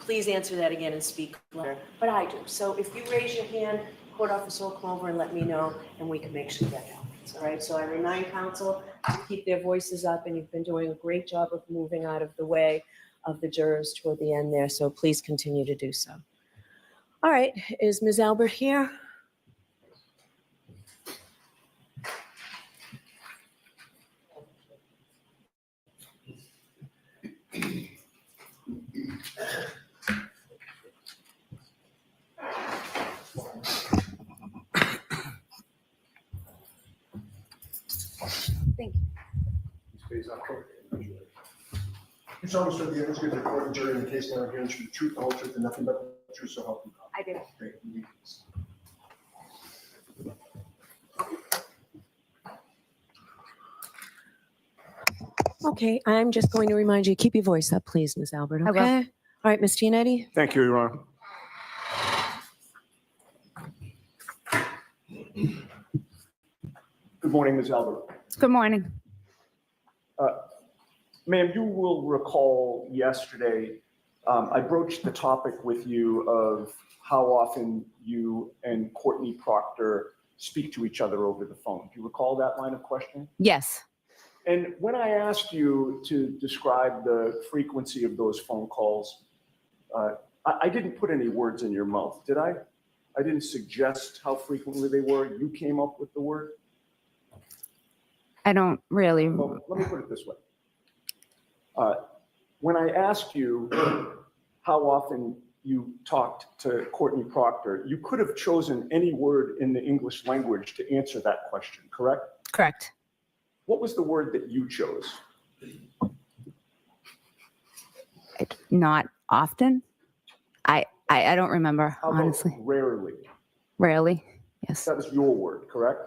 Please answer that again and speak louder, but I do. So if you raise your hand, court officer will come over and let me know, and we can make sure that happens, all right? So I remind counsel to keep their voices up, and you've been doing a great job of moving out of the way of the jurors toward the end there, so please continue to do so. All right, is Ms. Albert here? Thank you. You solemnly swear the evidence given before the jury in the case now again should be the truth, the whole truth, and nothing but the truth, so help you God. I do. Great. Okay, I'm just going to remind you, keep your voice up, please, Ms. Albert, I will. okay? All right, Ms. Giannetti? Thank you, Your Honor. Good morning, Ms. Albert. Good morning. Ma'am, you will recall yesterday, I broached the topic with you of how often you and Courtney Proctor speak to each other over the phone. Do you recall that line of questioning? Yes, And when I asked you to describe the frequency of those phone calls, I didn't put any words in your mouth, did I? I didn't suggest how frequently they were. You came up with the word. I don't really. Well, let me put it this way. When I asked you how often you talked to Courtney Proctor, you could have chosen any word in the English language to answer that question, correct? Correct. What was the word that you chose? Not often. I don't remember, How about honestly. rarely? Rarely. Yes. That was your word, correct?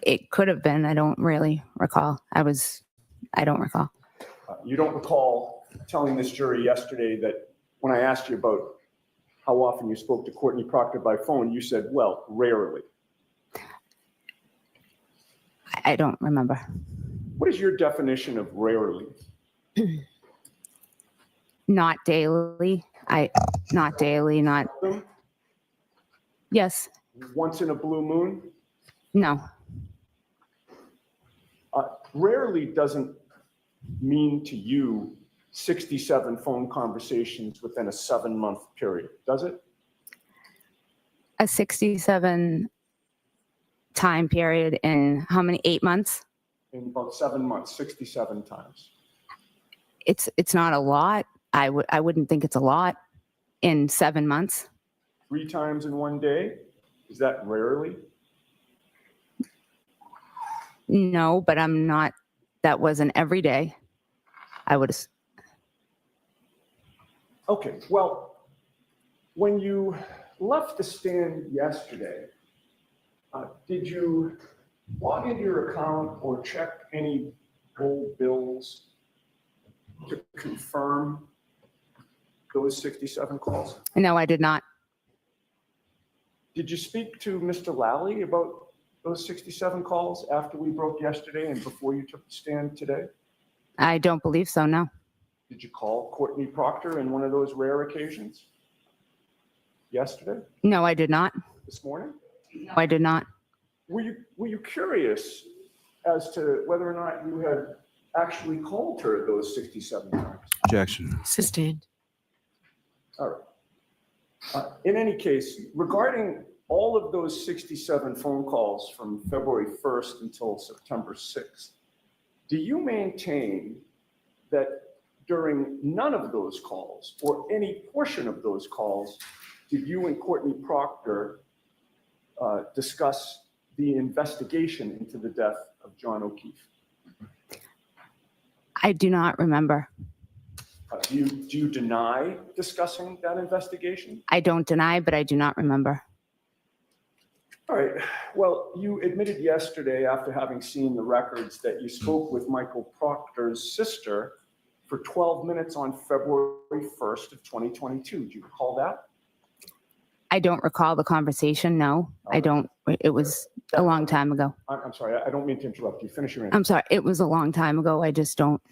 It could have been. I don't really recall. I don't recall. You don't recall telling this jury yesterday that when I asked you about how often you spoke to Courtney Proctor by phone, you said, well, rarely. I don't remember. What is your definition of rarely? Not daily. Not daily. Not. Yes. Once in a blue moon? No. Rarely doesn't mean to you 67 phone conversations within a 7-month period, does it? A 67 time period in how many? 8 months? In about 7 months, 67 times. It's not a lot. I wouldn't think it's a lot in 7 months. 3 times in one day? Is that rarely? No, but I'm not. That wasn't every day. I would. Okay, well, when you left the stand yesterday, did you log into your account or check any old bills to confirm those 67 calls? No, I did not. Did you speak to Mr. Lally about those 67 calls after we broke yesterday and before you took the stand today? I don't believe so. No. Did you call Courtney Proctor in one of those rare occasions? Yesterday? No, I did not. This morning? No, I did not. Were you curious as to whether or not you had actually called her those 67 times? Objection. Sustained. All right. In any case, regarding all of those 67 phone calls from February 1st until September 6th, do you maintain that during none of those calls or any portion of those calls did you and Courtney Proctor discuss the investigation into the death of John O'Keefe? I do not remember. Do you deny discussing that investigation? I don't deny, but I do not remember. All right. Well, you admitted yesterday, after having seen the records, that you spoke with Michael Proctor's sister for 12 minutes on February 1st of 2022. Do you recall that? I don't recall the conversation. No, I don't. It was a long time ago. I'm sorry. I don't mean to interrupt you. Finish your answer. I'm sorry. It was a long time ago. I just don't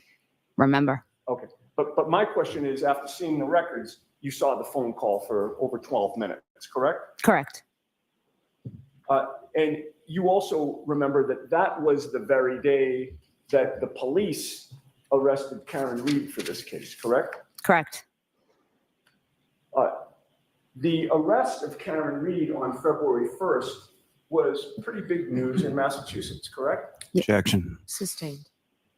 remember. Okay. But my question is, after seeing the records, you saw the phone call for over 12 minutes, correct? Correct. And you also remember that that was the very day that the police arrested Karen Reed for this case, correct? Correct. The arrest of Karen Reed on February 1st was pretty big news in Massachusetts, correct? Objection. Sustained.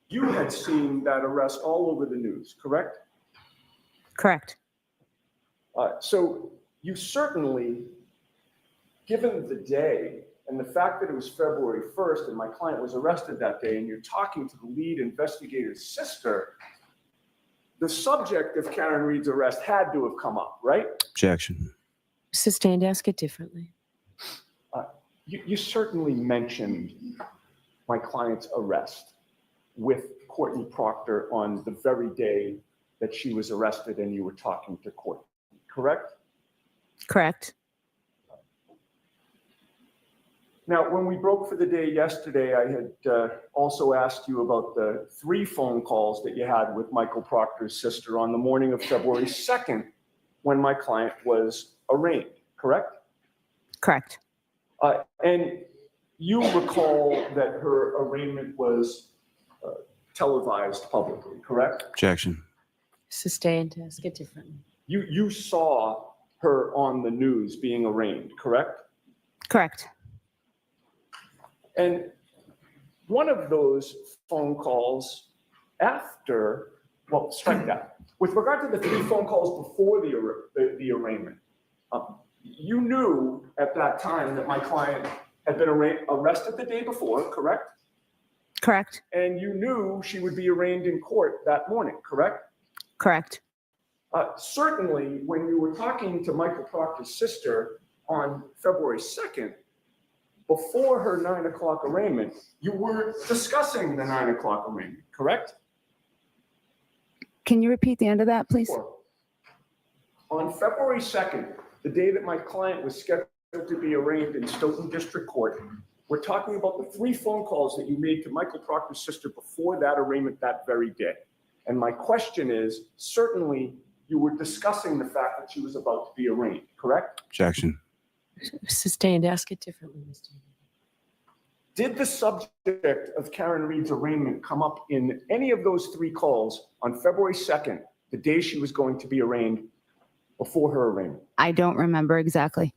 You had seen that arrest all over the news, correct? Correct. So you certainly, given the day and the fact that it was February 1st and my client was arrested that day and you're talking to the lead investigator's sister, the subject of Karen Reed's arrest had to have come up, right? Objection. Sustained, ask it differently. You certainly mentioned my client's arrest with Courtney Proctor on the very day that she was arrested and you were talking to Courtney, correct? Correct. Now, when we broke for the day yesterday, I had also asked you about the 3 phone calls that you had with Michael Proctor's sister on the morning of February 2nd when my client was arraigned, correct? Correct. And you recall that her arraignment was televised publicly, correct? Objection. Sustained, ask it differently. You saw her on the news being arraigned, correct? Correct. And one of those phone calls after, well, strike that. With regard to the 3 phone calls before the arraignment, you knew at that time that my client had been arrested the day before, correct? Correct. And you knew she would be arraigned in court that morning, correct? Correct. Certainly, when you were talking to Michael Proctor's sister on February 2nd, before her 9 o'clock arraignment, you were discussing the 9 o'clock arraignment, correct? Can you repeat the end of that, please? Sure. On February 2nd, the day that my client was scheduled to be arraigned in Stoughton District Court, we're talking about the 3 phone calls that you made to Michael Proctor's sister before that arraignment that very day. And my question is, certainly you were discussing the fact that she was about to be arraigned, correct? Objection. Sustained, ask it differently, Mr. Did the subject of Karen Reed's arraignment come up in any of those 3 calls on February 2nd, the day she was going to be arraigned, before her arraignment? I don't remember exactly.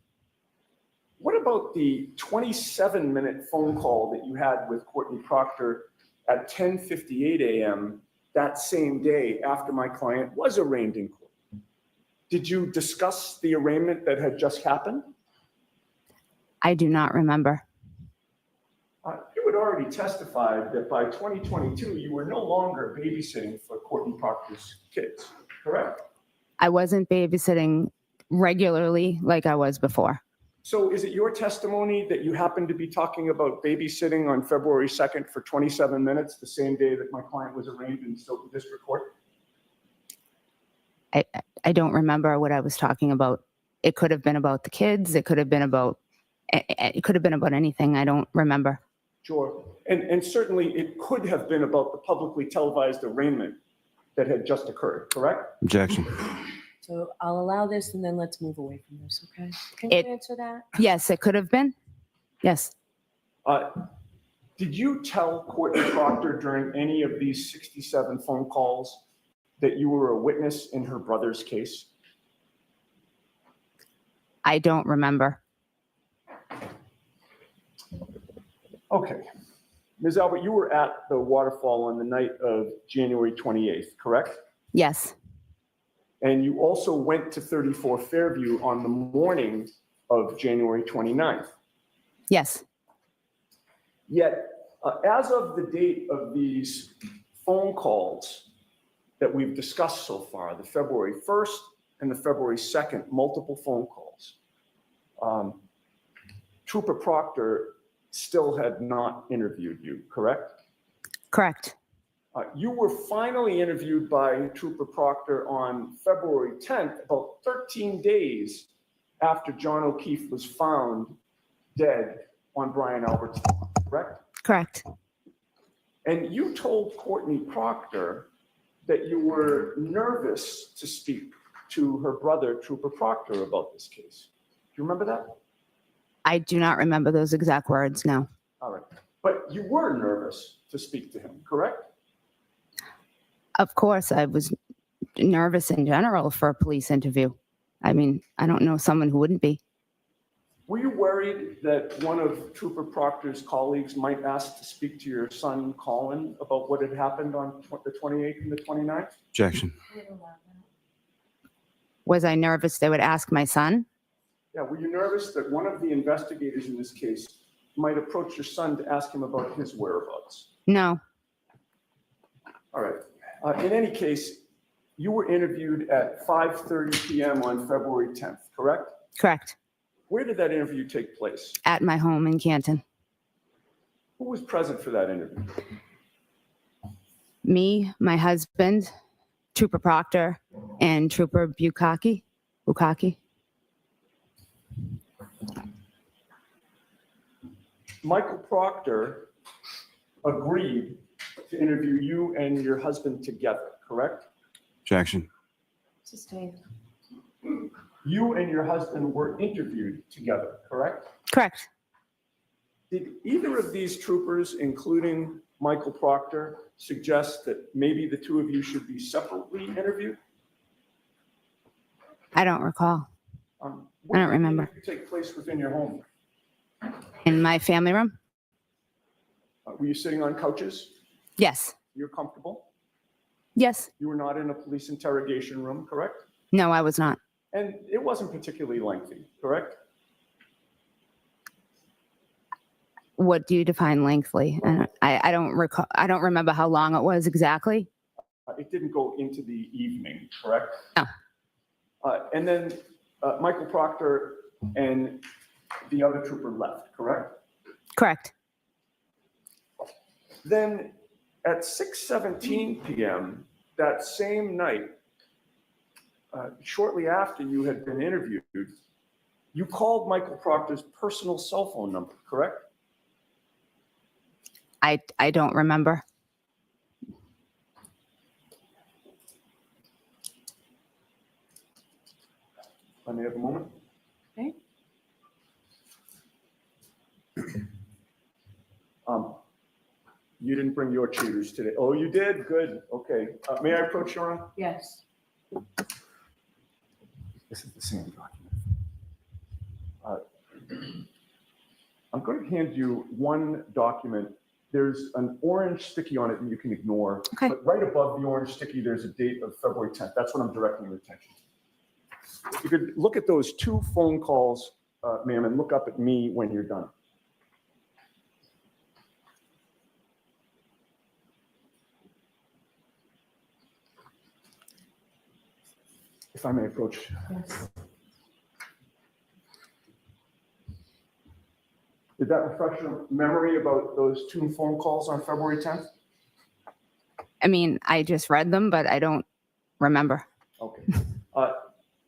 What about the 27-minute phone call that you had with Courtney Proctor at 10:58 a.m. that same day after my client was arraigned in court? Did you discuss the arraignment that had just happened? I do not remember. You had already testified that by 2022, you were no longer babysitting for Courtney Proctor's kids, correct? I wasn't babysitting regularly like I was before. So is it your testimony that you happened to be talking about babysitting on February 2nd for 27 minutes, the same day that my client was arraigned in Stoughton District Court? I don't remember what I was talking about. It could have been about the kids. It could have been about anything. I don't remember. Sure. And certainly it could have been about the publicly televised arraignment that had just occurred, correct? Objection. So I'll allow this and then let's move away from this, okay? Can It- you answer that? Yes, it could have been. Yes. Did you tell Courtney Proctor during any of these 67 phone calls that you were a witness in her brother's case? I don't remember. Okay. Ms. Albert, you were at the waterfall on the night of January 28th, correct? Yes. And you also went to 34 Fairview on the morning of January 29th. Yes. Yet, as of the date of these phone calls that we've discussed so far, the February 1st and the February 2nd, multiple phone calls, Trooper Proctor still had not interviewed you, correct? Correct. You were finally interviewed by Trooper Proctor on February 10th, about 13 days after John O'Keefe was found dead on Brian Albert's lawn, correct? Correct. And you told Courtney Proctor that you were nervous to speak to her brother, Trooper Proctor, about this case. Do you remember that? I do not remember those exact words, no. All right. But you were nervous to speak to him, correct? Of course, I was nervous in general for a police interview. I mean, I don't know someone who wouldn't be. Were you worried that one of Trooper Proctor's colleagues might ask to speak to your son, Colin, about what had happened on the 28th and the 29th? Objection. Was I nervous they would ask my son? Yeah, were you nervous that one of the investigators in this case might approach your son to ask him about his whereabouts? No, All right. In any case, you were interviewed at 5:30 p.m. on February 10th, correct? correct. Where did that interview take place? At my home in Canton. Who was present for that interview? Me, my husband, Trooper Proctor, and Trooper Bukaki. Michael Proctor agreed to interview you and your husband together, correct? Objection. Sustained. You and your husband were interviewed together, correct? Correct. Did either of these troopers, including Michael Proctor, suggest that maybe the two of you should be separately interviewed? I don't recall. When I don't did the remember. interview take place within your home? In my family room? Were you sitting on couches? Yes. You're comfortable? Yes. You were not in a police interrogation room, correct? No, I was not. And it wasn't particularly lengthy, correct? What do you define lengthily? I don't recall. I don't remember how long it was exactly. It didn't go into the evening, correct? No. And then Michael Proctor and the other trooper left, correct? Correct. Then at 6:17 p.m. that same night, shortly after you had been interviewed, you called Michael Proctor's personal cell phone number, correct? I don't remember. Let me have a moment. Okay. You didn't bring your cheaters today. Oh, you did? Good. Okay. May I approach you, Ron? Yes. This is the same document. I'm going to hand you one document. There's an orange sticky on it and you can ignore. Okay. But right above the orange sticky, there's a date of February 10th. That's what I'm directing your attention to. You could look at those two phone calls, ma'am, and look up at me when you're done. If I may approach. Yes. Did that refresh your memory about those two phone calls on February 10th? I mean, I just read them, but I don't remember. Okay.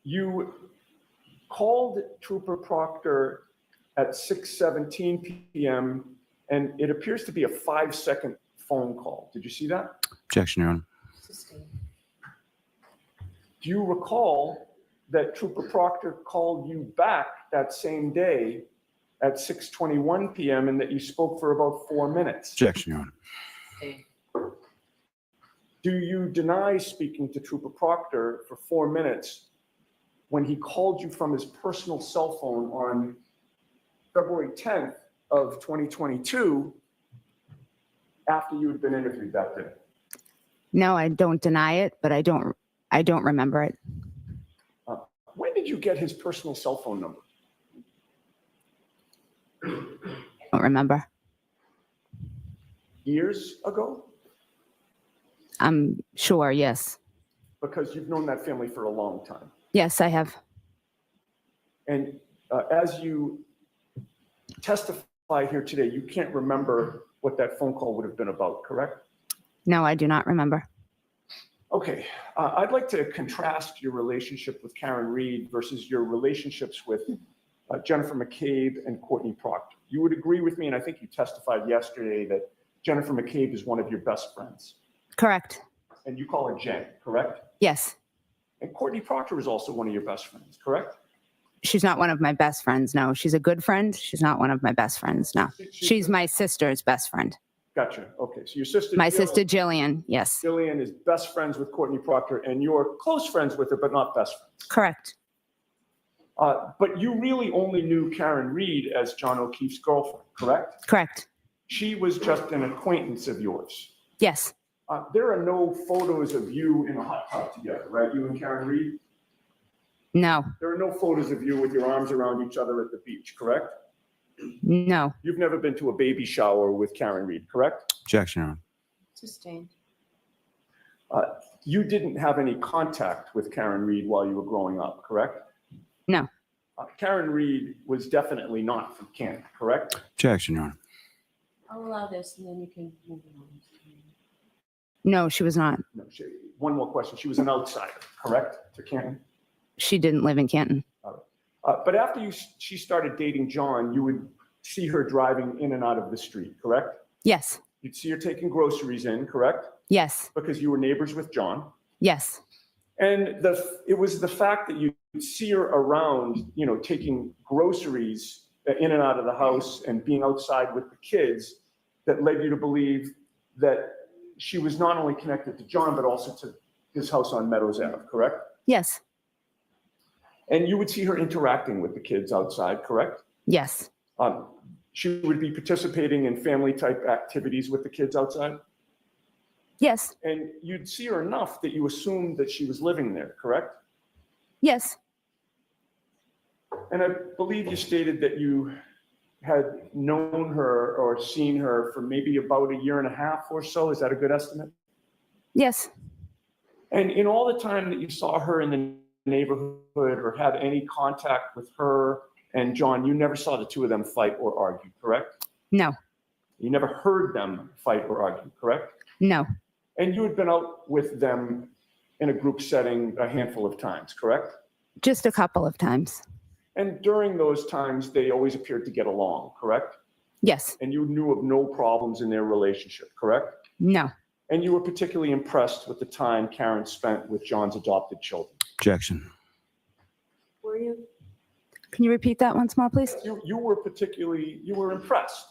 You called Trooper Proctor at 6:17 p.m. and it appears to be a 5-second phone call. Did you see that? Objection, Your Honor. Sustained. Do you recall that Trooper Proctor called you back that same day at 6:21 p.m. and that you spoke for about 4 minutes? Objection, Your Honor. Sustained. Do you deny speaking to Trooper Proctor for 4 minutes when he called you from his personal cell phone on February 10th of 2022 after you had been interviewed that day? No, I don't deny it, but I don't remember it. When did you get his personal cell phone number? I don't remember. Years ago? I'm sure, yes. Because you've known that family for a long time. Yes, I have. And as you testify here today, you can't remember what that phone call would have been about, correct? No, I do not remember. Okay, I'd like to contrast your relationship with Karen Reed versus your relationships with Jennifer McCabe and Courtney Proctor. You would agree with me, and I think you testified yesterday that Jennifer McCabe is one of your best friends. Correct. And you call her Jen, correct? Yes. And Courtney Proctor is also one of your best friends, correct? She's not one of my best friends. No, she's a good friend. She's not one of my best friends. No, she's my sister's best friend. Gotcha. Okay, so your sister. My Jill- sister Jillian. Yes. Jillian is best friends with Courtney Proctor, and you're close friends with her, but not best friends. Correct. But you really only knew Karen Reed as John O'Keefe's girlfriend, correct? Correct. She was just an acquaintance of yours. Yes. There are no photos of you in a hot tub together, right? You and Karen Reed? No. There are no photos of you with your arms around each other at the beach, correct? No. You've never been to a baby shower with Karen Reed, correct? Objection, Your Honor. Sustained. You didn't have any contact with Karen Reed while you were growing up, correct? No. Karen Reed was definitely not from Canton, correct? Objection, Your Honor. I'll allow this and then you can move on. No, she was not. No, one more question. She was an outsider, correct, to Canton? She didn't live in Canton. But after she started dating John, you would see her driving in and out of the street, correct? Yes. You'd see her taking groceries in, correct? Yes. Because you were neighbors with John. Yes. And it was the fact that you'd see her around, taking groceries in and out of the house and being outside with the kids that led you to believe that she was not only connected to John, but also to his house on Meadows Ave, correct? Yes. And you would see her interacting with the kids outside, correct? Yes. She would be participating in family-type activities with the kids outside? Yes. And you'd see her enough that you assumed that she was living there, correct? Yes. And I believe you stated that you had known her or seen her for maybe about a year and a half or so. Is that a good estimate? Yes. And in all the time that you saw her in the neighborhood or had any contact with her and John, you never saw the two of them fight or argue, correct? No. You never heard them fight or argue, correct? No. And you had been out with them in a group setting a handful of times, correct? Just a couple of times. And during those times, they always appeared to get along, correct? Yes. And you knew of no problems in their relationship, correct? No. And you were particularly impressed with the time Karen spent with John's adopted children. Objection. Were you? Can you repeat that once more, please? You were impressed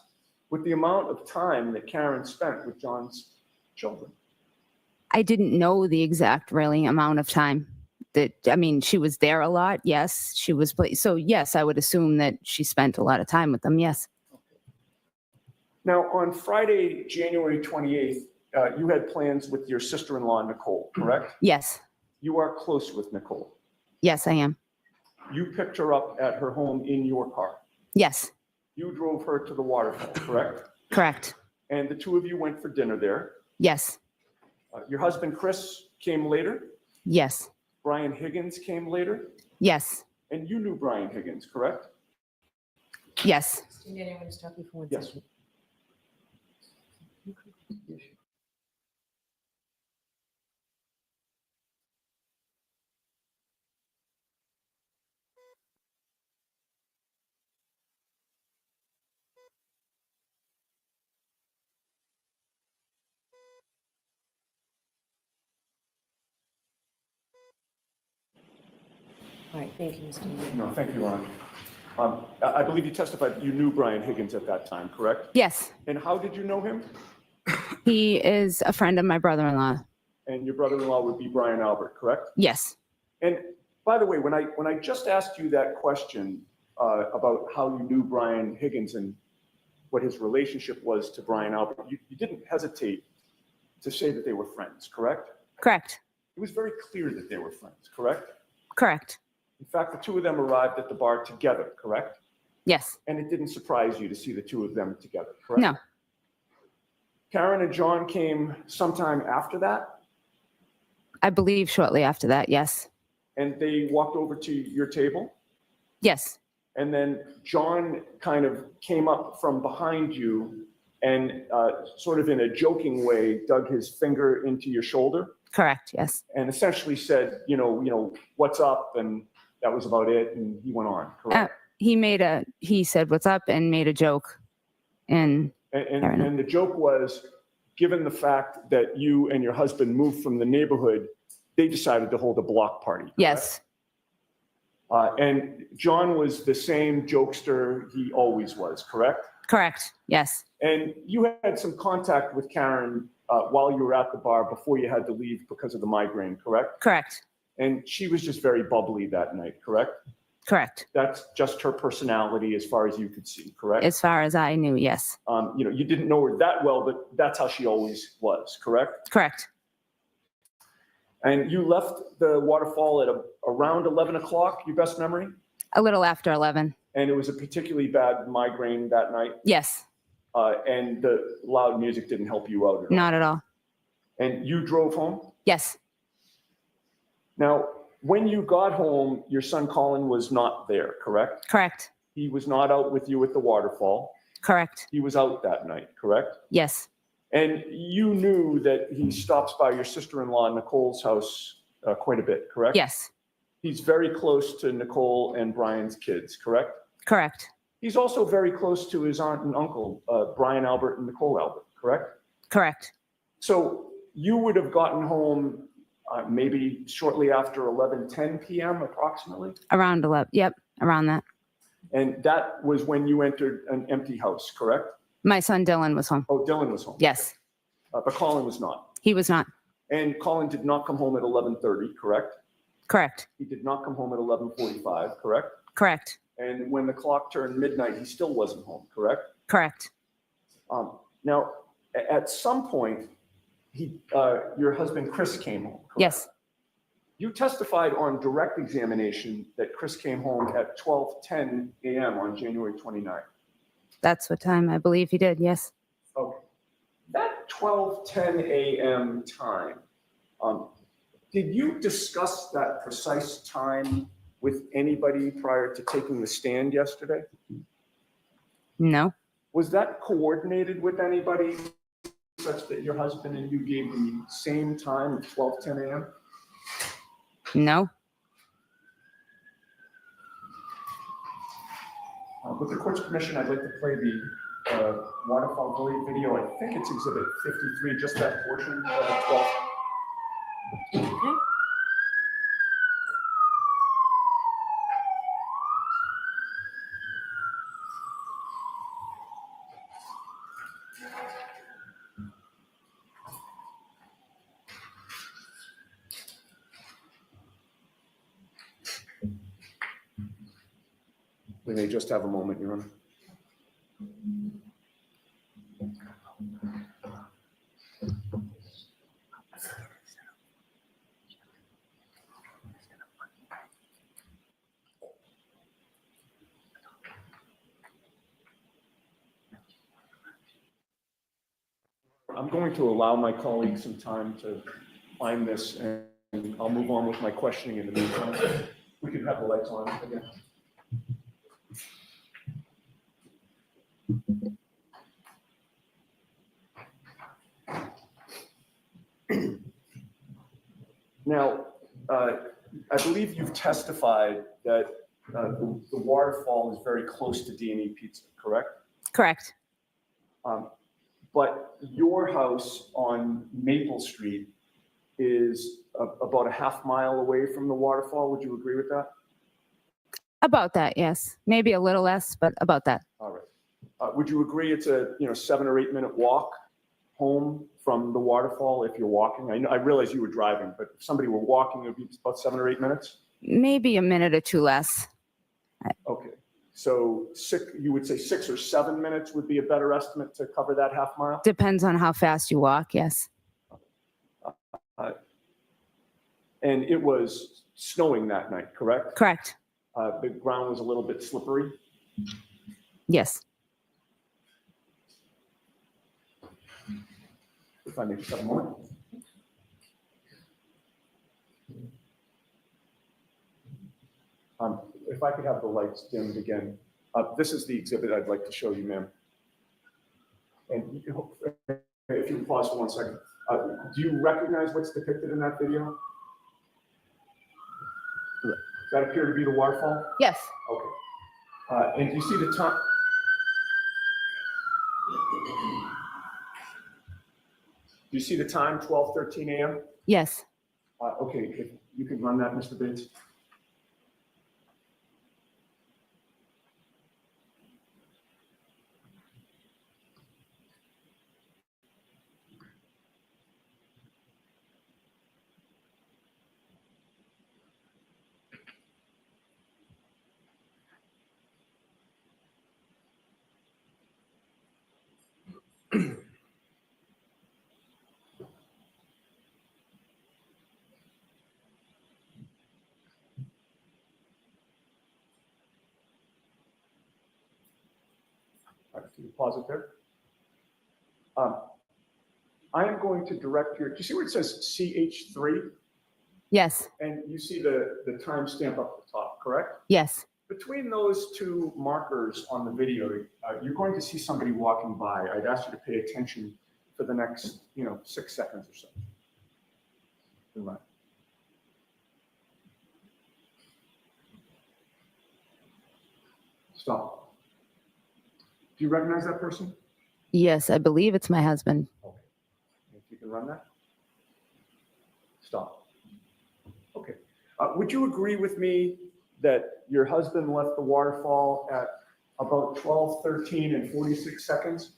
with the amount of time that Karen spent with John's children. I didn't know the exact really amount of time she was there a lot. Yes. She was, so yes, I would assume that she spent a lot of time with them. Yes. Now, on Friday, January 28th, you had plans with your sister-in-law, Nicole, correct? Yes. You are close with Nicole. Yes, I am. You picked her up at her home in your car. Yes. You drove her to the waterfall, correct? Correct. And the two of you went for dinner there. Yes. Your husband, Chris, came later. Yes. Brian Higgins came later. Yes. And you knew Brian Higgins, correct? Yes. I'm going to stop you for one Yes. second. All right, thank you, Mr. Mayor. No, thank you, Ron. I believe you testified that you knew Brian Higgins at that time, correct? Yes. And how did you know him? He is a friend of my brother-in-law. And your brother-in-law would be Brian Albert, correct? Yes. And by the way, when I just asked you that question about how you knew Brian Higgins and what his relationship was to Brian Albert, you didn't hesitate to say that they were friends, correct? Correct. It was very clear that they were friends, correct? Correct. In fact, the two of them arrived at the bar together, correct? Yes. And it didn't surprise you to see the two of them together, correct? No. Karen and John came sometime after that, I believe shortly after that. Yes. and they walked over to your table. Yes. And then John kind of came up from behind you and sort of in a joking way, dug his finger into your shoulder Correct. Yes. and essentially said, what's up? And that was about it. And he went on, correct? He said, what's up, and made a joke. And And the joke was, given the fact that you and your husband moved from the neighborhood, they decided to hold a block party. correct? Yes. And John was the same jokester he always was, correct? Correct. Yes. And you had some contact with Karen while you were at the bar before you had to leave because of the migraine, correct? Correct. And she was just very bubbly that night, correct? Correct. That's just her personality as far as you could see, correct? As far as I knew, yes. You didn't know her that well, but that's how she always was, correct? Correct. And you left the waterfall at around 11 o'clock, your best memory? A little after 11. And it was a particularly bad migraine that night? Yes. And the loud music didn't help you out at all? Not at all. And you drove home? Yes. Now, when you got home, your son Colin was not there, correct? Correct. He was not out with you at the waterfall. Correct. He was out that night, correct? Yes. And you knew that he stops by your sister-in-law Nicole's house quite a bit, correct? Yes. He's very close to Nicole and Brian's kids, correct? Correct. He's also very close to his aunt and uncle, Brian Albert and Nicole Albert, correct? Correct. So you would have gotten home maybe shortly after 11:10 p.m. approximately? Around 11. Yep. Around that. And that was when you entered an empty house, correct? My son Dylan was home. Oh, Dylan was home. Yes. But Colin was not. He was not. And Colin did not come home at 11:30, correct? Correct. He did not come home at 11:45, correct? Correct. And when the clock turned midnight, he still wasn't home, correct? Correct. Now, at some point, your husband Chris came home, correct? Yes. You testified on direct examination that Chris came home at 12:10 a.m. on January 29th. That's what time I believe he did. Yes. Okay. That 12:10 a.m. time, did you discuss that precise time with anybody prior to taking the stand yesterday? No. Was that coordinated with anybody such that your husband and you gave the same time at 12:10 a.m.? No. With the court's permission, I'd like to play the waterfall Gully video. I think it's exhibit 53, just that portion, 12. Okay. We may just have a moment, Your Honor. I'm going to allow my colleagues some time to find this, and I'll move on with my questioning in the meantime. We can have the lights on again. Now, I believe you've testified that the waterfall is very close to D&E Pizza, correct? Correct. But your house on Maple Street is about a half mile away from the waterfall. Would you agree with that? About that. Yes. Maybe a little less, but about that. All right. Would you agree it's a 7 or 8 minute walk home from the waterfall if you're walking? I realize you were driving, but if somebody were walking, it would be about 7 or 8 minutes? Maybe a minute or two less. Okay. So you would say 6 or 7 minutes would be a better estimate to cover that half mile? Depends on how fast you walk. Yes. And it was snowing that night, correct? Correct. The ground was a little bit slippery. Yes. If I may just have a moment. If I could have the lights dimmed again. This is the exhibit I'd like to show you, ma'am. And you can, if you can pause for 1 second. Do you recognize what's depicted in that video? Does that appear to be the waterfall? Yes. Okay. And do you see the time? you see the time, 12:13 a.m.? Yes. Okay, if you can run that, Mr. Bates. All right, can you pause it there? I am going to direct do you see where it says CH3? Yes. And you see the timestamp up the top, correct? Yes. Between those two markers on the video, you're going to see somebody walking by. I'd ask you to pay attention for the next, 6 seconds or so. Right. Stop. Do you recognize that person? Yes, I believe it's my husband. Okay. If you can run that. Stop. Okay. Would you agree with me that your husband left the waterfall at about 12:13 and 46 seconds?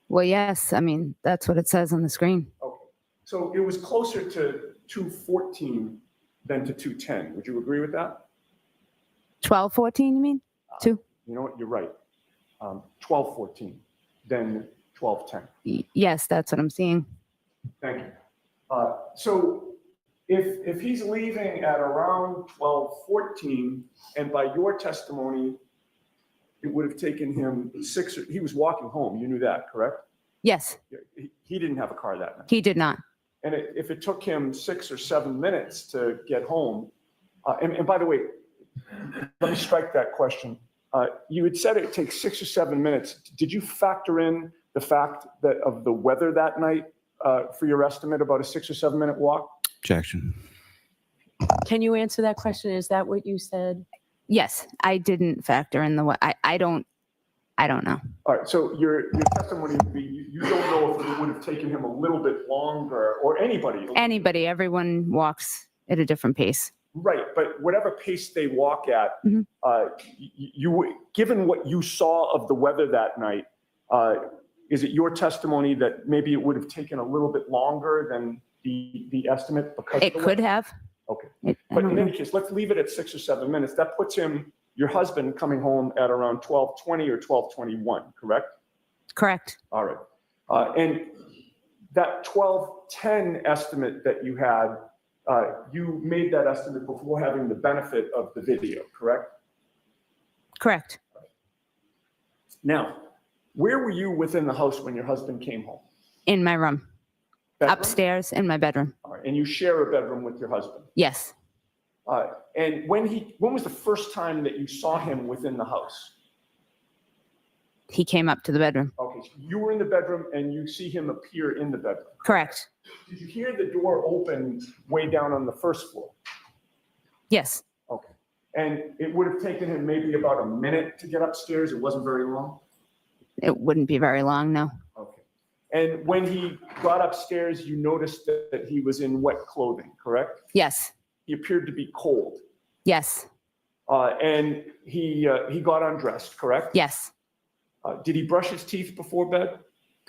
Well, yes. I mean, that's what it says on the screen. Okay. So it was closer to 2:14 than to 2:10. Would you agree with that? 12:14, you mean? Two? You know what? You're right. 12:14 than 12:10. Yes, that's what I'm seeing. Thank you. So if he's leaving at around 12:14, and by your testimony, it would have taken him he was walking home. You knew that, correct? Yes, He didn't have a car that night. he did not. And if it took him 6 or 7 minutes to get home, and by the way, let me strike that question. You had said it takes 6 or 7 minutes. Did you factor in the fact that of the weather that night for your estimate about a 6 or 7 minute walk? Objection. Can you answer that question? Is that what you said? Yes, I didn't factor in the. I don't know. All right, so your testimony would be you don't know if it would have taken him a little bit longer or anybody. Anybody, everyone walks at a different pace. Right, but whatever pace they walk at, Mhm. Given what you saw of the weather that night, is it your testimony that maybe it would have taken a little bit longer than the estimate because It of the could weather? have. Okay, I but don't in know. any case, let's leave it at 6 or 7 minutes. That puts your husband coming home at around 12:20 or 12:21, correct? Correct. All right. And that 12:10 estimate that you had, you made that estimate before having the benefit of the video, correct? Correct. Now, where were you within the house when your husband came home? In my room, Bedroom? upstairs in my bedroom. All right. And you share a bedroom with your husband. Yes. And when was the first time that you saw him within the house? He came up to the bedroom. Okay, so you were in the bedroom and you see him appear in the bedroom. Correct. Did you hear the door open way down on the first floor? Yes. Okay. And it would have taken him maybe about a minute to get upstairs. It wasn't very long. It wouldn't be very long, no. Okay. And when he got upstairs, you noticed that he was in wet clothing, correct? Yes. He appeared to be cold. Yes. And he got undressed, correct? Yes. Did he brush his teeth before bed?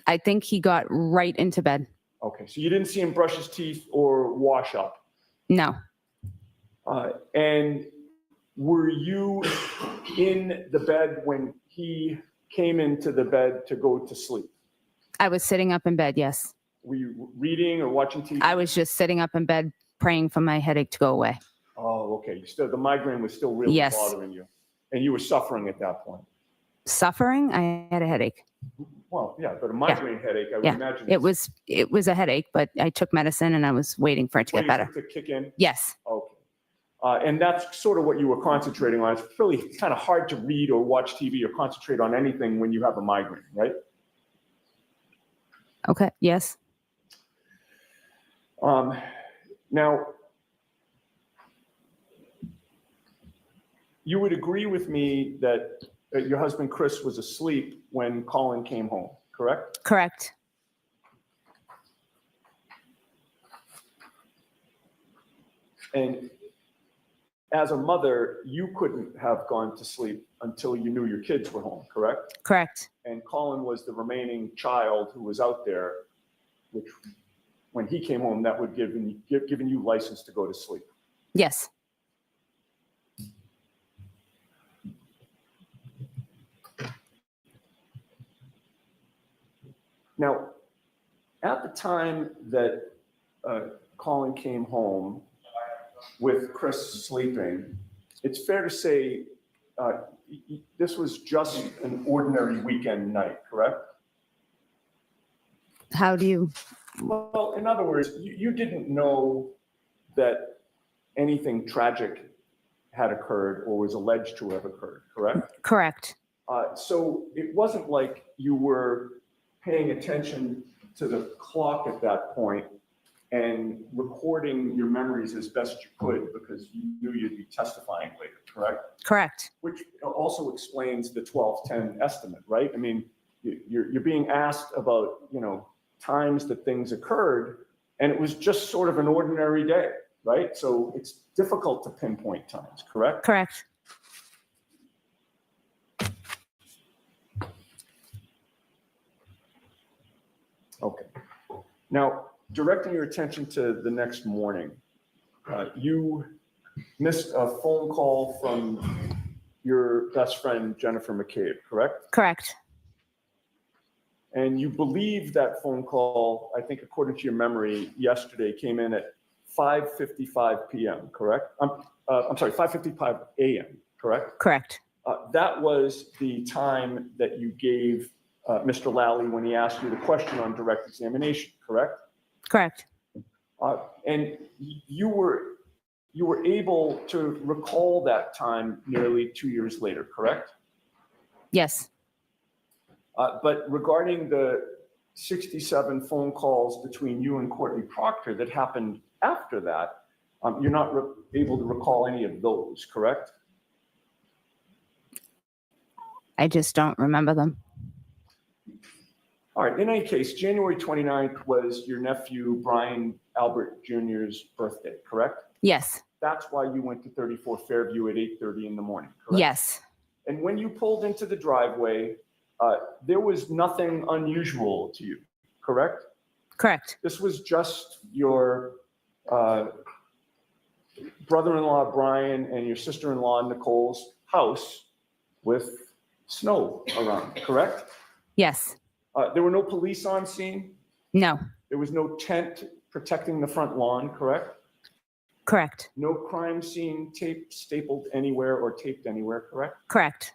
I think he got right into bed. Okay, so you didn't see him brush his teeth or wash up. No. And were you in the bed when he came into the bed to go to sleep? I was sitting up in bed, yes. Were you reading or watching TV? I was just sitting up in bed praying for my headache to go away. Oh, okay. The migraine was still really Yes. bothering you. And you were suffering at that point. Suffering? I had a headache. Well, yeah, but a migraine headache, I would Yeah. imagine. It was a headache, but I took medicine and I was waiting for it to get waiting better. to kick in. Yes. Okay. And that's sort of what you were concentrating on. It's really kind of hard to read or watch TV or concentrate on anything when you have a migraine, right? Okay. Yes. Now, you would agree with me that your husband Chris was asleep when Colin came home, correct? Correct. And as a mother, you couldn't have gone to sleep until you knew your kids were home, correct? Correct. And Colin was the remaining child who was out there, which when he came home, that would given you license to go to sleep. Yes. Now, at the time that Colin came home with Chris sleeping, it's fair to say this was just an ordinary weekend night, correct? How do you? Well, in other words, you didn't know that anything tragic had occurred or was alleged to have occurred, correct? Correct. So it wasn't like you were paying attention to the clock at that point and recording your memories as best you could because you knew you'd be testifying later, correct? Correct. Which also explains the 12:10 estimate, right? I mean, you're being asked about, times that things occurred, and it was just sort of an ordinary day, right? So it's difficult to pinpoint times, correct? Correct. Okay. Now, directing your attention to the next morning, you missed a phone call from your best friend, Jennifer McCabe, correct? Correct. And you believe that phone call, I think according to your memory, yesterday came in at 5:55 p.m., correct? I'm sorry, 5:55 a.m., correct? Correct. That was the time that you gave Mr. Lally when he asked you the question on direct examination, correct? Correct. And you were able to recall that time nearly 2 years later, correct? Yes. But regarding the 67 phone calls between you and Courtney Proctor that happened after that, you're not able to recall any of those, correct? I just don't remember them. All right, in any case, January 29th was your nephew Brian Albert Jr.'s birthday, correct? Yes. That's why you went to 34 Fairview at 8:30 in the morning, correct? Yes. And when you pulled into the driveway, there was nothing unusual to you, correct? Correct. This was just your brother-in-law Brian and your sister-in-law Nicole's house with snow around, correct? Yes. There were no police on scene. No. There was no tent protecting the front lawn, correct? Correct. No crime scene tape stapled anywhere or taped anywhere, correct? Correct.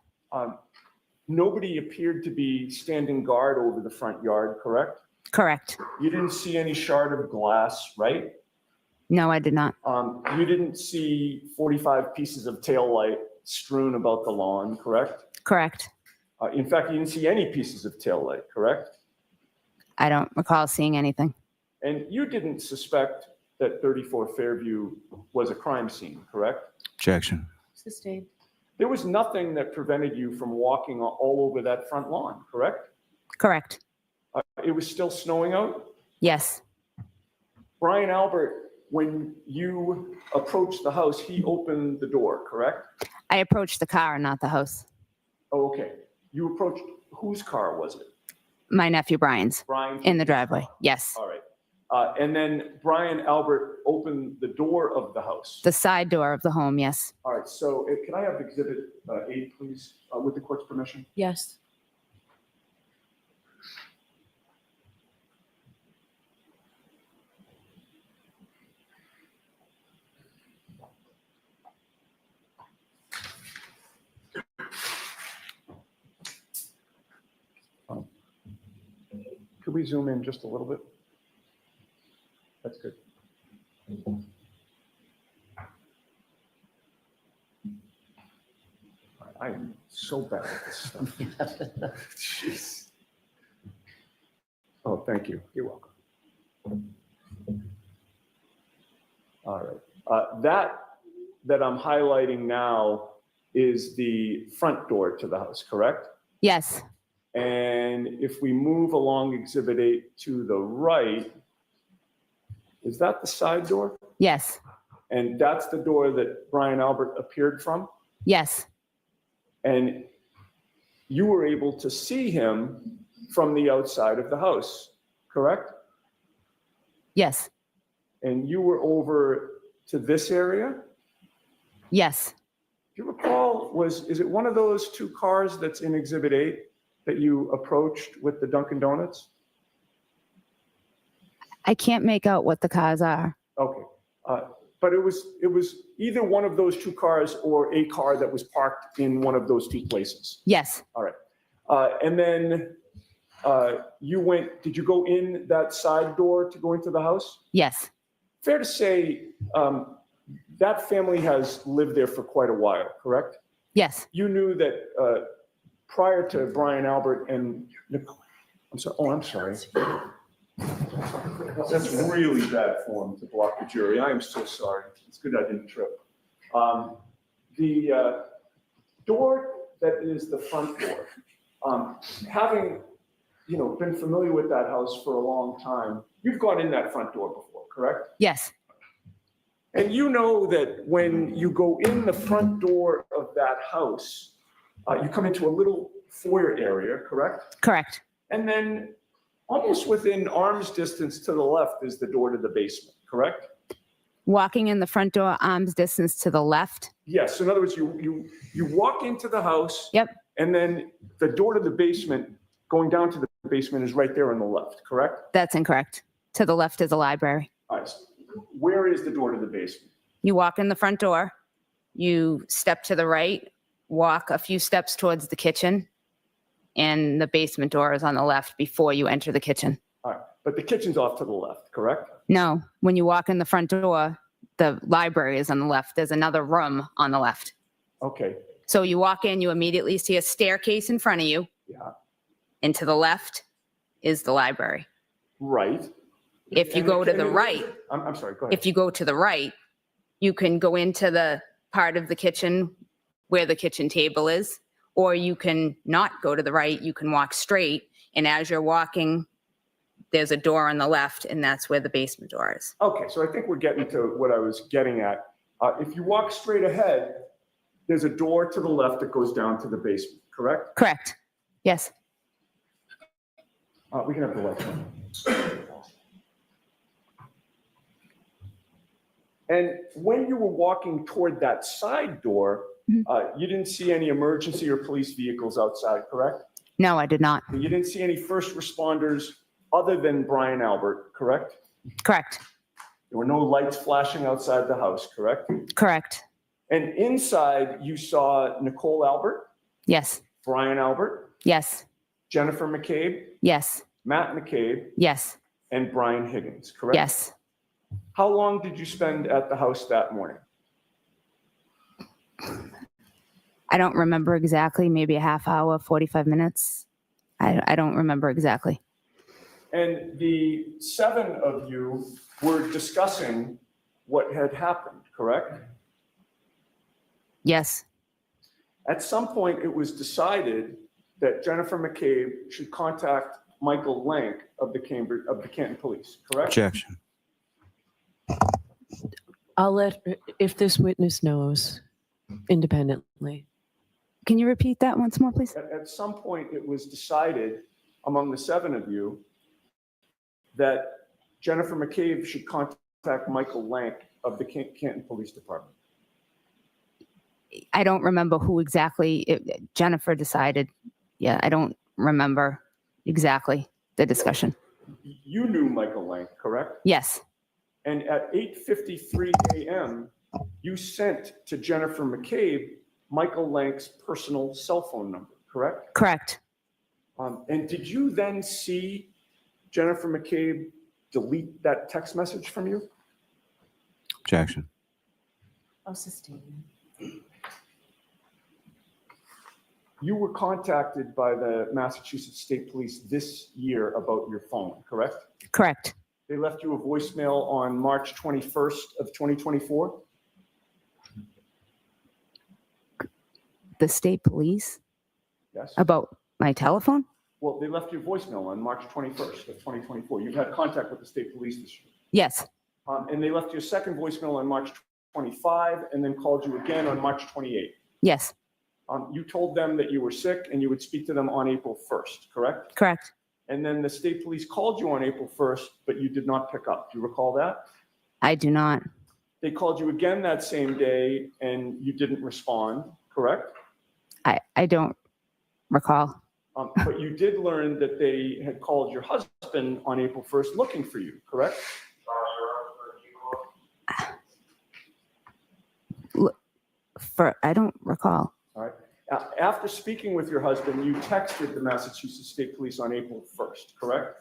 Nobody appeared to be standing guard over the front yard, correct? Correct. You didn't see any shard of glass, right? No, I did not. You didn't see 45 pieces of tail light strewn about the lawn, correct? Correct. In fact, you didn't see any pieces of tail light, correct? I don't recall seeing anything. And you didn't suspect that 34 Fairview was a crime scene, correct? Objection. Sustained. There was nothing that prevented you from walking all over that front lawn, correct? Correct. It was still snowing out? Yes. Brian Albert, when you approached the house, he opened the door, correct? I approached the car, not the house. Oh, okay. You approached, whose car was it? My nephew Brian's Brian? in the driveway. Yes. All right. And then Brian Albert opened the door of the house. The side door of the home. Yes. All right, so can I have Exhibit 8, please, with the court's permission? Yes. Could we zoom in just a little bit? That's good. I am so bad at this stuff. Jeez. Oh, thank you. You're welcome. All right. That I'm highlighting now is the front door to the house, correct? Yes. And if we move along Exhibit 8 to the right, is that the side door? Yes. And that's the door that Brian Albert appeared from? Yes, And you were able to see him from the outside of the house, correct? yes, And you were over to this area? yes. Do you recall, is it one of those two cars that's in Exhibit 8 that you approached with the Dunkin' Donuts? I can't make out what the cars are. Okay. But it was either one of those two cars or a car that was parked in one of those two places. Yes, All right. And then did you go in that side door to go into the house? yes, Fair to say, that family has lived there for quite a while, correct? yes, You knew that prior to Brian Albert and Nicole, I'm sorry. That's really bad form to block the jury. I am so sorry. It's good I didn't trip. The door that is the front door, having, been familiar with that house for a long time, you've gone in that front door before, correct? yes, And you know that when you go in the front door of that house, you come into a little foyer area, correct? correct. And then almost within arm's distance to the left is the door to the basement, correct? Walking in the front door, arm's distance to the left. Yes, in other words, you walk into the house. Yep. And then the door to the basement, going down to the basement is right there on the left, correct? That's incorrect. To the left is a library. All right. Where is the door to the basement? You walk in the front door, you step to the right, walk a few steps towards the kitchen, and the basement door is on the left before you enter the kitchen. All right, but the kitchen's off to the left, correct? No, when you walk in the front door, the library is on the left. There's another room on the left. Okay, So you walk in, you immediately see a staircase in front of you, yeah, and to the left is the library. right. If you And- go to and the then- right, I'm sorry, go ahead. if you go to the right, you can go into the part of the kitchen where the kitchen table is, or you can not go to the right, you can walk straight, and as you're walking, there's a door on the left, and that's where the basement door is. Okay, so I think we're getting to what I was getting at. If you walk straight ahead, there's a door to the left that goes down to the basement, correct? Correct. Yes. We can have the lights on. And when you were walking toward that side door, you didn't see any emergency or police vehicles outside, correct? No, I did not. You didn't see any first responders other than Brian Albert, correct? Correct. There were no lights flashing outside the house, correct? Correct. And inside, you saw Nicole Albert, Yes. Brian Albert, Yes. Jennifer McCabe, Yes. Matt McCabe, Yes. and Brian Higgins, correct? Yes. How long did you spend at the house that morning? I don't remember exactly, maybe a half hour, 45 minutes. I don't remember exactly. And the seven of you were discussing what had happened, correct? Yes. At some point, it was decided that Jennifer McCabe should contact Michael Lank of the Canton Police, correct? Objection. If this witness knows independently. Can you repeat that once more, please? At some point, it was decided among the seven of you that Jennifer McCabe should contact Michael Lank of the Canton Police Department. I don't remember who exactly Jennifer decided. Yeah, I don't remember exactly the discussion. You knew Michael Lank, correct? Yes. And at 8:53 a.m., you sent to Jennifer McCabe Michael Lank's personal cell phone number, correct? Correct. And did you then see Jennifer McCabe delete that text message from you? Objection. I'll sustain. You were contacted by the Massachusetts State Police this year about your phone, correct? Correct. They left you a voicemail on March 21st of 2024? The state police Yes. about my telephone? Well, they left you a voicemail on March 21st of 2024. You've had contact with the state police this year. Yes. And they left you a second voicemail on March 25, and then called you again on March 28th. Yes, You told them that you were sick and you would speak to them on April 1st, correct? correct. And then the state police called you on April 1st, but you did not pick up. Do you recall that? I do not. They called you again that same day and you didn't respond, correct? I don't recall. But you did learn that they had called your husband on April 1st looking for you, correct? I don't recall. All right. After speaking with your husband, you texted the Massachusetts State Police on April 1st, correct?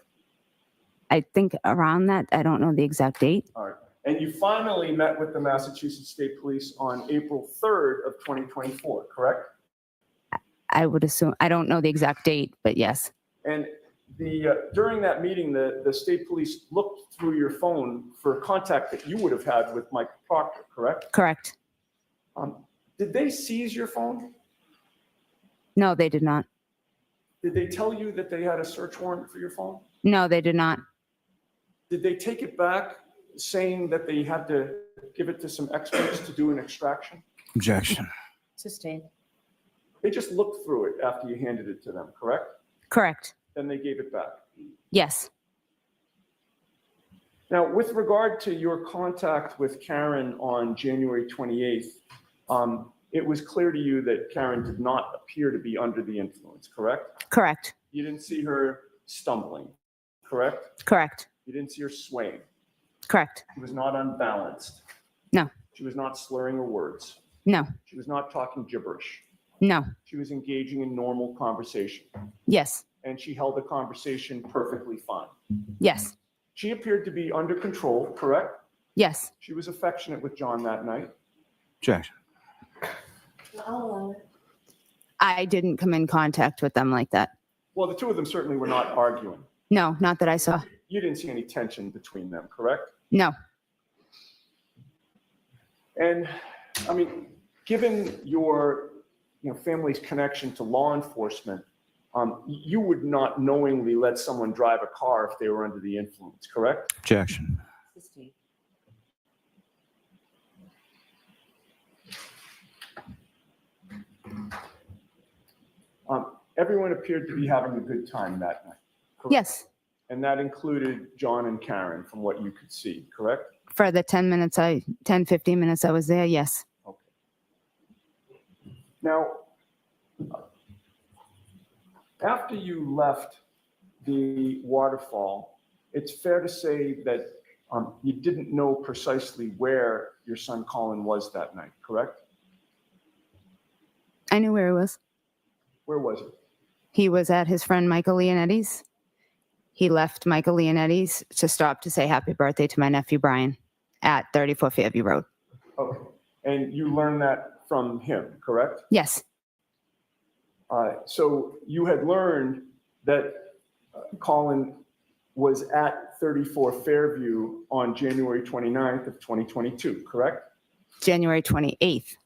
I think around that, I don't know the exact date. All right. And you finally met with the Massachusetts State Police on April 3rd of 2024, correct? I would assume, I don't know the exact date, but yes, And during that meeting, the state police looked through your phone for contact that you would have had with Mike Proctor, correct? correct. Did they seize your phone? No, they did not. Did they tell you that they had a search warrant for your phone? No, they did not. Did they take it back saying that they had to give it to some experts to do an extraction? Objection. Sustained. They just looked through it after you handed it to them, correct? Correct. Then they gave it back. Yes, Now, with regard to your contact with Karen on January 28th, it was clear to you that Karen did not appear to be under the influence, correct? correct. You didn't see her stumbling, correct? Correct. You didn't see her swaying. Correct. She was not unbalanced. No. She was not slurring her words. No. She was not talking gibberish. No. She was engaging in normal conversation, Yes. and she held the conversation perfectly fine. Yes. She appeared to be under control, correct? Yes. She was affectionate with John that night. Objection. I'll allow it. I didn't come in contact with them like that. Well, the two of them certainly were not arguing. No, not that I saw. You didn't see any tension between them, correct? No. And I mean, given your family's connection to law enforcement, you would not knowingly let someone drive a car if they were under the influence, correct? Objection. Sustained. Everyone appeared to be having a good time that night, correct? Yes. And that included John and Karen, from what you could see, correct? For the 10, 15 minutes I was there, yes. Okay. Now, after you left the waterfall, it's fair to say that you didn't know precisely where your son Colin was that night, correct? I knew where he was. Where was he? He was at his friend Michael Leonetti's. He left Michael Leonetti's to stop to say happy birthday to my nephew Brian at 34 Fairview Road. Okay. And you learned that from him, correct? Yes. So you had learned that Colin was at 34 Fairview on January 29th of 2022, correct? January 28th.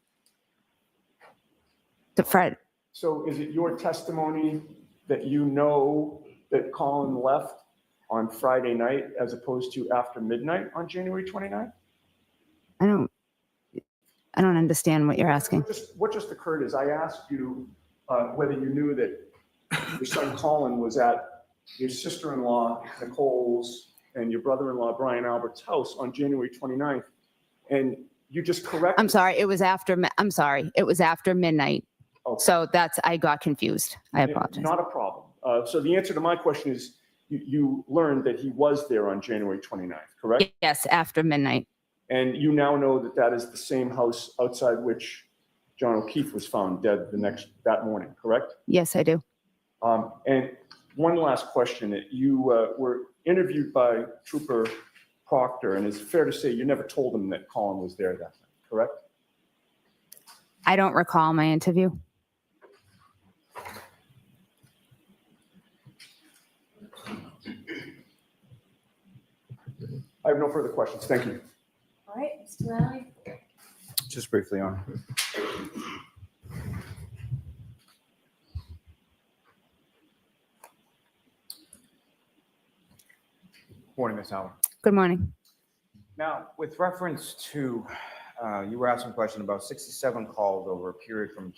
The Friday. So is it your testimony that you know that Colin left on Friday night as opposed to after midnight on January 29th? I don't understand what you're asking. What just occurred is I asked you whether you knew that your son Colin was at your sister-in-law Nicole's and your brother-in-law Brian Albert's house on January 29th, and you just corrected. I'm sorry. It was after midnight. Okay. So I got confused. I apologize. Not a problem. So the answer to my question is you learned that he was there on January 29th, correct? Yes, after midnight. And you now know that that is the same house outside which John O'Keefe was found dead that morning, correct? Yes, I do. And one last question. You were interviewed by Trooper Proctor, and it's fair to say you never told him that Colin was there that night, correct? I don't recall my interview. I have no further questions. Thank you. All right, Mr. Malley? Just briefly on. Morning, Ms. Howard. Good morning. Now, with reference to You were asking a question about 67 calls over a period from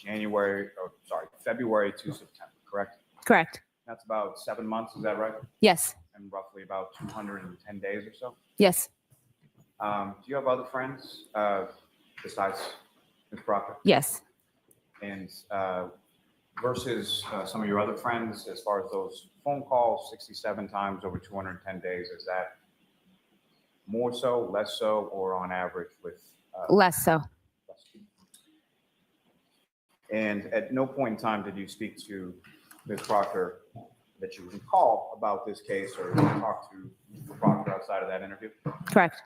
February to September, correct? Correct. That's about 7 months, is that right? Yes. And roughly about 210 days or so? Yes. Do you have other friends besides Ms. Proctor? Yes. And versus some of your other friends, as far as those phone calls, 67 times over 210 days, is that more so, less so, or on average with? Less so. And at no point in time did you speak to Ms. Proctor that you recall about this case or talk to Mr. Proctor outside of that interview? Correct.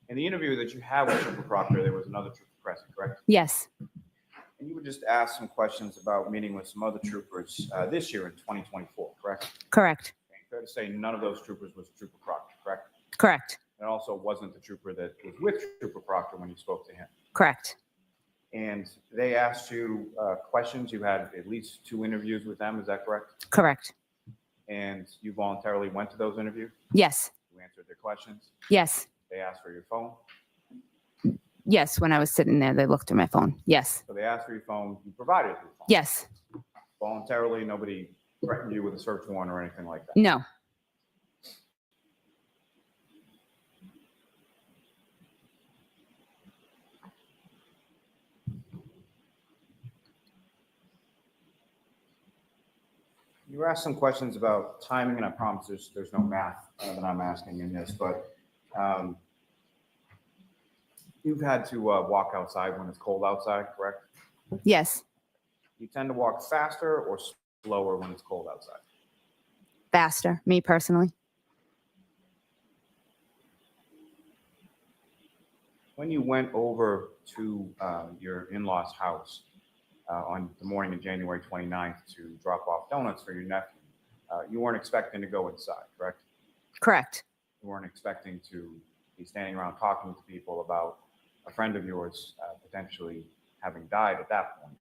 In the interview that you had with Trooper Proctor, there was another trooper present, correct? Yes. And you would just ask some questions about meeting with some other troopers this year in 2024, correct? Correct. Okay, fair to say none of those troopers was Trooper Proctor, correct? Correct. And also wasn't the trooper that was with Trooper Proctor when you spoke to him. Correct. And they asked you questions. You had at least 2 interviews with them, is that correct? Correct. And you voluntarily went to those interviews? Yes. You answered their questions? Yes. They asked for your phone? Yes. When I was sitting there, they looked at my phone. Yes. So they asked for your phone, you provided your phone? Yes. Voluntarily, nobody threatened you with a search warrant or anything like that? No. You were asked some questions about timing, and I promise there's no math that I'm asking in this, but you've had to walk outside when it's cold outside, correct? Yes. You tend to walk faster or slower when it's cold outside? Faster. Me personally. When you went over to your in-law's house on the morning of January 29th to drop off donuts for your nephew, you weren't expecting to go inside, correct? Correct. You weren't expecting to be standing around talking to people about a friend of yours potentially having died at that point.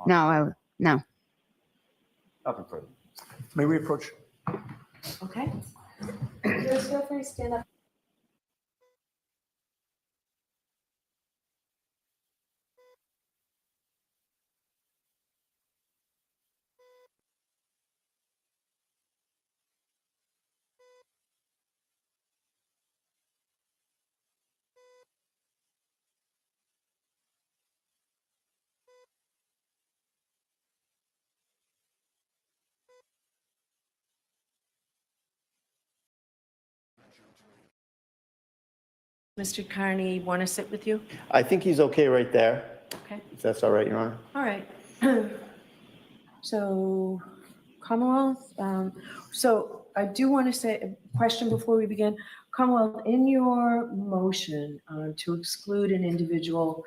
No. No. Nothing further. May we approach? Okay. Just feel free to stand up. Mr. Carney, want to sit with you? I think he's okay right there, Okay. if that's all right, Your Honor. All right. So Commonwealth, so I do want to say a question before we begin. Commonwealth, in your motion to exclude an individual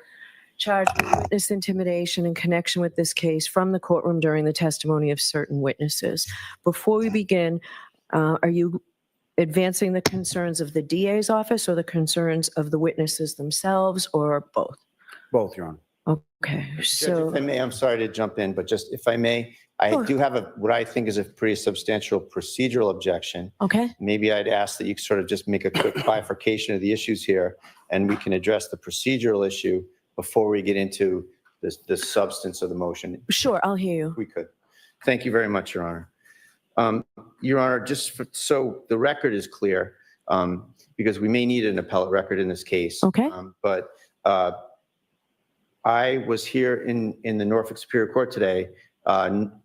charged with witness intimidation in connection with this case from the courtroom during the testimony of certain witnesses, before we begin, are you advancing the concerns of the DA's office or the concerns of the witnesses themselves, or both? Both, Your Honor. Okay, Judge, so, if I may, I'm sorry to jump in, but just if I may, I Sure. do have what I think is a pretty substantial procedural objection. okay, Maybe I'd ask that you sort of just make a quick bifurcation of the issues here, and we can address the procedural issue before we get into the substance of the motion, sure, I'll hear you. if we could. Thank you very much, Your Honor. Your Honor, so the record is clear, because we may need an appellate record in this case. Okay. But I was here in the Norfolk Superior Court today,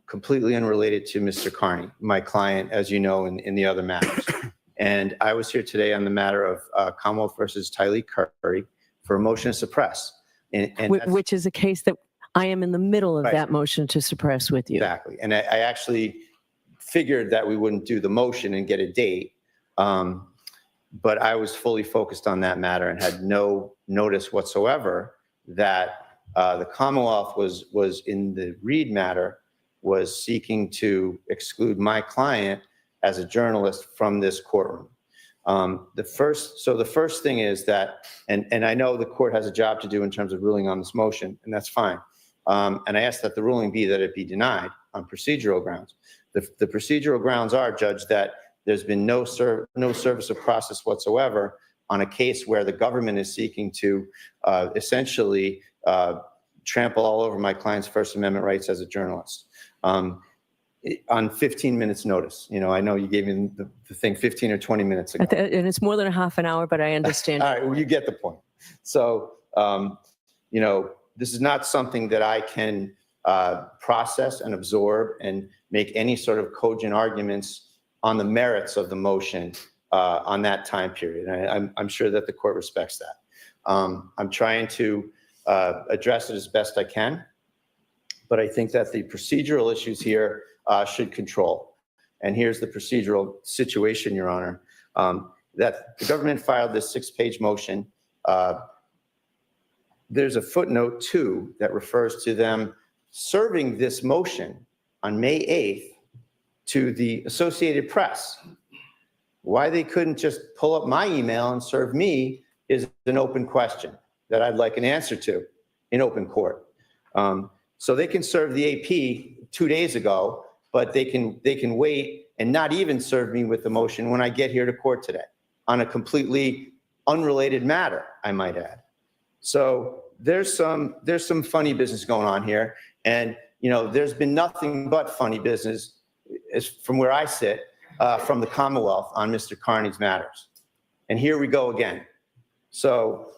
completely unrelated to Mr. Carney, my client, as you know, in the other matters. And I was here today on the matter of Commonwealth versus Tylee Curry for a motion to suppress. And that's- Which is a case that I am in the middle of Right. that motion to suppress with you. Exactly. And I actually figured that we wouldn't do the motion and get a date. But I was fully focused on that matter and had no notice whatsoever that the Commonwealth was in the Reed matter, was seeking to exclude my client as a journalist from this courtroom. The first thing is that, and I know the court has a job to do in terms of ruling on this motion, and that's fine. And I ask that the ruling be that it be denied on procedural grounds. The procedural grounds are, Judge, that there's been no service of process whatsoever on a case where the government is seeking to essentially trample all over my client's First Amendment rights as a journalist. On 15 minutes notice. You know, I know you gave me the thing 15 or 20 minutes ago. And it's more than a half an hour, but I understand. All right, well, you get the point. So, you know, this is not something that I can process and absorb and make any sort of cogent arguments on the merits of the motion on that time period. I'm sure that the court respects that. I'm trying to address it as best I can, but I think that the procedural issues here should control. And here's the procedural situation, Your Honor, that the government filed this 6-page motion. There's a footnote 2 that refers to them serving this motion on May 8th to the Associated Press. Why they couldn't just pull up my email and serve me is an open question that I'd like an answer to in open court. So they can serve the AP 2 days ago, but they can wait and not even serve me with the motion when I get here to court today on a completely unrelated matter, I might add. So there's some funny business going on here. And, you know, there's been nothing but funny business from where I sit from the Commonwealth on Mr. Carney's matters. And here we go again. So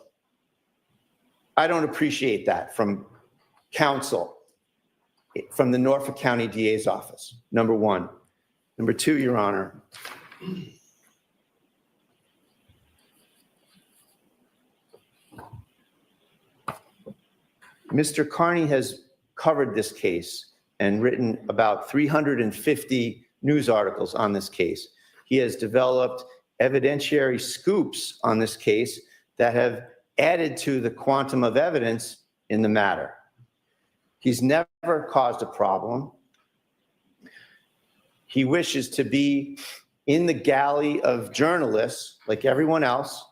I don't appreciate that from counsel, from the Norfolk County DA's office, number one. Number two, Your Honor, Mr. Carney has covered this case and written about 350 news articles on this case. He has developed evidentiary scoops on this case that have added to the quantum of evidence in the matter. He's never caused a problem. He wishes to be in the galley of journalists like everyone else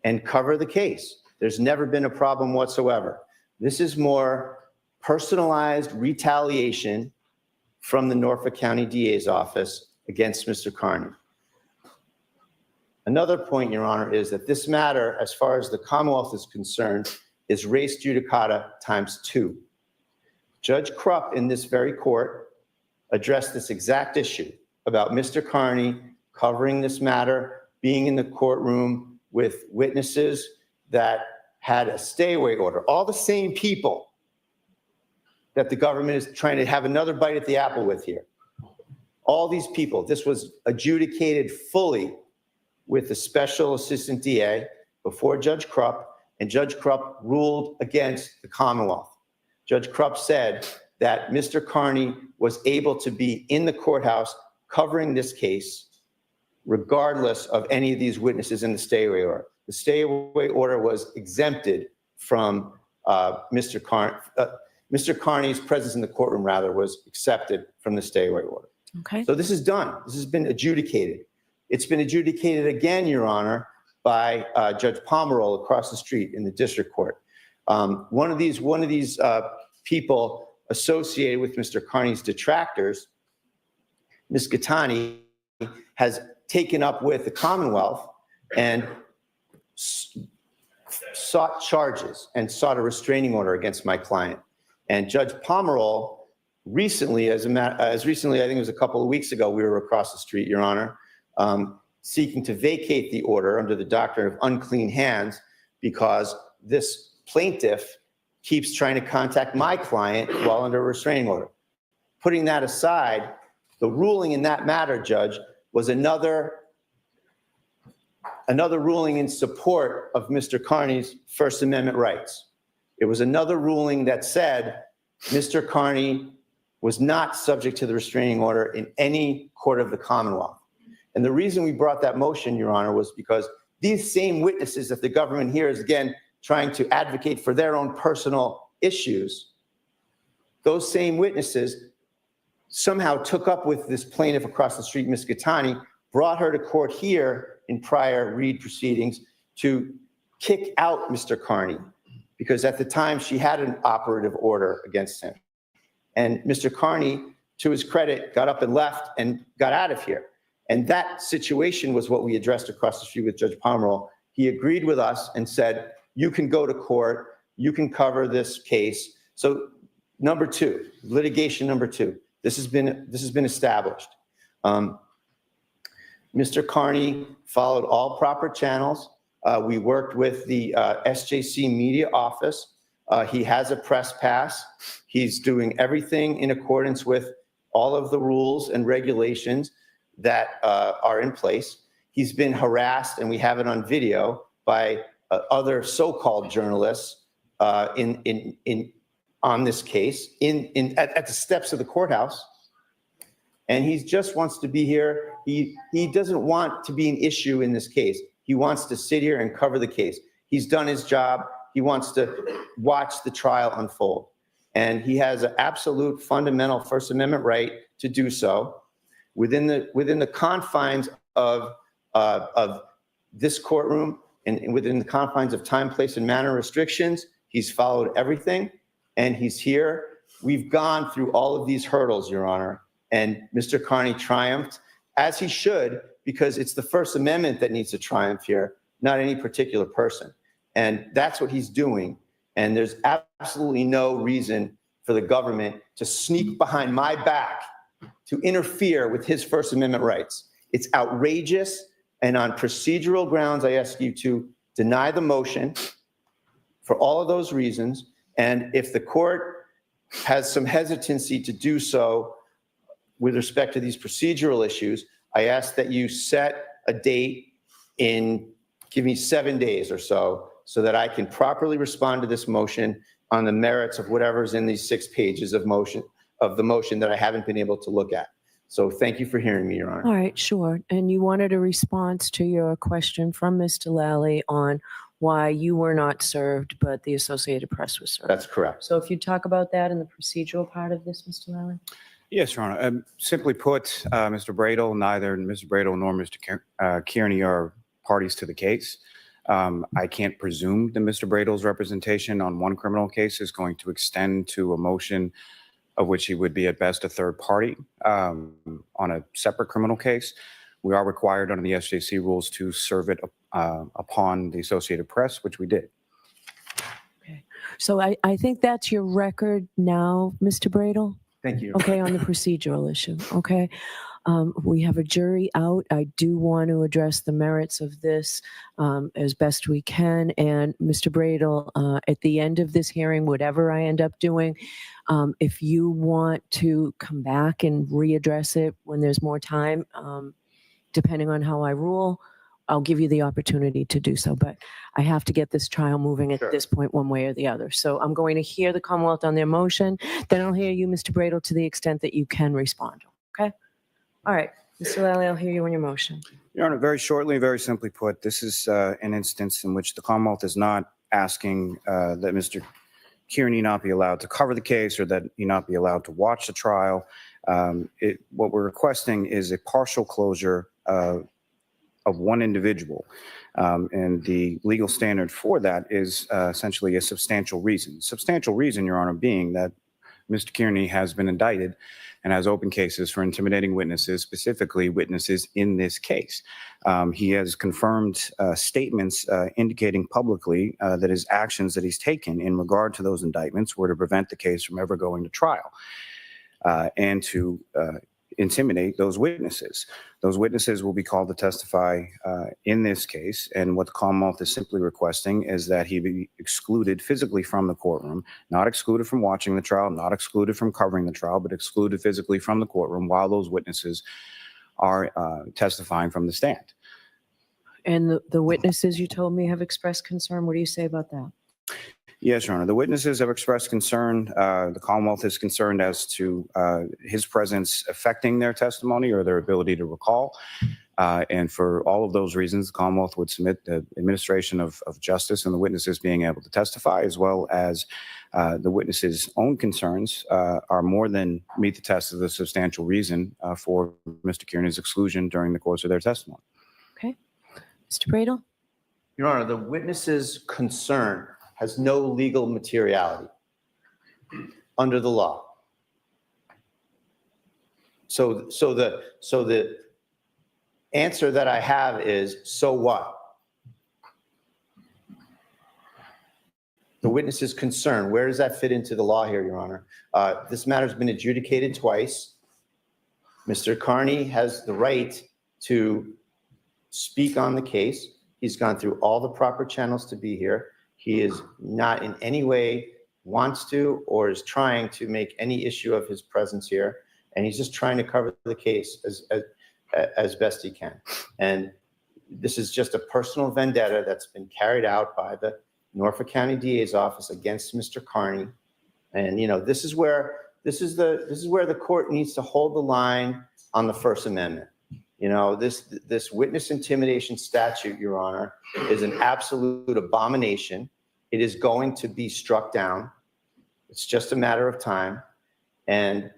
and cover the case. There's never been a problem whatsoever. This is more personalized retaliation from the Norfolk County DA's office against Mr. Carney. Another point, Your Honor, is that this matter, as far as the Commonwealth is concerned, is res judicata ×2. Judge Krupp in this very court addressed this exact issue about Mr. Carney covering this matter, being in the courtroom with witnesses that had a stay-away order. All the same people that the government is trying to have another bite at the apple with here. All these people, this was adjudicated fully with the special assistant DA before Judge Krupp, and Judge Krupp ruled against the Commonwealth. Judge Krupp said that Mr. Carney was able to be in the courthouse covering this case regardless of any of these witnesses in the stay-away order. The stay-away order was exempted from Mr. Carney's presence in the courtroom, rather, was accepted from the stay-away order. Okay. So this is done. This has been adjudicated. It's been adjudicated again, Your Honor, by Judge Pomerol across the street in the district court. One of these people associated with Mr. Carney's detractors, Ms. Gattani, has taken up with the Commonwealth and sought charges and sought a restraining order against my client. And Judge Pomerol recently, as recently, I think it was a couple of weeks ago, we were across the street, Your Honor, seeking to vacate the order under the doctrine of unclean hands because this plaintiff keeps trying to contact my client while under a restraining order. Putting that aside, the ruling in that matter, Judge, was another ruling in support of Mr. Carney's First Amendment rights. It was another ruling that said Mr. Carney was not subject to the restraining order in any court of the Commonwealth. And the reason we brought that motion, Your Honor, was because these same witnesses that the government here is, again, trying to advocate for their own personal issues, those same witnesses somehow took up with this plaintiff across the street, Ms. Gattani, brought her to court here in prior Reed proceedings to kick out Mr. Carney, because at the time she had an operative order against him. And Mr. Carney, to his credit, got up and left and got out of here. And that situation was what we addressed across the street with Judge Pomeroy. He agreed with us and said, you can go to court, you can cover this case. So number two, litigation number two, this has been established. Mr. Carney followed all proper channels. We worked with the SJC media office. He has a press pass. He's doing everything in accordance with all of the rules and regulations that are in place. He's been harassed, and we have it on video, by other so-called journalists on this case at the steps of the courthouse. And he just wants to be here. He doesn't want to be an issue in this case. He wants to sit here and cover the case. He's done his job. He wants to watch the trial unfold. And he has an absolute fundamental First Amendment right to do so within the confines of this courtroom and within the confines of time, place, and manner restrictions. He's followed everything, and he's here. We've gone through all of these hurdles, Your Honor, and Mr. Carney triumphed, as he should, because it's the First Amendment that needs to triumph here, not any particular person. And that's what he's doing. And there's absolutely no reason for the government to sneak behind my back to interfere with his First Amendment rights. It's outrageous. And on procedural grounds, I ask you to deny the motion for all of those reasons. And if the court has some hesitancy to do so with respect to these procedural issues, I ask that you set a date give me 7 days or so that I can properly respond to this motion on the merits of whatever's in these 6 pages of the motion that I haven't been able to look at. So thank you for hearing me, Your Honor. All right, sure. And you wanted a response to your question from Mr. Lally on why you were not served, but the Associated Press was served. That's correct. So if you talk about that in the procedural part of this, Mr. Lally? Yes, Your Honor. Simply put, Mr. Bradel, neither Mr. Bradel nor Mr. Kearney are parties to the case. I can't presume that Mr. Bradel's representation on one criminal case is going to extend to a motion of which he would be at best a third party on a separate criminal case. We are required under the SJC rules to serve it upon the Associated Press, which we did. Okay. So I think that's your record now, Mr. Bradel? Thank you. Okay, on the procedural issue, okay? We have a jury out. I do want to address the merits of this as best we can. And Mr. Bradel, at the end of this hearing, whatever I end up doing, if you want to come back and readdress it when there's more time, depending on how I rule, I'll give you the opportunity to do so. But I have to get this trial moving at Sure. this point, one way or the other. So I'm going to hear the Commonwealth on their motion. Then I'll hear you, Mr. Bradel, to the extent that you can respond. Okay? All right. Mr. Lally, I'll hear you on your motion. Your Honor, very shortly, very simply put, this is an instance in which the Commonwealth is not asking that Mr. Kearney not be allowed to cover the case or that he not be allowed to watch the trial. What we're requesting is a partial closure of one individual. And the legal standard for that is essentially a substantial reason. Substantial reason, Your Honor, being that Mr. Kearney has been indicted and has open cases for intimidating witnesses, specifically witnesses in this case. He has confirmed statements indicating publicly that his actions that he's taken in regard to those indictments were to prevent the case from ever going to trial and to intimidate those witnesses. Those witnesses will be called to testify in this case, and what the Commonwealth is simply requesting is that he be excluded physically from the courtroom, not excluded from watching the trial, not excluded from covering the trial, but excluded physically from the courtroom while those witnesses are testifying from the stand. And the witnesses you told me have expressed concern. What do you say about that? Yes, Your Honor. The witnesses have expressed concern. The Commonwealth is concerned as to his presence affecting their testimony or their ability to recall. And for all of those reasons, the Commonwealth would submit the administration of justice and the witnesses being able to testify, as well as the witnesses' own concerns are more than meet the test of the substantial reason for Mr. Kearney's exclusion during the course of their testimony. Okay. Mr. Bradel? Your Honor, the witness's concern has no legal materiality under the law. So the answer that I have is, so what? The witness's concern, where does that fit into the law here, Your Honor? This matter's been adjudicated twice. Mr. Carney has the right to speak on the case. He's gone through all the proper channels to be here. He is not in any way wants to or is trying to make any issue of his presence here. And he's just trying to cover the case as best he can. And this is just a personal vendetta that's been carried out by the Norfolk County DA's office against Mr. Carney. And, you know, this is where the court needs to hold the line on the First Amendment. You know, this witness intimidation statute, Your Honor, is an absolute abomination. It is going to be struck down. It's just a matter of time. And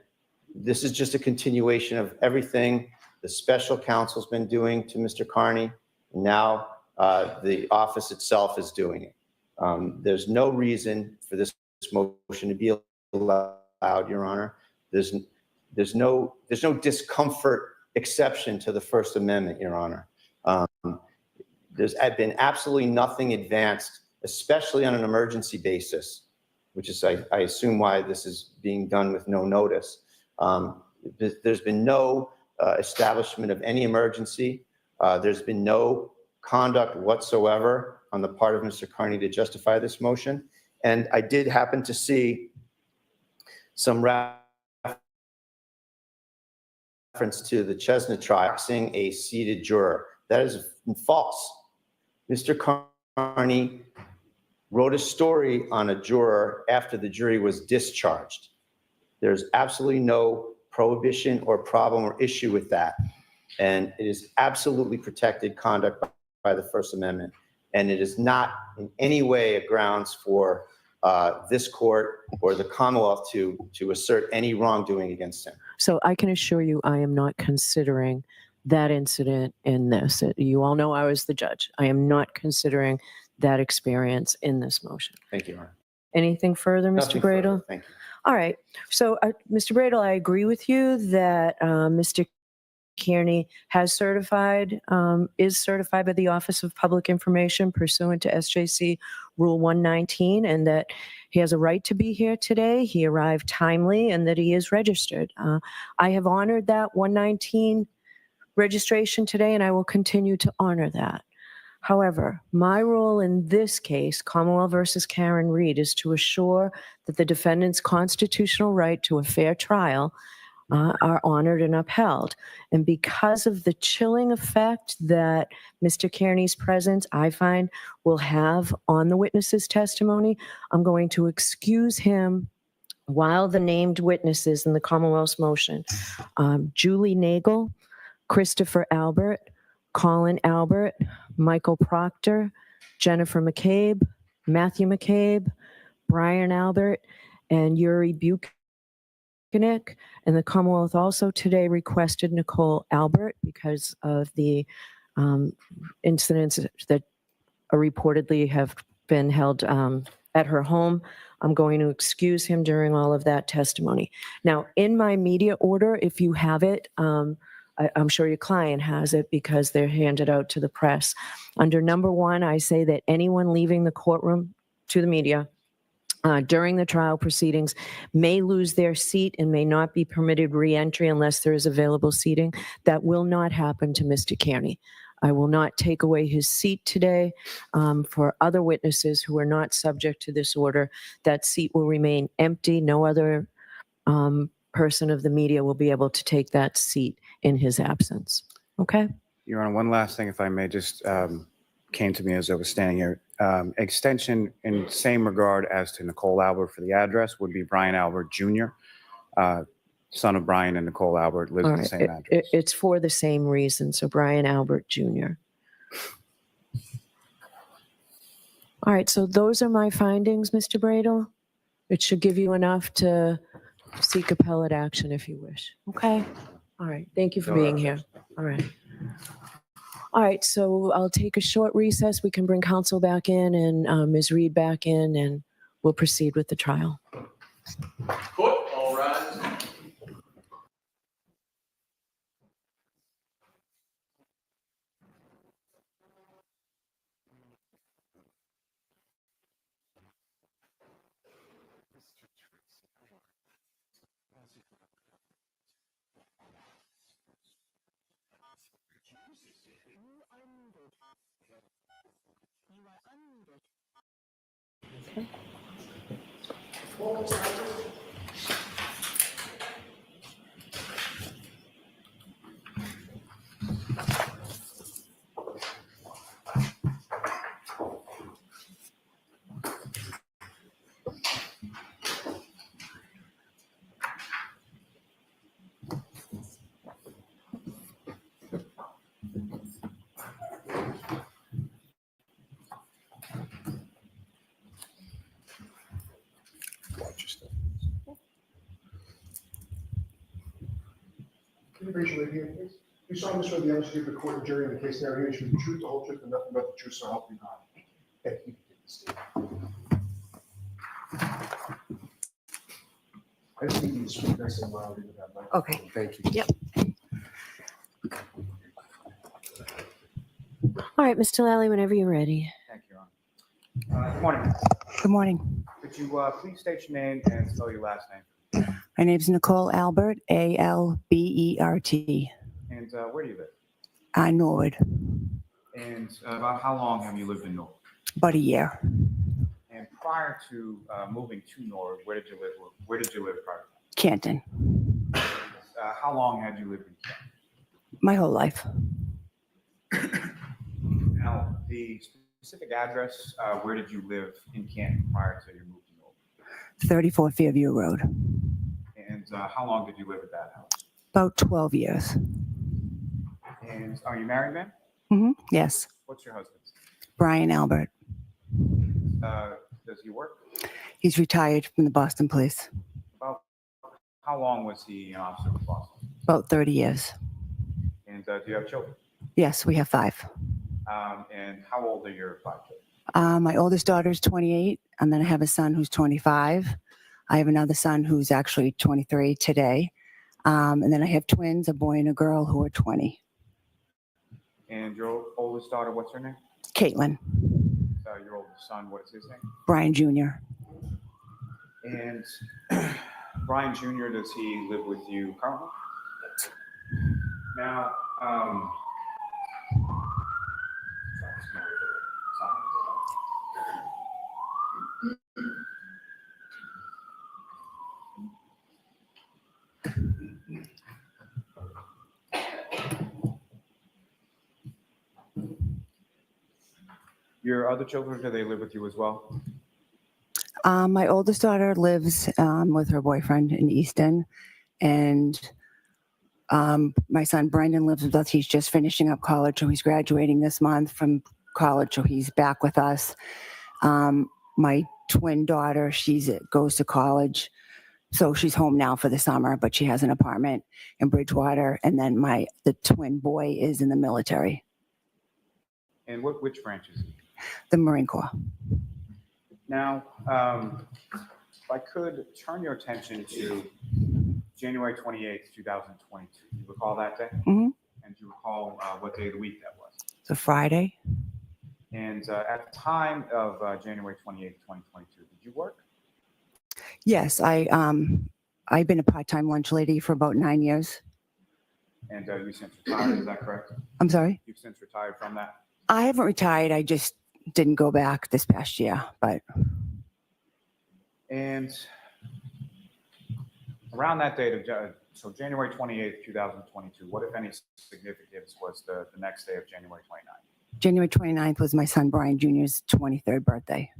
this is just a continuation of everything the special counsel's been doing to Mr. Carney. And now the office itself is doing it. There's no reason for this motion to be allowed, Your Honor. There's no discomfort exception to the First Amendment, Your Honor. There's been absolutely nothing advanced, especially on an emergency basis, which is, I assume, why this is being done with no notice. There's been no establishment of any emergency. There's been no conduct whatsoever on the part of Mr. Carney to justify this motion. And I did happen to see some reference to the Chestnut trial, boxing a seated juror. That is false. Mr. Carney wrote a story on a juror after the jury was discharged. There's absolutely no prohibition or problem or issue with that. And it is absolutely protected conduct by the First Amendment. And it is not in any way a grounds for this court or the Commonwealth to assert any wrongdoing against him. So I can assure you, I am not considering that incident in this. You all know I was the judge. I am not considering that experience in this motion. Thank you, Your Honor. Anything further, Mr. Nothing Bradel? further. Thank you. All right. So, Mr. Bradel, I agree with you that Mr. Kearney is certified by the Office of Public Information pursuant to SJC Rule 119, and that he has a right to be here today. He arrived timely, and that he is registered. I have honored that 119 registration today, and I will continue to honor that. However, my role in this case, Commonwealth versus Karen Reed, is to assure that the defendant's constitutional right to a fair trial are honored and upheld. And because of the chilling effect that Mr. Kearney's presence, I find, will have on the witness's testimony, I'm going to excuse him while the named witnesses in the Commonwealth's motion, Julie Nagel, Christopher Albert, Colin Albert, Michael Proctor, Jennifer McCabe, Matthew McCabe, Brian Albert, and Yuri Buchanan. And the Commonwealth also today requested Nicole Albert because of the incidents that reportedly have been held at her home. I'm going to excuse him during all of that testimony. Now, in my media order, if you have it, I'm sure your client has it because they're handed out to the press. Under number 1, I say that anyone leaving the courtroom to the media during the trial proceedings may lose their seat and may not be permitted re-entry unless there is available seating. That will not happen to Mr. Kearney. I will not take away his seat today. For other witnesses who are not subject to this order, that seat will remain empty. No other person of the media will be able to take that seat in his absence. Okay? Your Honor, one last thing, if I may, just came to me as I was standing here. Extension in same regard as to Nicole Albert for the address would be Brian Albert Jr., son of Brian and Nicole Albert, lives All in the right. same address. It's for the same reason. So Brian Albert Jr. All right. So those are my findings, Mr. Bradel. It should give you enough to seek appellate action if you wish. Okay? All right. Thank you for being here. All right. All right. So I'll take a short recess. We can bring counsel back in and Ms. Reed back in, and we'll proceed with the trial. Court, all rise. Can you raise your right hand, please? You solemnly swear the evidence you give the court and jury in the case now hearing should be the truth, the whole truth, and nothing but the truth, so help you God. Thank you. I just need you to speak nice and loud into that microphone. Okay. Thank you. Yep. All right, Mr. Lally, whenever you're ready. Thank you, Your Honor. Good morning. Good morning. Could you please state your name and spell your last name? My name's Nicole Albert, Albert. And where do you live? Norwood, And about how long have you lived in Norwood? about a year. And prior to moving to Norwood, where did you live? Where did you live prior? Canton, How long had you lived in Canton? my whole life. Now, the specific address, where did you live in Canton prior to your move to Norwood? 34 Fairview Road, And how long did you live at that house? about 12 years. And are you married, ma'am? Yes, What's your husband's Brian Albert. name? Does he work? He's retired from the Boston Police, About how long was he an officer with Boston? about 30 years. And do you have children? Yes, we have 5. And how old are your 5 children? My oldest daughter is 28, and then I have a son who's 25. I have another son who's actually 23 today. And then I have twins, a boy and a girl, who are 20. And your oldest daughter, what's her name? Caitlin, Your oldest son, what is his name? Brian Jr. And Brian Jr., does he live with you currently? Now, your other children, do they live with you as well? My oldest daughter lives with her boyfriend in Easton, and my son Brendan lives with us. He's just finishing up college, so he's graduating this month from college, so he's back with us. My twin daughter, goes to college, so she's home now for the summer, but she has an apartment in Bridgewater. And then the twin boy is in the military, And which branch is he? the Marine Corps. Now, if I could turn your attention to January 28th, 2022. Do you recall that day? Mhm. And do you recall what day of the week that was? It's a Friday. And at the time of January 28th, 2022, did you work? Yes, I've been a part-time lunch lady for about 9 years. And you since retired, is that correct? I'm sorry. You've since retired from that? I haven't retired. I just didn't go back this past year, but And around that date of, so January 28th, 2022, what, if any, significance was the next day of January 29th? January 29th was my son Brian Jr.'s 23rd birthday.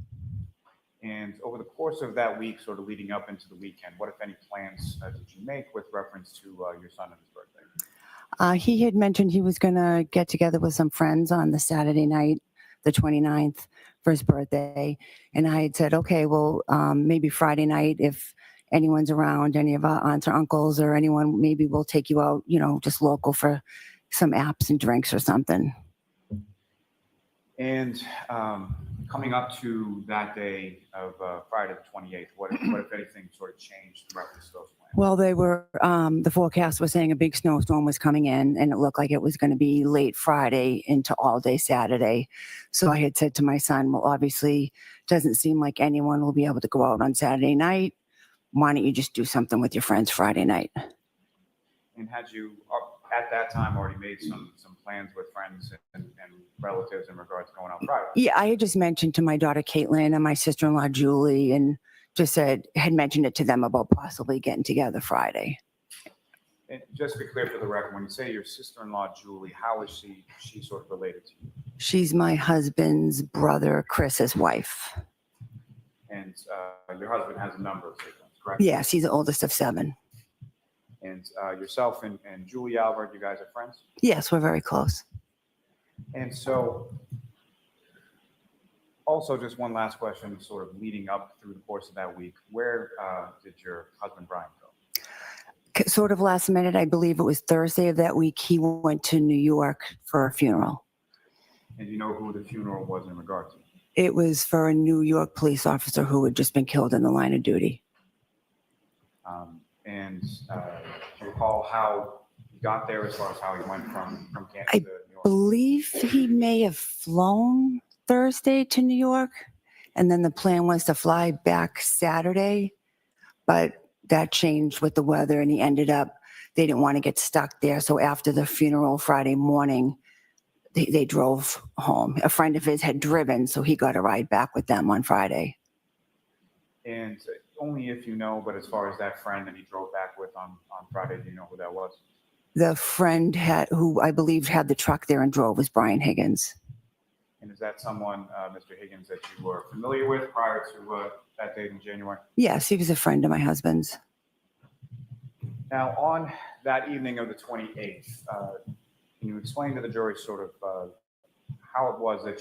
And over the course of that week, sort of leading up into the weekend, what, if any, plans did you make with reference to your son and his birthday? He had mentioned he was going to get together with some friends on the Saturday night, the 29th, for his birthday. And I had said, okay, well, maybe Friday night, if anyone's around, any of our aunts or uncles or anyone, maybe we'll take you out, just local for some apps and drinks or something. And coming up to that day of Friday the 28th, what if anything sort of changed in reference to those plans? Well, they were, the forecast was saying a big snowstorm was coming in, and it looked like it was going to be late Friday into all day Saturday. So I had said to my son, well, obviously, doesn't seem like anyone will be able to go out on Saturday night. Why don't you just do something with your friends Friday night? And at that time already made some plans with friends and relatives in regards to going out Friday. Yeah, I had just mentioned to my daughter Caitlin and my sister-in-law Julie, and just had mentioned it to them about possibly getting together Friday. And just to be clear for the record, when you say your sister-in-law Julie, how is she sort of related to you? She's my husband's brother, Chris's wife. And your husband has a number of siblings, correct? Yes, he's the oldest of 7. And yourself and Julie Albert, you guys are friends? Yes, we're very close. And so, also just one last question, sort of leading up through the course of that week, where did your husband Brian go? Sort of last minute, I believe it was Thursday of that week, he went to New York for a funeral. And do you know who the funeral was in regard to? It was for a New York police officer who had just been killed in the line of duty. And do you recall how he got there as far as how he went from Kansas I to New York? Believe he may have flown Thursday to New York, and then the plan was to fly back Saturday, but that changed with the weather, and he ended up, they didn't want to get stuck there. So after the funeral Friday morning, they drove home. A friend of his had driven, so he got a ride back with them on Friday. And only if you know, but as far as that friend that he drove back with on Friday, do you know who that was? The friend who I believe had the truck there and drove was Brian Higgins. And is that someone, Mr. Higgins, that you were familiar with prior to that date in January? Yes, he was a friend of my husband's. Now, on that evening of the 28th, can you explain to the jury sort of how it was that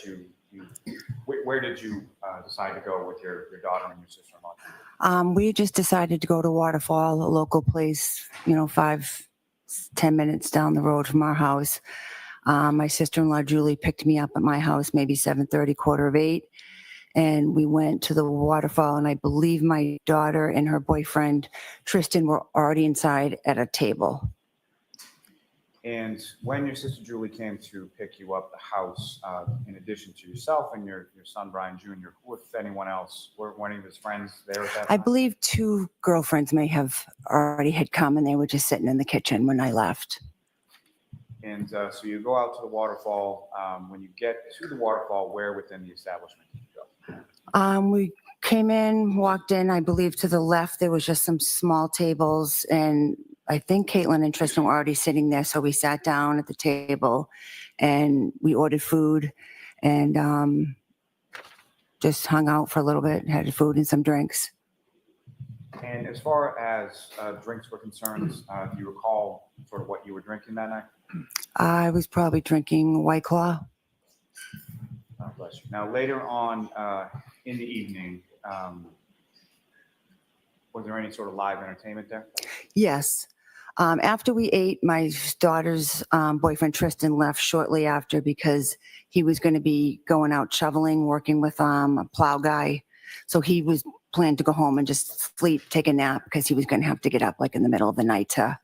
where did you decide to go with your daughter and your sister-in-law? We just decided to go to Waterfall, a local place, 5-10 minutes down the road from our house. My sister-in-law Julie picked me up at my house maybe 7:30, 7:45, and we went to the Waterfall, and I believe my daughter and her boyfriend Tristan were already inside at a table. And when your sister Julie came to pick you up the house, in addition to yourself and your son Brian Jr., who, if anyone else, were one of his friends there at that I time? believe 2 girlfriends may have already had come, and they were just sitting in the kitchen when I left. And so you go out to the waterfall. When you get to the waterfall, where within the establishment did you go? We came in, walked in. I believe to the left there was just some small tables, and I think Caitlin and Tristan were already sitting there. So we sat down at the table, and we ordered food, and just hung out for a little bit, had food and some drinks. And as far as drinks were concerned, do you recall sort of what you were drinking that night? I was probably drinking White Claw. God bless you. Now, later on in the evening, was there any sort of live entertainment there? Yes. After we ate, my daughter's boyfriend Tristan left shortly after because he was going to be going out shoveling, working with a plow guy. So he was planned to go home and just sleep, take a nap, because he was going to have to get up like in the middle of the night to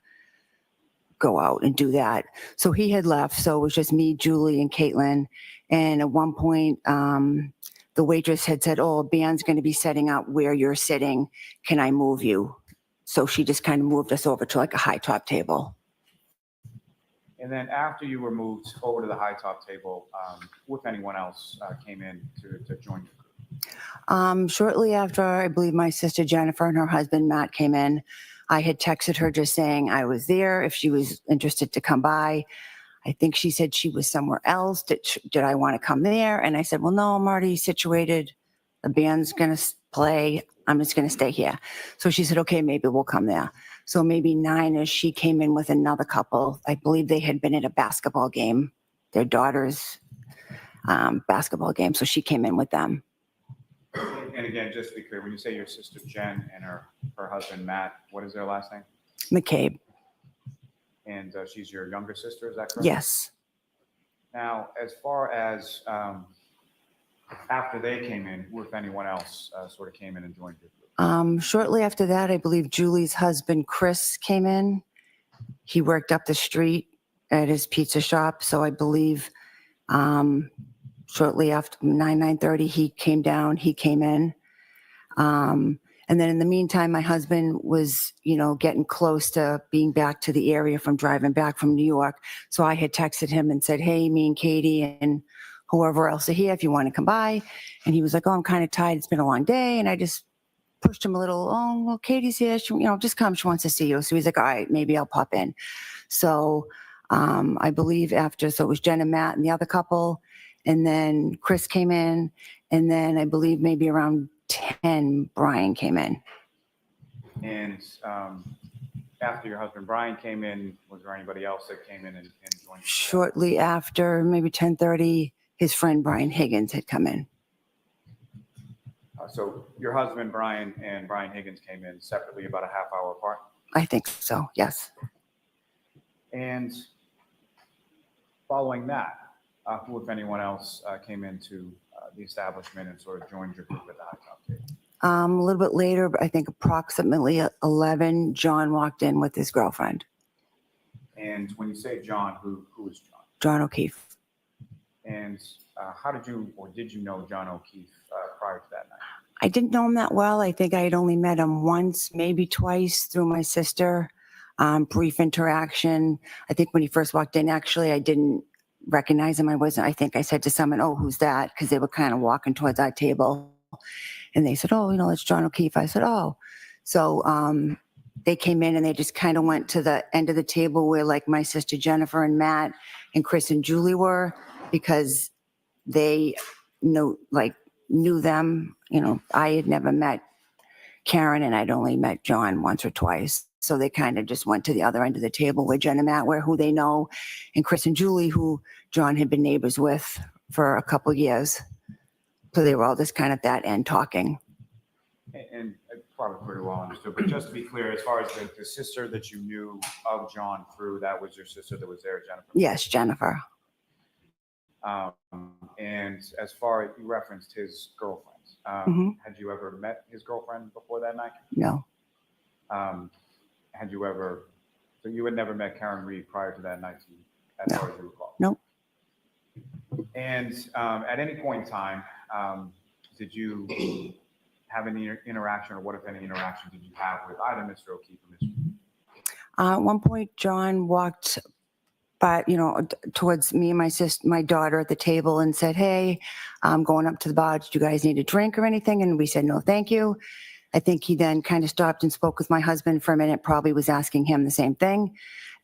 go out and do that. So he had left. So it was just me, Julie, and Caitlin. And at one point, the waitress had said, "Oh, a band's going to be setting up where you're sitting. Can I move you?" So she just kind of moved us over to like a high top table. And then after you were moved over to the high top table, who, if anyone else, came in to join your group? Shortly after, I believe my sister Jennifer and her husband Matt came in. I had texted her just saying I was there if she was interested to come by. I think she said she was somewhere else. Did I want to come there? And I said, well, no, I'm already situated. The band's going to play. I'm just going to stay here. So she said, okay, maybe we'll come there. So maybe 9 as she came in with another couple. I believe they had been at a basketball game, their daughter's basketball game. So she came in with them. And again, just to be clear, when you say your sister Jen and her husband Matt, what is their last name? McCabe. And she's your younger sister, is that correct? Yes. Now, as far as after they came in, who, if anyone else, sort of came in and joined your group? Shortly after that, I believe Julie's husband, Chris, came in. He worked up the street at his pizza shop. So I believe shortly after 9:30, he came down, he came in. And then in the meantime, my husband was, getting close to being back to the area from driving back from New York. So I had texted him and said, hey, me and Katie and whoever else are here, if you want to come by. And he was like, oh, I'm kind of tired. It's been a long day. And I just pushed him a little, oh, well, Katie's here. She, just come. She wants to see you. So he's like, all right, maybe I'll pop in. So I believe so it was Jen and Matt and the other couple. And then Chris came in. And then I believe maybe around 10, Brian came in. And after your husband Brian came in, was there anybody else that came in and joined you? Shortly after, maybe 10:30, his friend Brian Higgins had come in. So your husband Brian and Brian Higgins came in separately about a half hour apart? I think so, yes. And following that, who, if anyone else, came into the establishment and sort of joined your group at the high top table? A little bit later, I think approximately 11, John walked in with his girlfriend, And when you say John, who is John? John O'Keefe. And how did you know John O'Keefe prior to that night? I didn't know him that well. I think I had only met him once, maybe twice through my sister. Brief interaction. I think when he first walked in, actually, I didn't recognize him. I think I said to someone, oh, who's that? Because they were kind of walking towards our table. And they said, oh, it's John O'Keefe. I said, oh. So they came in and they just kind of went to the end of the table where like my sister Jennifer and Matt and Chris and Julie were, because they knew them. I had never met Karen and I'd only met John once or twice. So they kind of just went to the other end of the table where Jen and Matt were, who they know, and Chris and Julie, who John had been neighbors with for a couple of years. So they were all just kind of at that end talking. And probably pretty well understood, but just to be clear, as far as the sister that you knew of John through, that was your sister that was there, Jennifer? Yes, Jennifer. And as far as you referenced his girlfriend, had you ever met his girlfriend before that night? No. So you had never met Karen Reed prior to that night, as far as you recall? Nope. And at any point in time, did you have any interaction, or what, if any, interaction did you have with either Mr. O'Keefe or Mr. Reed? At one point, John walked by, towards me and my daughter at the table and said, hey, I'm going up to the bar. Did you guys need a drink or anything? And we said, no, thank you. I think he then kind of stopped and spoke with my husband for a minute, probably was asking him the same thing.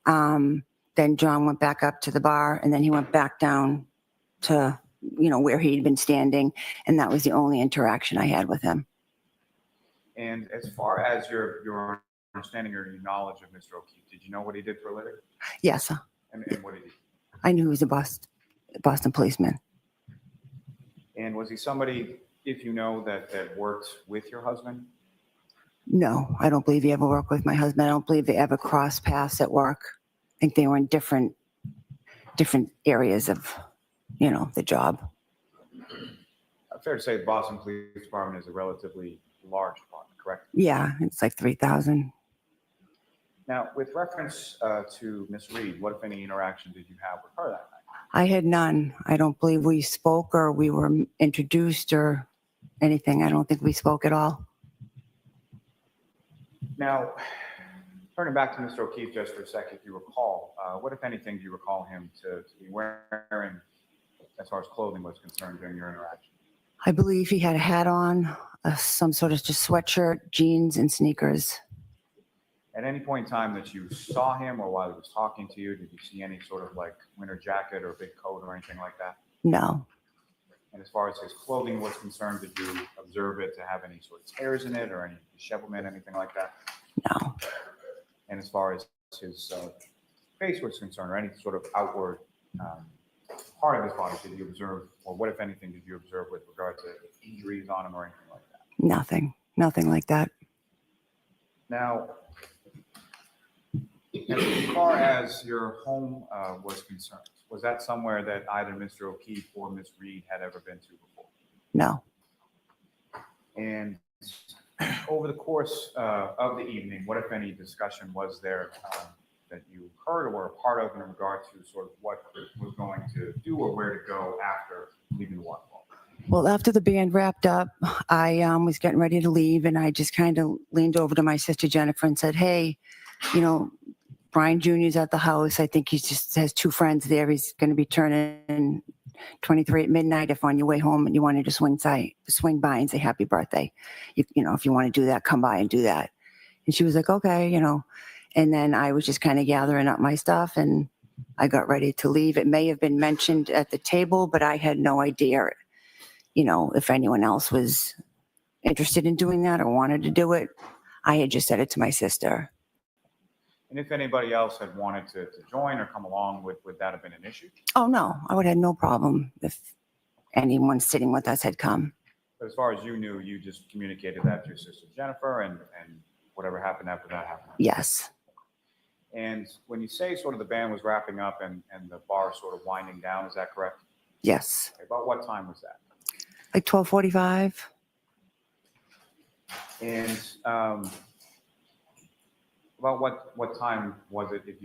Then John went back up to the bar and then he went back down to, where he'd been standing. And that was the only interaction I had with him. And as far as your understanding or your knowledge of Mr. O'Keefe, did you know what he did for a living? Yes. And what did he do? I knew he was a Boston policeman. And was he somebody, if you know, that worked with your husband? No, I don't believe he ever worked with my husband. I don't believe they ever crossed paths at work. I think they were in different areas of, the job. Fair to say the Boston Police Department is a relatively large department, correct? Yeah, it's like 3,000. Now, with reference to Ms. Reed, what, if any, interaction did you have with her that night? I had none. I don't believe we spoke or we were introduced or anything. I don't think we spoke at all. Now, turning back to Mr. O'Keefe just for a second, if you recall, what, if anything, do you recall him to be wearing as far as clothing was concerned during your interaction? I believe he had a hat on, some sort of just sweatshirt, jeans, and sneakers. At any point in time that you saw him or while he was talking to you, did you see any sort of like winter jacket or big coat or anything like that? No. And as far as his clothing was concerned, did you observe it to have any sort of tears in it or any dishevelment, anything like that? No. And as far as his face was concerned, or any sort of outward part of his body, did you observe, or what, if anything, did you observe with regard to injuries on him or anything like that? Nothing like that. Now, as far as your home was concerned, was that somewhere that either Mr. O'Keefe or Ms. Reed had ever been to before? No. And over the course of the evening, what, if any, discussion was there that you heard or were a part of in regard to sort of what Chris was going to do or where to go after leaving the waterfall? Well, after the band wrapped up, I was getting ready to leave, and I just kind of leaned over to my sister Jennifer and said, "Hey, you know, Brian Jr.'s at the house. I think he just has two friends there. He's going to be turning 23 at midnight. If on your way home and you wanted to swing by and say happy birthday, you know, if you want to do that, come by and do that." And she was like, "Okay, you know." And then I was just kind of gathering up my stuff, and I got ready to leave. It may have been mentioned at the table, but I had no idea, you know, if anyone else was interested in doing that or wanted to do it. I had just said it to my sister. And if anybody else had wanted to join or come along, would that have been an issue? Oh, no, I would have no problem if anyone sitting with us had come. But as far as you knew, you just communicated that to your sister Jennifer, and whatever happened after that happened. Yes. And when you say sort of the band was wrapping up and the bar sort of winding down, is that correct? Yes. Okay, about what time was that? Like 12:45. And about what time was it, if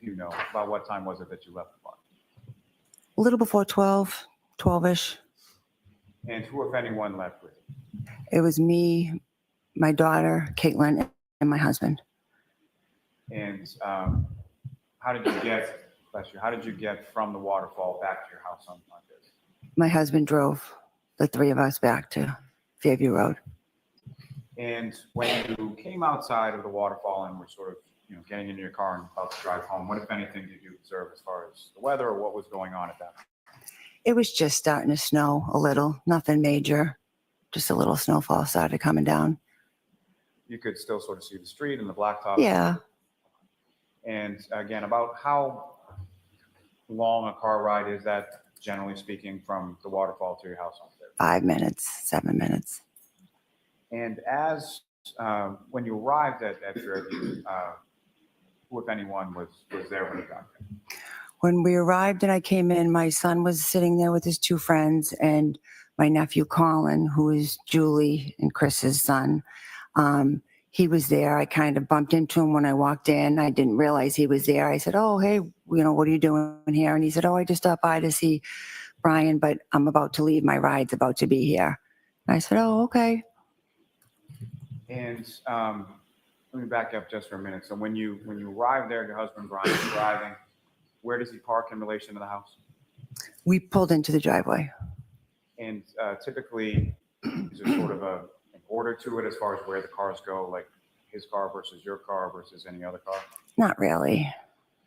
you know, about what time was it that you left the bar? A little before 12-ish. And who, if anyone, left with you? It was me, my daughter, Caitlin, and my husband. And how did you get from the waterfall back to your house on this? My husband drove the three of us back to Fairview Road. And when you came outside of the waterfall and were sort of, you know, getting into your car and about to drive home, what, if anything, did you observe as far as the weather or what was going on at that point? It was just starting to snow a little, nothing major, just a little snowfall started coming down. You could still sort of see the street and the blacktop. Yeah, And again, about how long a car ride is that, generally speaking, from the waterfall to your house on there? 5 minutes, 7 minutes. And as when you arrived at Fairview, who, if anyone, was there when you got there? When we arrived and I came in, my son was sitting there with his two friends and my nephew Colin, who is Julie and Chris's son. He was there. I kind of bumped into him when I walked in. I didn't realize he was there. I said, "Oh, hey, you know, what are you doing here?" And he said, "Oh, I just stopped by to see Brian, but I'm about to leave. My ride's about to be here." And I said, "Oh, okay." And let me back up just for a minute. So when you arrived there, your husband Brian is driving. Where does he park in relation to the house? We pulled into the driveway. And typically, is there sort of an order to it as far as where the cars go, like his car versus your car versus any other car? Not really.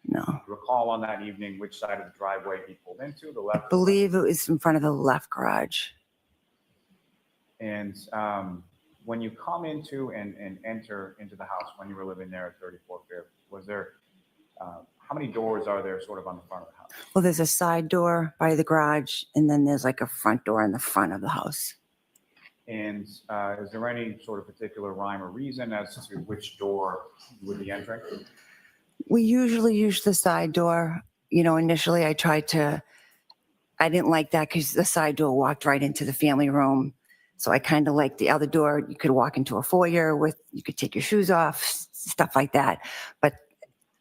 No. Do you recall on that evening which side of the driveway he pulled into, the left? I believe it was in front of the left garage. And when you come into and enter into the house when you were living there at 34 Fair, was there, how many doors are there sort of on the front of the house? Well, there's a side door by the garage, and then there's like a front door in the front of the house. And is there any sort of particular rhyme or reason as to which door you would be entering? We usually use the side door. You know, initially I didn't like that because the side door walked right into the family room. So I kind of liked the other door. You could walk into a foyer you could take your shoes off, stuff like that. But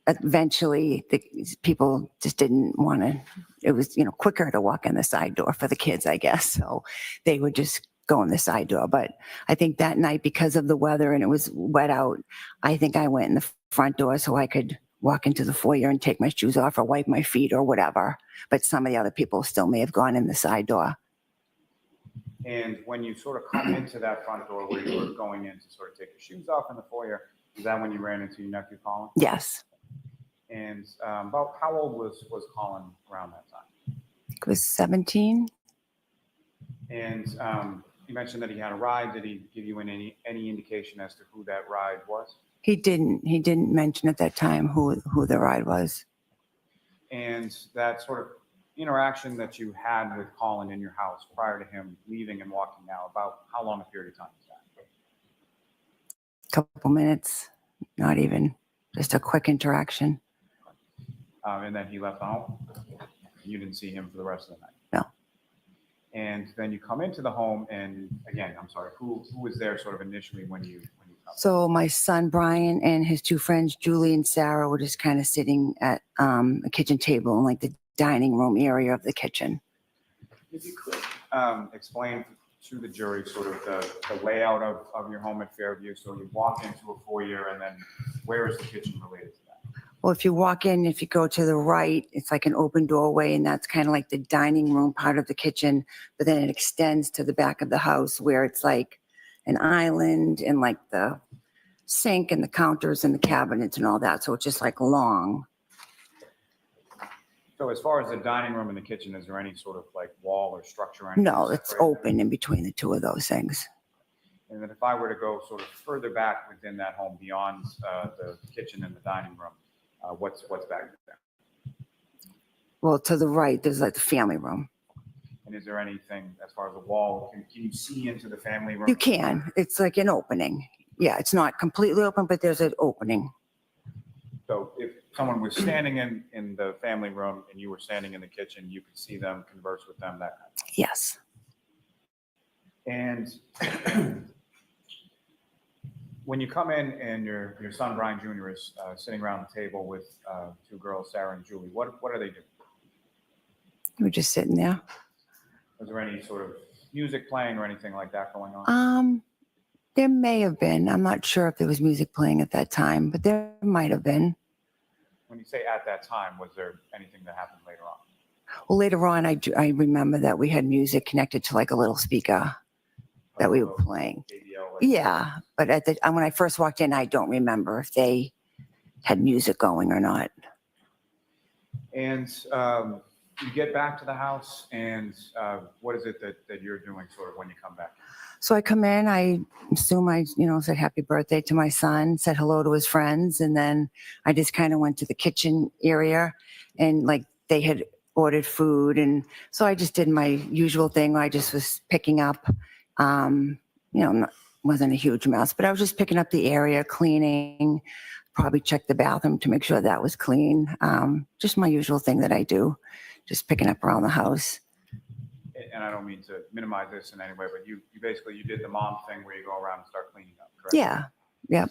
eventually the people just didn't want to, it was, you know, quicker to walk in the side door for the kids, I guess. So they would just go in the side door. But I think that night, because of the weather and it was wet out, I think I went in the front door so I could walk into the foyer and take my shoes off or wipe my feet or whatever. But some of the other people still may have gone in the side door. And when you sort of come into that front door where you were going in to sort of take your shoes off in the foyer, is that when you ran into your nephew Colin? Yes. And about how old was Colin around that time? It was 17. And you mentioned that he had a ride. Did he give you any indication as to who that ride was? He didn't mention at that time who the ride was. And that sort of interaction that you had with Colin in your house prior to him leaving and walking out, about how long a period of time was that? Couple minutes, not even, just a quick interaction. And then he left the home. You didn't see him for the rest of the night. No. And then you come into the home, and again, I'm sorry, who was there sort of initially when you come? So my son Brian and his two friends Julie and Sarah were just kind of sitting at a kitchen table in like the dining room area of the kitchen. If you could explain to the jury sort of the layout of your home at Fairview? So you walk into a foyer, and then where is the kitchen related to that? Well, if you walk in, if you go to the right, it's like an open doorway, and that's kind of like the dining room part of the kitchen. But then it extends to the back of the house where it's like an island and like the sink and the counters and the cabinets and all that. So it's just like long. So as far as the dining room and the kitchen, is there any sort of like wall or structure? or anything No, it's separating them? open in between the two of those things. And then if I were to go sort of further back within that home beyond the kitchen and the dining room, what's back there? Well, to the right, there's like the family room. And is there anything as far as the wall? Can you see into the family room? You can. It's like an opening. Yeah, it's not completely open, but there's an opening. So if someone was standing in the family room and you were standing in the kitchen, you could see them, converse with them, that kind of thing. Yes. And when you come in and your son Brian Jr. is sitting around the table with two girls, Sarah and Julie, what are they doing? We're just sitting there. Was there any sort of music playing or anything like that going on? There may have been. I'm not sure if there was music playing at that time, but there might have been. When you say at that time, was there anything that happened later on? Well, later on, I remember that we had music connected to like a little speaker that we were playing. ABL, like- Yeah, but when I first walked in, I don't remember if they had music going or not. And you get back to the house, and what is it that you're doing sort of when you come back? So I come in, I assume I, said happy birthday to my son, said hello to his friends, and then I just kind of went to the kitchen area, and like they had ordered food, and so I just did my usual thing. I just was picking up, wasn't a huge mess, but I was just picking up the area, cleaning, probably check the bathroom to make sure that was clean. Just my usual thing that I do, just picking up around the house. And I don't mean to minimize this in any way, but you basically did the mom thing where you go around and start cleaning up, correct? Yeah. Yep.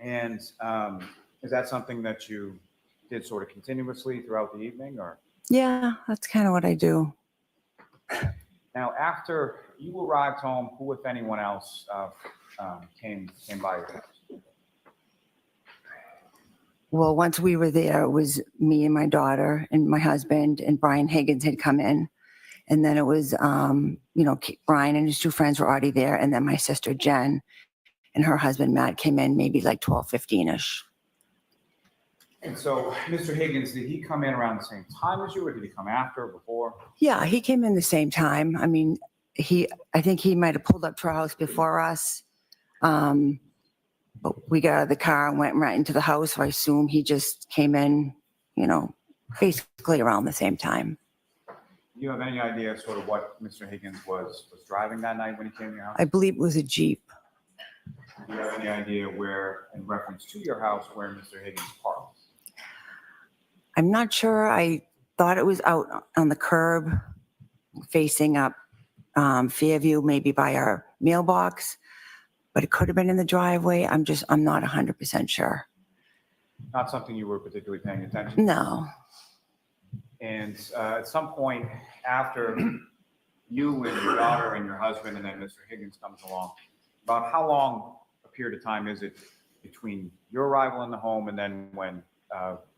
And is that something that you did sort of continuously throughout the evening, or? Yeah, that's kind of what I do. Now, after you arrived home, who, if anyone else, came by your house? Well, once we were there, it was me and my daughter and my husband, and Brian Higgins had come in. And then it was, Brian and his two friends were already there. And then my sister Jen and her husband Matt came in maybe like 12:15-ish. And so, Mr. Higgins, did he come in around the same time as you, or did he come after, before? Yeah, he came in the same time. I mean, I think he might have pulled up to our house before us. But we got out of the car and went right into the house. So I assume he just came in, basically around the same time. Do you have any idea sort of what Mr. Higgins was driving that night when he came to your house? I believe it was a Jeep. Do you have any idea where, in reference to your house, where Mr. Higgins parked? I'm not sure. I thought it was out on the curb facing up Fairview, maybe by our mailbox, but it could have been in the driveway. I'm not 100% sure. Not something you were particularly paying attention to? No. And at some point after you and your daughter and your husband and then Mr. Higgins comes along, about how long a period of time is it between your arrival in the home and then when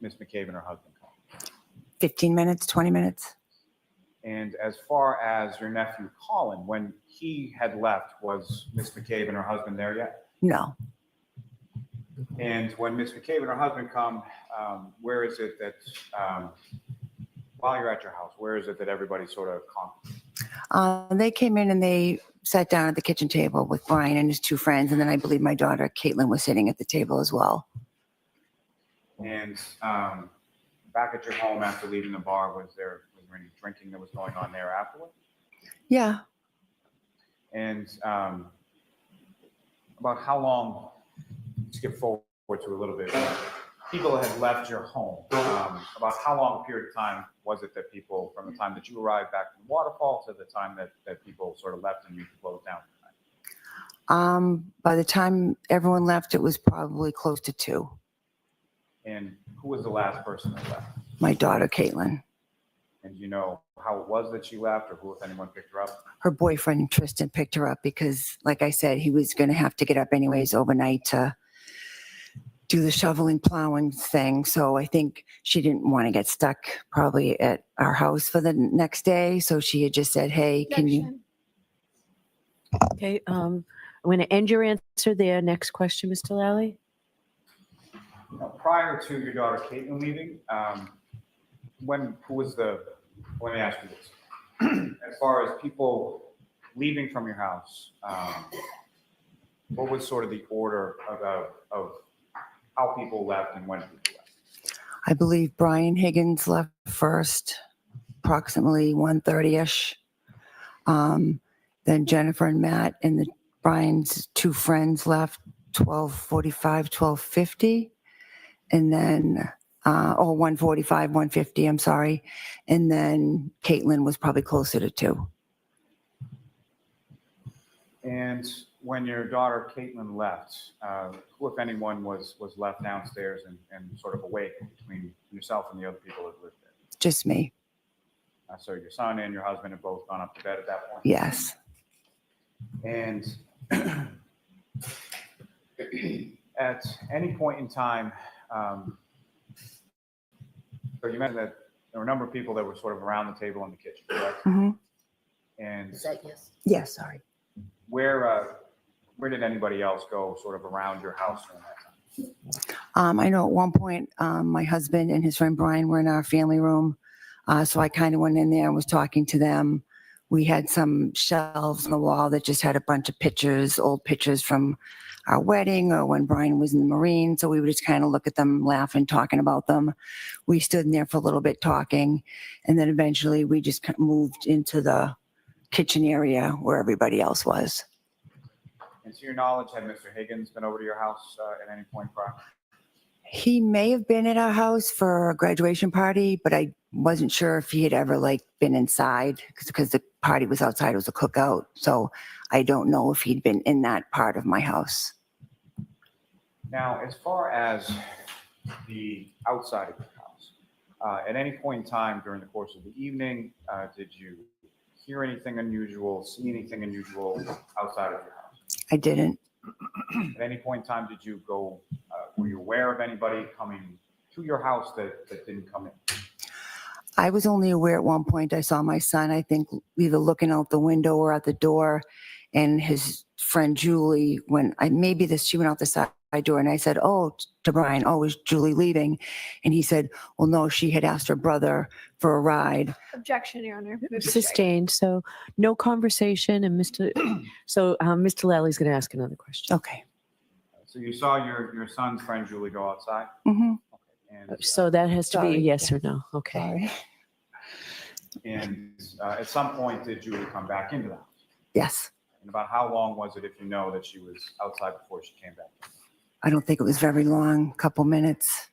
Ms. McCabe and her husband come? 15 minutes, 20 minutes. And as far as your nephew Colin, when he had left, was Ms. McCabe and her husband there yet? No. And when Ms. McCabe and her husband come, where is it that, while you're at your house, where is it that everybody sort of congregates? They came in and they sat down at the kitchen table with Brian and his two friends. And then I believe my daughter, Caitlin, was sitting at the table as well. And back at your home after leaving the bar, was there any drinking that was going on there afterward? Yeah. And about how long, skip forward to a little bit, people had left your home, about how long a period of time was it that people, from the time that you arrived back from the waterfall to the time that people sort of left and you closed down? By the time everyone left, it was probably close to 2. And who was the last person that left? My daughter, Caitlin. And do you know how it was that she left or who, if anyone, picked her up? Her boyfriend, Tristan, picked her up because, like I said, he was going to have to get up anyways overnight to do the shoveling, plowing thing. So I think she didn't want to get stuck probably at our house for the next day. So she had just said, hey, can you? Okay, I'm going to end your answer there. Next question, Mr. Lally. Prior to your daughter Caitlin leaving, let me ask you this. As far as people leaving from your house, what was sort of the order of how people left and when people left? I believe Brian Higgins left first, approximately 1:30ish. Then Jennifer and Matt and Brian's two friends left 12:45, 12:50. And then, 1:45, 1:50, I'm sorry. And then Caitlin was probably closer to 2. And when your daughter Caitlin left, who, if anyone, was left downstairs and sort of awake between yourself and the other people that lived there? Just me. So your son and your husband have both gone up to bed at that point? Yes. And at any point in time, so you mentioned that there were a number of people that were sort of around the table in the kitchen, correct? hmm And that yes? Yes, sorry. where did anybody else go sort of around your house during that time? I know at one point, my husband and his friend Brian were in our family room. So I kind of went in there and was talking to them. We had some shelves on the wall that just had a bunch of pictures, old pictures from our wedding or when Brian was in the Marine. So we would just kind of look at them, laughing, talking about them. We stood in there for a little bit talking. And then eventually we just moved into the kitchen area where everybody else was. And to your knowledge, had Mr. Higgins been over to your house at any point prior? He may have been at our house for a graduation party, but I wasn't sure if he had ever been inside because the party was outside. It was a cookout. So I don't know if he'd been in that part of my house. Now, as far as the outside of your house, at any point in time during the course of the evening, did you hear anything unusual, see anything unusual outside of your house? I didn't. At any point in time, did you go, were you aware of anybody coming to your house that didn't come in? I was only aware at one point I saw my son, I think, either looking out the window or at the door, and his friend Julie, she went out the side door, and I said, to Brian, is Julie leaving? And he said, well, no, she had asked her brother for a ride. Objection, Your Honor. Move to strike. Sustained. So no conversation. And Mr. Lally's going to ask another question. Okay. So you saw your son's friend Julie go outside? Mm-hmm. And, So that has to be a Sorry. yes or no. Okay. Sorry. and at some point, did Julie come back into the house? Yes. And about how long was it, if you know, that she was outside before she came back? I don't think it was very long, couple minutes.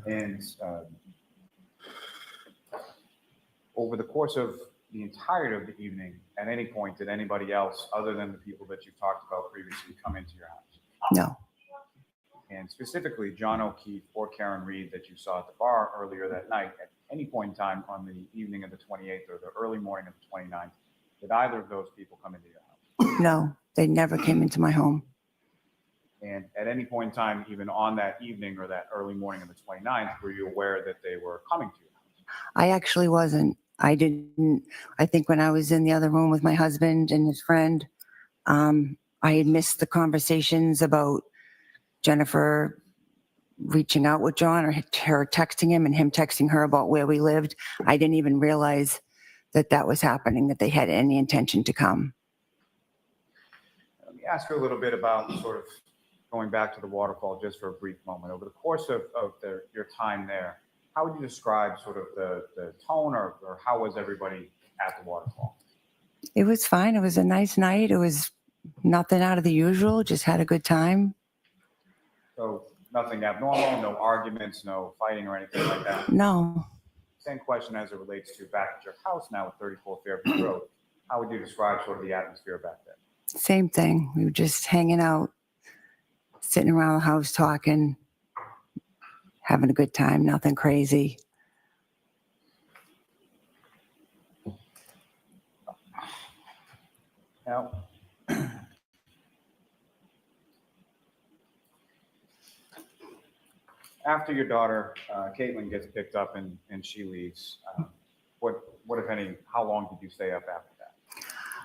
And over the course of the entirety of the evening, at any point, did anybody else, other than the people that you've talked about previously, come into your house? No. And specifically, John O'Keefe or Karen Reed that you saw at the bar earlier that night, at any point in time on the evening of the 28th or the early morning of the 29th, did either of those people come into your house? No, they never came into my home. And at any point in time, even on that evening or that early morning of the 29th, were you aware that they were coming to your house? I actually wasn't. I think when I was in the other room with my husband and his friend, I had missed the conversations about Jennifer reaching out with John or her texting him and him texting her about where we lived. I didn't even realize that was happening, that they had any intention to come. Let me ask you a little bit about sort of going back to the waterfall just for a brief moment. Over the course of your time there, how would you describe sort of the tone or how was everybody at the waterfall? It was fine. It was a nice night. It was nothing out of the usual, just had a good time. So nothing abnormal, no arguments, no fighting or anything like that? No. Same question as it relates to back at your house now at 34 Fairview Road. How would you describe sort of the atmosphere back there? Same thing. We were just hanging out, sitting around the house talking, having a good time, nothing crazy. Now, after your daughter, Caitlin, gets picked up and she leaves, what, if any, how long did you stay up after that?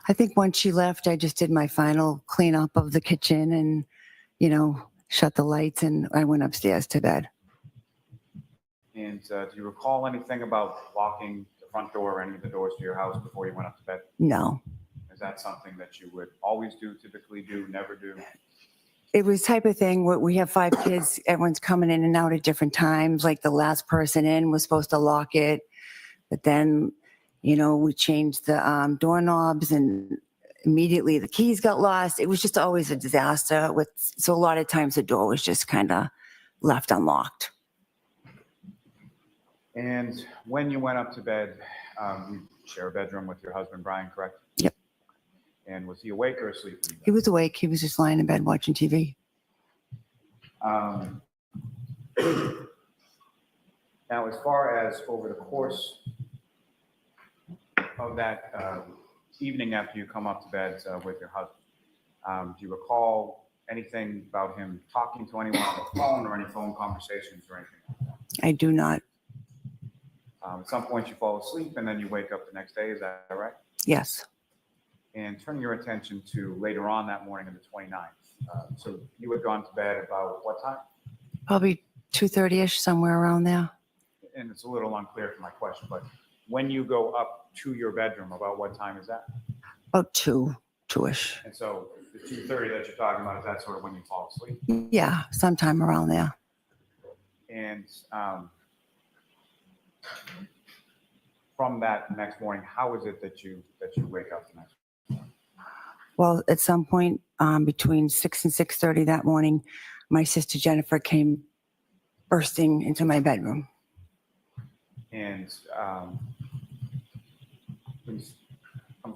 I think once she left, I just did my final cleanup of the kitchen and, shut the lights, and I went upstairs to bed. And do you recall anything about locking the front door or any of the doors to your house before you went up to bed? No. Is that something that you would always do, typically do, never do? It was type of thing where we have 5 kids, everyone's coming in and out at different times. Like the last person in was supposed to lock it, but then, we changed the doorknobs and immediately the keys got lost. It was just always a disaster so a lot of times the door was just kind of left unlocked. And when you went up to bed, you share a bedroom with your husband, Brian, correct? Yep. And was he awake or asleep? in He bed? was awake. He was just lying in bed watching TV. Now, as far as over the course of that evening after you come up to bed with your husband, do you recall anything about him talking to anyone on the phone or any phone conversations or anything like that? I do not. At some point you fall asleep and then you wake up the next day, is that right? Yes. And turning your attention to later on that morning of the 29th. So you had gone to bed about what time? Probably 2:30ish, somewhere around there. And it's a little unclear for my question, but when you go up to your bedroom, about what time is that? About 2-ish. And so the 2:30 that you're talking about, is that sort of when you fall asleep? Yeah, sometime around there. And from that next morning, how is it that you wake up the next morning? Well, at some point between 6 and 6:30 that morning, my sister Jennifer came bursting into my bedroom. And comes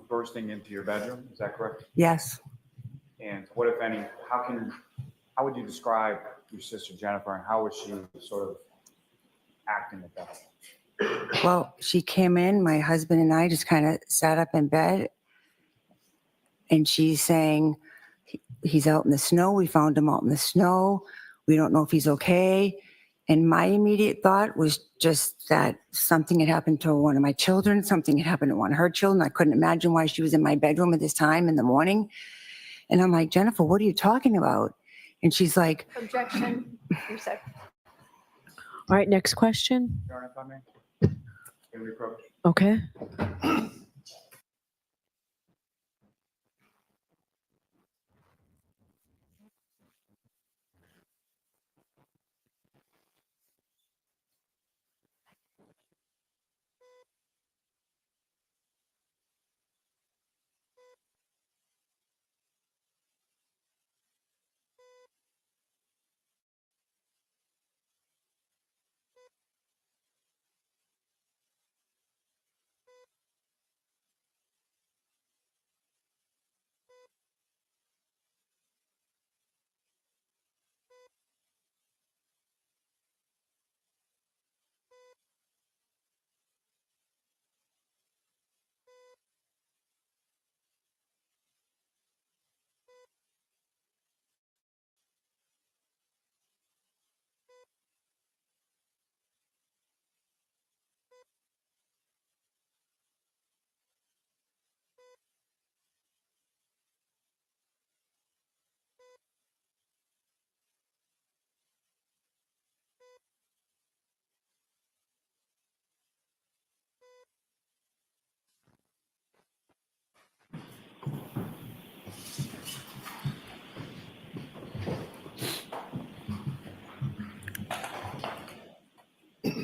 bursting into your bedroom, is that correct? Yes. And what, if any, how would you describe your sister Jennifer, and how was she sort of acting at that point? Well, she came in, my husband and I just kind of sat up in bed, and she's saying, he's out in the snow. We found him out in the snow. We don't know if he's okay. And my immediate thought was just that something had happened to one of my children, something had happened to one of her children. I couldn't imagine why she was in my bedroom at this time in the morning. And I'm like, Jennifer, what are you talking about? And she's like, Objection. You're second. All right, next question. Karen, if I may? Can we approach? Okay.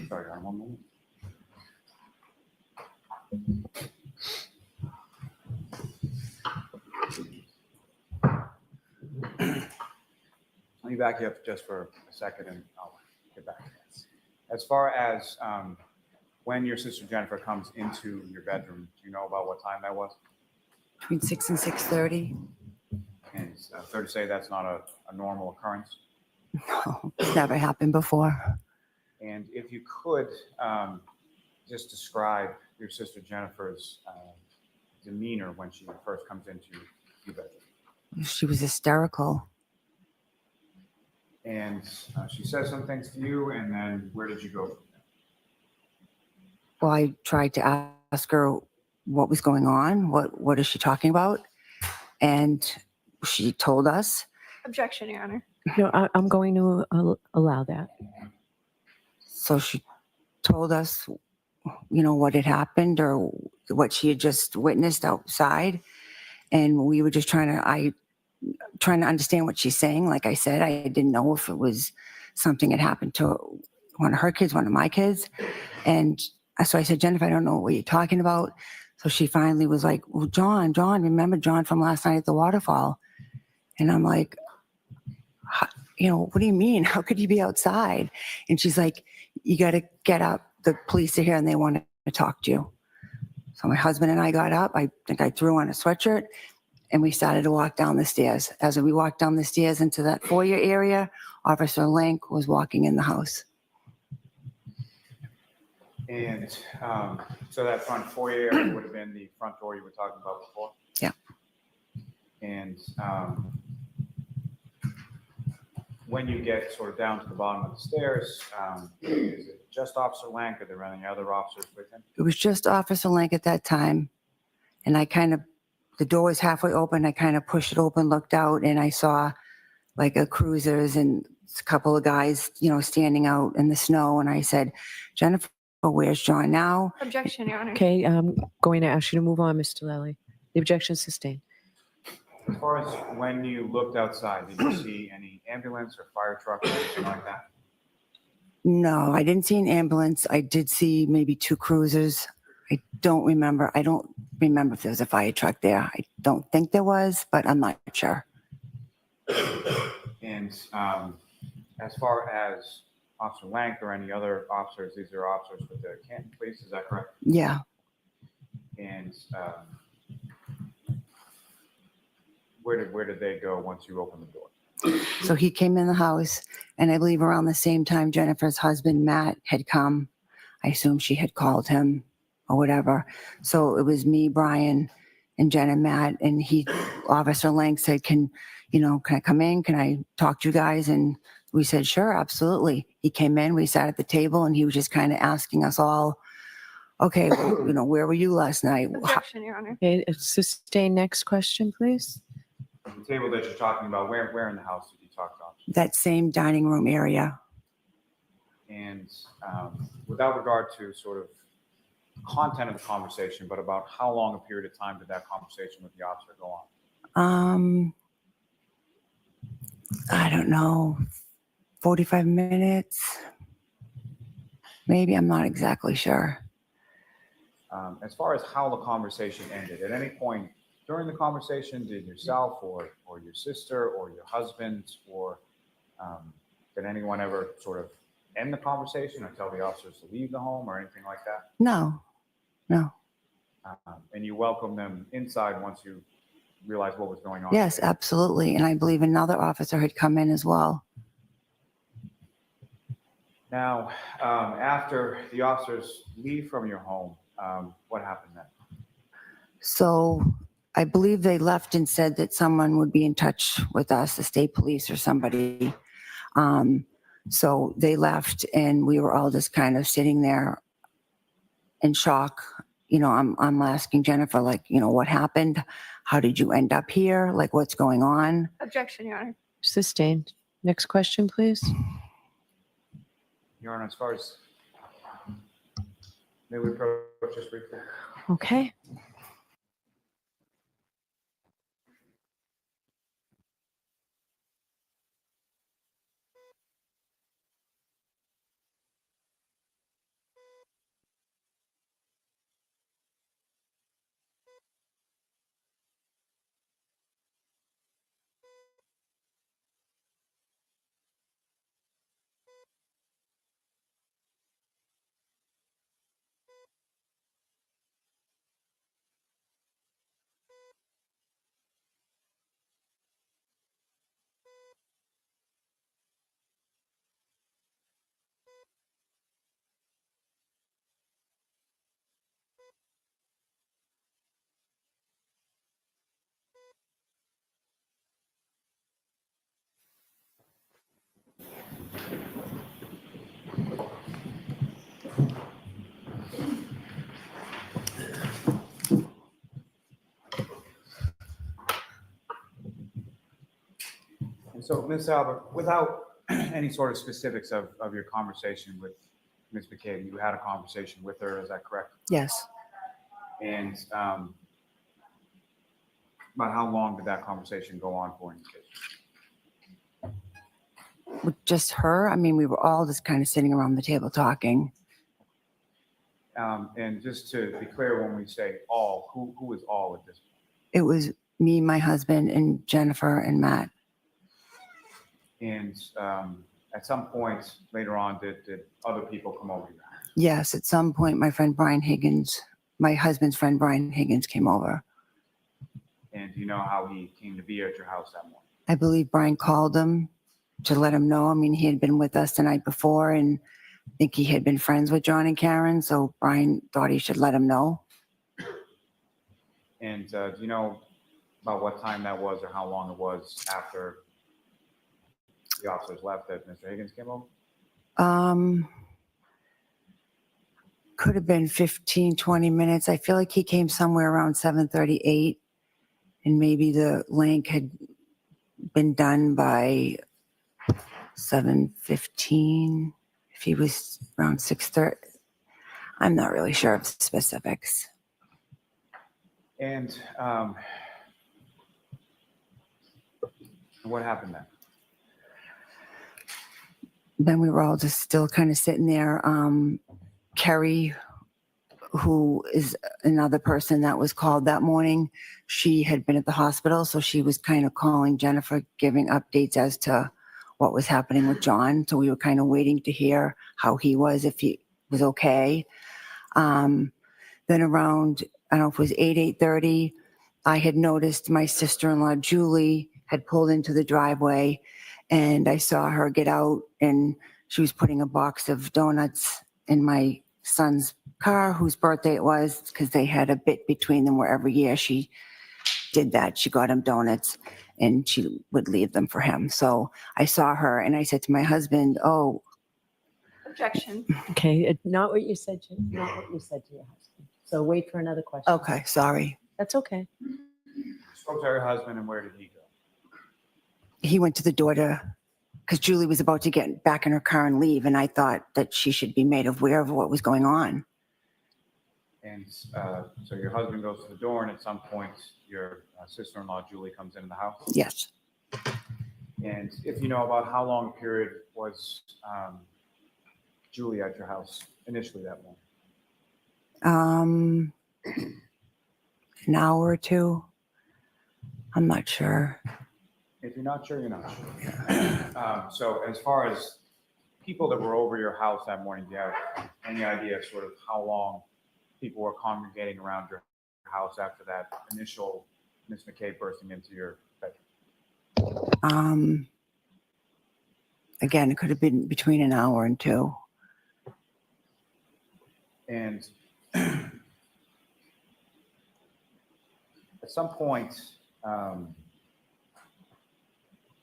Sorry, Karen, one moment. Let me back you up just for a second and I'll get back to this. As far as when your sister Jennifer comes into your bedroom, do you know about what time that was? between 6 and 6:30. And it's fair to say that's not a normal occurrence. No, it's never happened before. And if you could just describe your sister Jennifer's demeanor when she first comes into your bedroom? She was hysterical. And she says some things to you, and then where did you go from there? Well, I tried to ask her what was going on. What is she talking about? And she told us. Objection, Your Honor. No, I'm going to allow that. So she told us, what had happened or what she had just witnessed outside. And we were just trying to understand what she's saying. Like I said, I didn't know if it was something that happened to one of her kids, one of my kids. And so I said, Jennifer, I don't know what you're talking about. So she finally was like, well, John, remember John from last night at the waterfall? And I'm like, what do you mean? How could you be outside? And she's like, you got to get up. The police are here and they want to talk to you. So my husband and I got up. I think I threw on a sweatshirt and we started to walk down the stairs. As we walked down the stairs into that foyer area, Officer Link was walking in the house. And so that front foyer area would have been the front door you were talking about before? Yeah. And when you get sort of down to the bottom of the stairs, is it just Officer Lank? Are there any other officers with him? It was just Officer Link at that time. And the door was halfway open. I kind of pushed it open, looked out, and I saw like a cruisers and a couple of guys, standing out in the snow. And I said, Jennifer, where's John now? Objection, Your Honor. Okay, I'm going to ask you to move on, Mr. Lally. The objection is sustained. As far as when you looked outside, did you see any ambulance or fire truck or anything like that? No, I didn't see an ambulance. I did see maybe 2 cruisers. I don't remember. I don't remember if there was a fire truck there. I don't think there was, but I'm not sure. And as far as Officer Lank or any other officers, these are officers with the Canton Police, is that correct? Yeah. And where did they go once you opened the door? So he came in the house, and I believe around the same time Jennifer's husband, Matt, had come. I assume she had called him or whatever. So it was me, Brian, and Jen and Matt, and Officer Lang said, can I come in? Can I talk to you guys? And we said, sure, absolutely. He came in, we sat at the table, and he was just kind of asking us all, okay, well, where were you last night? Objection, Your Honor. Okay, sustained. Next question, please. The table that you're talking about, where in the house did you talk to officers? That same dining room area. And without regard to sort of content of the conversation, but about how long a period of time did that conversation with the officer go on? I don't know, 45 minutes, maybe. I'm not exactly sure. As far as how the conversation ended, at any point during the conversation, did yourself or your sister or your husband or did anyone ever sort of end the conversation or tell the officers to leave the home or anything like that? No. And you welcomed them inside once you realized what was going on? Yes, absolutely. And I believe another officer had come in as well. Now, after the officers leave from your home, what happened then? So I believe they left and said that someone would be in touch with us, the state police or somebody. So they left and we were all just kind of sitting there in shock. I'm asking Jennifer, like, what happened? How did you end up here? Like, what's going on? Objection, Your Honor. Sustained. Next question, please. Your Honor, as far as, may we approach just briefly? Okay. So, Ms. Albert, without any sort of specifics of your conversation with Ms. McCabe, you had a conversation with her, is that correct? Yes. And about how long did that conversation go on for in this case? With just her, I mean, we were all just kind of sitting around the table talking. And just to be clear, when we say all, who is all at this point? It was me, my husband, and Jennifer and Matt. And at some point later on, did other people come over your house? Yes, at some point, my friend Brian Higgins, my husband's friend Brian Higgins came over. And do you know how he came to be at your house that morning? I believe Brian called him to let him know. I mean, he had been with us the night before, and I think he had been friends with John and Karen, so Brian thought he should let him know. And do you know about what time that was or how long it was after the officers left that Mr. Higgins came over? Could have been 15, 20 minutes. I feel like he came somewhere around 7:38, and maybe the link had been done by 7:15. If he was around 6:30, I'm not really sure of specifics. And what happened then? Then we were all just still kind of sitting there. Kerry, who is another person that was called that morning, she had been at the hospital, so she was kind of calling Jennifer, giving updates as to what was happening with John. So we were kind of waiting to hear how he was, if he was okay. Then around, I don't know if it was 8:30, I had noticed my sister-in-law, Julie, had pulled into the driveway, and I saw her get out, and she was putting a box of donuts in my son's car, whose birthday it was, because they had a bit between them where every year she did that. She got him donuts and she would leave them for him. So I saw her and I said to my husband, oh, Objection. Okay, not what you said to your husband. So wait for another question. okay, sorry. That's okay. Spoke to her husband, and where did he go? He went to the door because Julie was about to get back in her car and leave. And I thought that she should be made aware of what was going on. And so your husband goes to the door, and at some point, your sister-in-law, Julie, comes into the house. Yes. And if you know about how long a period was Julie at your house initially that morning? An hour or two. I'm not sure. If you're not sure, you're not sure. So as far as people that were over your house that morning, do you have any idea of sort of how long people were congregating around your house after that initial Ms. McCabe bursting into your bedroom? Again, it could have been between an hour and two. And at some point,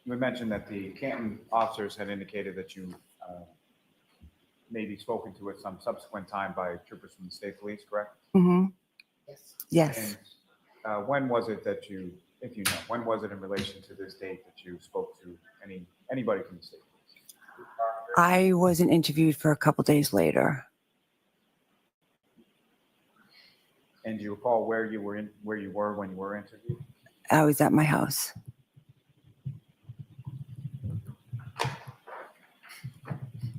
you had mentioned that the Canton officers had indicated that you may be spoken to at some subsequent time by troopers from the state police, correct? Mm-hmm. Yes. And when was it that you, if you know, when was it in relation to this date that you spoke to anybody from the state police? I wasn't interviewed for a couple days later. And do you recall where you were when you were interviewed? I was at my house.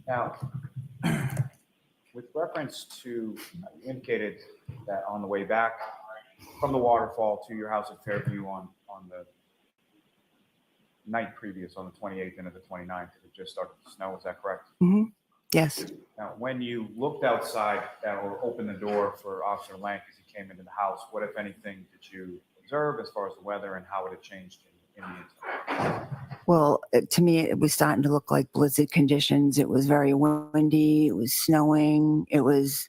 Now, with reference to, you indicated that on the way back from the waterfall to your house at Fairview on the night previous, on the 28th and the 29th, it just started to snow, is that correct? Mm-hmm. Yes. Now, when you looked outside or opened the door for Officer Lank as he came into the house, what, if anything, did you observe as far as the weather and how it had changed in the interim? Well, to me, it was starting to look like blizzard conditions. It was very windy. It was snowing. It was,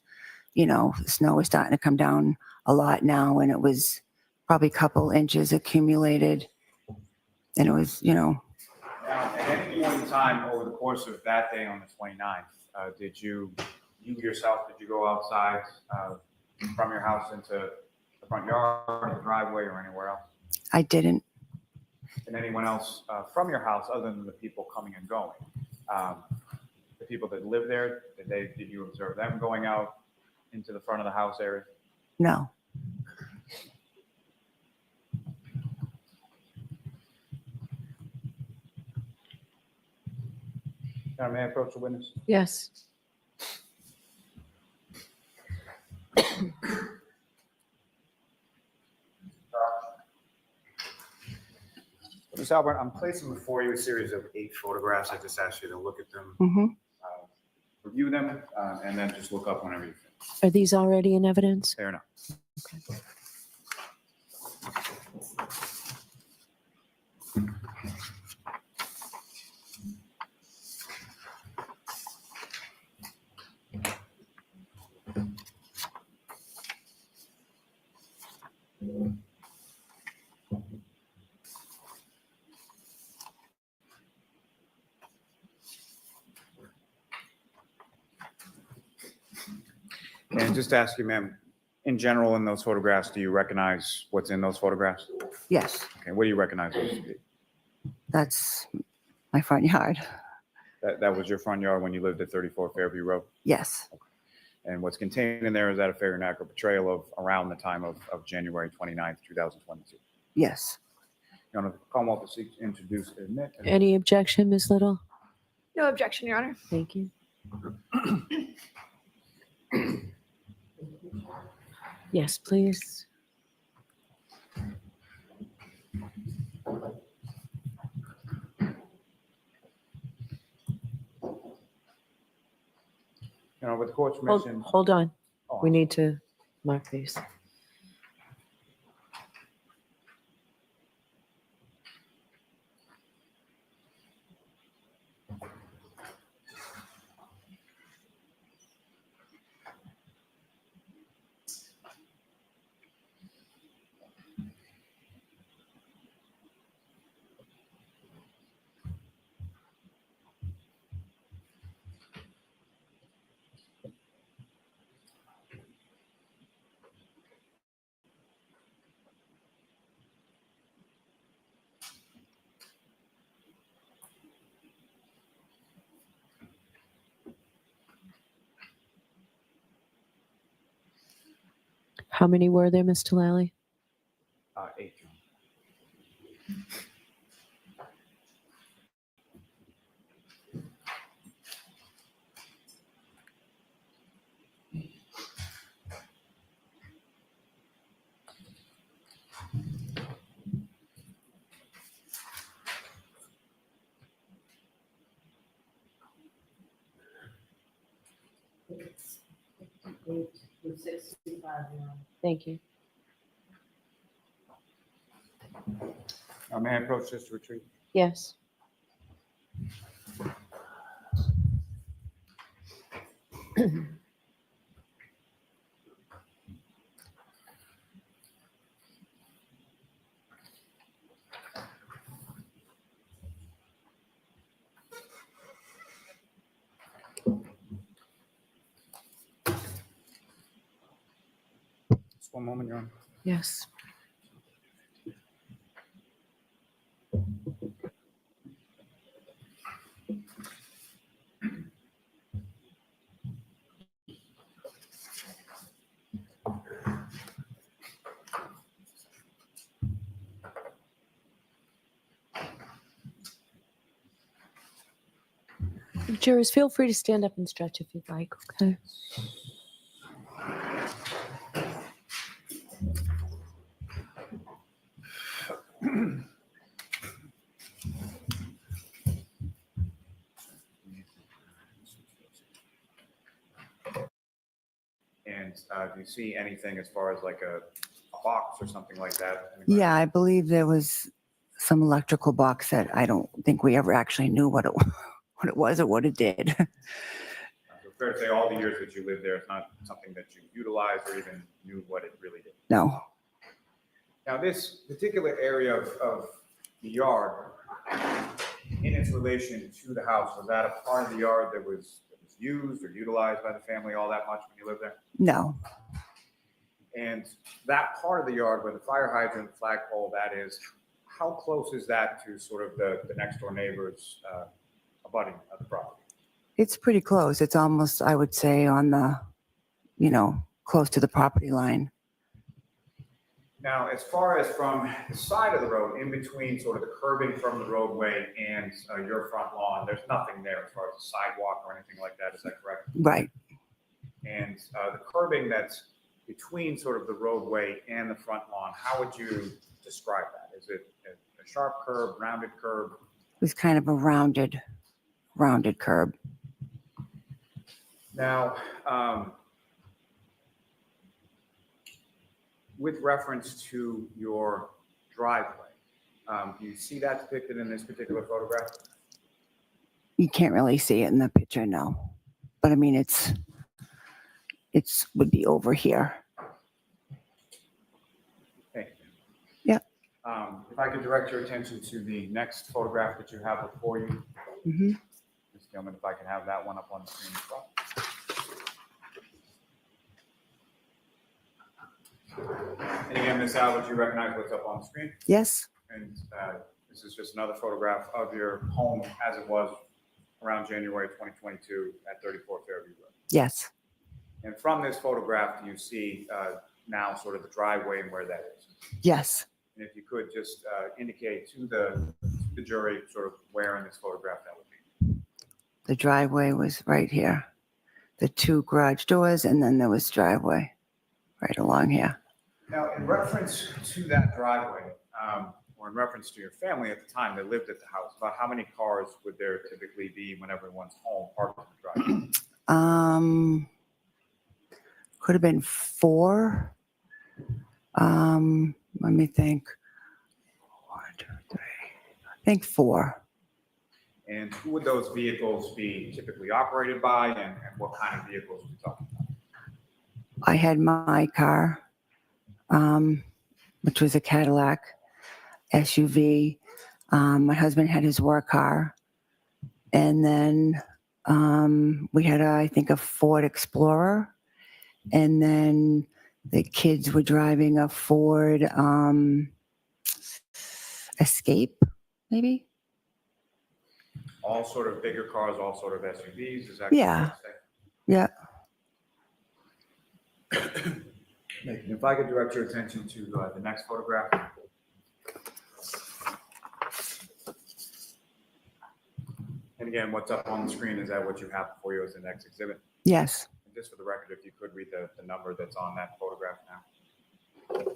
snow was starting to come down a lot now, and it was probably a couple inches accumulated. And it was, Now, at any point in time over the course of that day on the 29th, did you yourself, did you go outside from your house into the front yard or the driveway or anywhere else? I didn't. and anyone else from your house other than the people coming and going. The people that live there, did you observe them going out into the front of the house area? No. May I approach the witness? Yes. Ms. Albert, I'm placing before you a series of 8 photographs. I just asked you to look at them, Hmm. review them, and then just look up whenever you finish. Are these already in evidence? Fair enough. And just to ask you, ma'am, in general, in those photographs, do you recognize what's in those photographs? Yes, Okay, what do you recognize those to be? that's my front yard. That was your front yard when you lived at 34 Fairview Road? Yes, And what's contained in there is that a fair and accurate portrayal of around the time of January 29th, 2022? yes. Your Honor, the Commonwealth will seek to introduce, admit. and- Any objection, Ms. Little? No objection, Your Honor. Thank you. Yes, please. With the court's Hold, permission. hold on. Oh, We need to mark these. How many were there, Mr. Lally? 8. Thank you. May I approach this to retreat? Yes. Just one moment, Your Honor. Yes. Jurors, feel free to stand up and stretch if you'd like, okay? And do you see anything as far as like a box or something like that? Yeah, I believe there was some electrical box that I don't think we ever actually knew what it was or what it did. So fair to say all the years that you lived there, it's not something that you utilized or even knew what it really did. No, Now, this particular area of the yard, in its relation to the house, was that a part of the yard that was used or utilized by the family all that much when you lived there? no, And that part of the yard where the fire hydrant, flagpole, that is, how close is that to sort of the next door neighbors abutting the property? It's pretty close. It's almost, I would say, on the, close to the property line. Now, as far as from the side of the road, in between sort of the curbing from the roadway and your front lawn, there's nothing there as far as a sidewalk or anything like that, is that correct? Right. And the curbing that's between sort of the roadway and the front lawn, how would you describe that? Is it a sharp curb, rounded curb? It was kind of a rounded curb. Now, with reference to your driveway, do you see that depicted in this particular photograph? You can't really see it in the picture, no. But I mean, it's would be over here. Thank you. Yeah. If I could direct your attention to the next photograph that you have before you. Hmm. Ms. Gilman, if I can have that one up on the screen as well. And again, Ms. Albert, you recognize what's up on the screen? Yes. And this is just another photograph of your home as it was around January 2022 at 34 Fairview Road. Yes. And from this photograph, you see now sort of the driveway and where that is. Yes. And if you could just indicate to the jury sort of where in this photograph that would be. The driveway was right here. The two garage doors, and then there was driveway right along here. Now, in reference to that driveway, or in reference to your family at the time that lived at the house, about how many cars would there typically be when everyone's home parked in the driveway? Could have been 4. Let me think. 1, 2, 3. I think 4. And who would those vehicles be typically operated by, and what kind of vehicles are we talking about? I had my car, which was a Cadillac SUV. My husband had his work car. And then we had, I think, a Ford Explorer. And then the kids were driving a Ford Escape, maybe? All sort of bigger cars, all sort of SUVs, is that Yeah. correct to say? Yeah. If I could direct your attention to the next photograph. And again, what's up on the screen, is that what you have before you as the next exhibit? Yes. And just for the record, if you could read the number that's on that photograph now.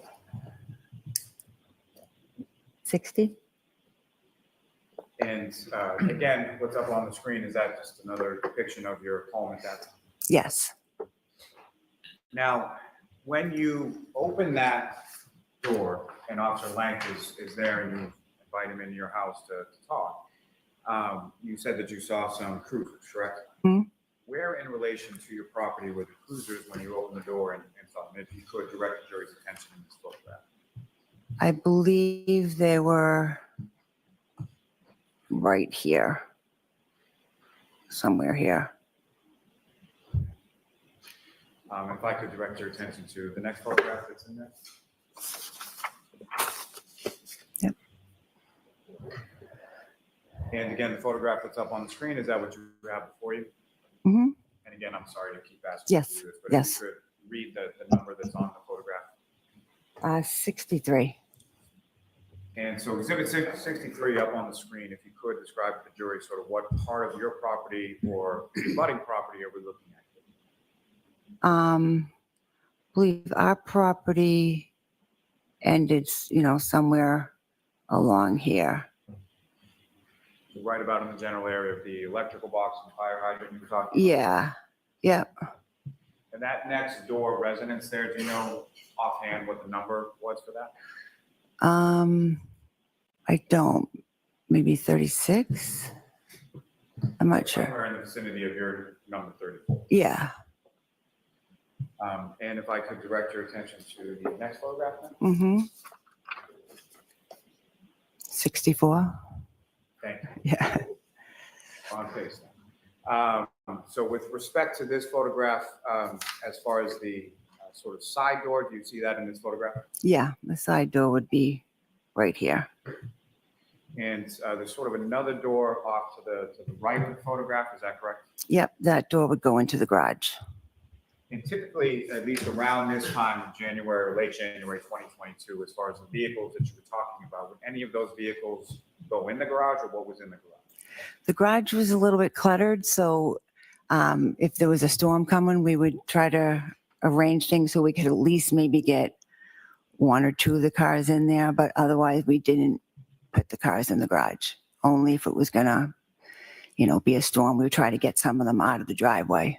60? And again, what's up on the screen, is that just another depiction of your home at that time? Yes. Now, when you open that door and Officer Lank is there and you invite him into your house to talk, you said that you saw some cruisers, correct? Mhm. Where in relation to your property were the cruisers when you opened the door and saw them? If you could direct the jury's attention in this photograph. I believe they were right here. Somewhere here. If I could direct your attention to the next photograph that's in there. Yep. And again, the photograph that's up on the screen, is that what you have before you? Hmm. And again, I'm sorry to keep asking Yes, you this, but yes. if you could read the number that's on the photograph. 63. And so exhibit 63 up on the screen, if you could describe to the jury sort of what part of your property or abutting property are we looking at? Believe our property ended, somewhere along here. Right about in the general area of the electrical box and fire hydrant you were talking about? Yeah. Yep. And that next door residence there, do you know offhand what the number was for that? I don't. Maybe 36? I'm not sure. Somewhere in the vicinity of your number 34. Yeah. And if I could direct your attention to the next photograph then? Mm-hmm. 64? Thank you. Yeah. On face. So with respect to this photograph, as far as the sort of side door, do you see that in this photograph? Yeah. The side door would be right here. And there's sort of another door off to the right of the photograph, is that correct? Yep, that door would go into the garage. And typically, at least around this time in January or late January 2022, as far as the vehicles that you were talking about, would any of those vehicles go in the garage or what was in the garage? The garage was a little bit cluttered, so if there was a storm coming, we would try to arrange things so we could at least maybe get one or two of the cars in there, but otherwise we didn't put the cars in the garage. Only if it was gonna, be a storm, we would try to get some of them out of the driveway.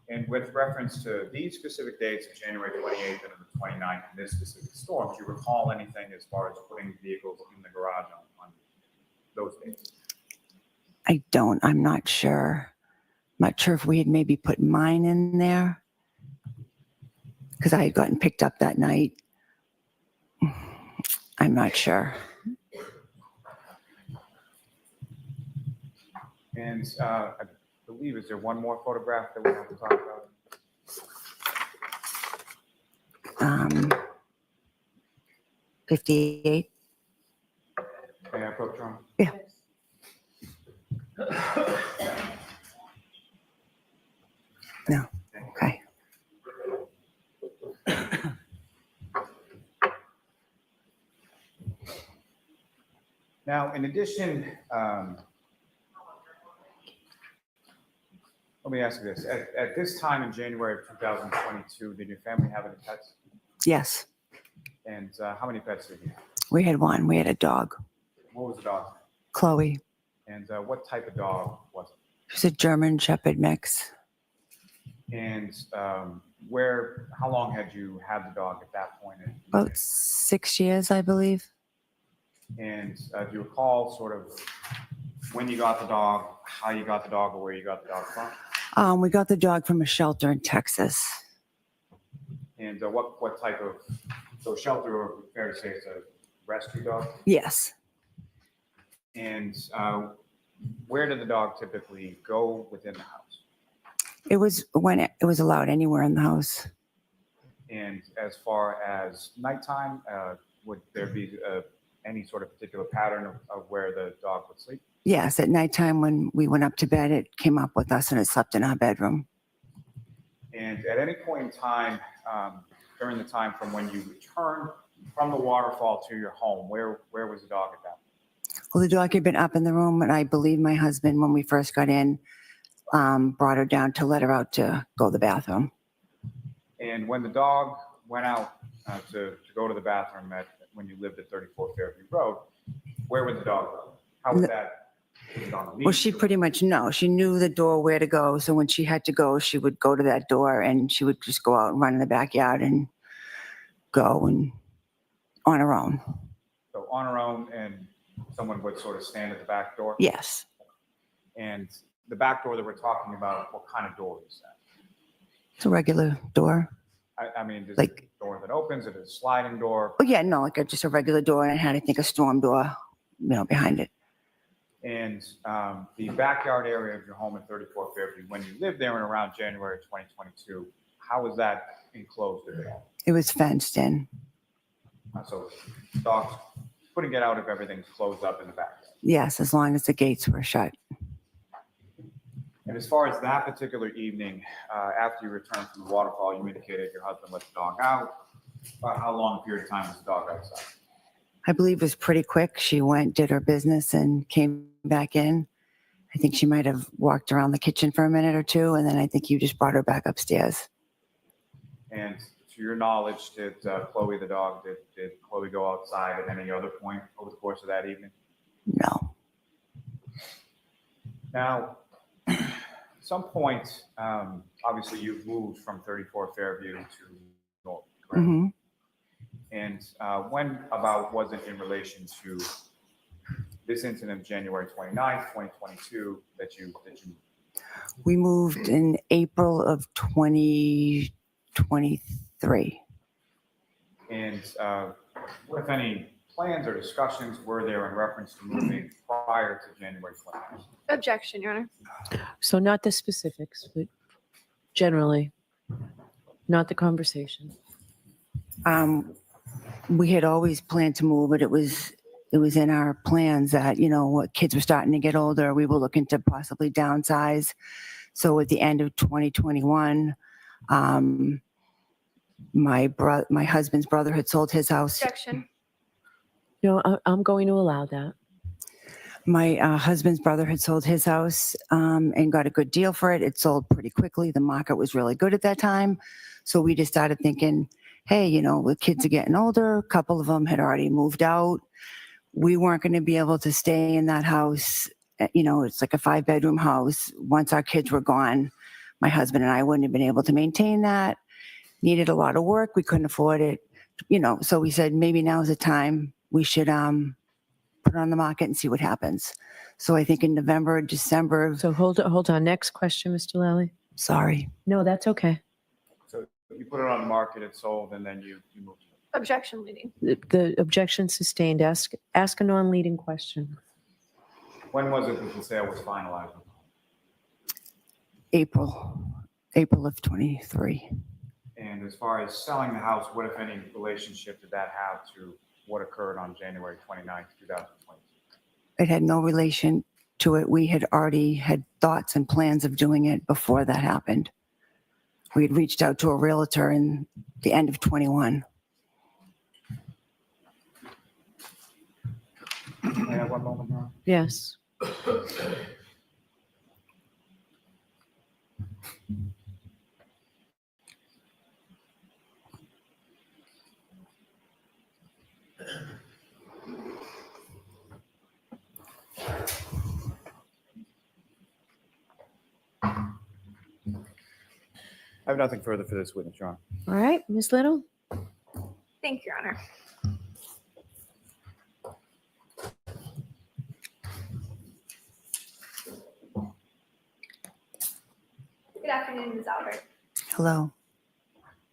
And with reference to these specific dates, of January 28th and the 29th, and this specific storm, do you recall anything as far as putting vehicles in the garage on those dates? I don't, I'm not sure. I'm not sure if we had maybe put mine in there because I had gotten picked up that night. I'm not sure. And I believe, is there one more photograph that we have to talk about? 58. May I approach Ron? Yeah. No. Okay. Now, in addition, let me ask you this. At this time in January of 2022, did your family have any pets? Yes, And how many pets did you have? we had one. We had a dog, What was the dog's name? Chloe. And what type of dog was it? She's a German Shepherd mix. And how long had you had the dog at that point? About 6 years, I believe. And do you recall sort of when you got the dog, how you got the dog, or where you got the dog from? We got the dog from a shelter in Texas. And what type of, so shelter, or fair to say it's a rescue dog? Yes. And where did the dog typically go within the house? It was when it was allowed anywhere in the house. And as far as nighttime, would there be any sort of particular pattern of where the dog would sleep? Yes, at nighttime when we went up to bed, it came up with us and it slept in our bedroom. And at any point in time, during the time from when you returned from the waterfall to your home, where was the dog at that point? Well, the dog had been up in the room, and I believe my husband, when we first got in, brought her down to let her out to go to the bathroom. And when the dog went out to go to the bathroom when you lived at 34 Fairview Road, where would the dog go? How was that? Was it on a leash? Well, she pretty much she knew the door where to go. So when she had to go, she would go to that door and she would just go out and run in the backyard and go and on her own. So on her own, and someone would sort of stand at the back door? Yes. And the back door that we're talking about, what kind of door is that? It's a regular door. I mean, is it Like- a door that opens? Is it a sliding door? Oh, yeah, no, just a regular door. And it had, I think, a storm door, behind it. And the backyard area of your home at 34 Fairview, when you lived there in around January 2022, how was that enclosed at all? It was fenced in. So dogs couldn't get out if everything's closed up in the backyard. Yes, as long as the gates were shut. And as far as that particular evening, after you returned from the waterfall, you indicated your husband let the dog out. About how long a period of time was the dog outside? I believe it was pretty quick. She went, did her business, and came back in. I think she might have walked around the kitchen for a minute or two, and then I think you just brought her back upstairs. And to your knowledge, did Chloe the dog, did Chloe go outside at any other point over the course of that evening? No. Now, at some point, obviously you've moved from 34 Fairview to North, correct? Hmm. And when about was it in relation to this incident of January 29th, 2022 that you We moved in April of 2023. and if any plans or discussions were there in reference to moving prior to January 29th? Objection, Your Honor. So not the specifics, but generally, not the conversation. We had always planned to move, but it was it was in our plans that, what kids were starting to get older, we were looking to possibly downsize. So at the end of 2021, my husband's brother had sold his house. Objection. No, I'm going to allow that. My husband's brother had sold his house and got a good deal for it. It sold pretty quickly. The market was really good at that time. So we just started thinking, hey, the kids are getting older. A couple of them had already moved out. We weren't going to be able to stay in that house. It's like a 5-bedroom house. Once our kids were gone, my husband and I wouldn't have been able to maintain that. Needed a lot of work. We couldn't afford it. So we said, maybe now's the time we should put it on the market and see what happens. So I think in November, December, So hold on. Next question, Mr. Lally. sorry. No, that's okay. So you put it on the market, it's sold, and then you moved. Objection leading. The objection sustained. Ask a non-leading question. When was it that the sale was finalized? April of 23. And as far as selling the house, what, if any, relationship did that have to what occurred on January 29th, 2020? It had no relation to it. We had already had thoughts and plans of doing it before that happened. We had reached out to a realtor in the end of 21. May I have one moment, Your Honor? Yes. I have nothing further for this witness, Your Honor. All right, Ms. Little. Thank you, Your Honor. Good afternoon, Ms. Albert. Hello.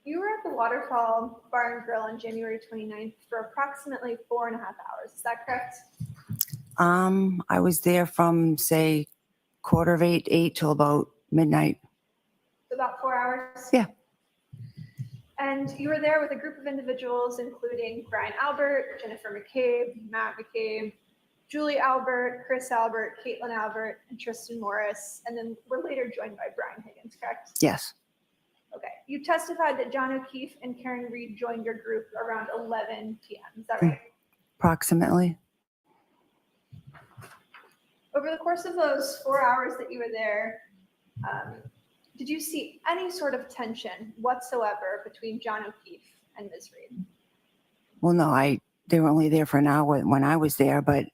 You were at the Waterfall Bar and Grill on January 29th for approximately 4.5 hours. Is that correct? I was there from say 7:45 till about midnight. So about 4 hours? Yeah. And you were there with a group of individuals, including Brian Albert, Jennifer McCabe, Matt McCabe, Julie Albert, Chris Albert, Caitlin Albert, and Tristan Morris, and then were later joined by Brian Higgins, correct? Yes. Okay. You testified that John O'Keefe and Karen Reed joined your group around 11 p.m. Is that right? Approximately. Over the course of those 4 hours that you were there, did you see any sort of tension whatsoever between John O'Keefe and Ms. Reed? Well, no, they were only there for an hour when I was there, but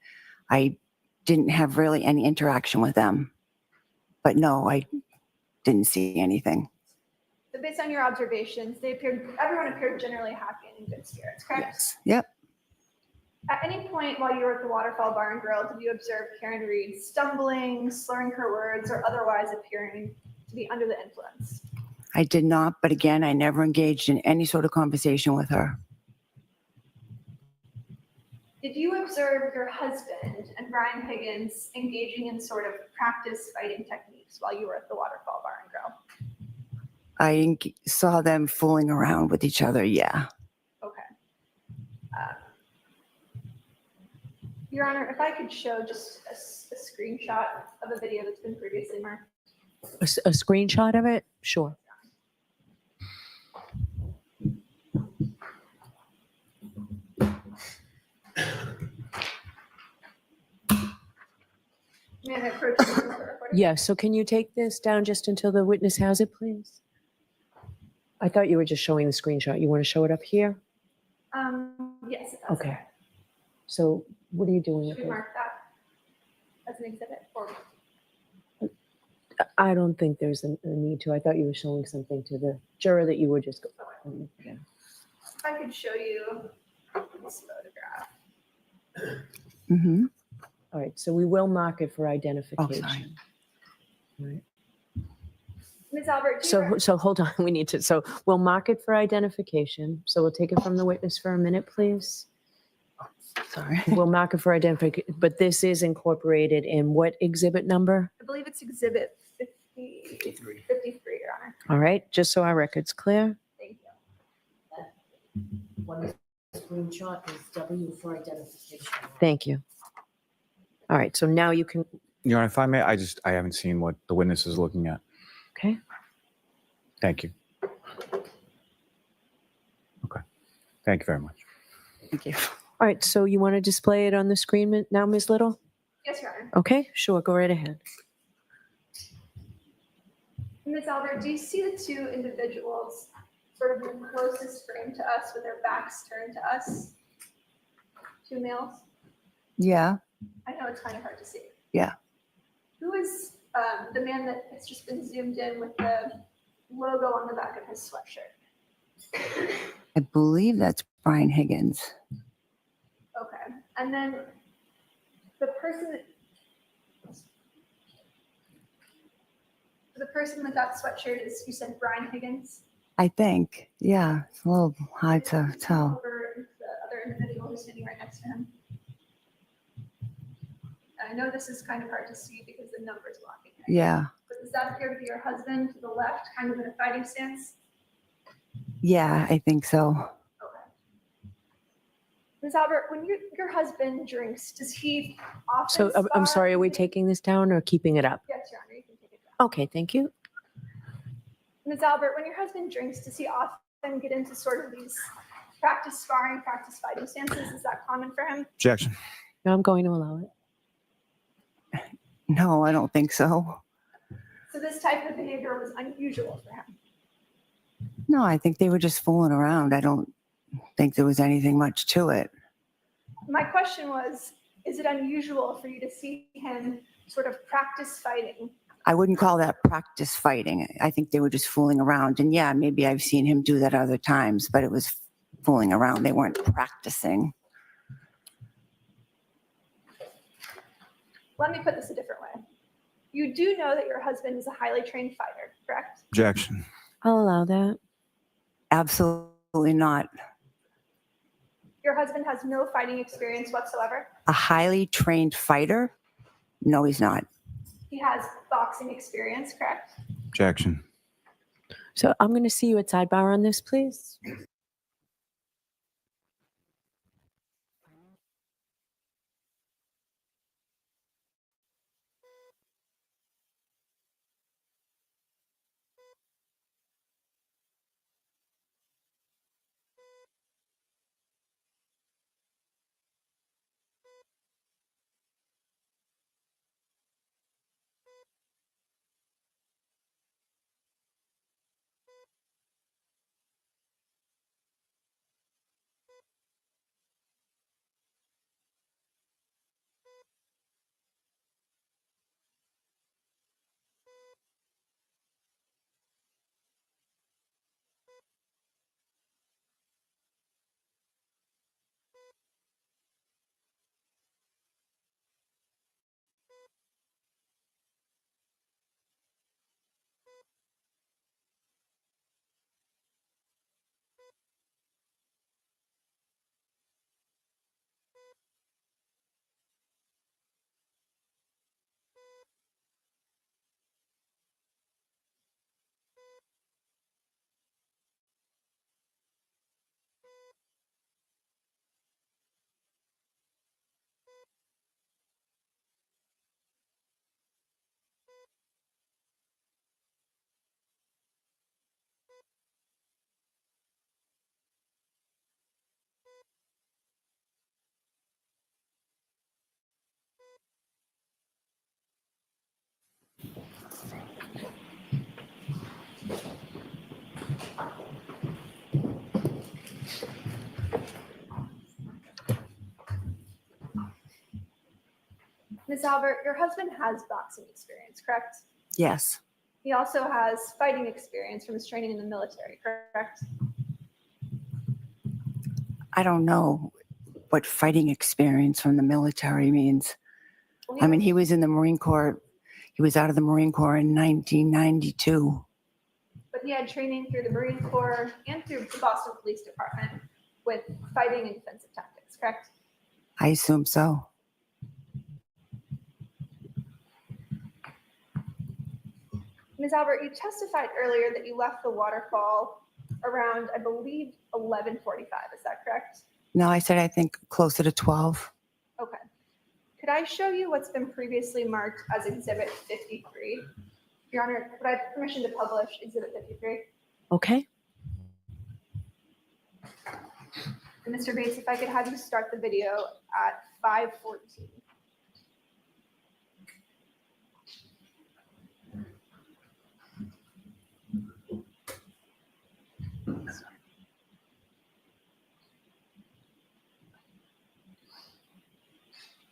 I didn't have really any interaction with them. But no, I didn't see anything. So based on your observations, everyone appeared generally happy and in good spirits, correct? Yes. Yep. At any point while you were at the Waterfall Bar and Grill, did you observe Karen Reed stumbling, slurring her words, or otherwise appearing to be under the influence? I did not, but again, I never engaged in any sort of conversation with her. Did you observe your husband and Brian Higgins engaging in sort of practice fighting techniques while you were at the Waterfall Bar and Grill? I saw them fooling around with each other, yeah. Okay. Your Honor, if I could show just a screenshot of a video that's been previously marked. A screenshot of it? Sure. May I approach you for the recording? Yes. So can you take this down just until the witness has it, please? I thought you were just showing the screenshot. You want to show it up here? Yes. If that's Okay. So what are you doing with Should we it? mark that as an exhibit? Or I don't think there's a need to. I thought you were showing something to the juror that you were just. Yeah. if I could show you this photograph. Mm-hmm. All right. So we will mark it for Oh, identification. sorry. All right. Ms. Albert, do you So hold on. We need to. So we'll mark it for identification. So we'll take it from the witness for a minute, please. Sorry. We'll mark it for identification, but this is incorporated in what exhibit number? I believe it's exhibit 53, Your Honor. All right, just so our record's clear. Thank you. Screenshot is W for identification. Thank you. All right, so now you can, Your Honor, if I may, I haven't seen what the witness is looking at. okay? Thank you. Okay. Thank you very much. Thank you. All right, so you want to display it on the screen now, Ms. Little? Yes, Your Honor. Okay, sure, go right ahead. Ms. Albert, do you see the two individuals sort of in the closest frame to us with their backs turned to us? Two males? Yeah, I know it's kind of hard to see. Yeah. Who is the man that has just been zoomed in with the logo on the back of his sweatshirt? I believe that's Brian Higgins. Okay. And then the person with that sweatshirt is, you said Brian Higgins? I think. Yeah, it's a little hard to tell. Over the other individual who's sitting right next to him. I know this is kind of hard to see because the number's blocking it. Yeah, But does that appear to be your husband to the left, kind of in a fighting stance? yeah, I think so. Okay. Ms. Albert, when your husband drinks, does he often So I'm spar? sorry, are we taking this down or keeping it up? Yes, Your Honor, you can take it down. Okay, thank you. Ms. Albert, when your husband drinks, does he often get into sort of these practice sparring, practice fighting stances? Is that common for him? Objection. No, I'm going to allow it. No, I don't think so. So this type of behavior was unusual for him. No, I think they were just fooling around. I don't think there was anything much to it. My question was, is it unusual for you to see him sort of practice fighting? I wouldn't call that practice fighting. I think they were just fooling around. And yeah, maybe I've seen him do that other times, but it was fooling around. They weren't practicing. Let me put this a different way. You do know that your husband is a highly trained fighter, correct? Objection. I'll allow that. Absolutely not. Your husband has no fighting experience whatsoever. A highly trained fighter? No, he's not. He has boxing experience, correct? Objection. So I'm going to see you at sidebar on this, please. Ms. Albert, your husband has boxing experience, correct? Yes. He also has fighting experience from his training in the military, correct? I don't know what fighting experience from the military means. I mean, he was in the Marine Corps. He was out of the Marine Corps in 1992. But he had training through the Marine Corps and through the Boston Police Department with fighting and defensive tactics, correct? I assume so. Ms. Albert, you testified earlier that you left the waterfall around, I believe, 11:45. Is that correct? No, I said I think closer to 12. Okay. Could I show you what's been previously marked as Exhibit 53? Your Honor, could I have permission to publish Exhibit 53? Okay. And Mr. Bates, if I could have you start the video at 5:14.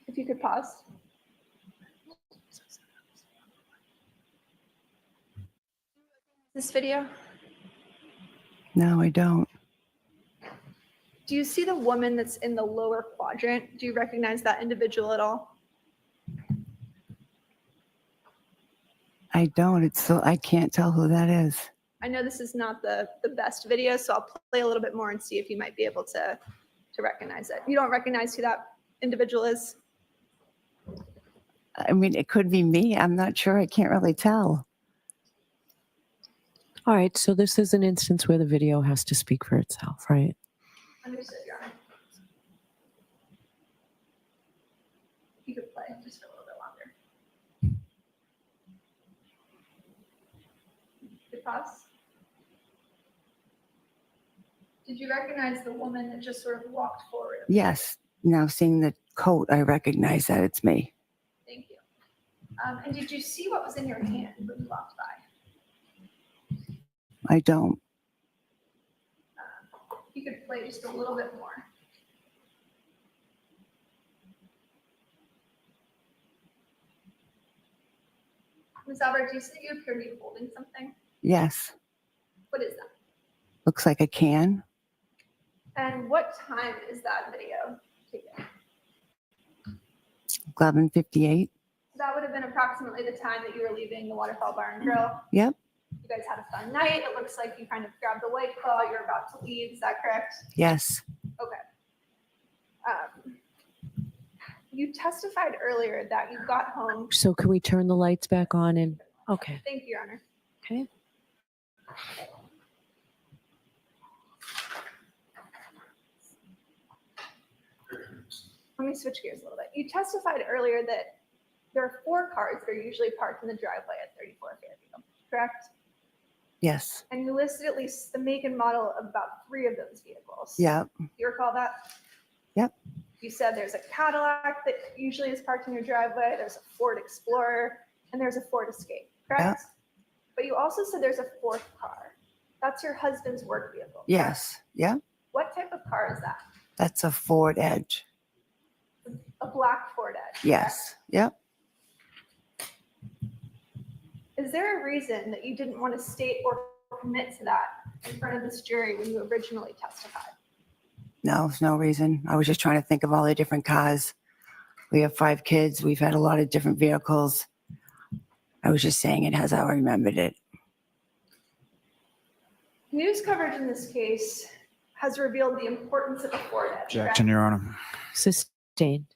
If you could pause. This video, No, I don't. do you see the woman that's in the lower quadrant? Do you recognize that individual at all? I don't. It's so I can't tell who that is. I know this is not the best video, so I'll play a little bit more and see if you might be able to recognize it. You don't recognize who that individual is? I mean, it could be me. I'm not sure. I can't really tell. All right. So this is an instance where the video has to speak for itself, right? Understood, Your Honor. You could play just for a little bit longer. Good pause. Did you recognize the woman that just sort of walked forward? Yes. Now seeing the coat, I recognize that it's me. Thank you. And did you see what was in your hand when you walked by? I don't. You could play just a little bit more. Ms. Albert, do you see that you appear to be holding something? Yes. What is that? Looks like a can. And what time is that video taken? 11:58. That would have been approximately the time that you were leaving the Waterfall Bar and Grill. Yep. You guys had a fun night. It looks like you kind of grabbed the White Claw. You're about to leave. Is that correct? Yes. Okay. You testified earlier that you got home. So can we turn the lights back on and, okay. Thank you, Your Honor. Okay. Let me switch gears a little bit. You testified earlier that there are 4 cars that are usually parked in the driveway at 34 Fairview, correct? Yes. And you listed at least the make and model of about 3 of those vehicles. Yep. Do you recall that? Yep. You said there's a Cadillac that usually is parked in your driveway, there's a Ford Explorer, and there's a Ford Escape, correct? But you also said there's a 4th car. That's your husband's work vehicle. correct? Yes. Yep. What type of car is that? That's a Ford Edge. A black Ford Edge. correct? Yes. Yep. Is there a reason that you didn't want to state or commit to that in front of this jury when you originally testified? No, there's no reason. I was just trying to think of all the different cars. We have 5 kids. We've had a lot of different vehicles. I was just saying it as I remembered it. News coverage in this case has revealed the importance of a Ford Edge. Objection, correct? Your Honor. Sustained.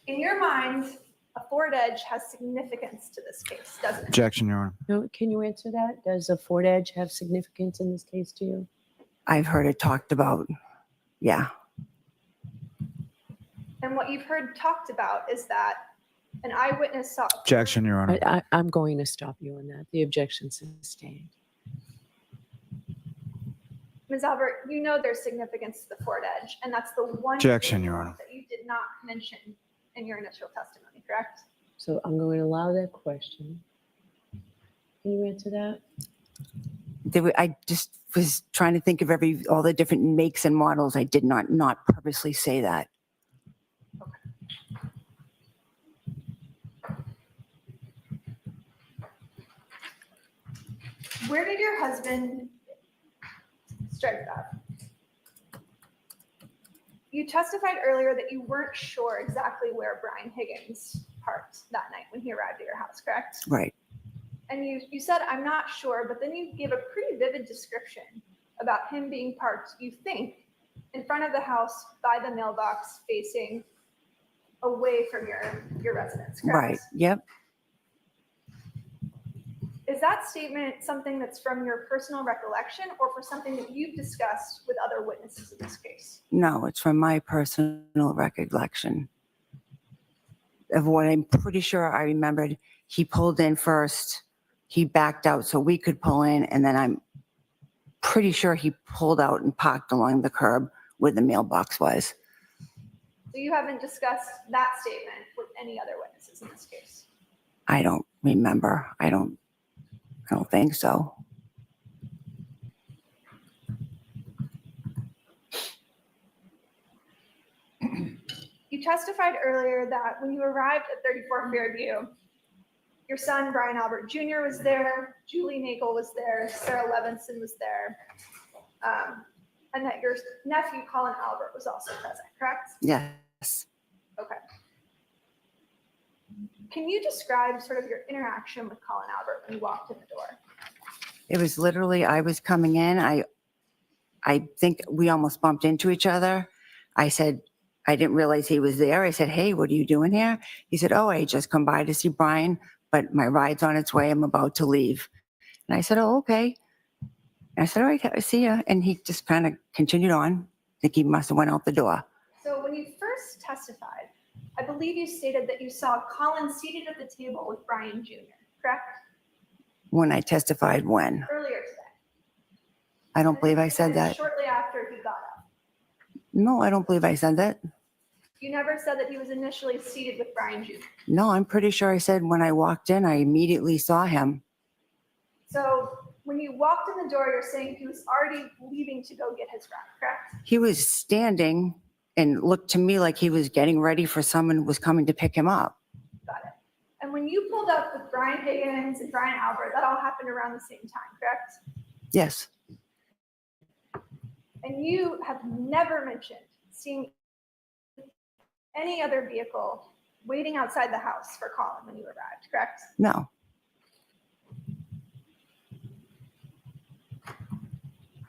In your mind, a Ford Edge has significance to this case, doesn't it? Objection, Your Honor. No, can you answer that? Does a Ford Edge have significance in this case to you? I've heard it talked about. Yeah. And what you've heard talked about is that an eyewitness saw. Objection, Your Honor. I'm going to stop you on that. The objection sustained. Ms. Albert, you know there's significance to the Ford Edge, and that's the one Objection, thing Your Honor. that you did not mention in your initial testimony, correct? So I'm going to allow that question. Can you answer that? I just was trying to think of all the different makes and models. I did not purposely say that. Where did your husband strike that? You testified earlier that you weren't sure exactly where Brian Higgins parked that night when he arrived at your house, correct? Right. And you said, I'm not sure, but then you gave a pretty vivid description about him being parked, you think, in front of the house by the mailbox facing away from your residence, correct? Right. Yep. Is that statement something that's from your personal recollection or for something that you've discussed with other witnesses in this case? No, it's from my personal recollection of what I'm pretty sure I remembered. He pulled in first, he backed out so we could pull in, and then I'm pretty sure he pulled out and parked along the curb where the mailbox was. So you haven't discussed that statement with any other witnesses in this case? I don't remember. I don't think so. You testified earlier that when you arrived at 34 Fairview, your son, Brian Albert Jr. was there, Julie Nagel was there, Sarah Levinson was there, and that your nephew, Colin Albert, was also present, correct? Yes. Okay. Can you describe sort of your interaction with Colin Albert when you walked in the door? It was literally, I was coming in. I think we almost bumped into each other. I said, I didn't realize he was there. I said, hey, what are you doing here? He said, oh, I just come by to see Brian, but my ride's on its way. I'm about to leave. And I said, oh, okay. And I said, all right, I see ya. And he just kind of continued on. I think he must have went out the door. So when you first testified, I believe you stated that you saw Colin seated at the table with Brian Jr., correct? When I testified, when? Earlier today. I don't believe I said that. Shortly after he got up. No, I don't believe I said that. You never said that he was initially seated with Brian Jr. No, I'm pretty sure I said when I walked in, I immediately saw him. So when you walked in the door, you're saying he was already leaving to go get his ride, correct? He was standing and looked to me like he was getting ready for someone who was coming to pick him up. Got it. And when you pulled up with Brian Higgins and Brian Albert, that all happened around the same time, correct? Yes. And you have never mentioned seeing any other vehicle waiting outside the house for Colin when you arrived, correct? No.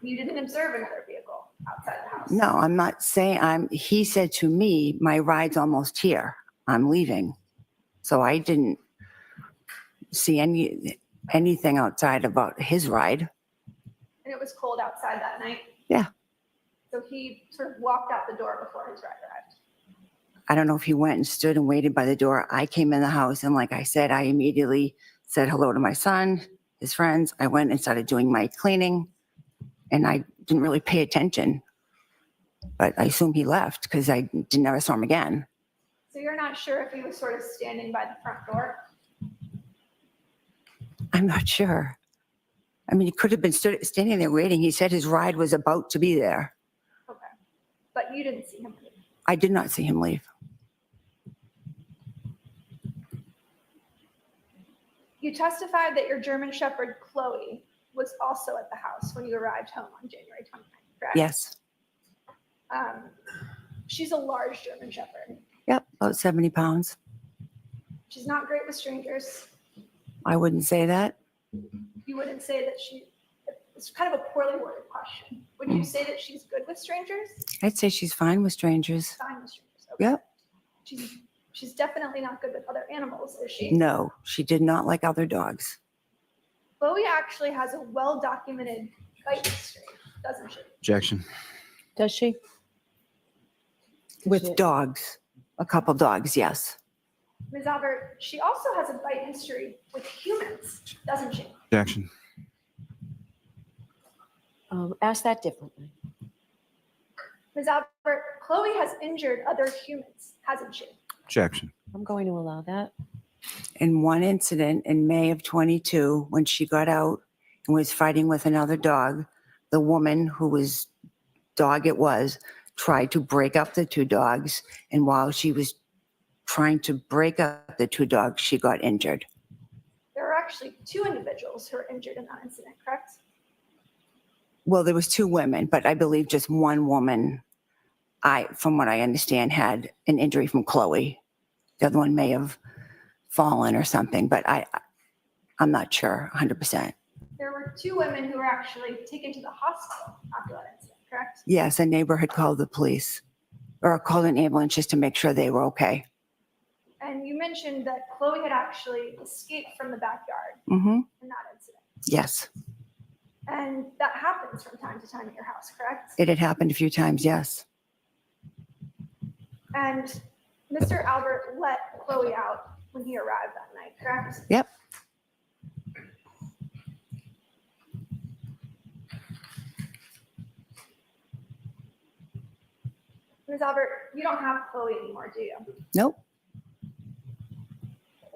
You didn't observe another vehicle outside the house? No, I'm not saying he said to me, my ride's almost here. I'm leaving. So I didn't see anything outside about his ride. And it was cold outside that night? Yeah. So he sort of walked out the door before his ride arrived? I don't know if he went and stood and waited by the door. I came in the house and like I said, I immediately said hello to my son, his friends. I went and started doing my cleaning and I didn't really pay attention, but I assume he left because I never saw him again. So you're not sure if he was sort of standing by the front door? I'm not sure. I mean, he could have been standing there waiting. He said his ride was about to be there. Okay. But you didn't see him leave? I did not see him leave. You testified that your German Shepherd, Chloe, was also at the house when you arrived home on January 29th, correct? Yes. She's a large German Shepherd. Yep, about 70 pounds. She's not great with strangers. I wouldn't say that. You wouldn't say that it's kind of a poorly worded question. Would you say that she's good with strangers? I'd say she's fine with strangers. Fine with strangers. Okay. Yep. She's definitely not good with other animals, is she? No, she did not like other dogs. Chloe actually has a well-documented bite history, doesn't she? Objection. Does she? With dogs, a couple dogs, yes. Ms. Albert, she also has a bite history with humans, doesn't she? Objection. Ask that differently. Ms. Albert, Chloe has injured other humans, hasn't she? Objection. I'm going to allow that. In one incident in May of 22, when she got out and was fighting with another dog, the woman whose dog it was tried to break up the two dogs. And while she was trying to break up the two dogs, she got injured. There were actually two individuals who were injured in that incident, correct? Well, there was two women, but I believe just one woman, from what I understand, had an injury from Chloe. The other one may have fallen or something, but I'm not sure 100%. There were two women who were actually taken to the hospital after that incident, correct? Yes, a neighbor had called the police or called an ambulance just to make sure they were okay. And you mentioned that Chloe had actually escaped from the backyard Mm-hmm. in that incident. Yes, And that happens from time to time at your house, correct? it had happened a few times, yes. And Mr. Albert let Chloe out when he arrived that night, correct? Yep. Ms. Albert, you don't have Chloe anymore, do you? Nope.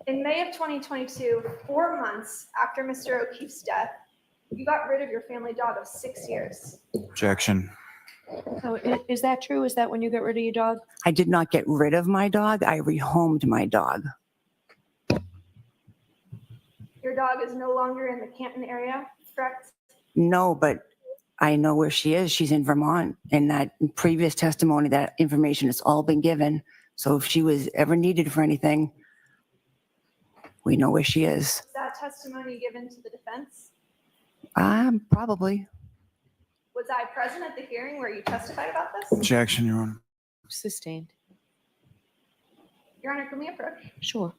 In May of 2022, 4 months after Mr. O'Keefe's death, you got rid of your family dog of 6 years. Objection. So is that true? Is that when you got rid of your dog? I did not get rid of my dog. I rehomed my dog. Your dog is no longer in the Canton area, correct? No, but I know where she is. She's in Vermont. And that previous testimony, that information has all been given. So if she was ever needed for anything, we know where she is. Is that testimony given to the defense? Probably. Was I present at the hearing where you testified about this? Objection, Your Honor. Sustained. Your Honor, can we approach? Sure.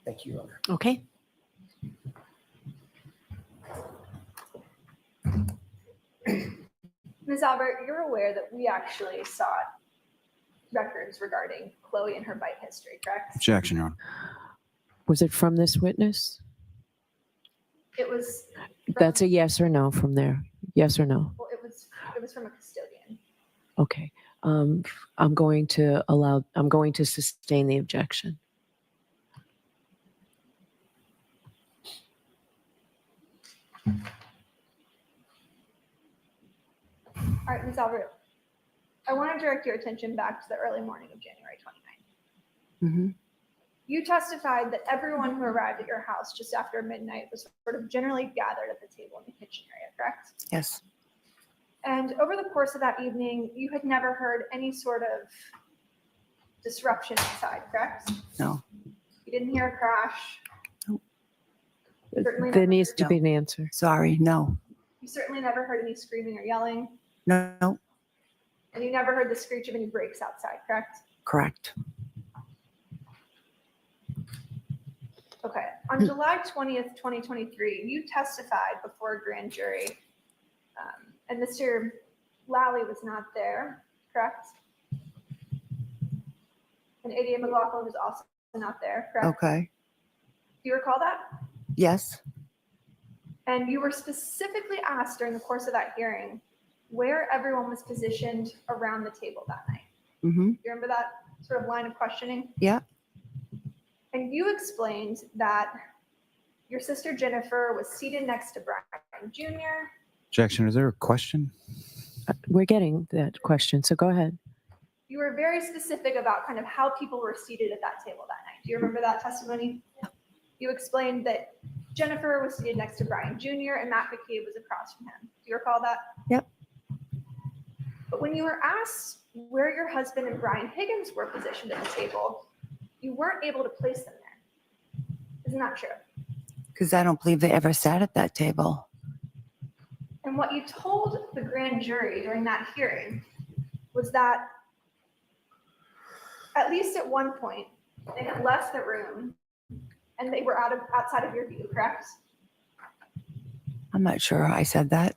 Thank you, Your Honor. Okay. Ms. Albert, you're aware that we actually sought records regarding Chloe and her bite history, correct? Objection, Your Honor. Was it from this witness? It was. from- That's a yes or no from there. Yes or no? Well, it was from a custodian. Okay. I'm going to sustain the objection. All right, Ms. Albert, I want to direct your attention back to the early morning of January 29th. Mm-hmm. You testified that everyone who arrived at your house just after midnight was sort of generally gathered at the table in the kitchen area, correct? Yes. And over the course of that evening, you had never heard any sort of disruption inside, correct? No. You didn't hear a crash. Certainly There never needs heard- to be an answer. Sorry. No. You certainly never heard any screaming or yelling, No. and you never heard the screech of any brakes outside, correct? Correct. Okay. On July 20th, 2023, you testified before a grand jury, and Mr. Lally was not there, correct? And ADA McLaughlin was also not there, correct? Okay. Do you recall that? Yes. And you were specifically asked during the course of that hearing where everyone was positioned around the table that night. Mm-hmm. Do you remember that sort of line of questioning? Yeah. And you explained that your sister Jennifer was seated next to Brian Jr. Jackson, is there a question? We're getting that question, so go ahead. You were very specific about kind of how people were seated at that table that night. Do you remember that testimony? You explained that Jennifer was seated next to Brian Jr. and Matt McCabe was across from him. Do you recall that? Yep. But when you were asked where your husband and Brian Higgins were positioned at the table, you weren't able to place them there. Isn't that true? Because I don't believe they ever sat at that table. And what you told the grand jury during that hearing was that at least at one point, they had left the room and they were outside of your view, correct? I'm not sure I said that.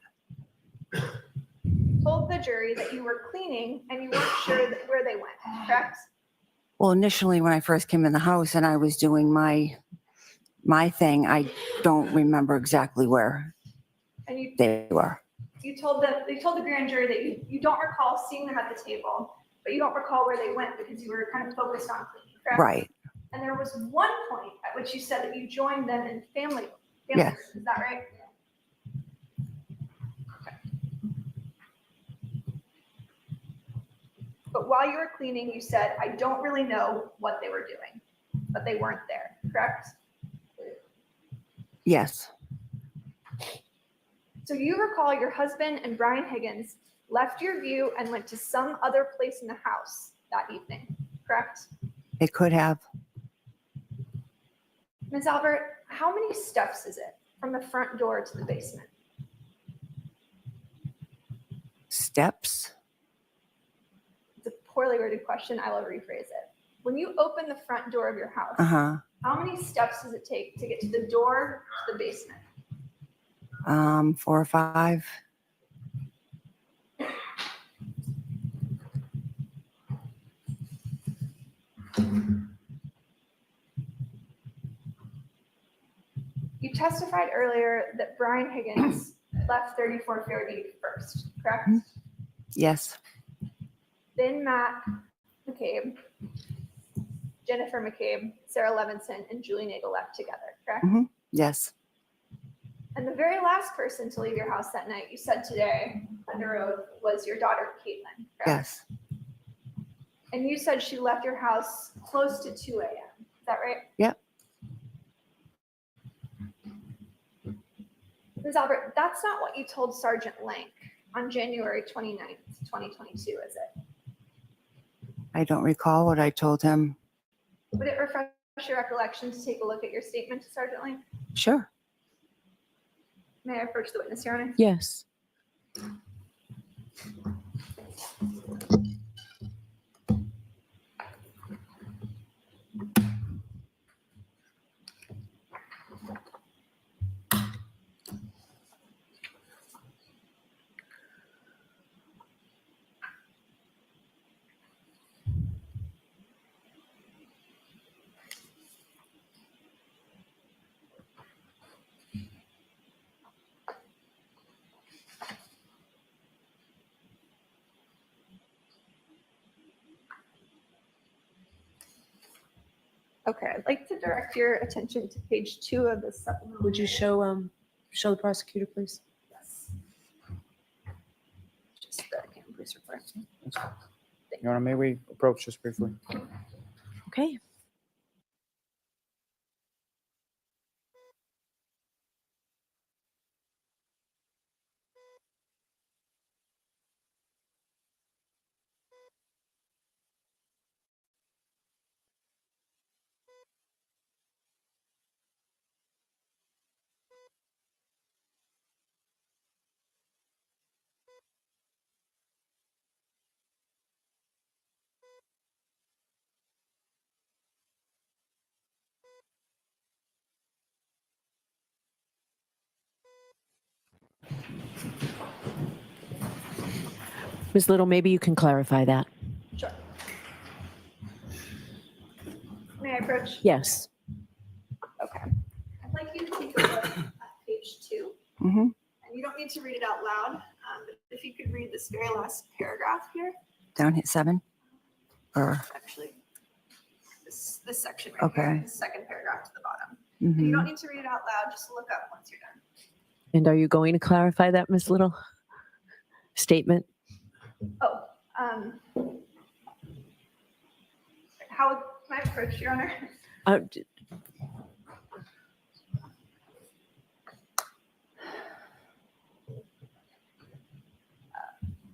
Told the jury that you were cleaning and you weren't sure where they went, correct? Well, initially when I first came in the house and I was doing my thing, I don't remember exactly where And you they were. told the grand jury that you don't recall seeing them at the table, but you don't recall where they went because you were kind of focused on cleaning, correct? Right. And there was one point at which you said that you joined them in family Yes. room. Is that right? Okay. But while you were cleaning, you said, I don't really know what they were doing, but they weren't there, correct? Yes. So you recall your husband and Brian Higgins left your view and went to some other place in the house that evening, correct? They could have. Ms. Albert, how many steps is it from the front door to the basement? Steps. It's a poorly worded question. I will rephrase it. When you open the front door of your house, Uh-huh. how many steps does it take to get to the door to the basement? 4 or 5. You testified earlier that Brian Higgins left 34 Fairview first, correct? Yes. Then Matt McCabe, Jennifer McCabe, Sarah Levinson, and Julie Nagel left together, correct? Yes. And the very last person to leave your house that night, you said today under oath, was your daughter, Caitlin, correct? Yes. And you said she left your house close to 2 a.m. Is that right? Yep. Ms. Albert, that's not what you told Sergeant Lank on January 29th, 2022, is it? I don't recall what I told him. Would it refresh your recollection to take a look at your statement to Sergeant Lank? Sure. May I approach the witness, Your Honor? Yes. Okay, I'd like to direct your attention to page 2 of the supplemental. Would you show the prosecutor, please? Yes. Just the Cameron Police Report. Your Honor, may we approach just briefly? Okay. Ms. Little, maybe you can clarify that. Sure. May I approach? Yes. Okay. I'd like you to take a look at page 2. Mm-hmm. And you don't need to read it out loud, but if you could read this very last paragraph here, Down hit 7. Or actually, this this section right here, Okay. the second paragraph to the bottom. And you Mhm. don't need to read it out loud, just look up once you're done. And are you going to clarify that, Ms. Little? Statement? Oh, how, can I approach, Your Honor? D-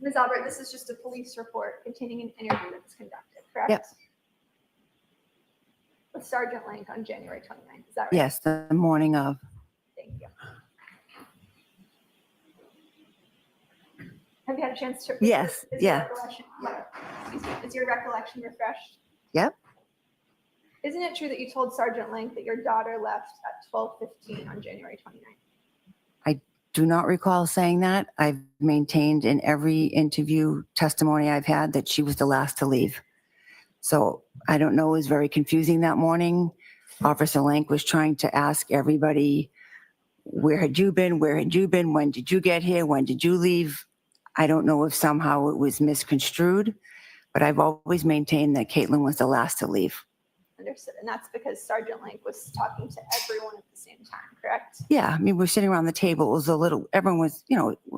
Ms. Albert, this is just a police report containing an interview that was conducted, correct? Yep. With Sergeant Lank on January 29th, is that right? Yes, the morning of. Thank you. Have you had a chance to? Yes, is your yeah. recollection- Excuse me, is your recollection refreshed? Yep. Isn't it true that you told Sergeant Lank that your daughter left at 12:15 on January 29th? Do not recall saying that. I've maintained in every interview testimony I've had that she was the last to leave. So I don't know, it was very confusing that morning. Officer Lank was trying to ask everybody, where had you been? Where had you been? When did you get here? When did you leave? I don't know if somehow it was misconstrued, but I've always maintained that Caitlin was the last to leave. Understood. And that's because Sergeant Lank was talking to everyone at the same time, correct? Yeah, I mean, we're sitting around the table. It was a little, everyone was,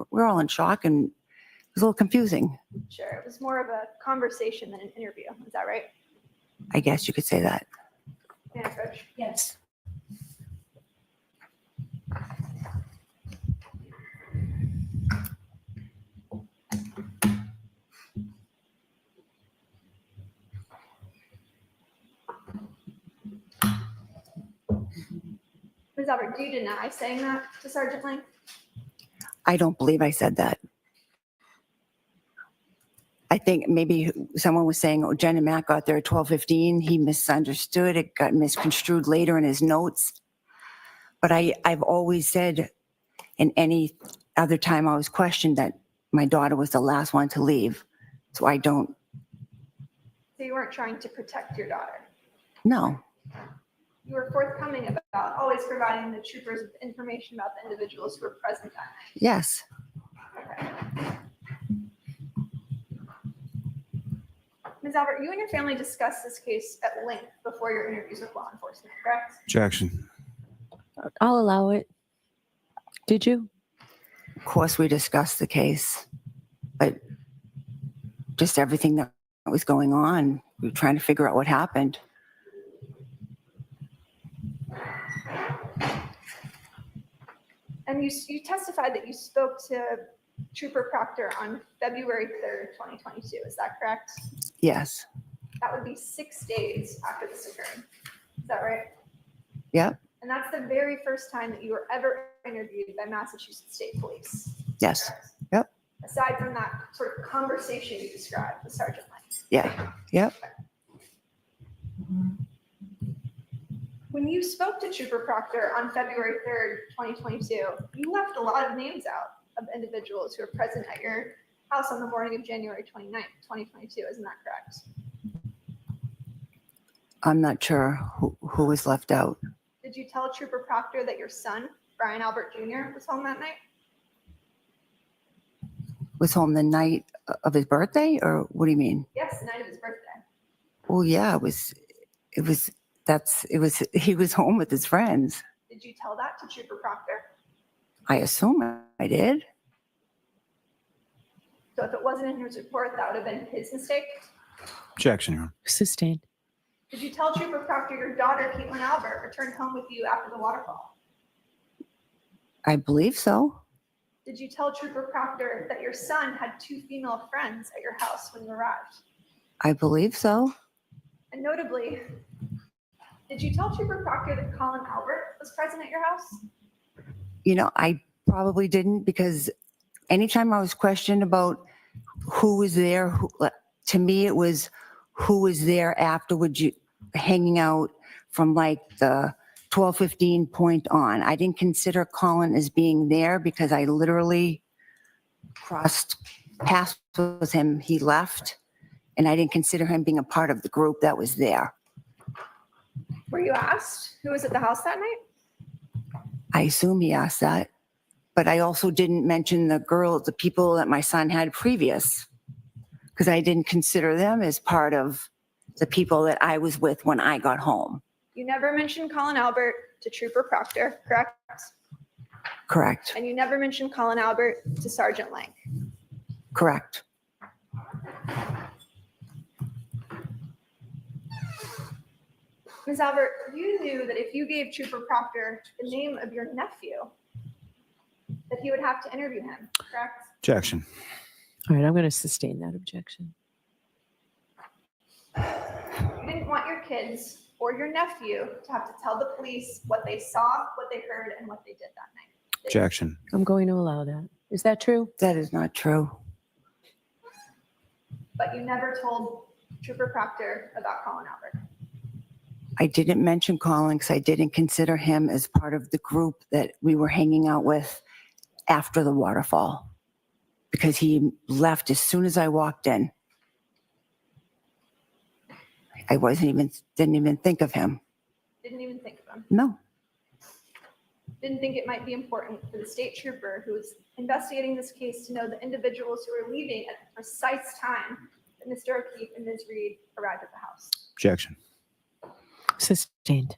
we're all in shock and it was a little confusing. Sure. It was more of a conversation than an interview. Is that right? I guess you could say that. Can I approach? Yes. Ms. Albert, do you deny saying that to Sergeant Lank? I don't believe I said that. I think maybe someone was saying, oh, Jen and Matt got there at 12:15. He misunderstood. It got misconstrued later in his notes. But I've always said in any other time I was questioned that my daughter was the last one to leave. So I don't, So you weren't trying to protect your daughter. no. You were forthcoming about always providing the troopers with information about the individuals who were present that Yes, night. Okay. Ms. Albert, you and your family discussed this case at length before your interviews with law enforcement, correct? Objection. I'll allow it. Did you? of course we discussed the case, but just everything that was going on, we were trying to figure out what happened. And you testified that you spoke to Trooper Proctor on February 3rd, 2022. Is that correct? Yes, That would be 6 days after this occurred. Is that right? Yep. And that's the very first time that you were ever interviewed by Massachusetts State Police. yes, correct? Yep. Aside from that sort of conversation you described with Sergeant Lang. yeah, yep. When you spoke to Trooper Proctor on February 3rd, 2022, you left a lot of names out of individuals who were present at your house on the morning of January 29th, 2022. Isn't that correct? I'm not sure who was left out. Did you tell Trooper Proctor that your son, Brian Albert Jr., was home that night? Was home the night of his birthday, or what do you mean? Yes, the night of his birthday. Well, yeah, he was home with his friends. Did you tell that to Trooper Proctor? I assume I did. So if it wasn't in his report, that would have been his mistake? Objection, Your Honor. Sustained. Did you tell Trooper Proctor your daughter, Caitlin Albert, returned home with you after the waterfall? I believe so. Did you tell Trooper Proctor that your son had 2 female friends at your house when you arrived? I believe so. And notably, did you tell Trooper Proctor that Colin Albert was present at your house? I probably didn't, because anytime I was questioned about who was there, to me, it was who was there afterwards, hanging out from like the 12:15 point on. I didn't consider Colin as being there because I literally crossed paths with him. He left, and I didn't consider him being a part of the group that was there. Were you asked who was at the house that night? I assume he asked that, but I also didn't mention the people that my son had previous, because I didn't consider them as part of the people that I was with when I got home. You never mentioned Colin Albert to Trooper Proctor, correct? Correct. And you never mentioned Colin Albert to Sergeant Lang. Correct. Ms. Albert, you knew that if you gave Trooper Proctor the name of your nephew, that he would have to interview him, correct? Objection. All right, I'm going to sustain that objection. You didn't want your kids or your nephew to have to tell the police what they saw, what they heard, and what they did that night. Objection. I'm going to allow that. Is that true? That is not true. But you never told Trooper Proctor about Colin Albert. I didn't mention Colin because I didn't consider him as part of the group that we were hanging out with after the waterfall, because he left as soon as I walked in. I didn't even think of him. Didn't even think of him. No. Didn't think it might be important for the state trooper who was investigating this case to know the individuals who were leaving at the precise time that Mr. O'Keefe and Ms. Reed arrived at the house. Objection. Sustained.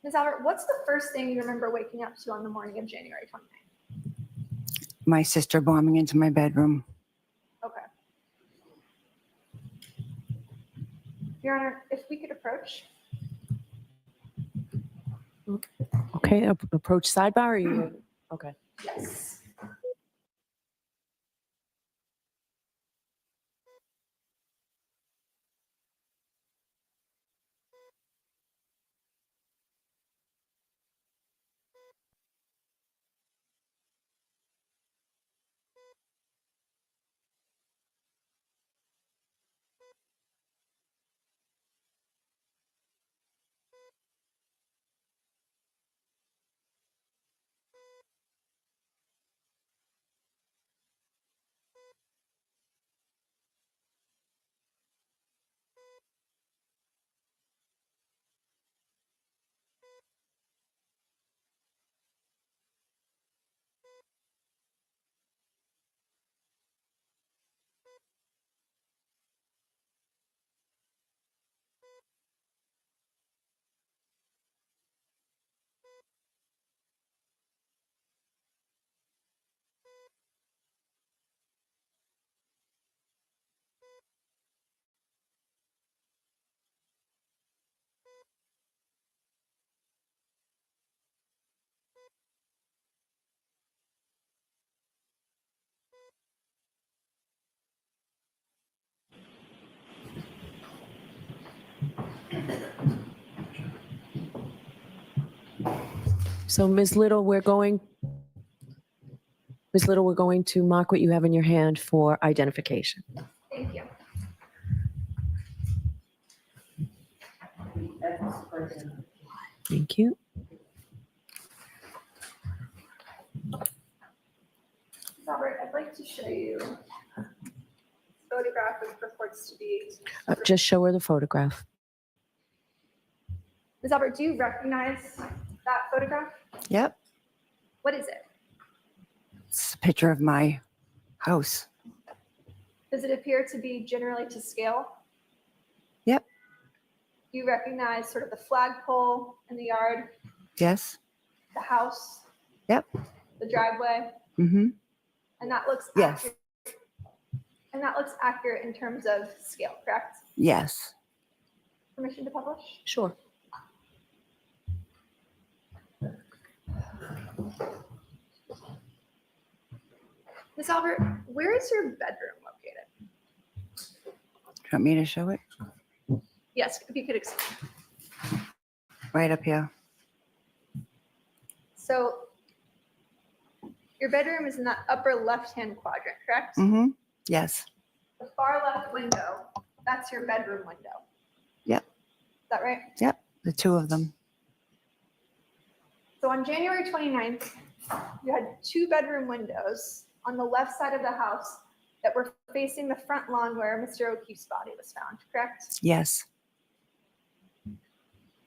Ms. Albert, what's the first thing you remember waking up to on the morning of January 29th? My sister bombing into my bedroom. Okay. Your Honor, if we could approach. Okay, approach sidebar. Are you okay? Yes. So Ms. Little, we're going to mark what you have in your hand for identification. Thank you. Thank you. Robert, I'd like to show you a photograph which purports to be. Just show her the photograph. Ms. Albert, do you recognize that photograph? Yep. What is it? It's a picture of my house. Does it appear to be generally to scale? Yep. Do you recognize sort of the flagpole in the yard, Yes. the house? Yep. The driveway? Mm-hmm. And that looks Yes. accurate. And that looks accurate in terms of scale, correct? Yes. Permission to publish? Sure. Ms. Albert, where is your bedroom located? Do you want me to show it? Yes, if you could explain. Right up here. So your bedroom is in that upper left-hand quadrant, correct? Mm-hmm. Yes. The far left window, that's your bedroom window. Yep. Is that right? Yep. The two of them. So on January 29th, you had two bedroom windows on the left side of the house that were facing the front lawn where Mr. O'Keefe's body was found, correct? Yes.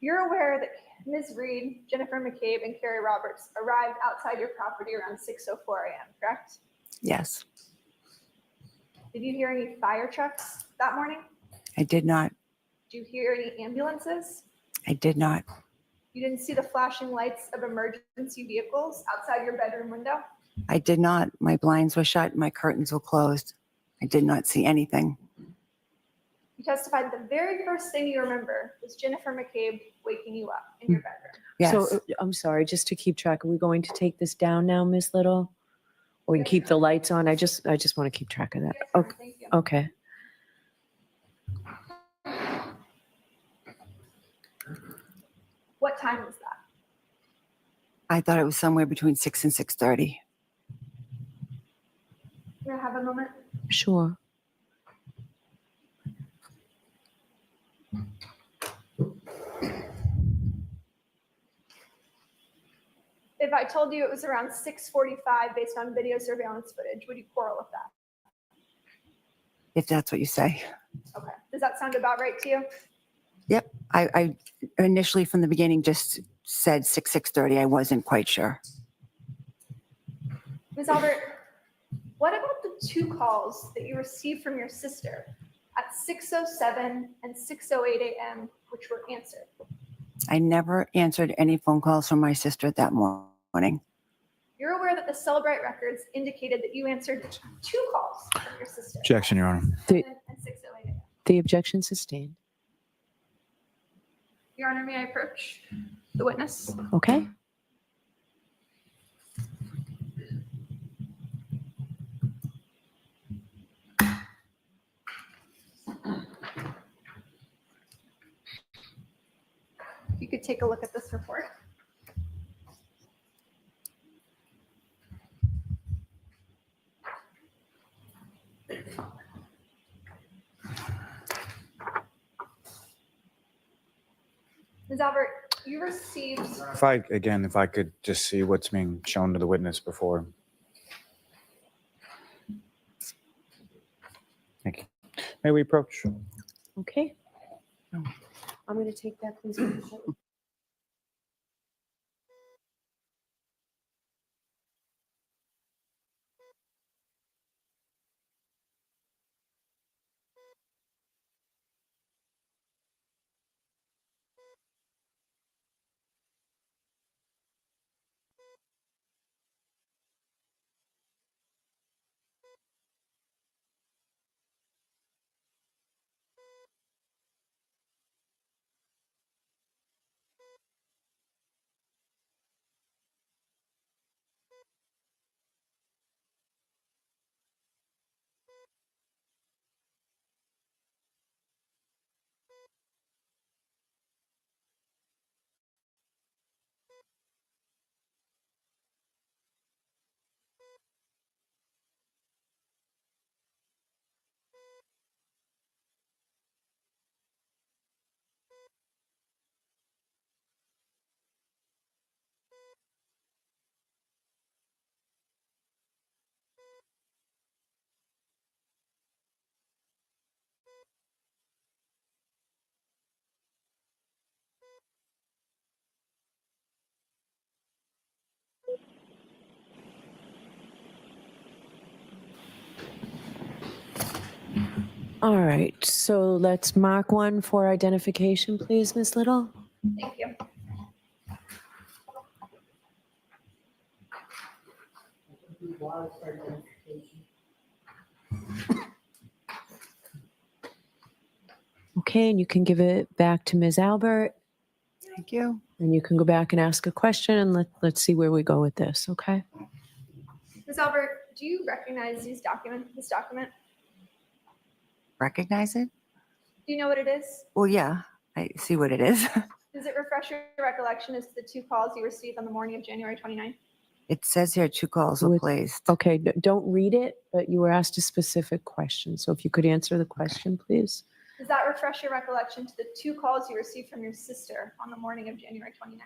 You're aware that Ms. Reed, Jennifer McCabe, and Carrie Roberts arrived outside your property around 6:04 a.m., correct? Yes, Did you hear any fire trucks that morning? I did not. Did you hear any ambulances? I did not. You didn't see the flashing lights of emergency vehicles outside your bedroom window? I did not. My blinds were shut, my curtains were closed. I did not see anything. You testified the very first thing you remember was Jennifer McCabe waking you up in your bedroom. Yes, So I'm sorry, just to keep track, are we going to take this down now, Ms. Little? Or we can keep the lights on? I just want to keep track of that. Yes, ma'am. Okay. Thank you. Okay. What time was that? I thought it was somewhere between 6 and 6:30. May I have a moment? Sure. If I told you it was around 6:45 based on video surveillance footage, would you quarrel with that? If that's what you say. Okay. Does that sound about right to you? I initially from the beginning just said 6:30. I wasn't quite sure. Ms. Albert, what about the two calls that you received from your sister at 6:07 and 6:08 a.m., which were answered? I never answered any phone calls from my sister that morning. You're aware that the Celebrite records indicated that you answered two calls from your sister. Objection, Your Honor. The- And 6:08 a.m. The objection sustained. Your Honor, may I approach the witness? Okay. If you could take a look at this report. Ms. Albert, you received, If I could just see what's being shown to the witness before. Thank you. May we approach? Okay. I'm going to take that, please. All right, so let's mark one for identification, please, Ms. Little. thank you. Okay, and you can give it back to Ms. Albert, Thank you. and you can go back and ask a question, and let's see where we go with this, okay? Ms. Albert, do you recognize this document? Recognize it? Do you know what it is? Well, yeah, I see what it is. Does it refresh your recollection as to the two calls you received on the morning of January 29th? It says here 2 calls were With- placed. Okay, don't read it, but you were asked a specific question, so if you could answer the question, please. Does that refresh your recollection to the two calls you received from your sister on the morning of January 29th?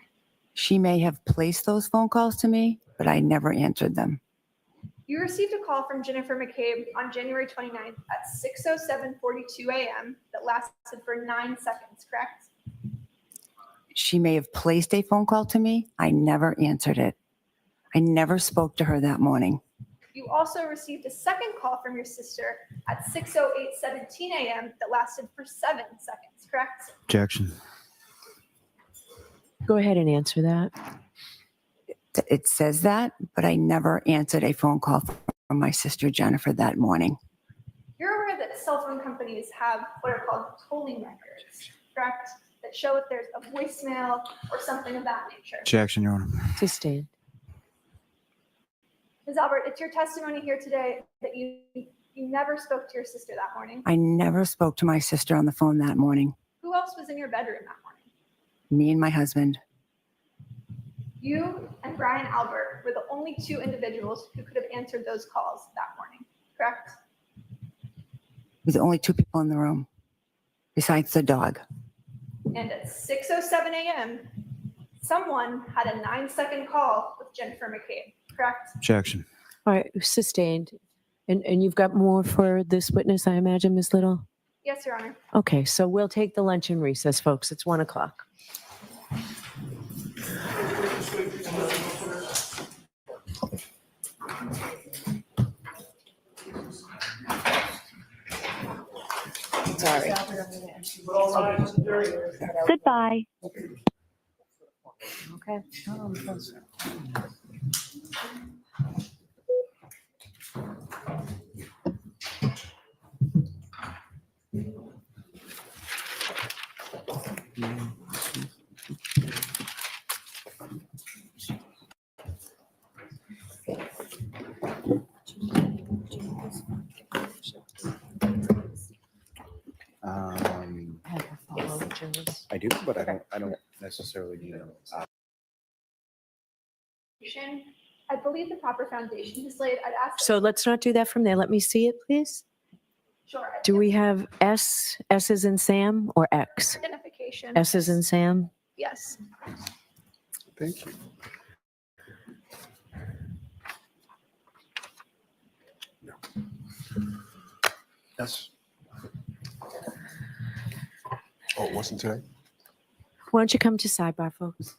She may have placed those phone calls to me, but I never answered them. You received a call from Jennifer McCabe on January 29th at 6:07:42 a.m. that lasted for 9 seconds, correct? she may have placed a phone call to me. I never answered it. I never spoke to her that morning. You also received a second call from your sister at 6:08:17 a.m. that lasted for 7 seconds, correct? Objection. Go ahead and answer that. It says that, but I never answered a phone call from my sister Jennifer that morning. You're aware that cell phone companies have what are called tolling records, correct? That show if there's a voicemail or something of that nature. Objection, Your Honor. Sustained. Ms. Albert, it's your testimony here today that you never spoke to your sister that morning. I never spoke to my sister on the phone that morning. Who else was in your bedroom that morning? Me and my husband. You and Brian Albert were the only two individuals who could have answered those calls that morning, correct? We're the only two people in the room, besides the dog. And at 6:07 a.m., someone had a 9-second call with Jennifer McCabe, correct? Objection. All right, sustained. And you've got more for this witness, I imagine, Ms. Little? Yes, Your Honor. Okay, so we'll take the luncheon recess, folks. It's 1 o'clock. Sorry. Goodbye. Okay. I do, but I don't necessarily need it. I believe the proper foundation is laid. I'd ask. So let's not do that from there. Let me see it, please. Sure. Do we have S, S's in Sam, or X? Identification. S's in Sam? Yes. Thank you. Yes. Oh, it wasn't today? Why don't you come to sidebar, folks?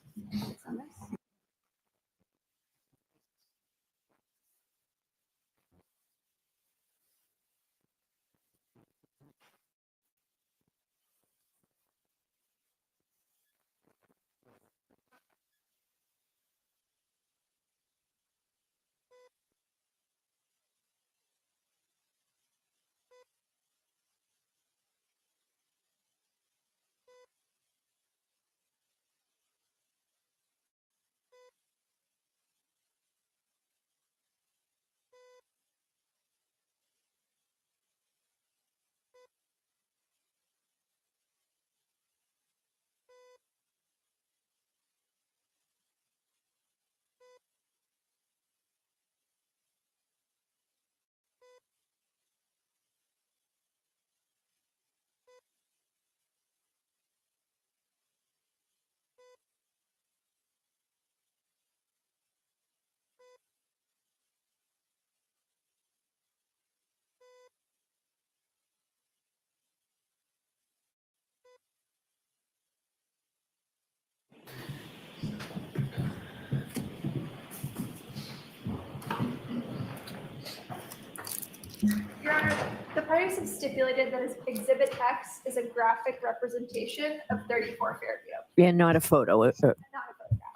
Your Honor, the parties have stipulated that Exhibit X is a graphic representation of 34 Fairview, Yeah, not a photo. not a photograph.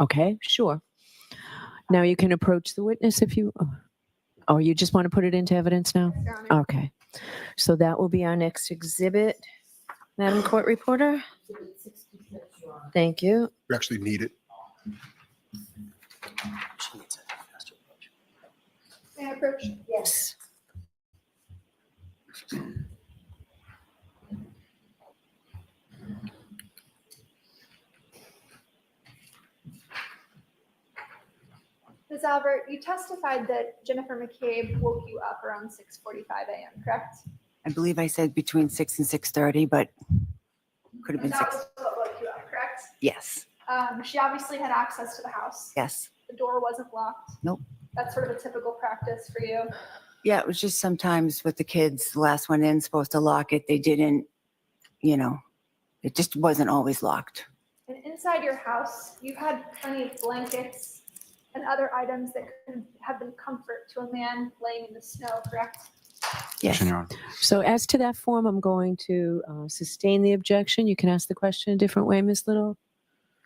Okay, sure. Now you can approach the witness if you, oh, you just want to put it into evidence now? Your Honor. Okay. So that will be our next exhibit. Madam Court Reporter? Thank you. We actually need it. May I approach? Yes. Ms. Albert, you testified that Jennifer McCabe woke you up around 6:45 a.m., correct? I believe I said between 6 and 6:30, but could have been That 6. was what woke you up, correct? Yes, She obviously had access to the house. yes. The door wasn't locked. Nope. That's sort of a typical practice for you. Yeah, it was just sometimes with the kids, the last one in, supposed to lock it. They didn't, it just wasn't always locked. And inside your house, you had plenty of blankets and other items that could have been comfort to a man laying in the snow, correct? Yes. Your Honor. So as to that form, I'm going to sustain the objection. You can ask the question a different way, Ms. Little.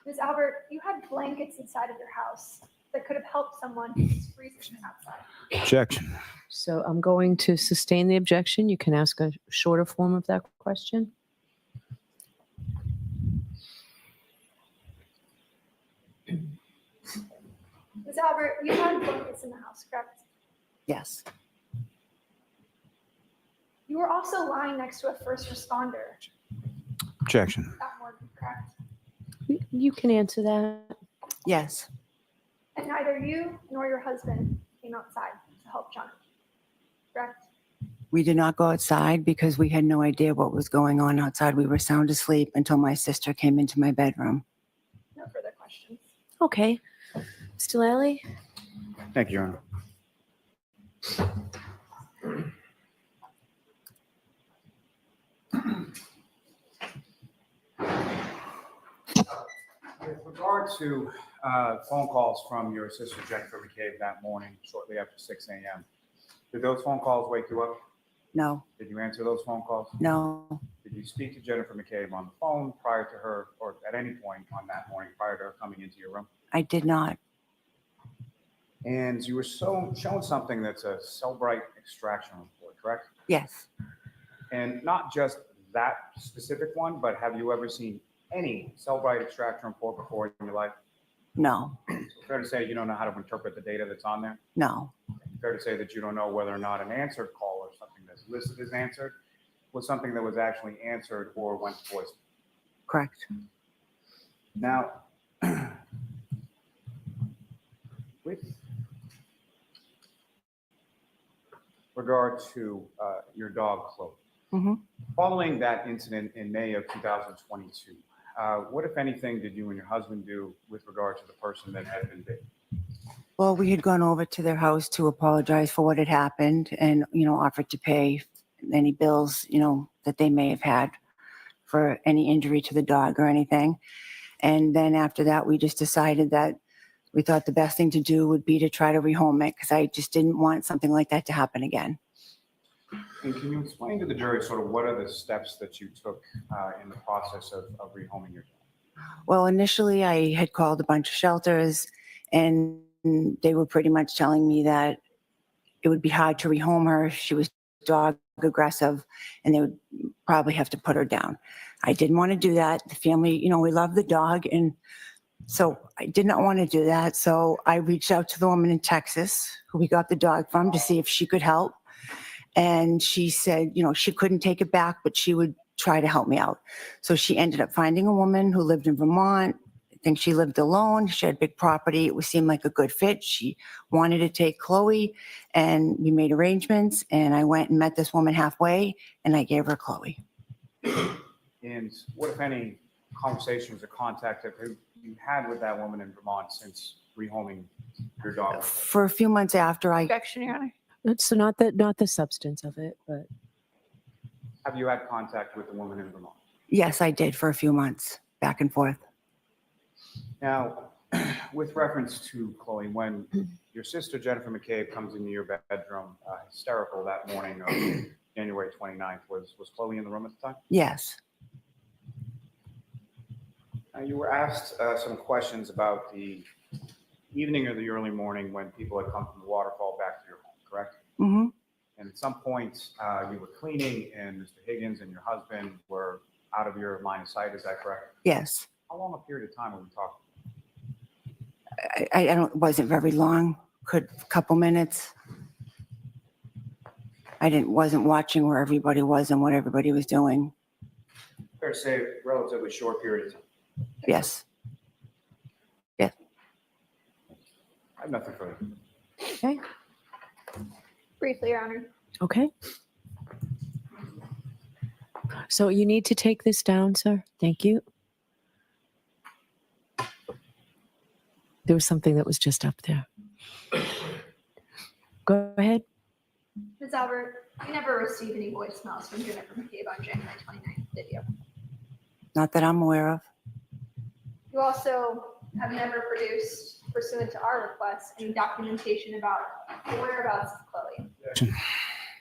Ms. Albert, you had blankets inside of your house that could have helped someone who was freezing outside. Objection. So I'm going to sustain the objection. You can ask a shorter form of that question. Ms. Albert, you had blankets in the house, correct? Yes. You were also lying next to a first responder Objection. that morning, correct? You can answer that. Yes. And neither you nor your husband came outside to help Johnny, correct? We did not go outside because we had no idea what was going on outside. We were sound asleep until my sister came into my bedroom. No further questions. Okay. Mr. Lally? Thank you, Your Honor. With regard to phone calls from your sister Jennifer McCabe that morning, shortly after 6 a.m., did those phone calls wake you up? No, Did you answer those phone calls? no, Did you speak to Jennifer McCabe on the phone prior to her, or at any point on that morning prior to her coming into your room? I did not. And you were shown something that's a Cellbrite extraction report, correct? Yes. And not just that specific one, but have you ever seen any Cellbrite extraction report before in your life? No, So fair to say you don't know how to interpret the data that's on there? no, Fair to say that you don't know whether or not an answered call or something that's listed as answered was something that was actually answered or went to voicemail? correct. Now, with regard to your dog, Chloe, Mhm. following that incident in May of 2022, what, if anything, did you and your husband do with regard to the person that had been bitten? Well, we had gone over to their house to apologize for what had happened and, offered to pay any bills, that they may have had for any injury to the dog or anything. And then after that, we just decided that we thought the best thing to do would be to try to rehome it because I just didn't want something like that to happen again. And can you explain to the jury sort of what are the steps that you took in the process of rehoming your dog? Well, initially I had called a bunch of shelters and they were pretty much telling me that it would be hard to rehome her. She was dog aggressive and they would probably have to put her down. I didn't want to do that. The family, we love the dog. And so I did not want to do that. So I reached out to the woman in Texas who we got the dog from to see if she could help. And she said, she couldn't take it back, but she would try to help me out. So she ended up finding a woman who lived in Vermont. I think she lived alone. She had big property. It seemed like a good fit. She wanted to take Chloe and we made arrangements and I went and met this woman halfway and I gave her Chloe. And what, if any, conversations or contact have you had with that woman in Vermont since rehoming your dog? For a few months after I, Objection, Your Honor. So not the substance of it, but Have you had contact with the woman in Vermont? yes, I did for a few months, back and forth. Now, with reference to Chloe, when your sister Jennifer McCabe comes into your bedroom hysterical that morning of January 29th, was Chloe in the room at the time? Yes, You were asked some questions about the evening or the early morning when people had come from the waterfall back to your home, correct? hmm And at some point, you were cleaning and Mr. Higgins and your husband were out of your line of sight, is that correct? yes. How long a period of time are we talking? I don't, wasn't very long, a couple minutes. Wasn't watching where everybody was and what everybody was doing. Fair to say, relatively short period of time. Yes. I have nothing further. okay. Briefly, Your Honor. Okay. So you need to take this down, sir. Thank you. There was something that was just up there. Go ahead. Ms. Albert, you never received any voicemails from Jennifer McCabe on January 29th, did you? Not that I'm aware of. You also have never produced, pursuant to our request, any documentation about the whereabouts of Chloe.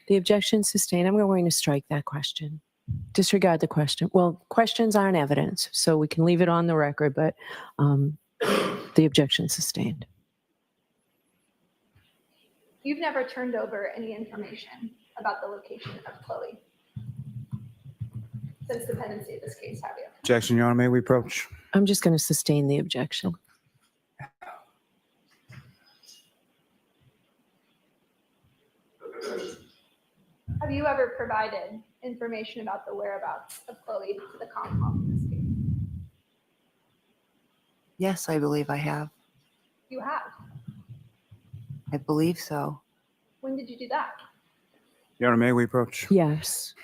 The objection sustained. I'm going to strike that question. Disregard the question. Well, questions aren't evidence, so we can leave it on the record, but the objection sustained. You've never turned over any information about the location of Chloe since the pendency of this case, have you? Objection, Your Honor, may we approach? I'm just going to sustain the objection. Have you ever provided information about the whereabouts of Chloe to the Commonwealth in this case? Yes, I believe I have. You have. I believe so. When did you do that? Your Honor, may we approach? Yes.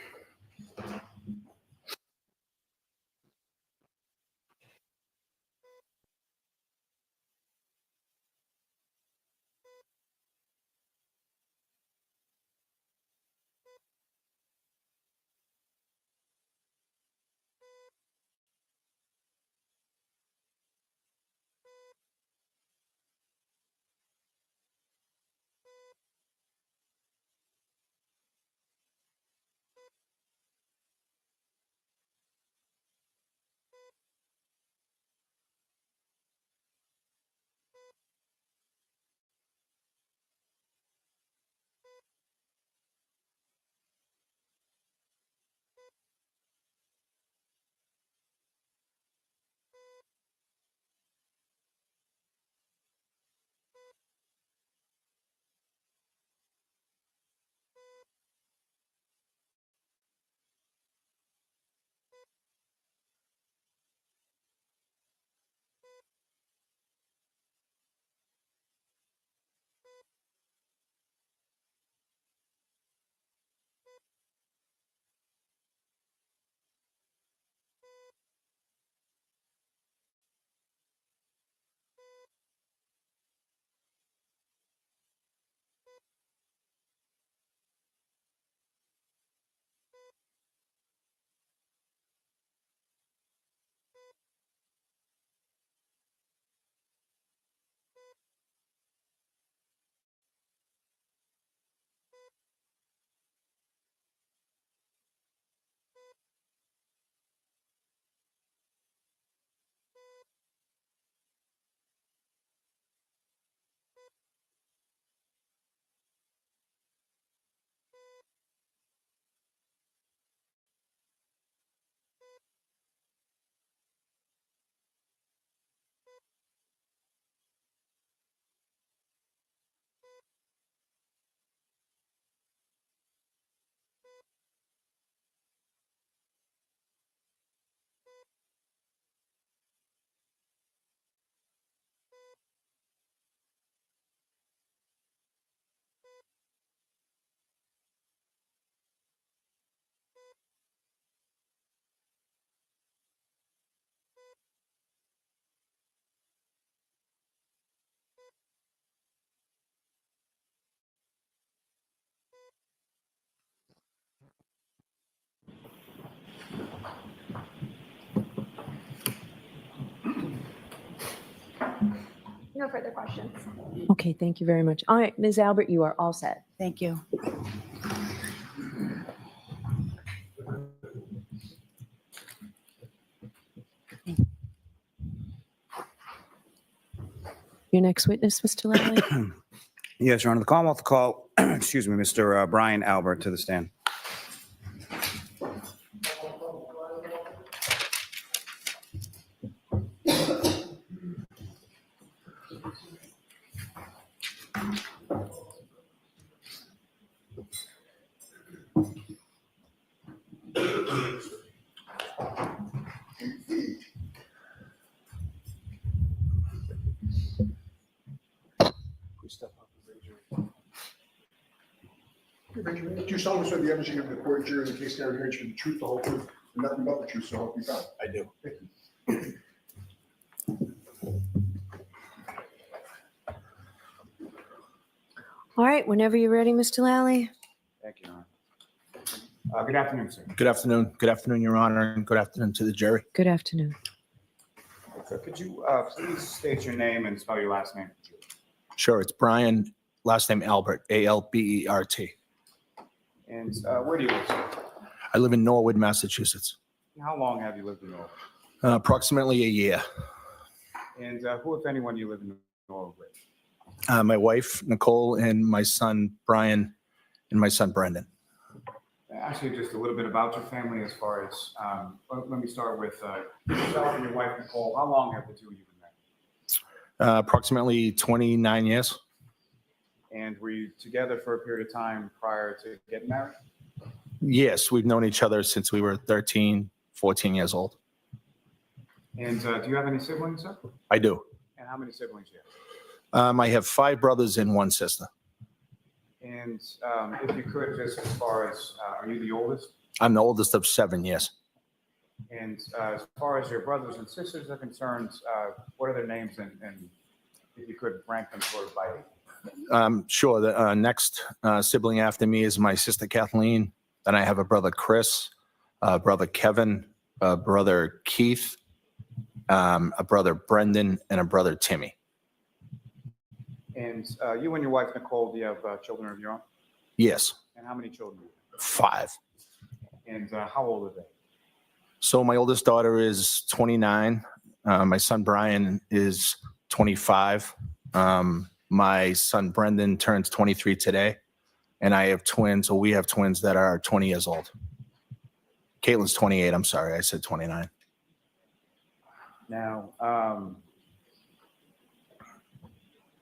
No further questions. Okay, thank you very much. All right, Ms. Albert, you are all set. Thank you. Your next witness, Mr. Lally? Yes, Your Honor, the Commonwealth will call, excuse me, Mr. Brian Albert to the stand. Do you solemnly swear the evidence you give in the court, jury, in the case now hearing should be the truth, the whole truth, and nothing but the truth, so help you God? I do. Thank you. All right, whenever you're ready, Mr. Lally. Thank you, Your Honor. Good afternoon, sir. Good afternoon. Good afternoon, Your Honor, and good afternoon to the jury. Good afternoon. So could you please state your name and spell your last name? Sure, it's Brian, last name Albert, Albert. And where do you live, sir? I live in Norwood, Massachusetts. How long have you lived in Norwood? Approximately a year. And who, if anyone, you live in Norwood with? My wife, Nicole, and my son, Brian, and my son, Brendan. Actually, just a little bit about your family as far as, let me start with yourself and your wife, Nicole. How long have the two of you been married? Approximately 29 years. And were you together for a period of time prior to getting married? Yes, we've known each other since we were 13, 14 years old. And do you have any siblings, sir? I do. And how many siblings do you have? I have 5 brothers and 1 sister. And if you could, just as far as, are you the oldest? I'm the oldest of 7 years. And as far as your brothers and sisters are concerned, what are their names? And if you could rank them sort of by age. Sure. The next sibling after me is my sister Kathleen. Then I have a brother Chris, a brother Kevin, a brother Keith, a brother Brendan, and a brother Timmy. And you and your wife, Nicole, do you have children of your own? Yes, And how many children do you 5. have? And how old are they? So my oldest daughter is 29. My son Brian is 25. My son Brendan turns 23 today. And I have twins, or we have twins that are 20 years old. Caitlin's 28. I'm sorry, I said 29. Now,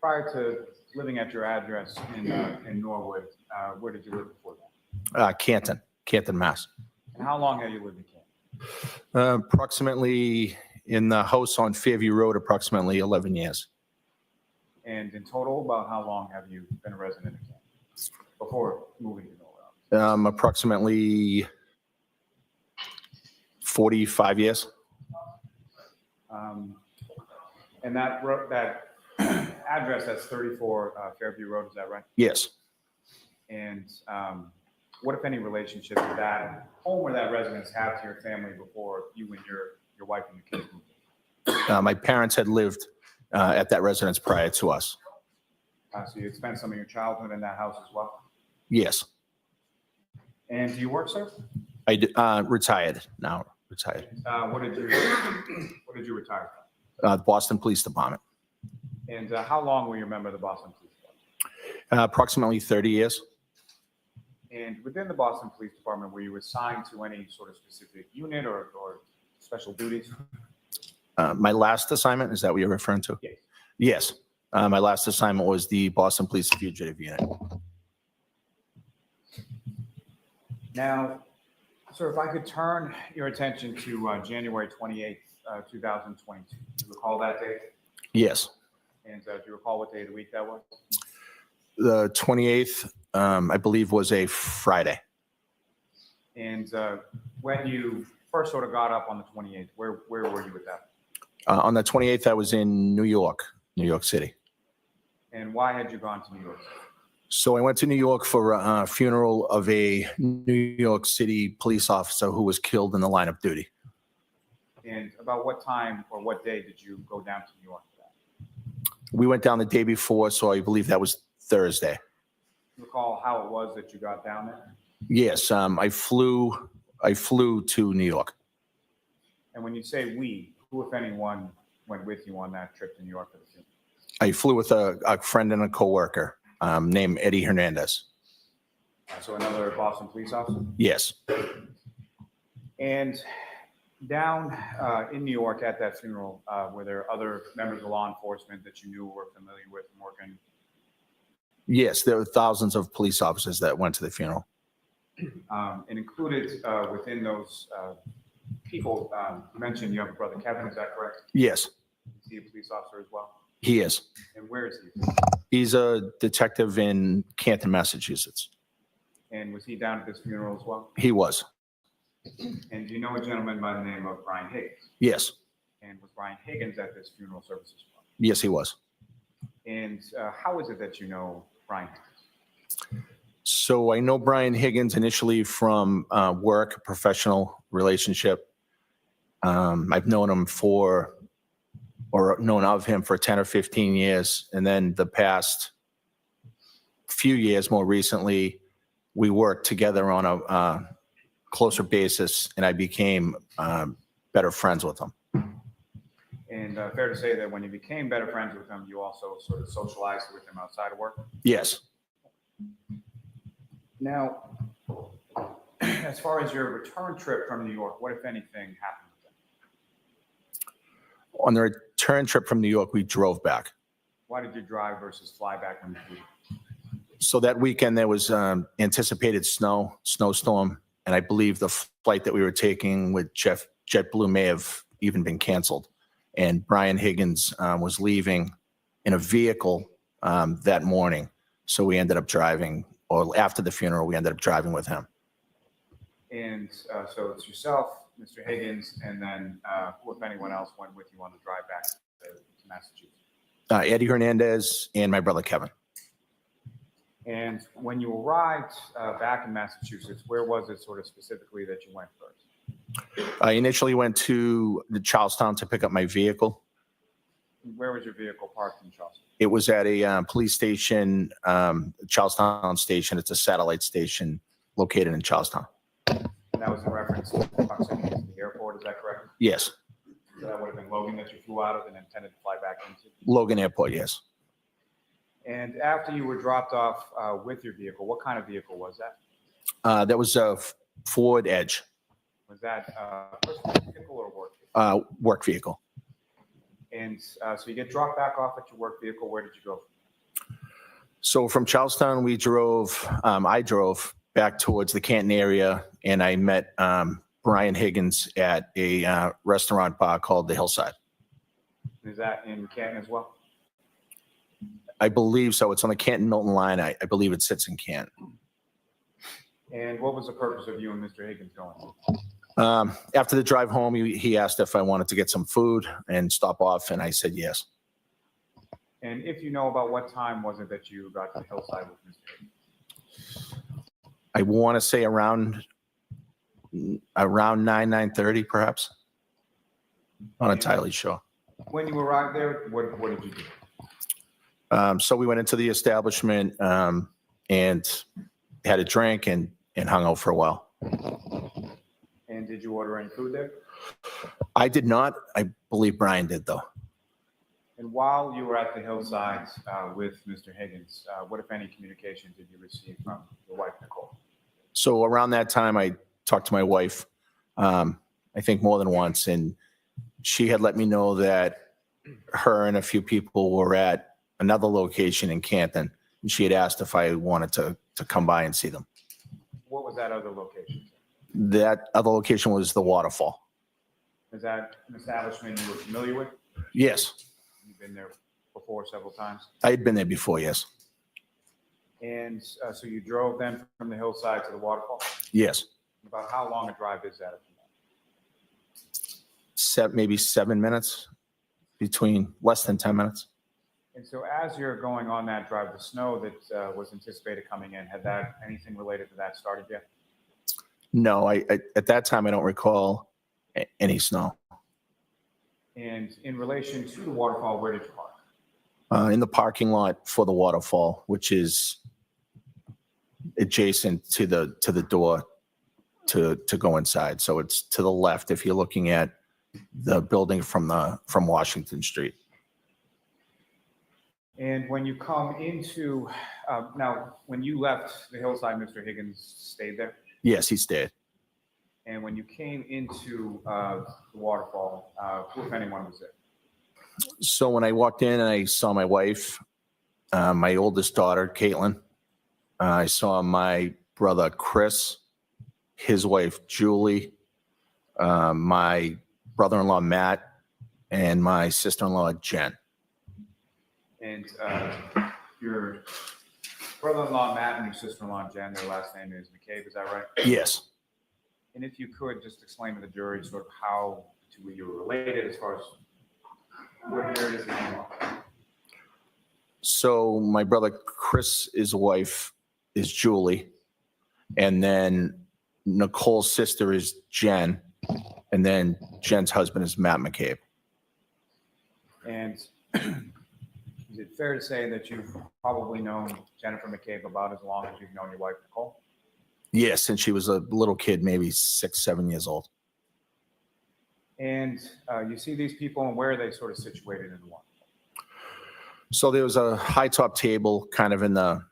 prior to living at your address in Norwood, where did you live before that? Canton, Mass. And how long have you lived in Canton? Approximately in the house on Fairview Road, approximately 11 years. And in total, about how long have you been a resident of Canton before moving to Norwood? Approximately 45 years. And that address, that's 34 Fairview Road, is that right? Yes. And what, if any, relationship did that home or that residence have to your family before you and your wife and your kids moved? My parents had lived at that residence prior to us. So you had spent some of your childhood in that house as well? Yes. And do you work, sir? I retired now. Retired. What did you retire from? The Boston Police Department. And how long were you a member of the Boston Police Department? Approximately 30 years. And within the Boston Police Department, were you assigned to any sort of specific unit or special duties? My last assignment, is that what you're referring to? Yes. Yes. My last assignment was the Boston Police Fugitive Unit. Now, sir, if I could turn your attention to January 28th, 2022. Do you recall that date? Yes. And do you recall what day of the week that was? The 28th, I believe, was a Friday. And when you first sort of got up on the 28th, where were you at that? On the 28th, I was in New York City. And why had you gone to New York? So I went to New York for a funeral of a New York City police officer who was killed in the line of duty. And about what time or what day did you go down to New York for that? We went down the day before, so I believe that was Thursday. Do you recall how it was that you got down there? Yes, I flew to New York. And when you say we, who, if anyone, went with you on that trip to New York for the funeral? I flew with a friend and a coworker named Eddie Hernandez. So another Boston police officer? Yes. And down in New York at that funeral, were there other members of law enforcement that you knew were familiar with and working? Yes, there were thousands of police officers that went to the funeral. And included within those people, you mentioned you have a brother Kevin, is that correct? Yes, Is he a police officer as well? he is. And where is he? He's a detective in Canton, Massachusetts. And was he down at this funeral as well? He was. And do you know a gentleman by the name of Brian Higgins? Yes. And was Brian Higgins at this funeral service as well? Yes, he was. And how is it that you know Brian Higgins? So I know Brian Higgins initially from work, professional relationship. I've known him for or known of him for 10 or 15 years. And then the past few years, more recently, we worked together on a closer basis, and I became better friends with him. And fair to say that when you became better friends with him, you also sort of socialized with him outside of work? Yes. Now, as far as your return trip from New York, what, if anything, happened with him? On the return trip from New York, we drove back. Why did you drive versus fly back when you flew? So that weekend there was anticipated snowstorm, and I believe the flight that we were taking with JetBlue may have even been canceled. And Brian Higgins was leaving in a vehicle that morning. So we ended up driving, or after the funeral, we ended up driving with him. And so it's yourself, Mr. Higgins, and then who, if anyone else, went with you on the drive back to Massachusetts? Eddie Hernandez and my brother Kevin. And when you arrived back in Massachusetts, where was it sort of specifically that you went first? I initially went to the Charlestown to pick up my vehicle. Where was your vehicle parked in Charleston? It was at a police station, Charlestown Station. It's a satellite station located in Charlestown. And that was in reference to proximity to the airport, is that correct? Yes. So that would have been Logan that you flew out of and intended to fly back into? Logan Airport, yes. And after you were dropped off with your vehicle, what kind of vehicle was that? That was a Ford Edge, Was that a personal vehicle or work vehicle? work vehicle. And so you get dropped back off at your work vehicle. Where did you go? So from Charlestown, I drove back towards the Canton area, and I met Brian Higgins at a restaurant bar called the Hillside. Is that in Canton as well? I believe so. It's on the Canton-Milton line. I believe it sits in Canton. And what was the purpose of you and Mr. Higgins going? After the drive home, he asked if I wanted to get some food and stop off, and I said yes. And if you know, about what time was it that you got to the Hillside with Mr. Higgins? I want to say around 9:30, perhaps. Not entirely sure. When you arrived there, what did you do? So we went into the establishment and had a drink and hung out for a while. And did you order any food there? I did not. I believe Brian did, though. And while you were at the Hillside with Mr. Higgins, what, if any, communication did you receive from your wife, Nicole? So around that time, I talked to my wife, I think more than once, and she had let me know that her and a few people were at another location in Canton, and she had asked if I wanted to come by and see them. What was that other location? That other location was the Waterfall. Is that an establishment you were familiar with? Yes, You've been there before several times? I had been there before, yes. And so you drove then from the Hillside to the Waterfall? Yes, About how long a drive is that? maybe 7 minutes, between less than 10 minutes. And so as you're going on that drive, the snow that was anticipated coming in, had that, anything related to that started yet? No, I at that time, I don't recall any snow. And in relation to the waterfall, where did you park? In the parking lot for the Waterfall, which is adjacent to the door to go inside. So it's to the left if you're looking at the building from Washington Street. And when you come into, now, when you left the Hillside, Mr. Higgins stayed there? Yes, he stayed. And when you came into the waterfall, who, if anyone, was there? So when I walked in and I saw my wife, my oldest daughter, Caitlin, I saw my brother, Chris, his wife, Julie, my brother-in-law, Matt, and my sister-in-law, Jen. And your brother-in-law, Matt, and your sister-in-law, Jen, their last name is McCabe, is that right? Yes. And if you could just explain to the jury sort of how you were related as far as what year it is now. So my brother Chris's wife is Julie, and then Nicole's sister is Jen, and then Jen's husband is Matt McCabe. And is it fair to say that you've probably known Jennifer McCabe about as long as you've known your wife, Nicole? Yes, since she was a little kid, maybe 6, 7 years old. And you see these people, and where are they sort of situated in the one? So there was a high top table kind of in the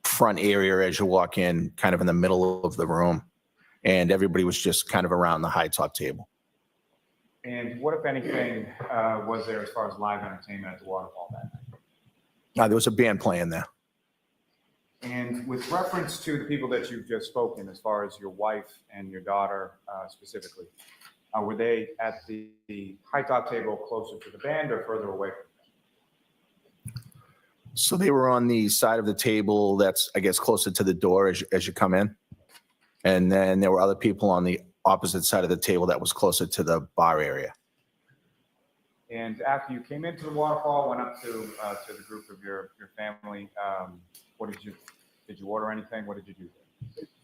front area as you walk in, kind of in the middle of the room. And everybody was just kind of around the high top table. And what, if anything, was there as far as live entertainment at the waterfall that night? There was a band playing there. And with reference to the people that you've just spoken, as far as your wife and your daughter specifically, were they at the high top table closer to the band or further away from the band? So they were on the side of the table that's, I guess, closer to the door as you come in. And then there were other people on the opposite side of the table that was closer to the bar area. And after you came into the waterfall, went up to the group of your family, what did you order anything? What did you do?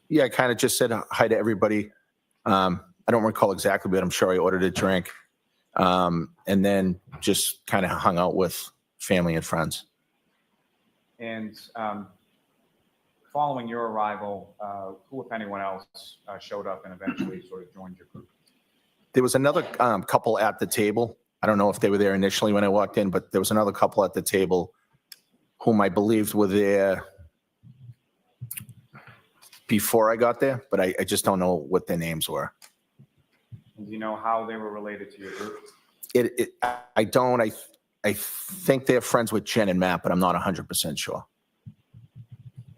Yeah, I kind of just said hi to everybody. I don't recall exactly, but I'm sure I ordered a drink. And then just kind of hung out with family and friends. And following your arrival, who, if anyone else, showed up and eventually sort of joined your group? There was another couple at the table. I don't know if they were there initially when I walked in, but there was another couple at the table whom I believed were there before I got there, but I just don't know what their names were. And do you know how they were related to your group? I don't. I think they're friends with Jen and Matt, but I'm not 100% sure.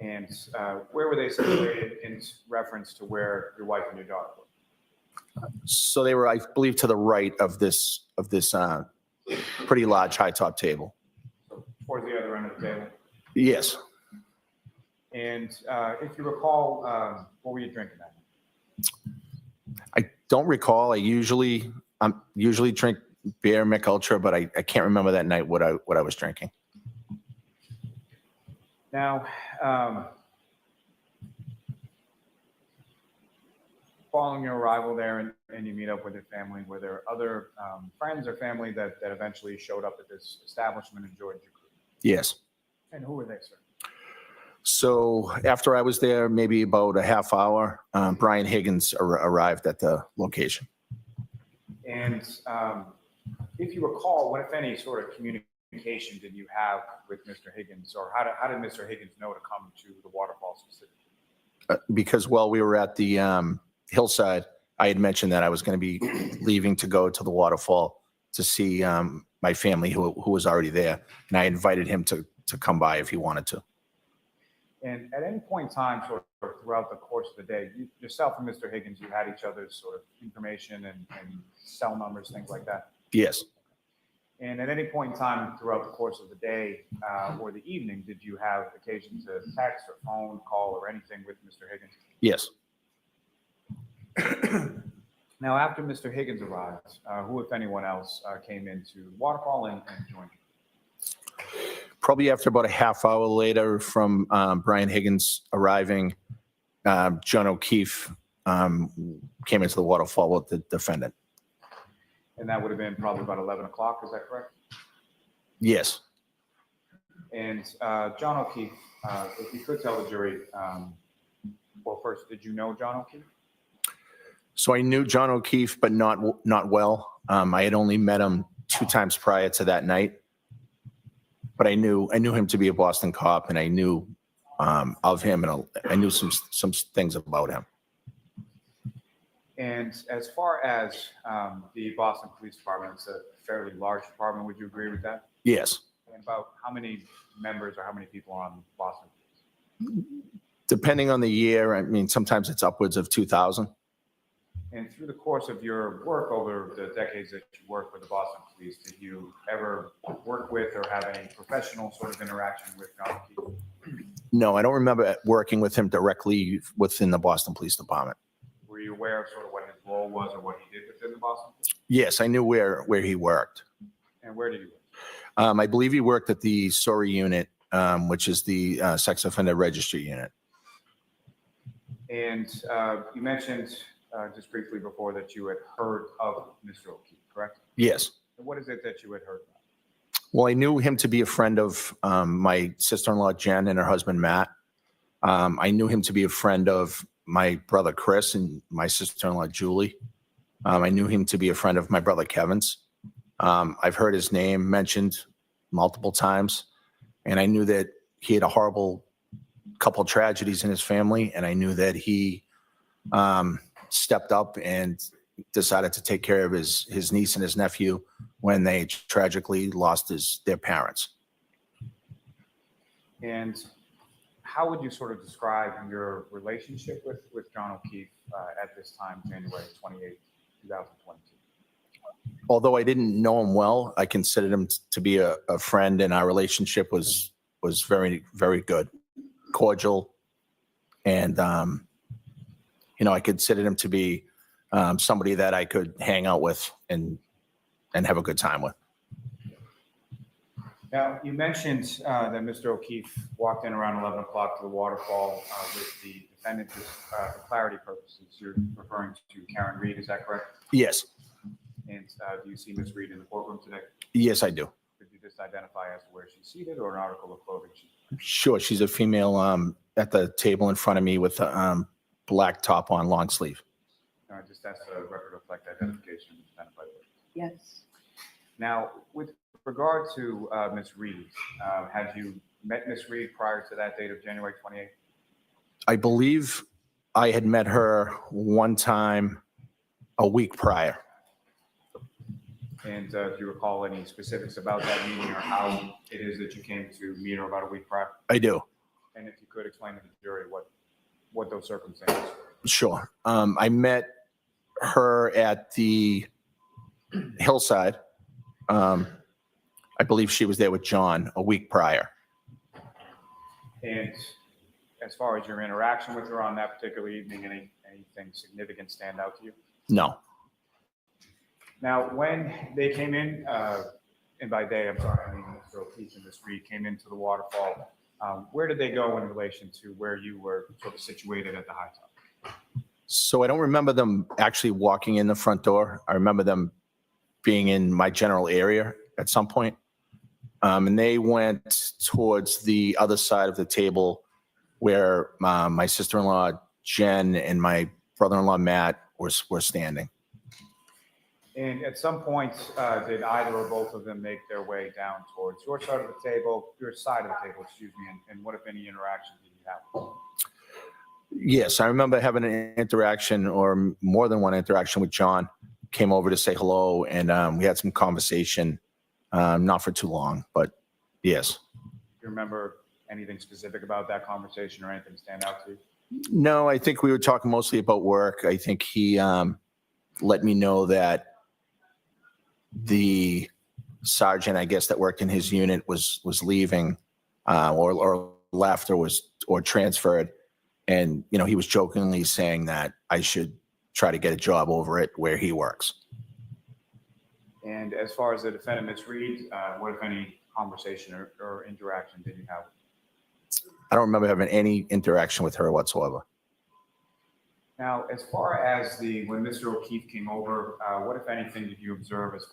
And where were they situated in reference to where your wife and your daughter were? So they were, I believe, to the right of this pretty large high top table. So towards the other end of the table. Yes. And if you recall, what were you drinking that night? I don't recall. I usually drink beer, Mick Ultra, but I can't remember that night what I was drinking. Now, following your arrival there and you meet up with your family, were there other friends or family that eventually showed up at this establishment and joined your group? Yes. And who were they, sir? So after I was there, maybe about a half hour, Brian Higgins arrived at the location. And if you recall, what, if any, sort of communication did you have with Mr. Higgins, or how did Mr. Higgins know to come to the waterfall specifically? Because while we were at the hillside, I had mentioned that I was going to be leaving to go to the waterfall to see my family who was already there. And I invited him to come by if he wanted to. And at any point in time, sort of throughout the course of the day, yourself and Mr. Higgins, you had each other's sort of information and cell numbers, things like that? Yes. And at any point in time throughout the course of the day or the evening, did you have occasion to text or phone call or anything with Mr. Higgins? Yes. Now, after Mr. Higgins arrived, who, if anyone else, came into Waterfall and joined you? Probably after about a half hour later from Brian Higgins arriving, John O'Keefe came into the waterfall with the defendant. And that would have been probably about 11 o'clock, is that correct? Yes. And John O'Keefe, if you could tell the jury, well, first, did you know John O'Keefe? So I knew John O'Keefe, but not well. I had only met him 2 times prior to that night. But I knew him to be a Boston cop, and I knew of him, and I knew some things about him. And as far as the Boston Police Department, it's a fairly large department. Would you agree with that? Yes. And about how many members or how many people are on Boston Police? Depending on the year, I mean, sometimes it's upwards of 2,000. And through the course of your work over the decades that you worked with the Boston Police, did you ever work with or have any professional sort of interaction with John O'Keefe? No, I don't remember working with him directly within the Boston Police Department. Were you aware of sort of what his role was or what he did within the Boston Police? Yes, I knew where he worked. And where did he work? I believe he worked at the SORI unit, which is the Sex Offender Registry unit. And you mentioned just briefly before that you had heard of Mr. O'Keefe, correct? Yes. And what is it that you had heard about? Well, I knew him to be a friend of my sister-in-law Jen and her husband Matt. I knew him to be a friend of my brother Chris and my sister-in-law Julie. I knew him to be a friend of my brother Kevin's. I've heard his name mentioned multiple times, and I knew that he had a horrible couple tragedies in his family, and I knew that he stepped up and decided to take care of his niece and his nephew when they tragically lost their parents. And how would you sort of describe your relationship with John O'Keefe at this time, January 28, 2022? Although I didn't know him well, I considered him to be a friend, and our relationship was very, very good, cordial, and I considered him to be somebody that I could hang out with and have a good time with. Now, you mentioned that Mr. O'Keefe walked in around 11 o'clock to the waterfall with the defendant. For clarity purposes, you're referring to Karen Reed, is that correct? Yes, And do you see Ms. Reed in the courtroom today? yes, I do. Could you just identify as to where she's seated or an article of clothing she's wearing? Sure, she's a female at the table in front of me with a black top on, long sleeve. Just ask the record to reflect identification and identify the witness. Yes. Now, with regard to Ms. Reed, had you met Ms. Reed prior to that date of January 28th? I believe I had met her one time a week prior. And do you recall any specifics about that meeting or how it is that you came to meet her about a week prior? I do. And if you could explain to the jury what those circumstances were. Sure. I met her at the Hillside. I believe she was there with John a week prior. And as far as your interaction with her on that particular evening, anything significant stand out to you? No. Now, when they came in, and by they, I'm sorry, I mean Mr. O'Keefe and Ms. Reed came into the waterfall, where did they go in relation to where you were sort of situated at the high top? So I don't remember them actually walking in the front door. I remember them being in my general area at some point. And they went towards the other side of the table where my sister-in-law, Jen, and my brother-in-law, Matt, were standing. And at some point, did either or both of them make their way down towards your side of the table, and what, if any, interaction did you have? Yes, I remember having an interaction or more than one interaction with John. Came over to say hello, and we had some conversation, not for too long, but yes. Do you remember anything specific about that conversation or anything stand out to you? No, I think we were talking mostly about work. I think he let me know that the sergeant, I guess, that worked in his unit was leaving or left or transferred. And, he was jokingly saying that I should try to get a job over it where he works. And as far as the defendant, Ms. Reed, what, if any, conversation or interaction did you have? I don't remember having any interaction with her whatsoever. Now, as far as when Mr. O'Keefe came over, what, if anything, did you observe as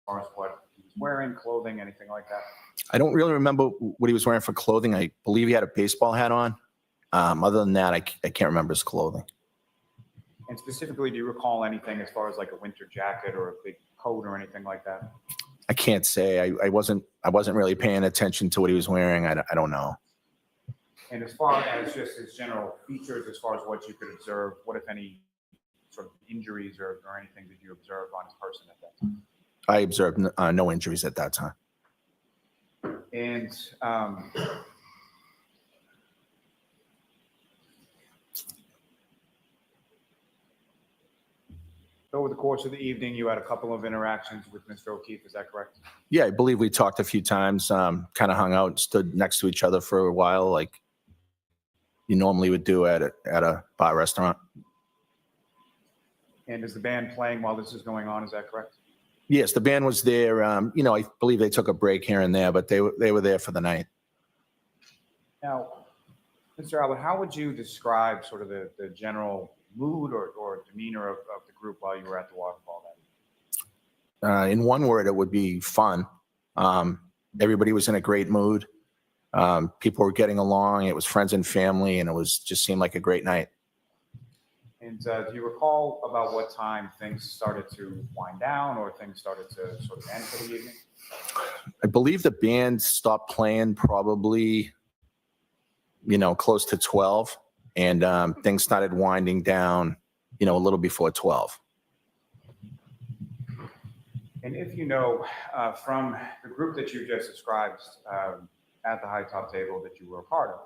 far as what he was wearing, clothing, anything like that? I don't really remember what he was wearing for clothing. I believe he had a baseball hat on. Other than that, I can't remember his clothing. And specifically, do you recall anything as far as like a winter jacket or a big coat or anything like that? I can't say. I wasn't really paying attention to what he was wearing. I don't know. And as far as just his general features, as far as what you could observe, what, if any, sort of injuries or anything did you observe on his person at that time? I observed no injuries at that time. And over the course of the evening, you had a couple of interactions with Mr. O'Keefe, is that correct? Yeah, I believe we talked a few times, kind of hung out, stood next to each other for a while, like you normally would do at a bar restaurant. And is the band playing while this is going on, is that correct? Yes, the band was there. I believe they took a break here and there, but they were there for the night. Now, Mr. Albert, how would you describe sort of the general mood or demeanor of the group while you were at the waterfall that In one word, it would be fun. Everybody was in a great mood. People were getting along. It was friends and family, and it was just seemed like a great night. And do you recall about what time things started to wind down or things started to sort of end for the evening? I believe the band stopped playing probably, close to 12, and things started winding down, a little before 12. And if you know from the group that you just described at the high top table that you were a part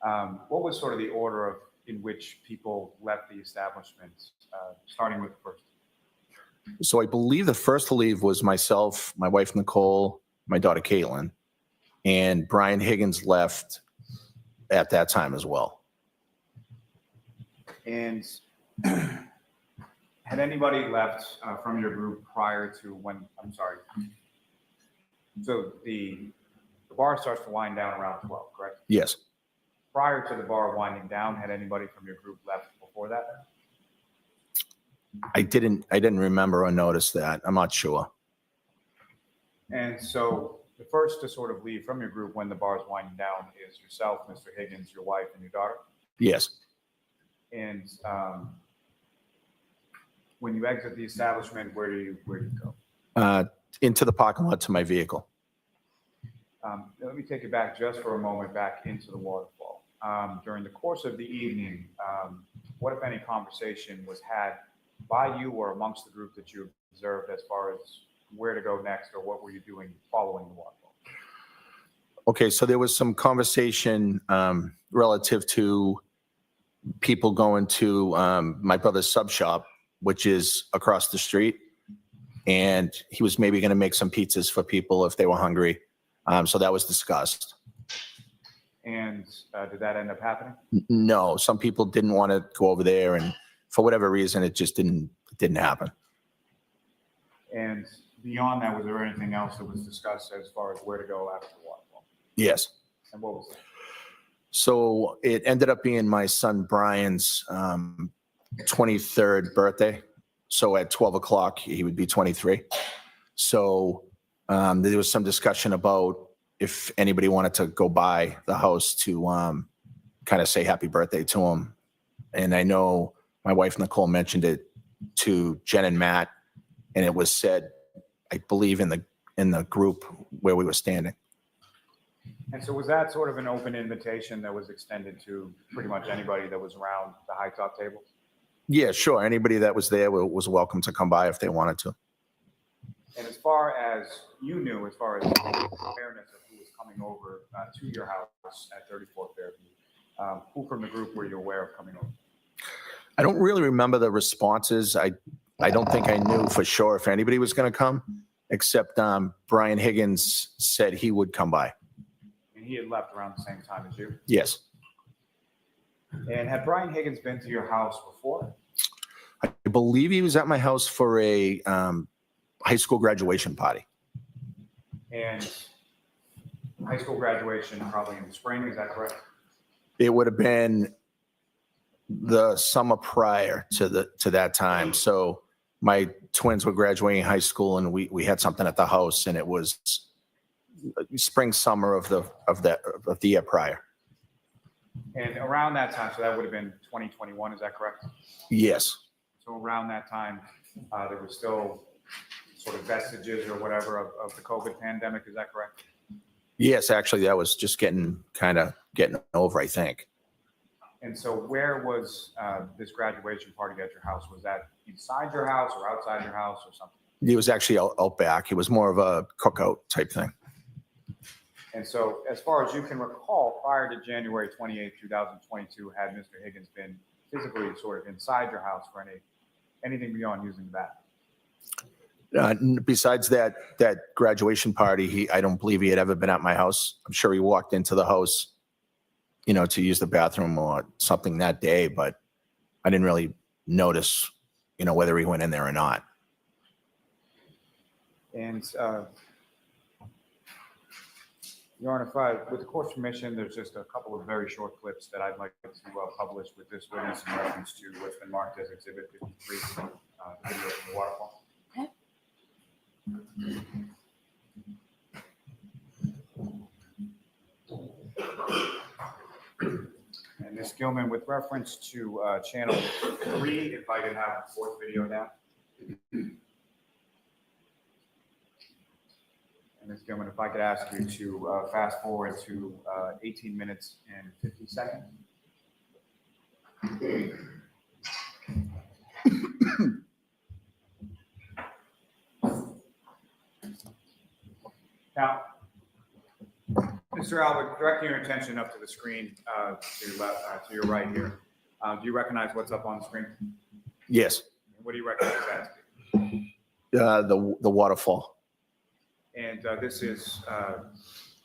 of, what was sort of the order in which people left the establishment, starting with the first? So I believe the first to leave was myself, my wife Nicole, my daughter Caitlin, and Brian Higgins left at that time as well. And had anybody left from your group prior to when, I'm sorry. So the bar starts to wind down around 12, correct? Yes. Prior to the bar winding down, had anybody from your group left before that? I didn't remember or notice that. I'm not sure. And so the first to sort of leave from your group when the bar is winding down is yourself, Mr. Higgins, your wife, and your daughter. Yes. And when you exit the establishment, where do you go? Into the parking lot to my vehicle. Let me take it back just for a moment back into the waterfall. During the course of the evening, what, if any, conversation was had by you or amongst the group that you observed as far as where to go next, or what were you doing following the waterfall? Okay, so there was some conversation relative to people going to my brother's sub shop, which is across the street, and he was maybe going to make some pizzas for people if they were hungry. So that was discussed. And did that end up happening? No, some people didn't want to go over there, and for whatever reason, it just didn't happen. And beyond that, was there anything else that was discussed as far as where to go after the waterfall? Yes. And what was that? So it ended up being my son Brian's 23rd birthday. So at 12 o'clock, he would be 23. So there was some discussion about if anybody wanted to go by the house to kind of say happy birthday to him. And I know my wife Nicole mentioned it to Jen and Matt, and it was said, I believe, in the group where we were standing. And so was that sort of an open invitation that was extended to pretty much anybody that was around the high top table? Yeah, sure. Anybody that was there was welcome to come by if they wanted to. And as far as you knew, as far as awareness of who was coming over to your house at 34 Fairview, who from the group were you aware of coming over? I don't really remember the responses. I don't think I knew for sure if anybody was going to come, except Brian Higgins said he would come by. And he had left around the same time as you? Yes. And had Brian Higgins been to your house before? I believe he was at my house for a high school graduation party. And high school graduation probably in the spring, is that correct? It would have been the summer prior to that time. So my twins were graduating high school, and we had something at the house, and it was spring, summer of the year prior. And around that time, so that would have been 2021, is that correct? Yes. So around that time, there were still sort of vestiges or whatever of the COVID pandemic, is that correct? Yes, actually, that was just getting over, I think. And so where was this graduation party at your house? Was that inside your house or outside your house or something? It was actually out back. It was more of a cookout type thing. And so as far as you can recall, prior to January 28, 2022, had Mr. Higgins been physically sort of inside your house for anything beyond using the bathroom? Besides that graduation party, I don't believe he had ever been at my house. I'm sure he walked into the house, to use the bathroom or something that day, but I didn't really notice, whether he went in there or not. And Your Honor, with the court's permission, there's just a couple of very short clips that I'd like to publish with this witness in reference to what's been marked as Exhibit 53, the video from the waterfall. Gilman, with reference to channel 3, if I could have the 4th video now. And Ms. Gilman, if I could ask you to fast forward to 18 minutes and 50 seconds. Now, Mr. Albert, directing your attention up to the screen to your left, to your right here. Do you recognize what's up on the screen? Yes, What do you recognize that to be? the waterfall. And this is, at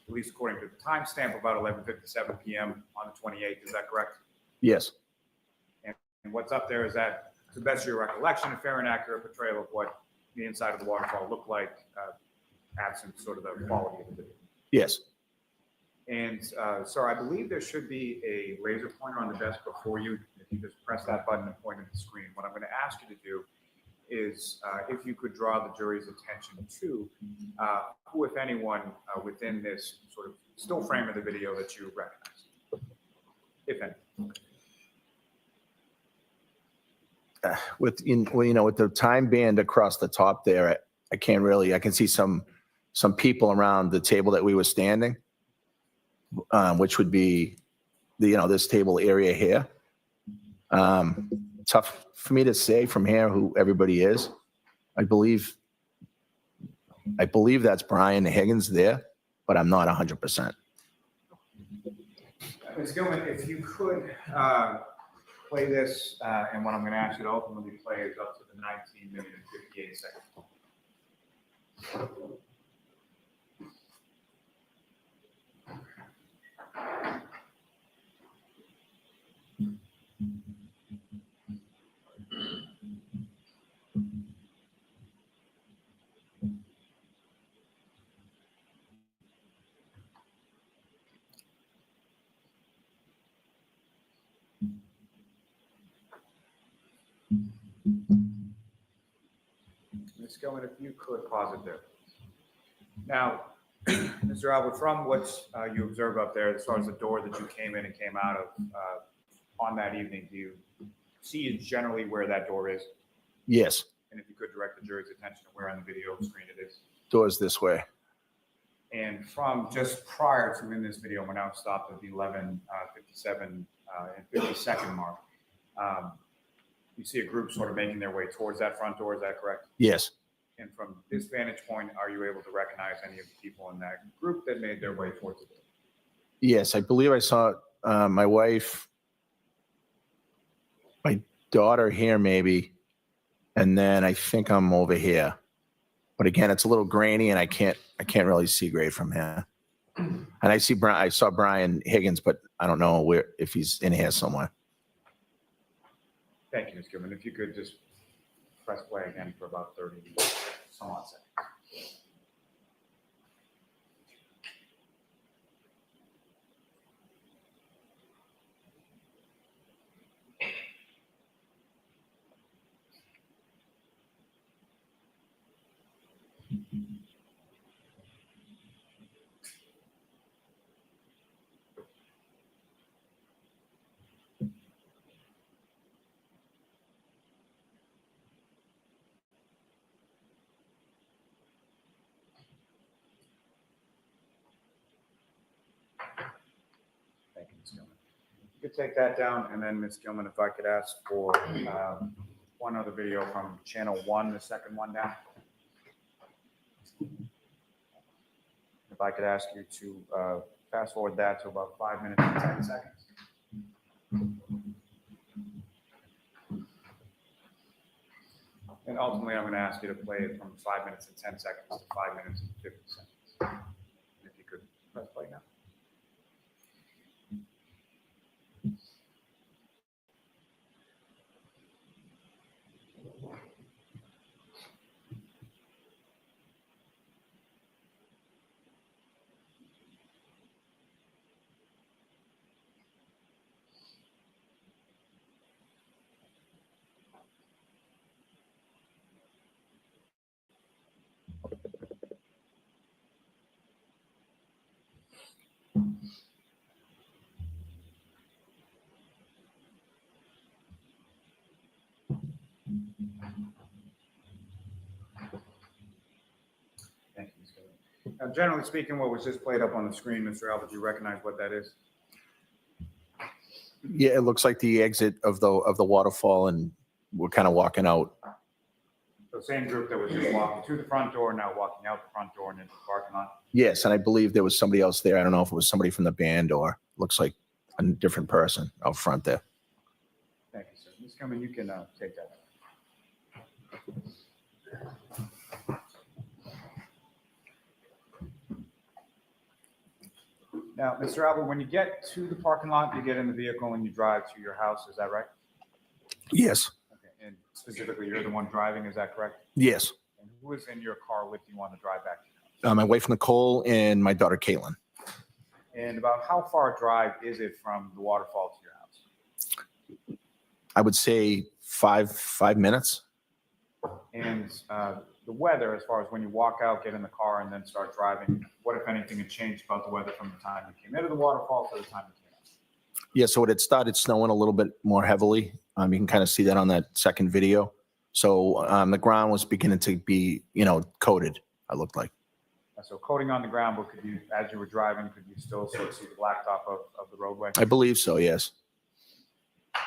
least according to the timestamp, about 11:57 p.m. on the 28th. Is that correct? Yes, And what's up there is that, to the best of your recollection, a fair and accurate portrayal of what the inside of the waterfall looked like, absent sort of the quality of the video. yes, And sir, I believe there should be a laser pointer on the desk before you. If you just press that button and point at the screen, what I'm going to ask you to do is if you could draw the jury's attention to who, if anyone, within this sort of still frame of the video that you recognize, if any. with with the time band across the top there, I can't really. I can see some people around the table that we were standing, which would be this table area here. Tough for me to say from here who everybody is. I believe that's Brian Higgins there, but I'm not 100%. Ms. Gilman, if you could play this, and what I'm going to ask you to ultimately play is up to the 19 minute and 58 seconds. Ms. Gilman, if you could pause it there. Now, Mr. Albert, from what you observe up there, as far as the door that you came in and came out of on that evening, do you see generally where that door is? Yes, And if you could direct the jury's attention to where on the video screen it is. doors this way. And from just prior to in this video, we're now stopped at the 11:57 and 50-second mark. You see a group sort of making their way towards that front door. Is that correct? Yes, And from this vantage point, are you able to recognize any of the people in that group that made their way towards the door? yes. I believe I saw my wife, my daughter here maybe, and then I think I'm over here. But again, it's a little grainy, and I can't really see great from here. And I saw Brian Higgins, but I don't know if he's in here somewhere. Thank you, Ms. Gilman. If you could just press play again for about 30 some odd seconds. Thank you, Ms. Gilman. You could take that down, and then Ms. Gilman, if I could ask for one other video from channel 1, the second one down. If I could ask you to fast forward that to about 5 minutes and 10 seconds. And ultimately, I'm going to ask you to play it from 5 minutes and 10 seconds to 5 minutes and 50 seconds. If you could press play now. Generally speaking, what was just played up on the screen, Mr. Albert, do you recognize what that is? Yeah, it looks like the exit of the waterfall, and we're kind of walking out. The same group that was just walking to the front door, now walking out the front door and into the parking lot? Yes, and I believe there was somebody else there. I don't know if it was somebody from the band or looks like a different person out front there. Thank you, sir. Ms. Gilman, you can take that. Now, Mr. Albert, when you get to the parking lot, you get in the vehicle and you drive to your house, is that right? Yes, Okay, and specifically, you're the one driving, is that correct? yes. And who is in your car with you on the drive back? My wife Nicole and my daughter Caitlin. And about how far a drive is it from the waterfall to your house? I would say five minutes. And the weather, as far as when you walk out, get in the car, and then start driving, what, if anything, had changed about the weather from the time you came into the waterfall to the time you came out? Yeah, so it had started snowing a little bit more heavily. You can kind of see that on that second video. So the ground was beginning to be, coated, it looked like. So coating on the ground, but could you, as you were driving, could you still sort of see the blacktop of the roadway? I believe so, yes.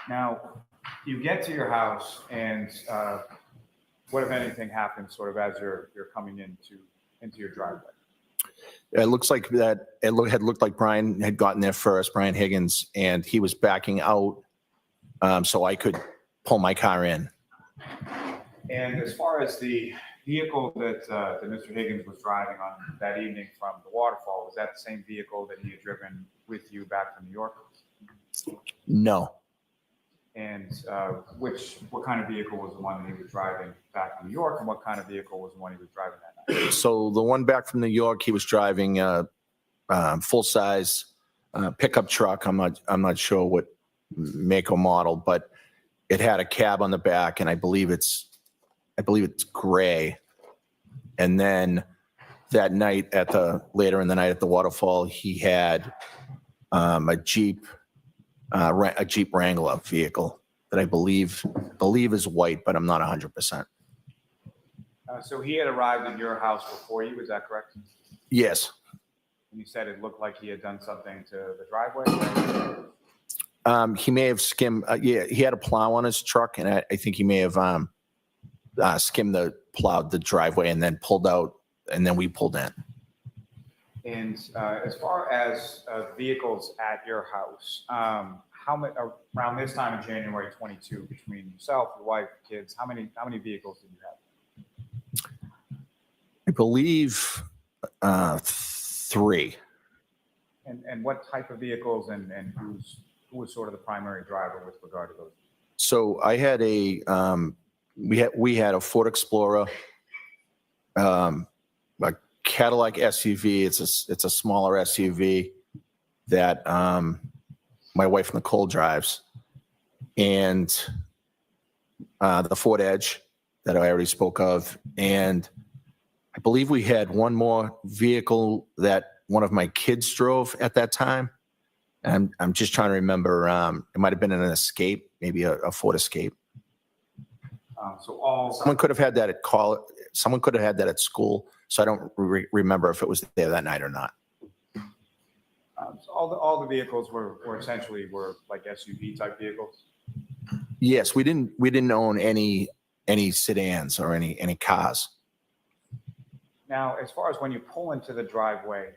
Now, you get to your house, and what, if anything, happens sort of as you're coming into your driveway? It looks like that, had looked like Brian had gotten there first, Brian Higgins, and he was backing out so I could pull my car in. And as far as the vehicle that Mr. Higgins was driving on that evening from the waterfall, was that the same vehicle that he had driven with you back from New York? No. And what kind of vehicle was the one that he was driving back from New York, and what kind of vehicle was the one he was driving that night? So the one back from New York, he was driving a full-size pickup truck. I'm not sure what make or model, but it had a cab on the back, and I believe it's gray. And then that night later in the night at the waterfall, he had a Jeep Wrangler vehicle that I believe is white, but I'm not 100%. So he had arrived at your house before you, is that correct? Yes. And you said it looked like he had done something to the driveway? He may have skimmed. He had a plow on his truck, and I think he may have plowed the driveway and then pulled out, and then we pulled in. And as far as vehicles at your house, how many around this time in January 22, between yourself, your wife, kids, how many vehicles did you have? I believe 3. And what type of vehicles, and who was sort of the primary driver with regard to those? So I had we had a Ford Explorer, a Cadillac SUV. It's a smaller SUV that my wife Nicole drives, and the Ford Edge that I already spoke of, and I believe we had one more vehicle that one of my kids drove at that time. And I'm just trying to remember. It might have been an Escape, maybe a Ford Escape. Someone could have had that at college. Someone could have had that at school. So I don't remember if it was there that night or not. So all the vehicles were essentially like SUV type vehicles. Yes, we didn't own any sedans or any cars. Now, as far as when you pull into the driveway,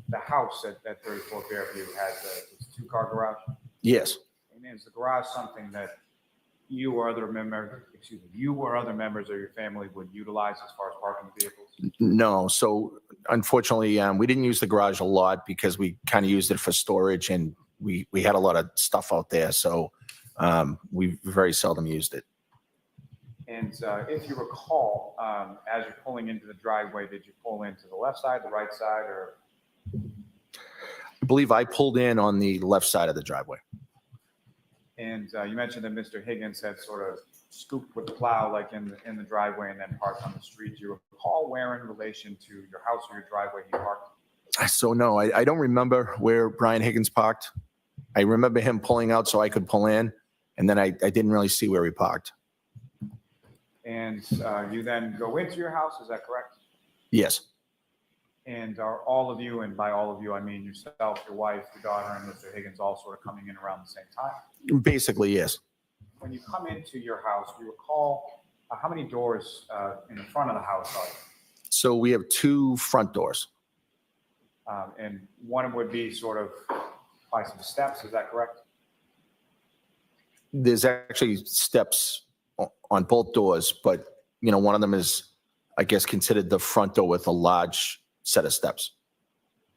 the house at 34 Fairview has a 2-car garage. Yes. And is the garage something that you or other members of your family would utilize as far as parking vehicles? No. So unfortunately, we didn't use the garage a lot because we kind of used it for storage, and we had a lot of stuff out there. So we very seldom used it. And if you recall, as you're pulling into the driveway, did you pull into the left side, the right side, or? I believe I pulled in on the left side of the driveway. And you mentioned that Mr. Higgins had sort of scooped with the plow, like in the driveway, and then parked on the street. Do you recall where in relation to your house or your driveway he parked? So no, I don't remember where Brian Higgins parked. I remember him pulling out so I could pull in, and then I didn't really see where he parked. And you then go into your house, is that correct? Yes. And are all of you, and by all of you, I mean yourself, your wife, your daughter, and Mr. Higgins all sort of coming in around the same time? Basically, yes. When you come into your house, do you recall how many doors in the front of the house are there? So we have 2 front doors. And one would be sort of by some steps, is that correct? There's actually steps on both doors, but one of them is, I guess, considered the front door with a large set of steps.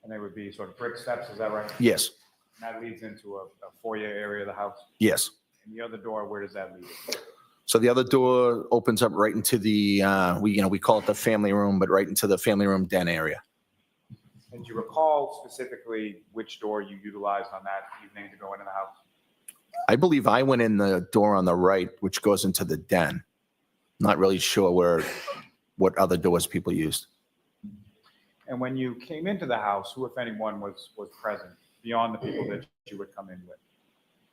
And they would be sort of brick steps, is that right? Yes, And that leads into a foyer area of the house. yes. And the other door, where does that lead? So the other door opens up right into the, we call it the family room, but right into the family room den area. And do you recall specifically which door you utilized on that evening to go into the house? I believe I went in the door on the right, which goes into the den. Not really sure what other doors people used. And when you came into the house, who, if anyone, was present beyond the people that you would come in with?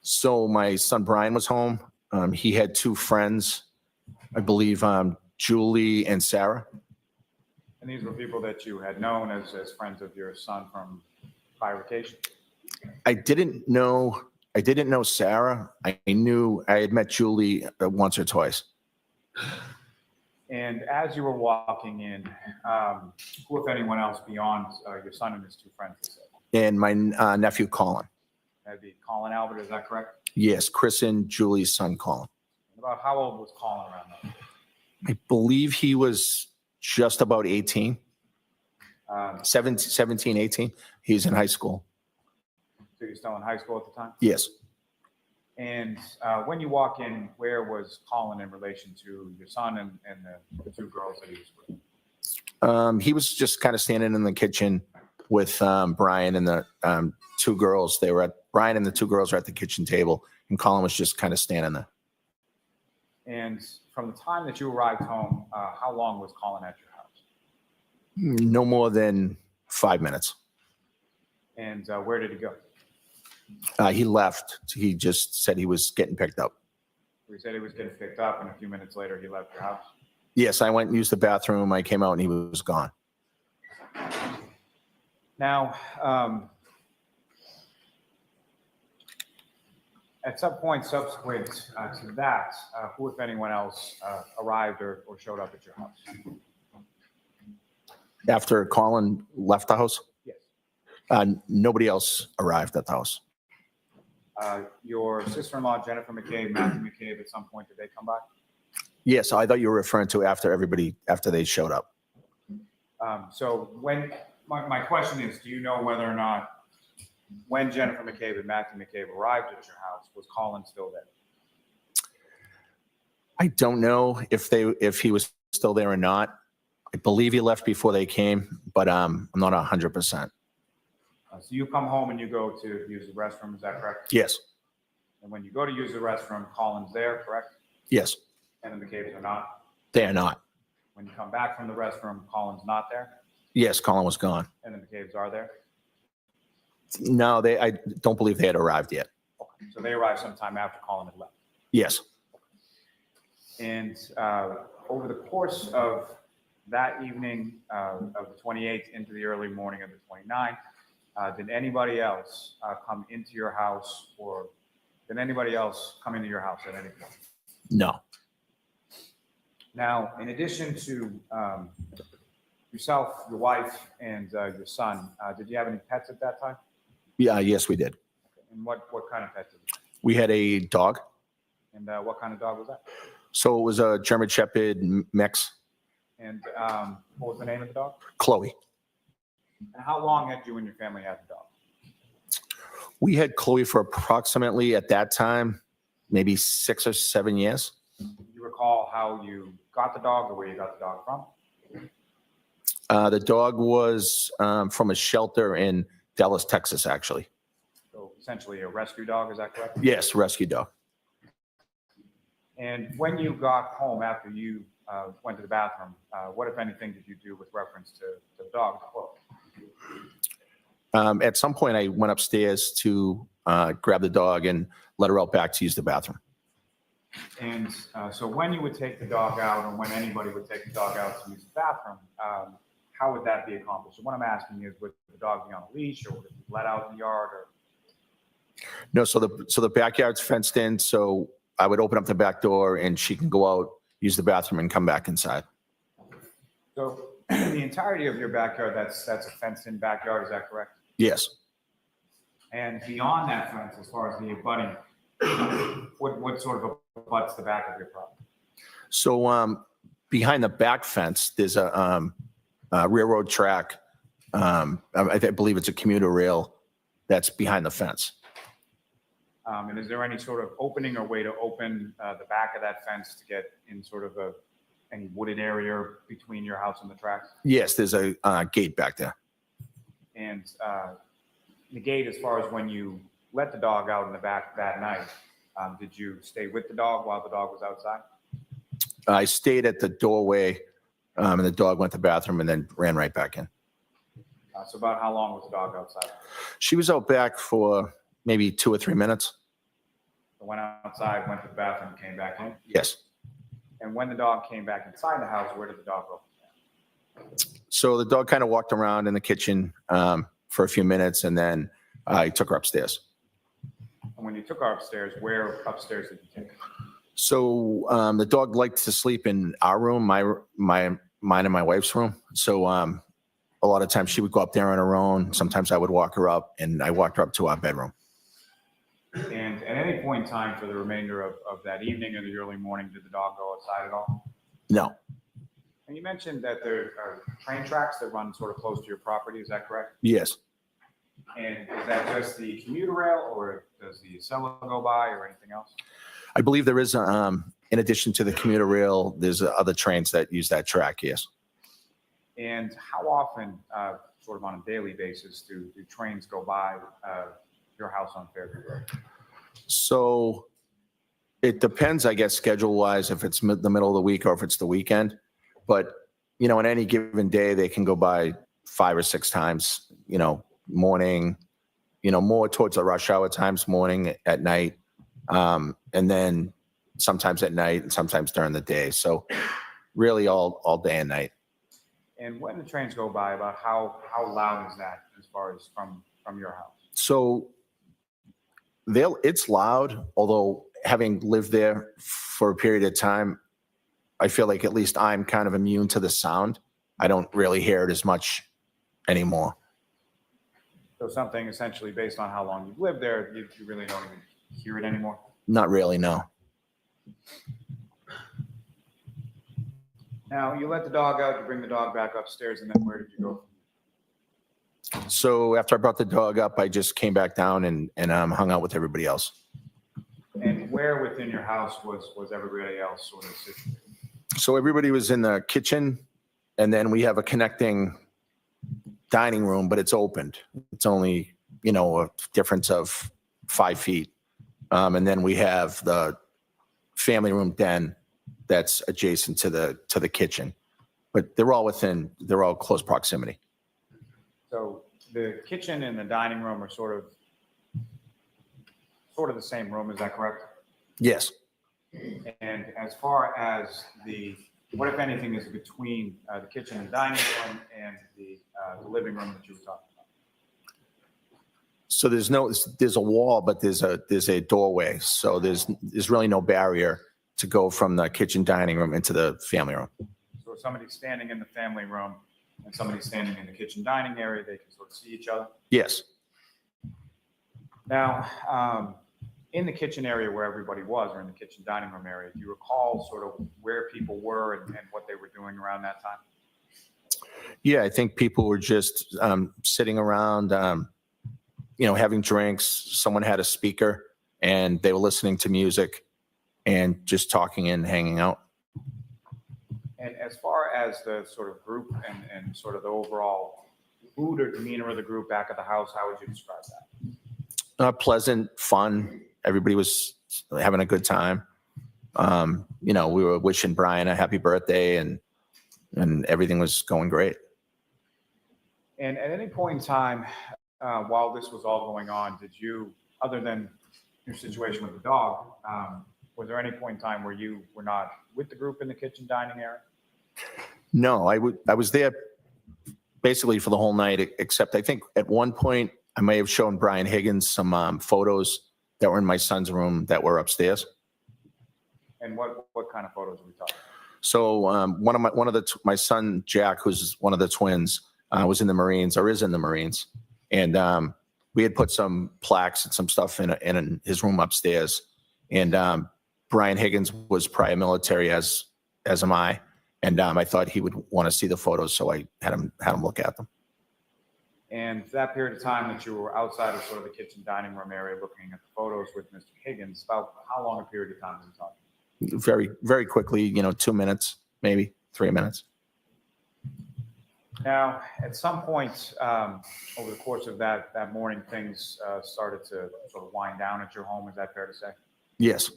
So my son Brian was home. He had 2 friends, I believe, Julie and Sarah. And these were people that you had known as friends of your son from prior vacation? I didn't know Sarah. I knew I had met Julie once or twice. And as you were walking in, who, if anyone else, beyond your son and his 2 friends, was there? And my nephew Colin. That'd be Colin Albert, is that correct? Yes, Chris and Julie's son Colin. About how old was Colin around then? I believe he was just about 18, 17, 18. He was in high school. So you're still in high school at the time? Yes. And when you walk in, where was Colin in relation to your son and the 2 girls that he was with? He was just kind of standing in the kitchen with Brian and the 2 girls. Brian and the 2 girls were at the kitchen table, and Colin was just kind of standing there. And from the time that you arrived home, how long was Colin at your house? No more than 5 minutes. And where did he go? He left. He just said he was getting picked up. He said he was getting picked up, and a few minutes later, he left your house. Yes, I went and used the bathroom. I came out and he was gone. Now, at some point subsequent to that, who, if anyone else, arrived or showed up at your house? After Colin left the house, Yes. nobody else arrived at the house. Your sister-in-law, Jennifer McCabe, Matthew McCabe, at some point, did they come by? Yes, I thought you were referring to after they showed up. So when, my question is, do you know whether or not when Jennifer McCabe and Matthew McCabe arrived at your house, was Colin still there? I don't know if he was still there or not. I believe he left before they came, but I'm not 100%. So you come home and you go to use the restroom, is that correct? Yes, And when you go to use the restroom, Colin's there, correct? yes, And the McCabe's are not? they are not. When you come back from the restroom, Colin's not there, Yes, Colin was gone. and the McCabe's are there? No, I don't believe they had arrived yet. Okay. So they arrived sometime after Colin had left. Yes. And over the course of that evening of the 28th into the early morning of the 29th, did anybody else come into your house, or did anybody else come into your house at any point? No. Now, in addition to yourself, your wife, and your son, did you have any pets at that time? Yeah, yes, we did. And what kind of pets did you have? We had a dog. And what kind of dog was that? So it was a German Shepherd mix, And what was the name of the dog? Chloe. And how long had you and your family had the dog? We had Chloe for approximately, at that time, maybe 6 or 7 years. Do you recall how you got the dog or where you got the dog from? The dog was from a shelter in Dallas, Texas, actually. So essentially a rescue dog, is that correct? Yes, rescue dog. And when you got home after you went to the bathroom, what, if anything, did you do with reference to the dog? At some point, I went upstairs to grab the dog and let her out back to use the bathroom. And so when you would take the dog out, or when anybody would take the dog out to use the bathroom, how would that be accomplished? And what I'm asking is, would the dog be on a leash, or would it be let out in the yard, or? No, so the backyard's fenced in, so I would open up the back door and she can go out, use the bathroom and come back inside. So the entirety of your backyard, that's a fenced-in backyard, is that correct? Yes. And beyond that fence, as far as the abutting, what sort of abuts the back of your property? So behind the back fence, there's a railroad track. I believe it's a commuter rail that's behind the fence. And is there any sort of opening or way to open the back of that fence to get in sort of any wooded area between your house and the tracks? Yes, there's a gate back there. And the gate, as far as when you let the dog out in the back that night, did you stay with the dog while the dog was outside? I stayed at the doorway and the dog went to the bathroom and then ran right back in. So about how long was the dog outside? She was out back for maybe 2 or 3 minutes. So went outside, went to the bathroom, came back in? Yes. And when the dog came back inside the house, where did the dog go? So the dog kind of walked around in the kitchen for a few minutes and then I took her upstairs. And when you took her upstairs, where upstairs did you take her? So the dog liked to sleep in our room, mine and my wife's room. So a lot of times she would go up there on her own. Sometimes I would walk her up and I walked her up to our bedroom. And at any point in time for the remainder of that evening or the early morning, did the dog go outside at all? No. And you mentioned that there are train tracks that run sort of close to your property, is that correct? Yes. And is that just the commuter rail, or does the Acela go by, or anything else? I believe there is, in addition to the commuter rail, there's other trains that use that track, yes. And how often, sort of on a daily basis, do trains go by your house on Fairview Road? So it depends, I guess, schedule-wise, if it's the middle of the week or if it's the weekend. But, you know, on any given day, they can go by 5 or 6 times, you know, morning, you know, more towards the rush hour times, morning, at night, and then sometimes at night and sometimes during the day. So really all day and night. And when the trains go by, about how loud is that as far as from your house? So it's loud, although having lived there for a period of time, I feel like at least I'm kind of immune to the sound. I don't really hear it as much anymore. So something essentially based on how long you've lived there, you really don't even hear it anymore? Not really, no. Now, you let the dog out, you bring the dog back upstairs, and then where did you go? So after I brought the dog up, I just came back down and hung out with everybody else. And where within your house was everybody else sort of situated? So everybody was in the kitchen, and then we have a connecting dining room, but it's opened. It's only, you know, a difference of 5 feet. And then we have the family room den that's adjacent to the kitchen. But they're all close proximity. So the kitchen and the dining room are sort of the same room, is that correct? Yes. And as far as what if anything is between the kitchen and dining room and the living room that you were talking about? So there's a wall, but there's a doorway. So there's really no barrier to go from the kitchen dining room into the family room. So if somebody's standing in the family room and somebody's standing in the kitchen dining area, they can sort of see each other? Yes. Now, in the kitchen area where everybody was, or in the kitchen dining room area, do you recall sort of where people were and what they were doing around that time? Yeah, I think people were just sitting around, you know, having drinks. Someone had a speaker and they were listening to music and just talking and hanging out. And as far as the sort of group and sort of the overall mood or demeanor of the group back at the house, how would you describe that? Pleasant, fun. Everybody was having a good time. You know, we were wishing Brian a happy birthday and everything was going great. And at any point in time, while this was all going on, did you, other than your situation with the dog, was there any point in time where you were not with the group in the kitchen dining area? No, I was there basically for the whole night, except I think at one point I may have shown Brian Higgins some photos that were in my son's room that were upstairs. And what kind of photos are we talking? So my son Jack, who's one of the twins, was in the Marines or is in the Marines, and we had put some plaques and some stuff in his room upstairs. And Brian Higgins was prior military, as am I, and I thought he would want to see the photos, so I had him look at them. And that period of time that you were outside of sort of the kitchen dining room area looking at the photos with Mr. Higgins, about how long a period of time are we talking? Very, very quickly, 2 minutes, maybe 3 minutes. Now, at some point over the course of that morning, things started to sort of wind down at your home. Is that fair to say? Yes.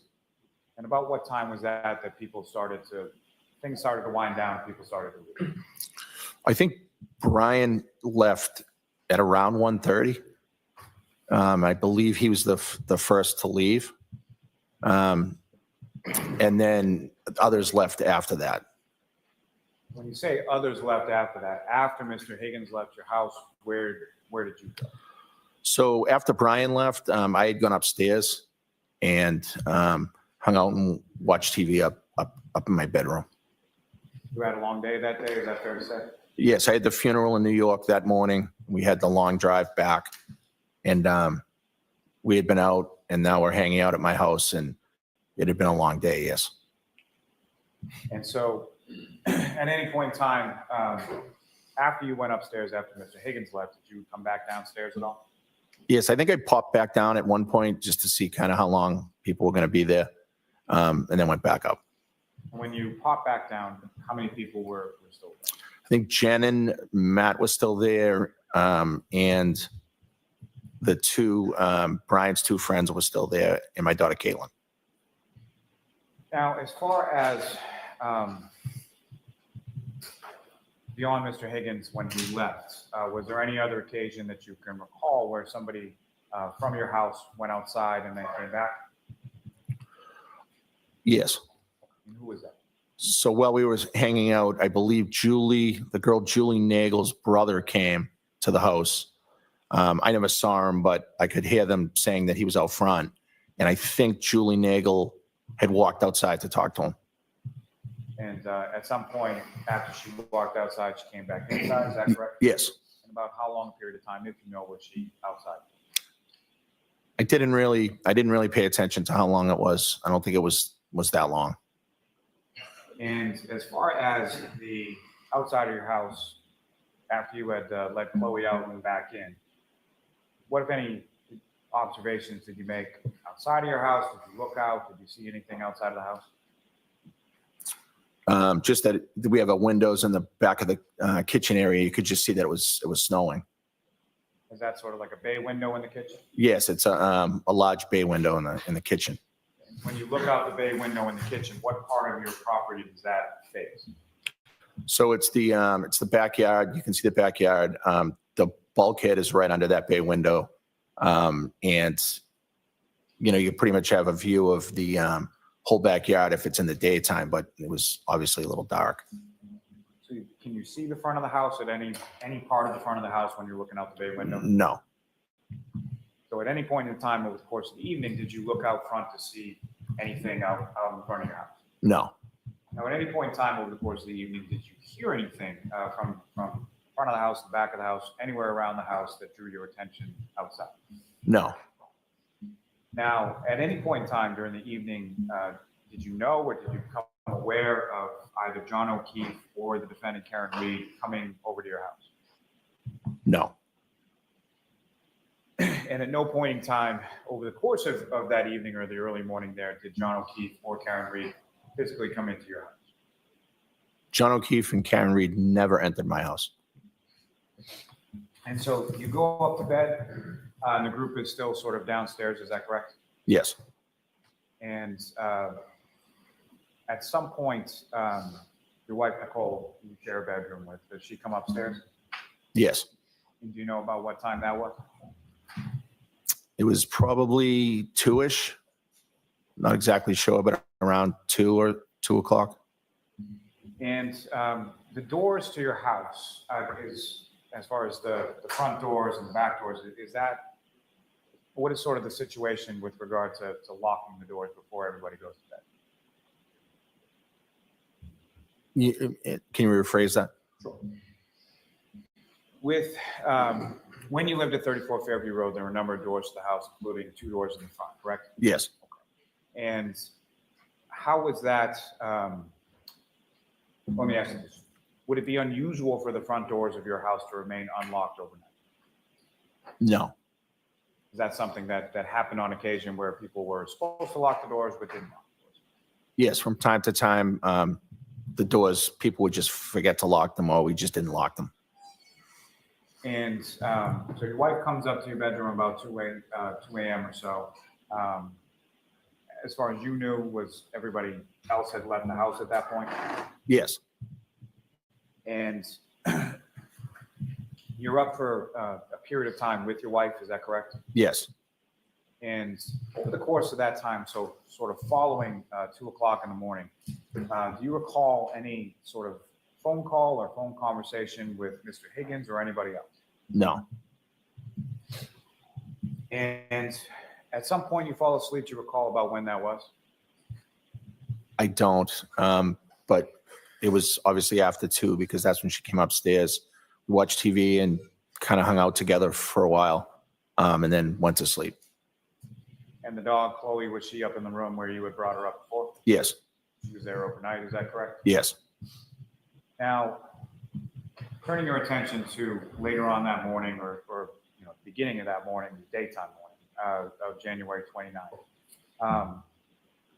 And about what time was that things started to wind down, people started to leave? I think Brian left at around 1:30. I believe he was the first to leave. And then others left after that. When you say others left after that, after Mr. Higgins left your house, where did you go? So after Brian left, I had gone upstairs and hung out and watched TV up in my bedroom. You had a long day that day, is that fair to say? Yes, I had the funeral in New York that morning. We had the long drive back, and we had been out, and now we're hanging out at my house, and it had been a long day, yes. And so at any point in time, after you went upstairs, after Mr. Higgins left, did you come back downstairs at all? Yes, I think I popped back down at one point just to see kind of how long people were going to be there, and then went back up. When you popped back down, how many people were still there? I think Jen and Matt was still there, and the two, Brian's two friends were still there, and my daughter Caitlin. Now, as far as beyond Mr. Higgins when he left, was there any other occasion that you can recall where somebody from your house went outside and then came back? Yes. And who was that? So while we were hanging out, I believe the girl Julie Nagel's brother came to the house. I never saw him, but I could hear them saying that he was out front. And I think Julie Nagel had walked outside to talk to him. And at some point after she walked outside, she came back inside, is that correct? Yes. And about how long a period of time, if you know, was she outside? I didn't really pay attention to how long it was. I don't think it was that long. And as far as the outside of your house, after you had let Chloe out and back in, what, if any, observations did you make outside of your house? Did you look out? Did you see anything outside of the house? Just that we have windows in the back of the kitchen area. You could just see that it was snowing. Is that sort of like a bay window in the kitchen? Yes, it's a large bay window in the kitchen. When you look out the bay window in the kitchen, what part of your property does that face? So it's the backyard. You can see the backyard. The bulkhead is right under that bay window, and you pretty much have a view of the whole backyard if it's in the daytime. But it was obviously a little dark. So can you see the front of the house at any part of the front of the house when you're looking out the bay window? No. So at any point in time over the course of the evening, did you look out front to see anything out in front of your house? No. Now, at any point in time over the course of the evening, did you hear anything from front of the house, the back of the house, anywhere around the house that drew your attention outside? No. Now, at any point in time during the evening, did you know or did you become aware of either John O'Keefe or the defendant Karen Reed coming over to your house? No. And at no point in time over the course of that evening or the early morning there, did John O'Keefe or Karen Reed physically come into your house? John O'Keefe and Karen Reed never entered my house. And so you go up to bed, and the group is still sort of downstairs, is that correct? Yes. And at some point, your wife, Nicole, you share a bedroom with, does she come upstairs? Yes. And do you know about what time that was? It was probably 2-ish. Not exactly sure, but around 2 or 2 o'clock. And the doors to your house, as far as the front doors and the back doors, what is sort of the situation with regard to locking the doors before everybody goes to bed? Can you rephrase that? With, when you lived at 34 Fairview Road, there were a number of doors to the house, including 2 doors in the front, correct? Yes. And how was that, let me ask you this. Would it be unusual for the front doors of your house to remain unlocked overnight? No. Is that something that happened on occasion where people were supposed to lock the doors but didn't lock the doors? Yes, from time to time, the doors, people would just forget to lock them, or we just didn't lock them. And so your wife comes up to your bedroom about 2 a.m. or so. As far as you knew, was everybody else had left the house at that point? Yes. And you're up for a period of time with your wife, is that correct? Yes. And over the course of that time, so sort of following 2 o'clock in the morning, do you recall any sort of phone call or phone conversation with Mr. Higgins or anybody else? No. And at some point you fall asleep, do you recall about when that was? I don't. But it was obviously after 2 because that's when she came upstairs, watched TV, and kind of hung out together for a while, and then went to sleep. And the dog, Chloe, was she up in the room where you had brought her up before? Yes. She was there overnight, is that correct? Yes. Now, turning your attention to later on that morning or beginning of that morning, the daytime morning of January 29th.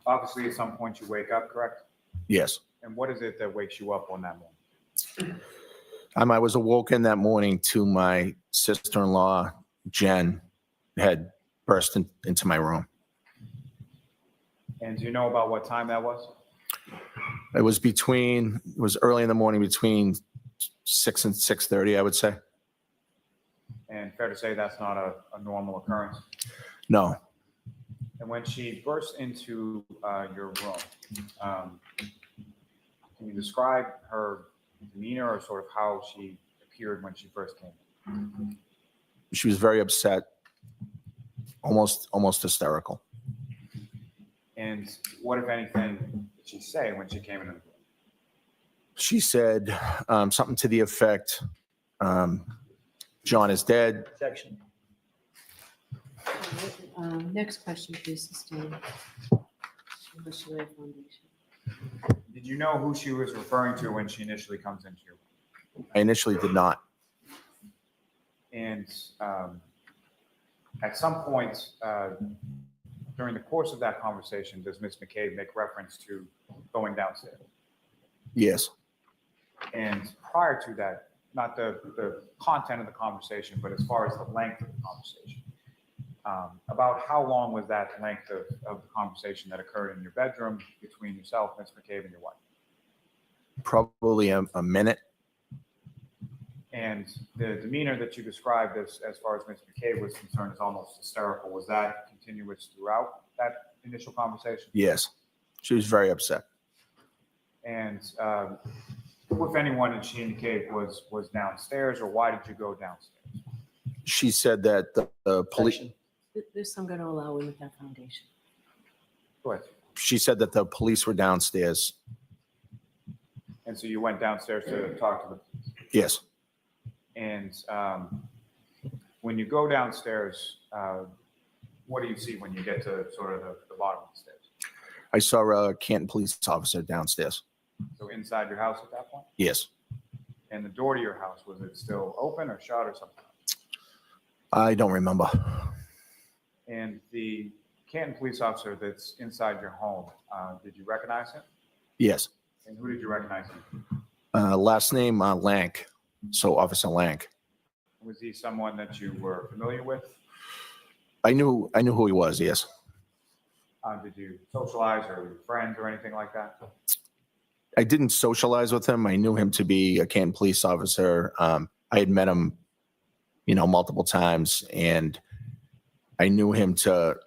Obviously, at some point you wake up, correct? Yes. And what is it that wakes you up on that morning? I was awoken that morning to my sister-in-law, Jen, had burst into my room. And do you know about what time that was? It was early in the morning, between 6 and 6:30, I would say. And fair to say that's not a normal occurrence? No. And when she burst into your room, can you describe her demeanor or sort of how she appeared when she first came? She was very upset, almost hysterical. And what, if anything, did she say when she came into the room? She said something to the effect, John is dead. Section. Next question, please, Sustained. Did you know who she was referring to when she initially comes into your room? I initially did not. And at some point during the course of that conversation, does Ms. McCabe make reference to going downstairs? Yes. And prior to that, not the content of the conversation, but as far as the length of the conversation, about how long was that length of the conversation that occurred in your bedroom between yourself, Ms. McCabe, and your wife? Probably a minute. And the demeanor that you described as far as Ms. McCabe was concerned is almost hysterical. Was that continuous throughout that initial conversation? Yes. She was very upset. And who, if anyone, did she indicate was downstairs, or why did you go downstairs? She said that the police. This I'm going to allow in with that foundation. Go ahead. She said that the police were downstairs. And so you went downstairs to talk to the police. Yes. And when you go downstairs, what do you see when you get to sort of the bottom of the stairs? I saw a Canton police officer downstairs. So inside your house at that point? Yes. And the door to your house, was it still open or shut or something? I don't remember. And the Canton police officer that's inside your home, did you recognize him? Yes. And who did you recognize him? Last name, Lank. So Officer Lank. Was he someone that you were familiar with? I knew who he was, yes. Did you socialize or were you friends or anything like that? I didn't socialize with him. I knew him to be a Canton police officer. I had met him, multiple times, and I knew him to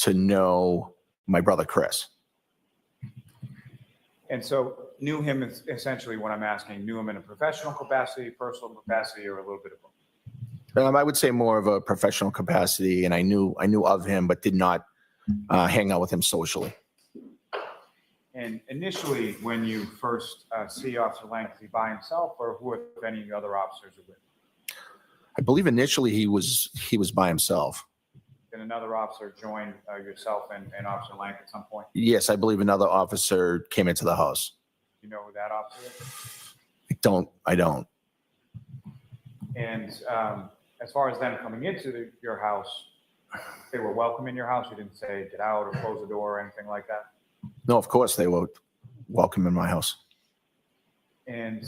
know my brother Chris. And so knew him is essentially what I'm asking, knew him in a professional capacity, personal capacity, or a little bit of both? I would say more of a professional capacity, and I knew of him, but did not hang out with him socially. And initially, when you first see Officer Lang, is he by himself, or who, if any, other officers are with him? I believe initially he was by himself. Did another officer join yourself and Officer Lang at some point? Yes, I believe another officer came into the house. You know who that officer is? I don't. And as far as them coming into your house, they were welcome in your house? You didn't say get out or close the door or anything like that? No, of course they were welcome in my house. And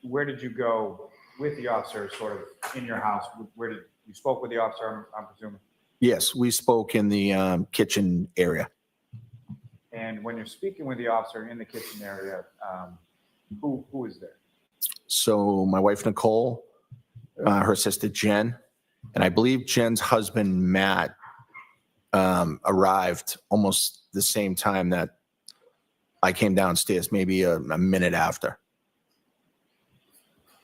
where did you go with the officer sort of in your house? Where did you spoke with the officer, I'm presuming? Yes, we spoke in the kitchen area. And when you're speaking with the officer in the kitchen area, who is there? So my wife, Nicole, her sister, Jen, and I believe Jen's husband, Matt, arrived almost the same time that I came downstairs, maybe a minute after.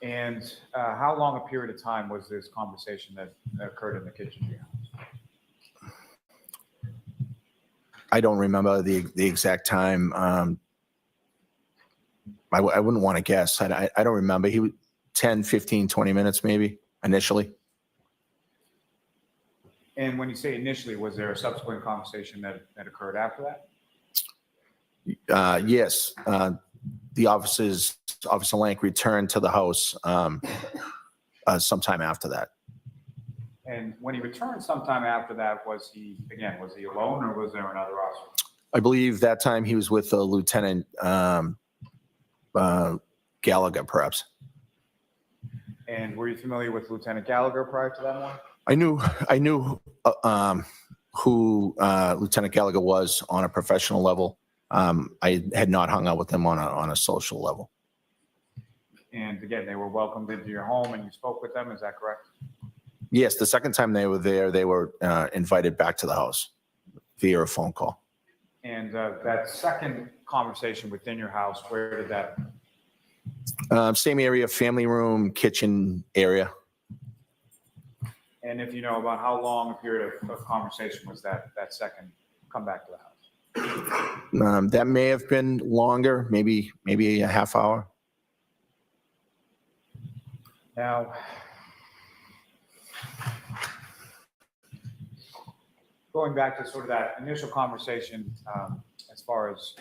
And how long a period of time was this conversation that occurred in the kitchen of your house? I don't remember the exact time. I wouldn't want to guess. I don't remember. He was 10, 15, 20 minutes maybe initially. And when you say initially, was there a subsequent conversation that occurred after that? Yes. The Officer Lank returned to the house sometime after that. And when he returned sometime after that, was he alone or was there another officer? I believe that time he was with Lieutenant Gallagher, perhaps. And were you familiar with Lieutenant Gallagher prior to that one? I knew who Lieutenant Gallagher was on a professional level. I had not hung out with him on a social level. And again, they were welcomed into your home and you spoke with them, is that correct? Yes, the second time they were there, they were invited back to the house via a phone call. And that second conversation within your house, where did that? Same area, family room, kitchen area. And if you know about how long a period of conversation was that second come back to the house? That may have been longer, maybe a half hour. Now, going back to sort of that initial conversation, as far as,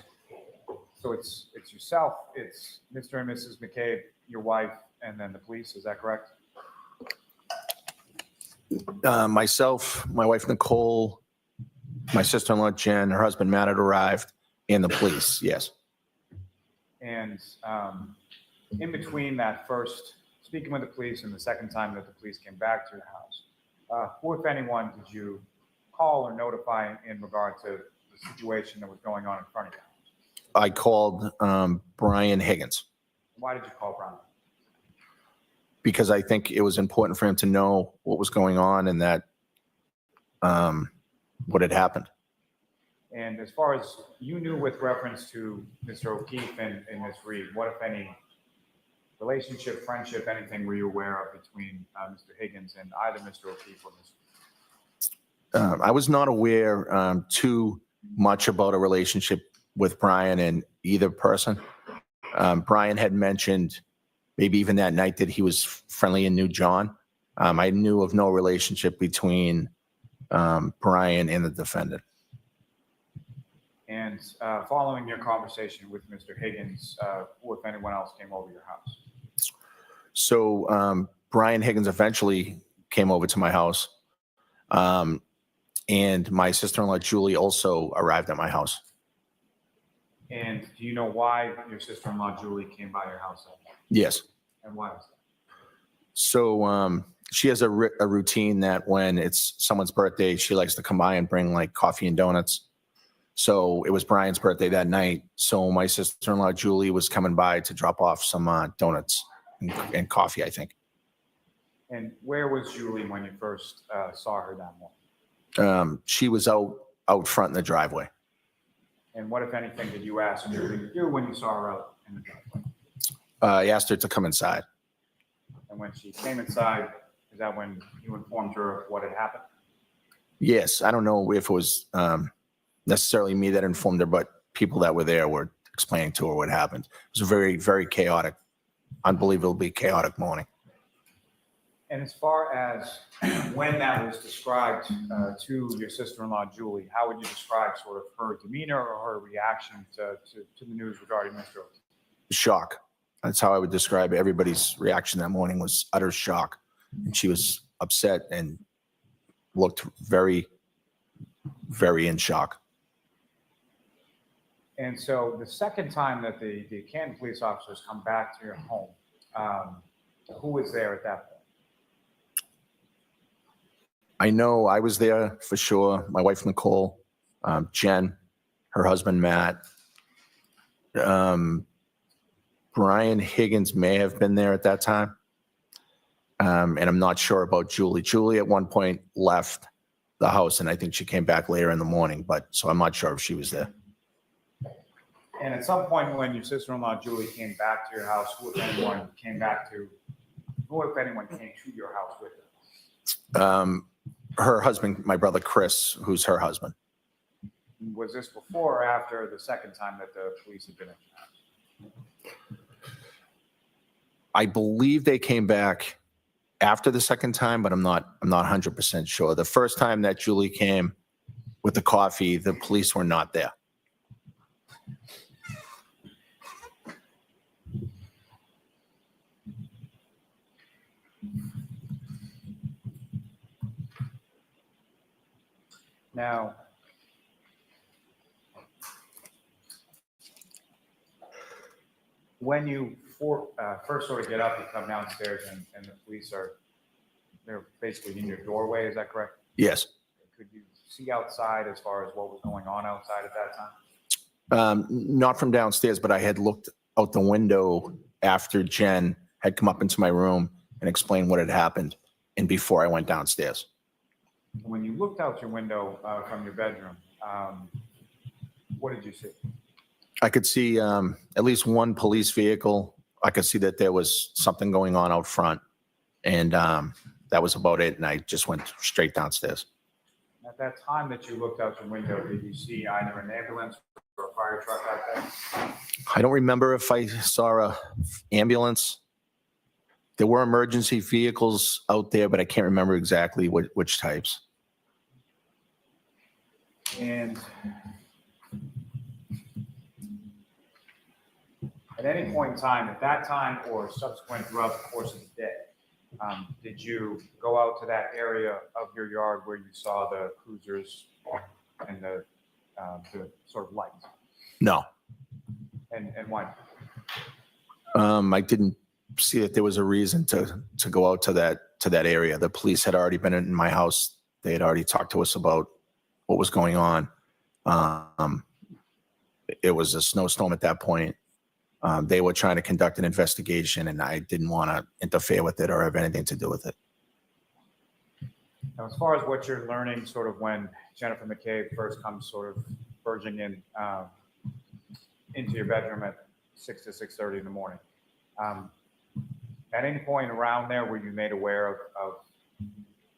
so it's yourself, it's Mr. and Mrs. McCabe, your wife, and then the police, is that correct? Myself, my wife, Nicole, my sister-in-law, Jen, her husband, Matt, had arrived, and the police, yes. And in between that first speaking with the police and the second time that the police came back to your house, who, if anyone, did you call or notify in regard to the situation that was going on in front of you? I called Brian Higgins Why did you call Brian? because I think it was important for him to know what was going on and that what had happened. And as far as you knew with reference to Mr. O'Keefe and Ms. Reed, what, if any, relationship, friendship, anything were you aware of between Mr. Higgins and either Mr. O'Keefe or Ms. Reed? I was not aware too much about a relationship with Brian and either person. Brian had mentioned maybe even that night that he was friendly and knew John. I knew of no relationship between Brian and the defendant. And following your conversation with Mr. Higgins, who, if anyone else, came over your house? So Brian Higgins eventually came over to my house. And my sister-in-law, Julie, also arrived at my house. And do you know why your sister-in-law, Julie, came by your house that night? Yes. And why was that? So she has a routine that when it's someone's birthday, she likes to come by and bring like coffee and donuts. So it was Brian's birthday that night. So my sister-in-law, Julie, was coming by to drop off some donuts and coffee, I think. And where was Julie when you first saw her that morning? She was out front in the driveway. And what, if anything, did you ask Julie to do when you saw her out in the driveway? I asked her to come inside. And when she came inside, is that when you informed her of what had happened? Yes, I don't know if it was necessarily me that informed her, but people that were there were explaining to her what happened. It was a very, very chaotic, unbelievably chaotic morning. And as far as when that was described to your sister-in-law, Julie, how would you describe sort of her demeanor or her reaction to the news regarding Mr. O'Keefe? Shock. That's how I would describe it. Everybody's reaction that morning was utter shock. And she was upset and looked very, very in shock. And so the second time that the Canton police officers come back to your home, who was there at that point? I know I was there for sure. My wife, Nicole, Jen, her husband, Matt. Brian Higgins may have been there at that time. And I'm not sure about Julie. Julie at one point left the house, and I think she came back later in the morning, so I'm not sure if she was there. And at some point when your sister-in-law, Julie, came back to your house, who, if anyone, came to your house with her? Her husband, my brother Chris, who's her husband. Was this before or after the second time that the police had been in your house? I believe they came back after the second time, but I'm not 100% sure. The first time that Julie came with the coffee, the police were not there. Now, when you first sort of get up and come downstairs and the police they're basically in your doorway, is that correct? Yes. Could you see outside as far as what was going on outside at that time? Not from downstairs, but I had looked out the window after Jen had come up into my room and explained what had happened, and before I went downstairs. When you looked out your window from your bedroom, what did you see? I could see at least one police vehicle. I could see that there was something going on out front, and that was about it. And I just went straight downstairs. At that time that you looked out your window, did you see either an ambulance or a fire truck out there? I don't remember if I saw a ambulance. There were emergency vehicles out there, but I can't remember exactly which types. And at any point in time, at that time or subsequent throughout the course of the day, did you go out to that area of your yard where you saw the cruisers and the sort of lights? No. And why? I didn't see that there was a reason to go out to that area. The police had already been in my house. They had already talked to us about what was going on. It was a snowstorm at that point. They were trying to conduct an investigation, and I didn't want to interfere with it or have anything to do with it. Now, as far as what you're learning, sort of when Jennifer McCabe first comes sort of verging in into your bedroom at 6 to 6:30 in the morning, at any point around there were you made aware of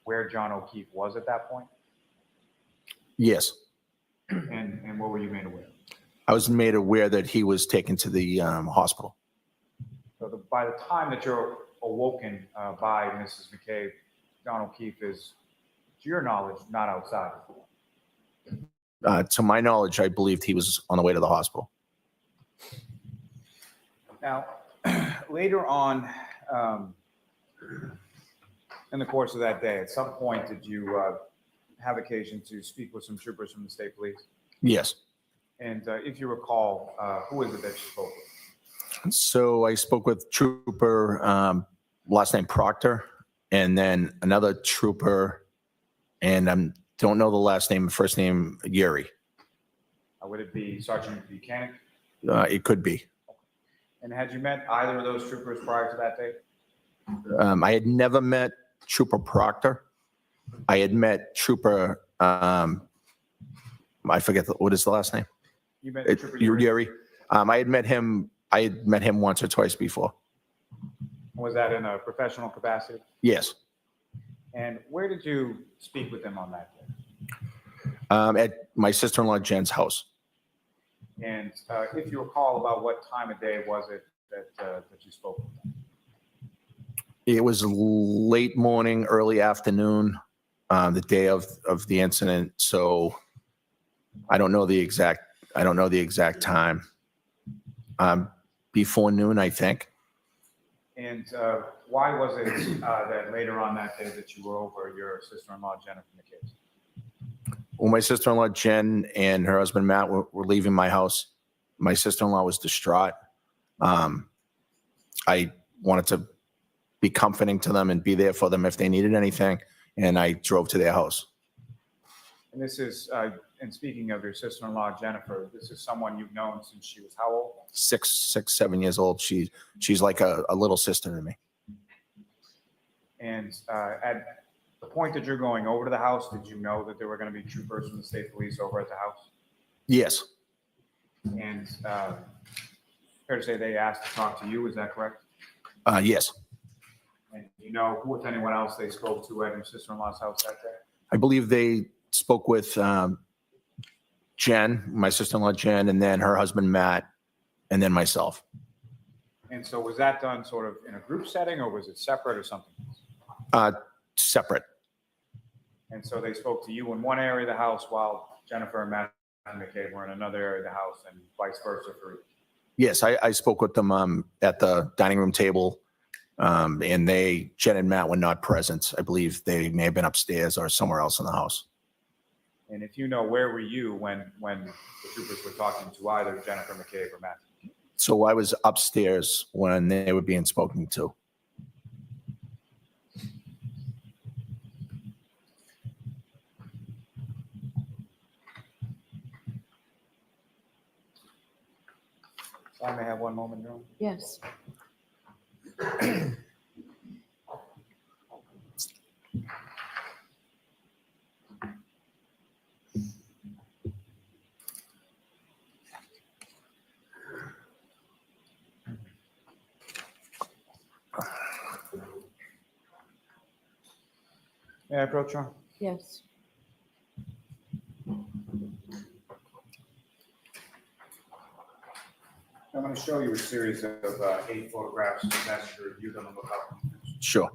where John O'Keefe was at that point? Yes. And what were you made aware of? I was made aware that he was taken to the hospital. So by the time that you're awoken by Mrs. McCabe, John O'Keefe is, to your knowledge, not outside. To my knowledge, I believed he was on the way to the hospital. Now, later on in the course of that day, at some point, did you have occasion to speak with some troopers from the state police? Yes. And if you recall, who is it that you spoke with? So I spoke with Trooper, last name Proctor, and then another trooper, and I don't know the last name, first name Yuri. Would it be Sergeant Buchanan? It could be. And had you met either of those troopers prior to that date? I had never met Trooper Proctor. I had met Trooper, I forget, what is the last name? You met Trooper Yuri? Yuri. I had met him once or twice before. Was that in a professional capacity? Yes. And where did you speak with him on that day? At my sister-in-law Jen's house. And if you recall, about what time of day was it that you spoke with him? It was late morning, early afternoon, the day of the incident. So I don't know the exact time. Before noon, I think. And why was it that later on that day that you were over your sister-in-law Jennifer McCabe? Well, my sister-in-law Jen and her husband Matt were leaving my house. My sister-in-law was distraught. I wanted to be comforting to them and be there for them if they needed anything, and I drove to their house. And this is, and speaking of your sister-in-law Jennifer, this is someone you've known since she was how old? 7 years old. She's like a little sister to me. And at the point that you're going over to the house, did you know that there were going to be troopers from the state police over at the house? Yes. And fair to say they asked to talk to you, is that correct? Yes. And you know who, if anyone else, they spoke to at your sister-in-law's house that day? I believe they spoke with Jen, my sister-in-law Jen, and then her husband Matt, and then myself. And so was that done sort of in a group setting, or was it separate or something? Separate. And so they spoke to you in one area of the house while Jennifer and Matt McCabe were in another area of the house, and vice versa for you. Yes, I spoke with them at the dining room table, and Jen and Matt were not present. I believe they may have been upstairs or somewhere else in the house. And if you know, where were you when the troopers were talking to either Jennifer McCabe or Matt? So I was upstairs when they were being spoken to. So I may have one moment, Your Honor. Yes. May I approach, Your Honor? Yes. I'm going to show you a series of 8 photographs and ask you to review them and look up. Sure.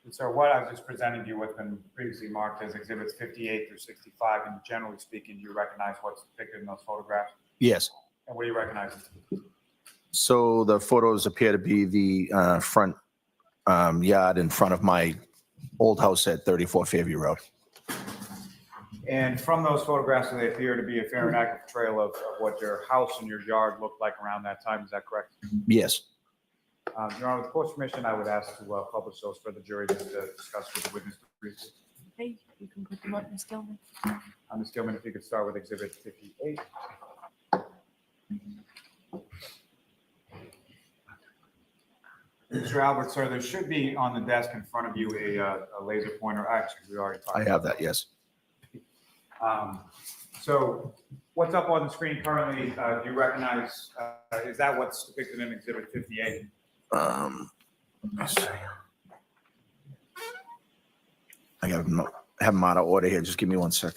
And so what I've just presented you with been previously marked as exhibits 58 through 65, and generally speaking, you recognize what's depicted in those photographs? Yes. And what do you recognize? So the photos appear to be the front yard in front of my old house at 34 Fairview Road. And from those photographs, they appear to be a fair and accurate portrayal of what your house and your yard looked like around that time. Is that correct? Yes. Your Honor, with the court's permission, I would ask to publish those for the jury to discuss with the witness. Hey, you can put them up, Ms. Gilman. Ms. Gilman, if you could start with exhibit 58. Mr. Albert, sir, there should be on the desk in front of you a laser pointer. Actually, we already talked. I have that, yes. So what's up on the screen currently, do you recognize, is that what's depicted in exhibit 58? Let's see. I have them out of order here. Just give me 1 sec.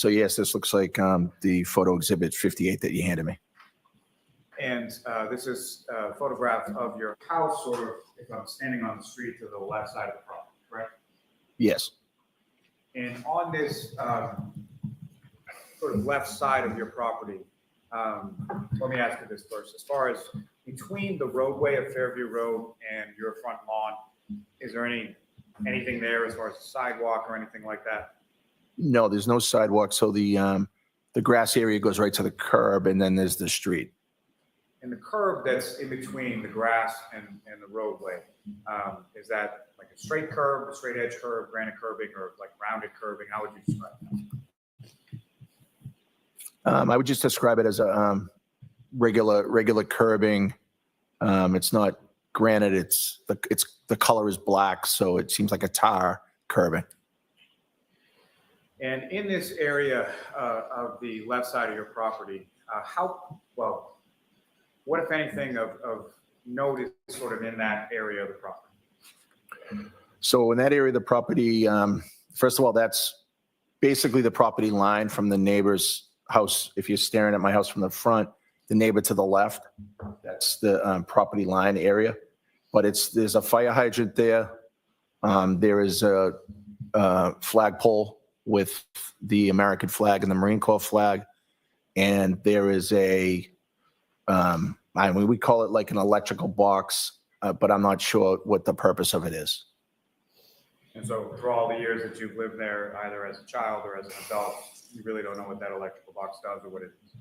So yes, this looks like the photo exhibit 58 that you handed me. And this is a photograph of your house, sort of, if I'm standing on the street to the left side of the property, correct? Yes. And on this sort of left side of your property, let me ask you this first. As far as between the roadway of Fairview Road and your front lawn, is there anything there as far as a sidewalk or anything like that? No, there's no sidewalk. So the grass area goes right to the curb, and then there's the street. And the curb that's in between the grass and the roadway, is that like a straight curb, a straight edge curb, granite curbing, or like rounded curbing? How would you describe that? I would just describe it as a regular curbing. It's not granite. It's the color is black, so it seems like a tar curbing. And in this area of the left side of your property, what, if anything, of note is sort of in that area of the property? So in that area of the property, first of all, that's basically the property line from the neighbor's house. If you're staring at my house from the front, the neighbor to the left, that's the property line area. But there's a fire hydrant there. There is a flagpole with the American flag and the Marine Corps flag. And there is we call it like an electrical box, but I'm not sure what the purpose of it is. And so for all the years that you've lived there, either as a child or as an adult, you really don't know what that electrical box does or what it is?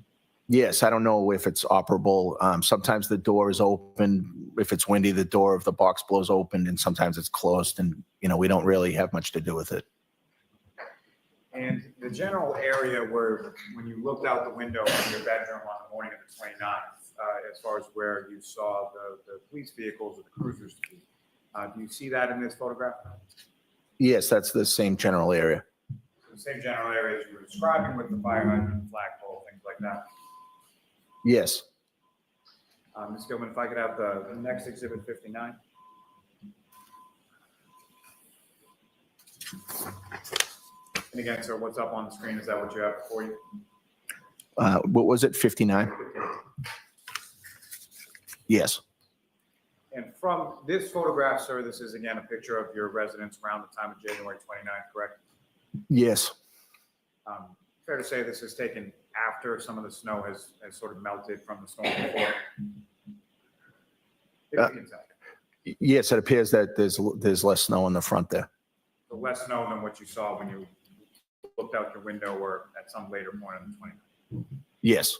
Yes, I don't know if it's operable. Sometimes the door is open. If it's windy, the door of the box blows open, and sometimes it's closed, and we don't really have much to do with it. And the general area where, when you looked out the window in your bedroom on the morning of the 29th, as far as where you saw the police vehicles or the cruisers to be, do you see that in this photograph? Yes, that's the same general area. The same general area as you were describing with the fire hydrant, flagpole, things like that. Yes. Ms. Gilman, if I could have the next exhibit 59. And again, sir, what's up on the screen? Is that what you have before you? What was it, 59? Yes. And from this photograph, sir, this is again a picture of your residence around the time of January 29th, correct? Yes. Fair to say this is taken after some of the snow has sort of melted from the storm before? If you can tell. Yes, it appears that there's less snow in the front there. So less snow than what you saw when you looked out your window or at some later point on the 29th. Yes.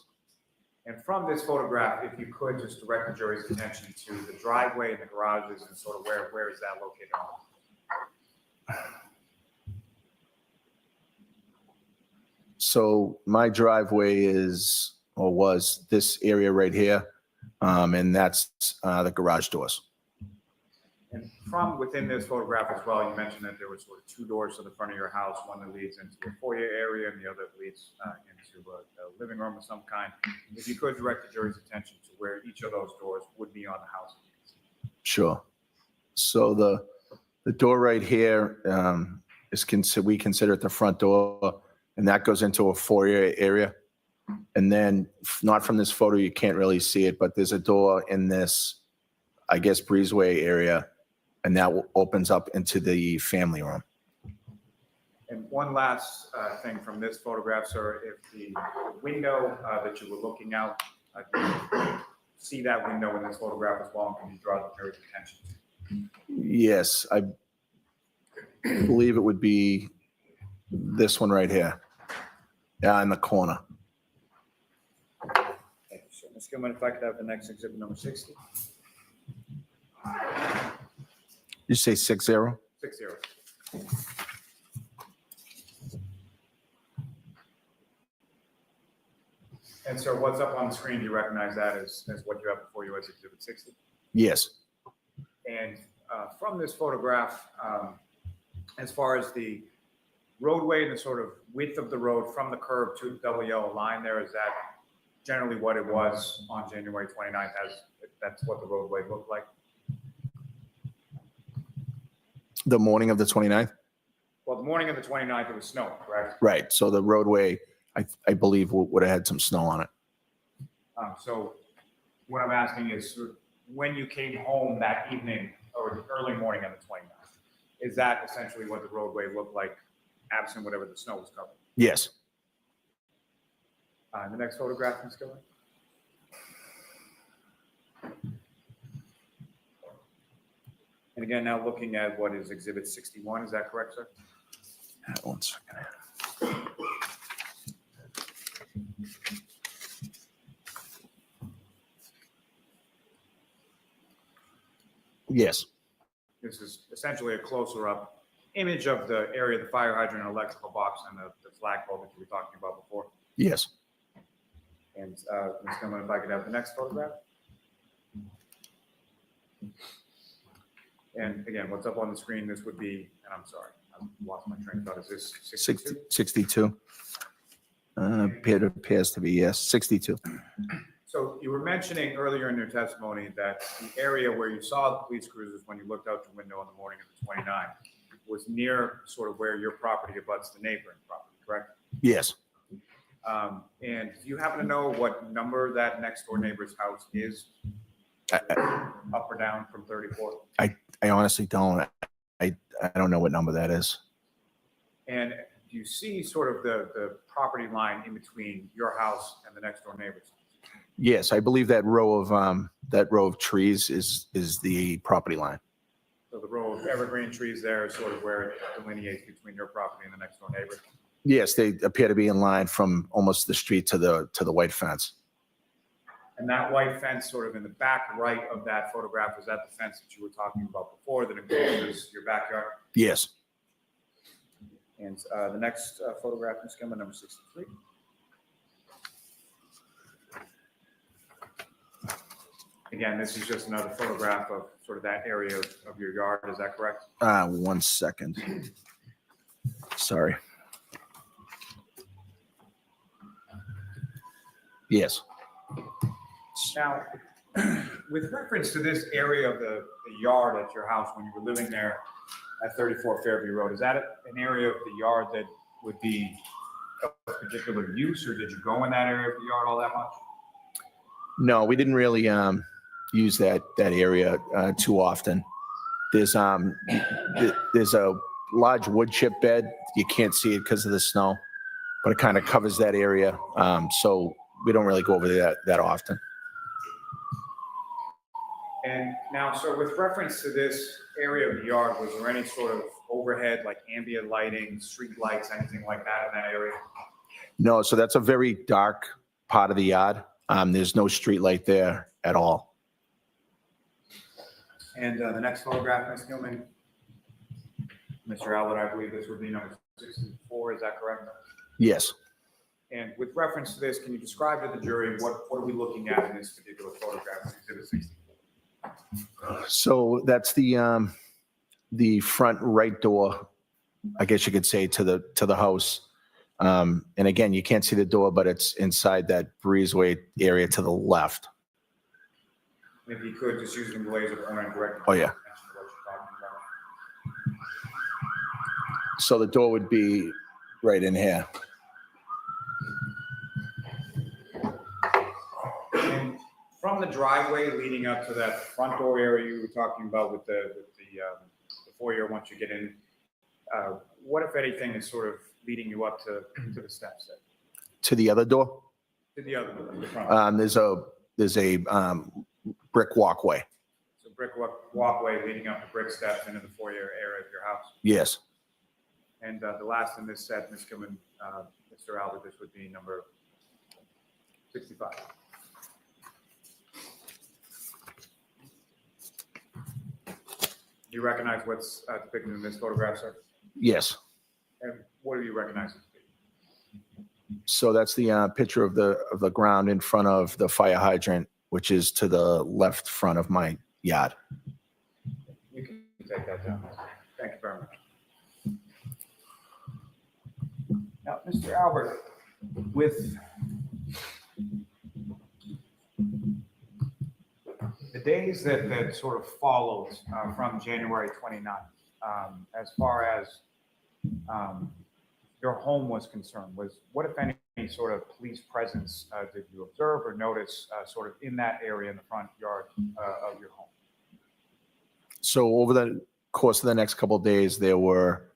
And from this photograph, if you could just direct the jury's attention to the driveway and the garages and sort of where is that located on? So my driveway was this area right here, and that's the garage doors. And from within this photograph as well, you mentioned that there were sort of two doors to the front of your house, one that leads into a foyer area and the other leads into a living room of some kind. If you could direct the jury's attention to where each of those doors would be on the house. Sure. So the door right here we consider it the front door, and that goes into a foyer area. And then, not from this photo, you can't really see it, but there's a door in this, I guess, breezeway area, and that opens up into the family room. And one last thing from this photograph, sir, if the window that you were looking out, see that window in this photograph as well, and can you draw the jury's attention? Yes, I believe it would be this one right here. Yeah, in the corner. Thank you, sir. Ms. Gilman, if I could have the next exhibit, number 60. You say 60? 60. And so what's up on the screen, do you recognize that as what you have before you as exhibit 60? Yes. And from this photograph, as far as the roadway and the sort of width of the road from the curb to the double yellow line there, is that generally what it was on January 29th, that's what the roadway looked like? The morning of the 29th? Well, the morning of the 29th, it was snowing, correct? Right. So the roadway, I believe, would have had some snow on it. So what I'm asking is when you came home that evening or the early morning of the 29th, is that essentially what the roadway looked like, absent whatever the snow was covering? Yes. The next photograph, Ms. Gillen. And again, now looking at what is Exhibit 61, is that correct, sir? 1 second. Yes. This is essentially a closer up image of the area of the fire hydrant and electrical box and the flagpole that you were talking about before. Yes. And Ms. Gilman, if I could have the next photograph. And again, what's up on the screen, this would be, and I'm sorry, I've lost my train of thought. Is this 62? 62. It appears to be, yes, 62. So you were mentioning earlier in your testimony that the area where you saw the police cruisers when you looked out your window on the morning of the 29th was near sort of where your property abuts the neighboring property, correct? Yes. And do you happen to know what number that next door neighbor's house is? Up or down from 34? I honestly don't. I don't know what number that is. And do you see sort of the property line in between your house and the next door neighbor's? Yes, I believe that row of trees is the property line. So the row of evergreen trees there is sort of where it delineates between your property and the next door neighbor? Yes, they appear to be in line from almost the street to the white fence. And that white fence sort of in the back right of that photograph, is that the fence that you were talking about before that encloses your backyard? Yes. And the next photograph, Ms. Gilman, number 63. Again, this is just another photograph of sort of that area of your yard, is that correct? 1 second. Sorry. Yes. Now, with reference to this area of the yard at your house when you were living there at 34 Fairview Road, is that an area of the yard that would be of particular use, or did you go in that area of the yard all that much? No, we didn't really use that area too often. There's a large wood chip bed. You can't see it because of the snow, but it kind of covers that area. So we don't really go over there that often. And now, so with reference to this area of the yard, was there any sort of overhead, like ambient lighting, street lights, anything like that in that area? No, so that's a very dark part of the yard. There's no street light there at all. And the next photograph, Ms. Gilman, Mr. Albert, I believe this would be number 64, is that correct? Yes. And with reference to this, can you describe to the jury what are we looking at in this particular photograph, Exhibit 64? So that's the front right door, I guess you could say, to the house. And again, you can't see the door, but it's inside that breezeway area to the left. And if you could, just using the laser pointer and direct. Oh, yeah. attention to what you're talking about. So the door would be right in here. And from the driveway leading up to that front door area you were talking about with the foyer once you get in, what, if anything, is sort of leading you up to the steps there? To the other door, To the other door, the front. there's a brick walkway. So brick walkway leading up the brick steps into the foyer area of your house. Yes. And the last in this set, Ms. Gilman, Mr. Albert, this would be number 65. Do you recognize what's depicted in this photograph, sir? Yes. And what do you recognize? So that's the picture of the ground in front of the fire hydrant, which is to the left front of my yard. You can take that down. Thank you very much. Now, Mr. Albert, with the days that sort of followed from January 29th, as far as your home was concerned, what, if any, sort of police presence did you observe or notice sort of in that area in the front yard of your home? So over the course of the next couple of days, there were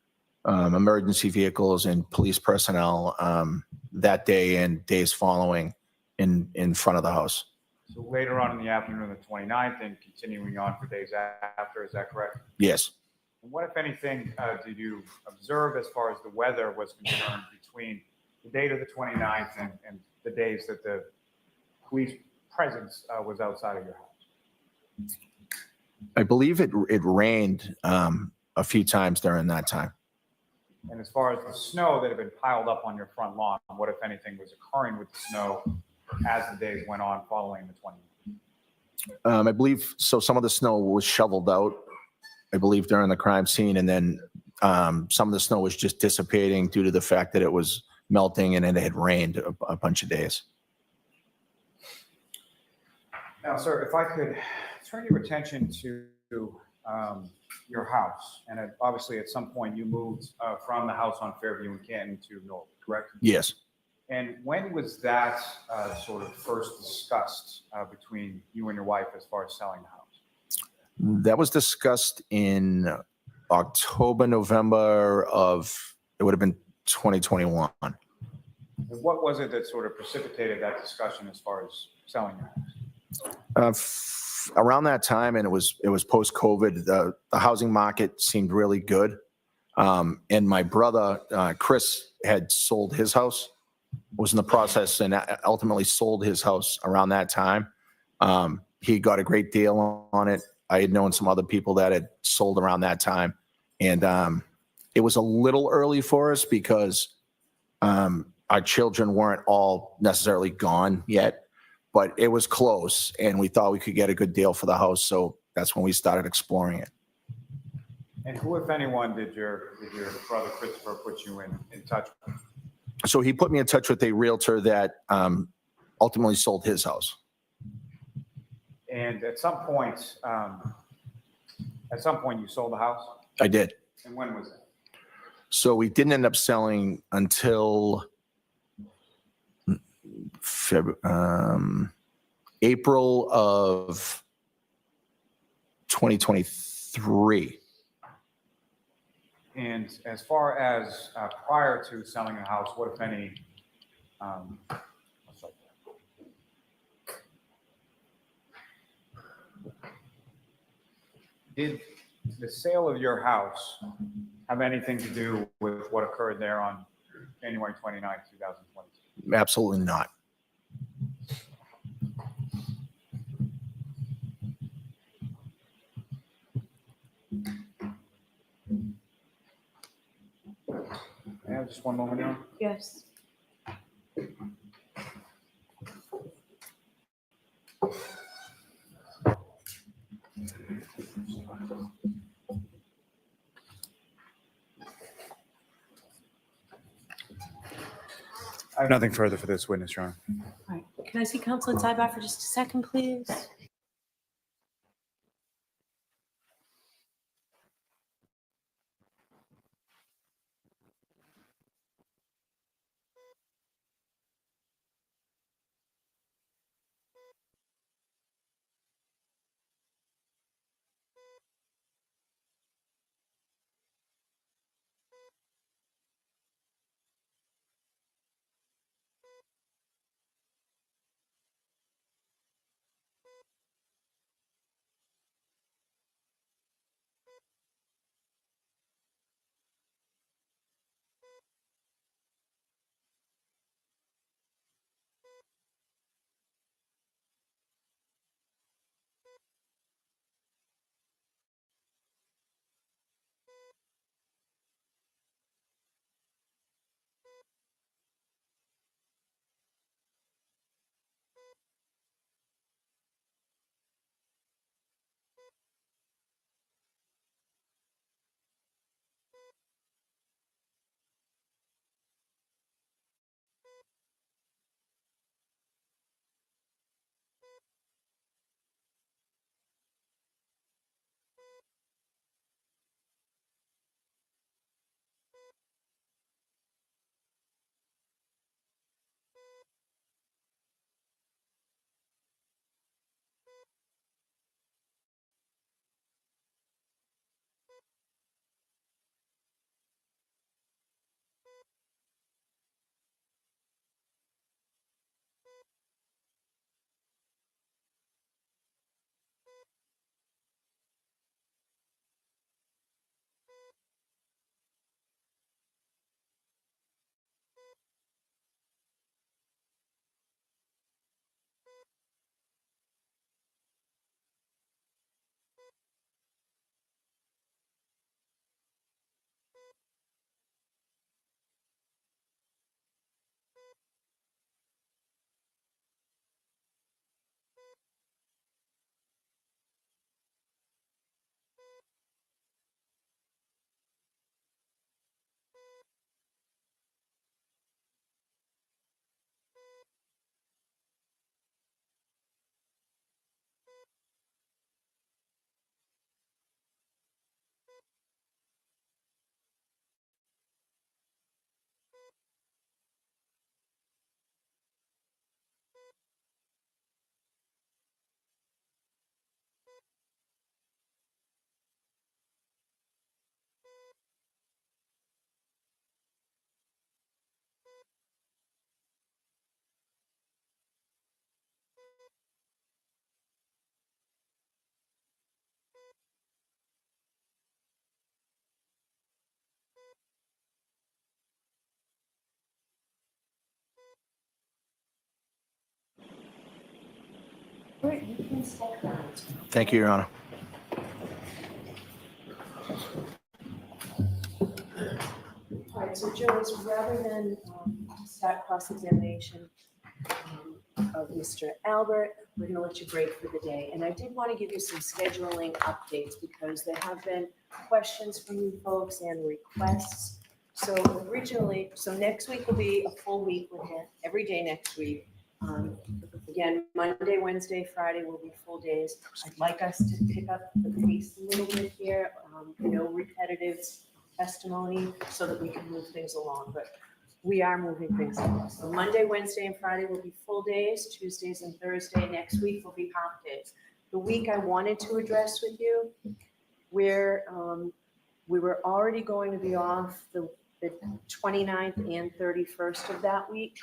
emergency vehicles and police personnel that day and days following in front of the house. So later on in the afternoon of the 29th and continuing on for days after, is that correct? Yes. And what, if anything, did you observe as far as the weather was concerned between the date of the 29th and the days that the police presence was outside of your house? I believe it rained a few times during that time. And as far as the snow that had been piled up on your front lawn, what, if anything, was occurring with the snow as the days went on following the 29th? I believe so. Some of the snow was shoveled out, I believe, during the crime scene, and then some of the snow was just dissipating due to the fact that it was melting and it had rained a bunch of days. Now, sir, if I could turn your attention to your house, and obviously at some point you moved from the house on Fairview and Canton to Norwood, correct? Yes. And when was that sort of first discussed between you and your wife as far as selling the house? That was discussed in October, November of, it would have been 2021. And what was it that sort of precipitated that discussion as far as selling the house? Around that time, and it was post-COVID, the housing market seemed really good. And my brother, Chris, had sold his house, was in the process, and ultimately sold his house around that time. He got a great deal on it. I had known some other people that had sold around that time. And it was a little early for us because our children weren't all necessarily gone yet, but it was close and we thought we could get a good deal for the house. So that's when we started exploring it. And who, if anyone, did your brother Christopher put you in touch with? So he put me in touch with a realtor that ultimately sold his house. And at some point you sold the house? I did. And when was that? So we didn't end up selling until April of 2023. And as far as prior to selling the house, what, if any, did the sale of your house have anything to do with what occurred there on January 29, 2022? Absolutely not. May I have just one moment now? Yes. I have nothing further for this witness, Your Honor. All right. Can I see counsel in sidebar for just a second, please? can stick around. Thank you, Your Honor. All right, so Joyce, rather than start cross-examination of Mr. Albert, we're going to let you break for the day. And I did want to give you some scheduling updates because there have been questions from you folks and requests. So originally, so next week will be a full week with him, every day next week. Again, Monday, Wednesday, Friday will be full days. I'd like us to pick up the pace a little bit here, no repetitive testimony so that we can move things along, but we are moving things along. So Monday, Wednesday, and Friday will be full days. Tuesdays and Thursday next week will be half days. The week I wanted to address with you, where we were already going to be off the 29th and 31st of that week.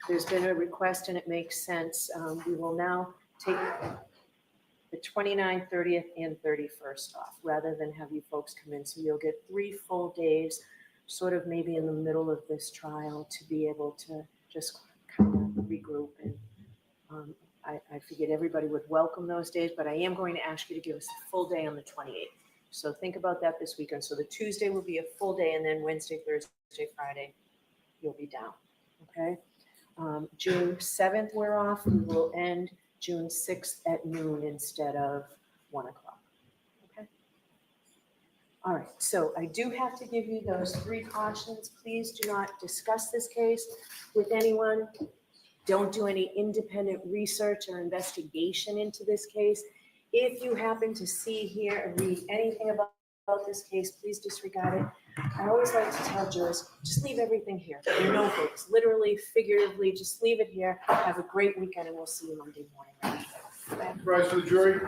There's been a request and it makes sense. We will now take the 29th, 30th, and 31st off rather than have you folks come in. So you'll get 3 full days, sort of maybe in the middle of this trial, to be able to just kind of regroup. And I figured everybody would welcome those days, but I am going to ask you to give us a full day on the 28th. So think about that this weekend. So the Tuesday will be a full day, and then Wednesday, Thursday, Friday, you'll be down, okay? June 7th, we're off. We will end June 6th at noon instead of 1 o'clock, okay? All right, so I do have to give you those 3 cautions. Please do not discuss this case with anyone. Don't do any independent research or investigation into this case. If you happen to see, hear, or read anything about this case, please disregard it. I always like to tell jurors, just leave everything here. You know, folks, literally, figuratively, just leave it here. Have a great weekend, and we'll see you Monday morning. Rise for the jury.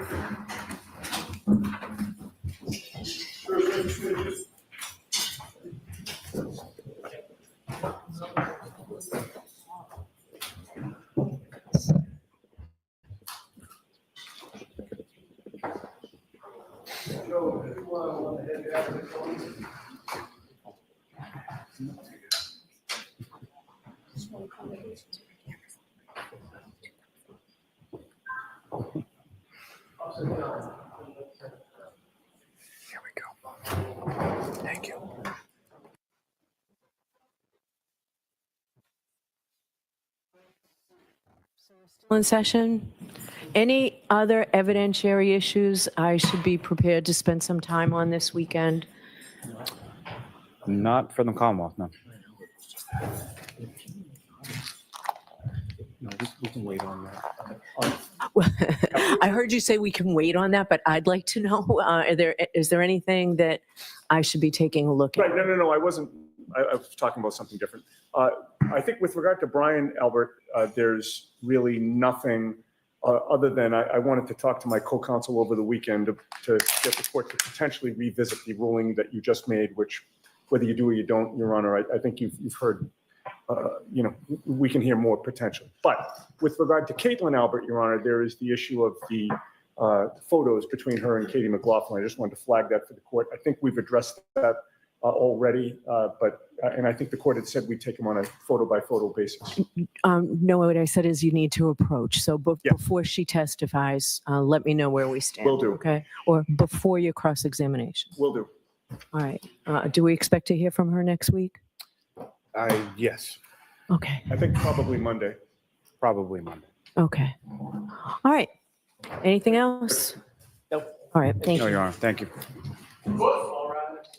Thank you. Still in session. Any other evidentiary issues I should be prepared to spend some time on this weekend? Not for the Commonwealth, no. No, we can wait on that. I heard you say we can wait on that, but I'd like to know, is there anything that I should be taking a look at? Right, no, I wasn't, I was talking about something different. I think with regard to Brian Albert, there's really nothing other than I wanted to talk to my co-counsel over the weekend to get the court to potentially revisit the ruling that you just made, which whether you do or you don't, Your Honor, I think you've heard, we can hear more potential. But with regard to Caitlin Albert, Your Honor, there is the issue of the photos between her and Katie McLaughlin. I just wanted to flag that for the court. I think we've addressed that already, and I think the court had said we'd take them on a photo-by-photo basis. No, what I said is you need to approach. So Yeah. before she testifies, let me know where we stand. Will do. Okay? Or before your cross-examination. Will do. All right. Do we expect to hear from her next week? Yes, Okay. I think probably Monday. probably Monday. Okay. All right. Anything else? Nope. All right. Thank No, you. Your Honor, thank you. All rise.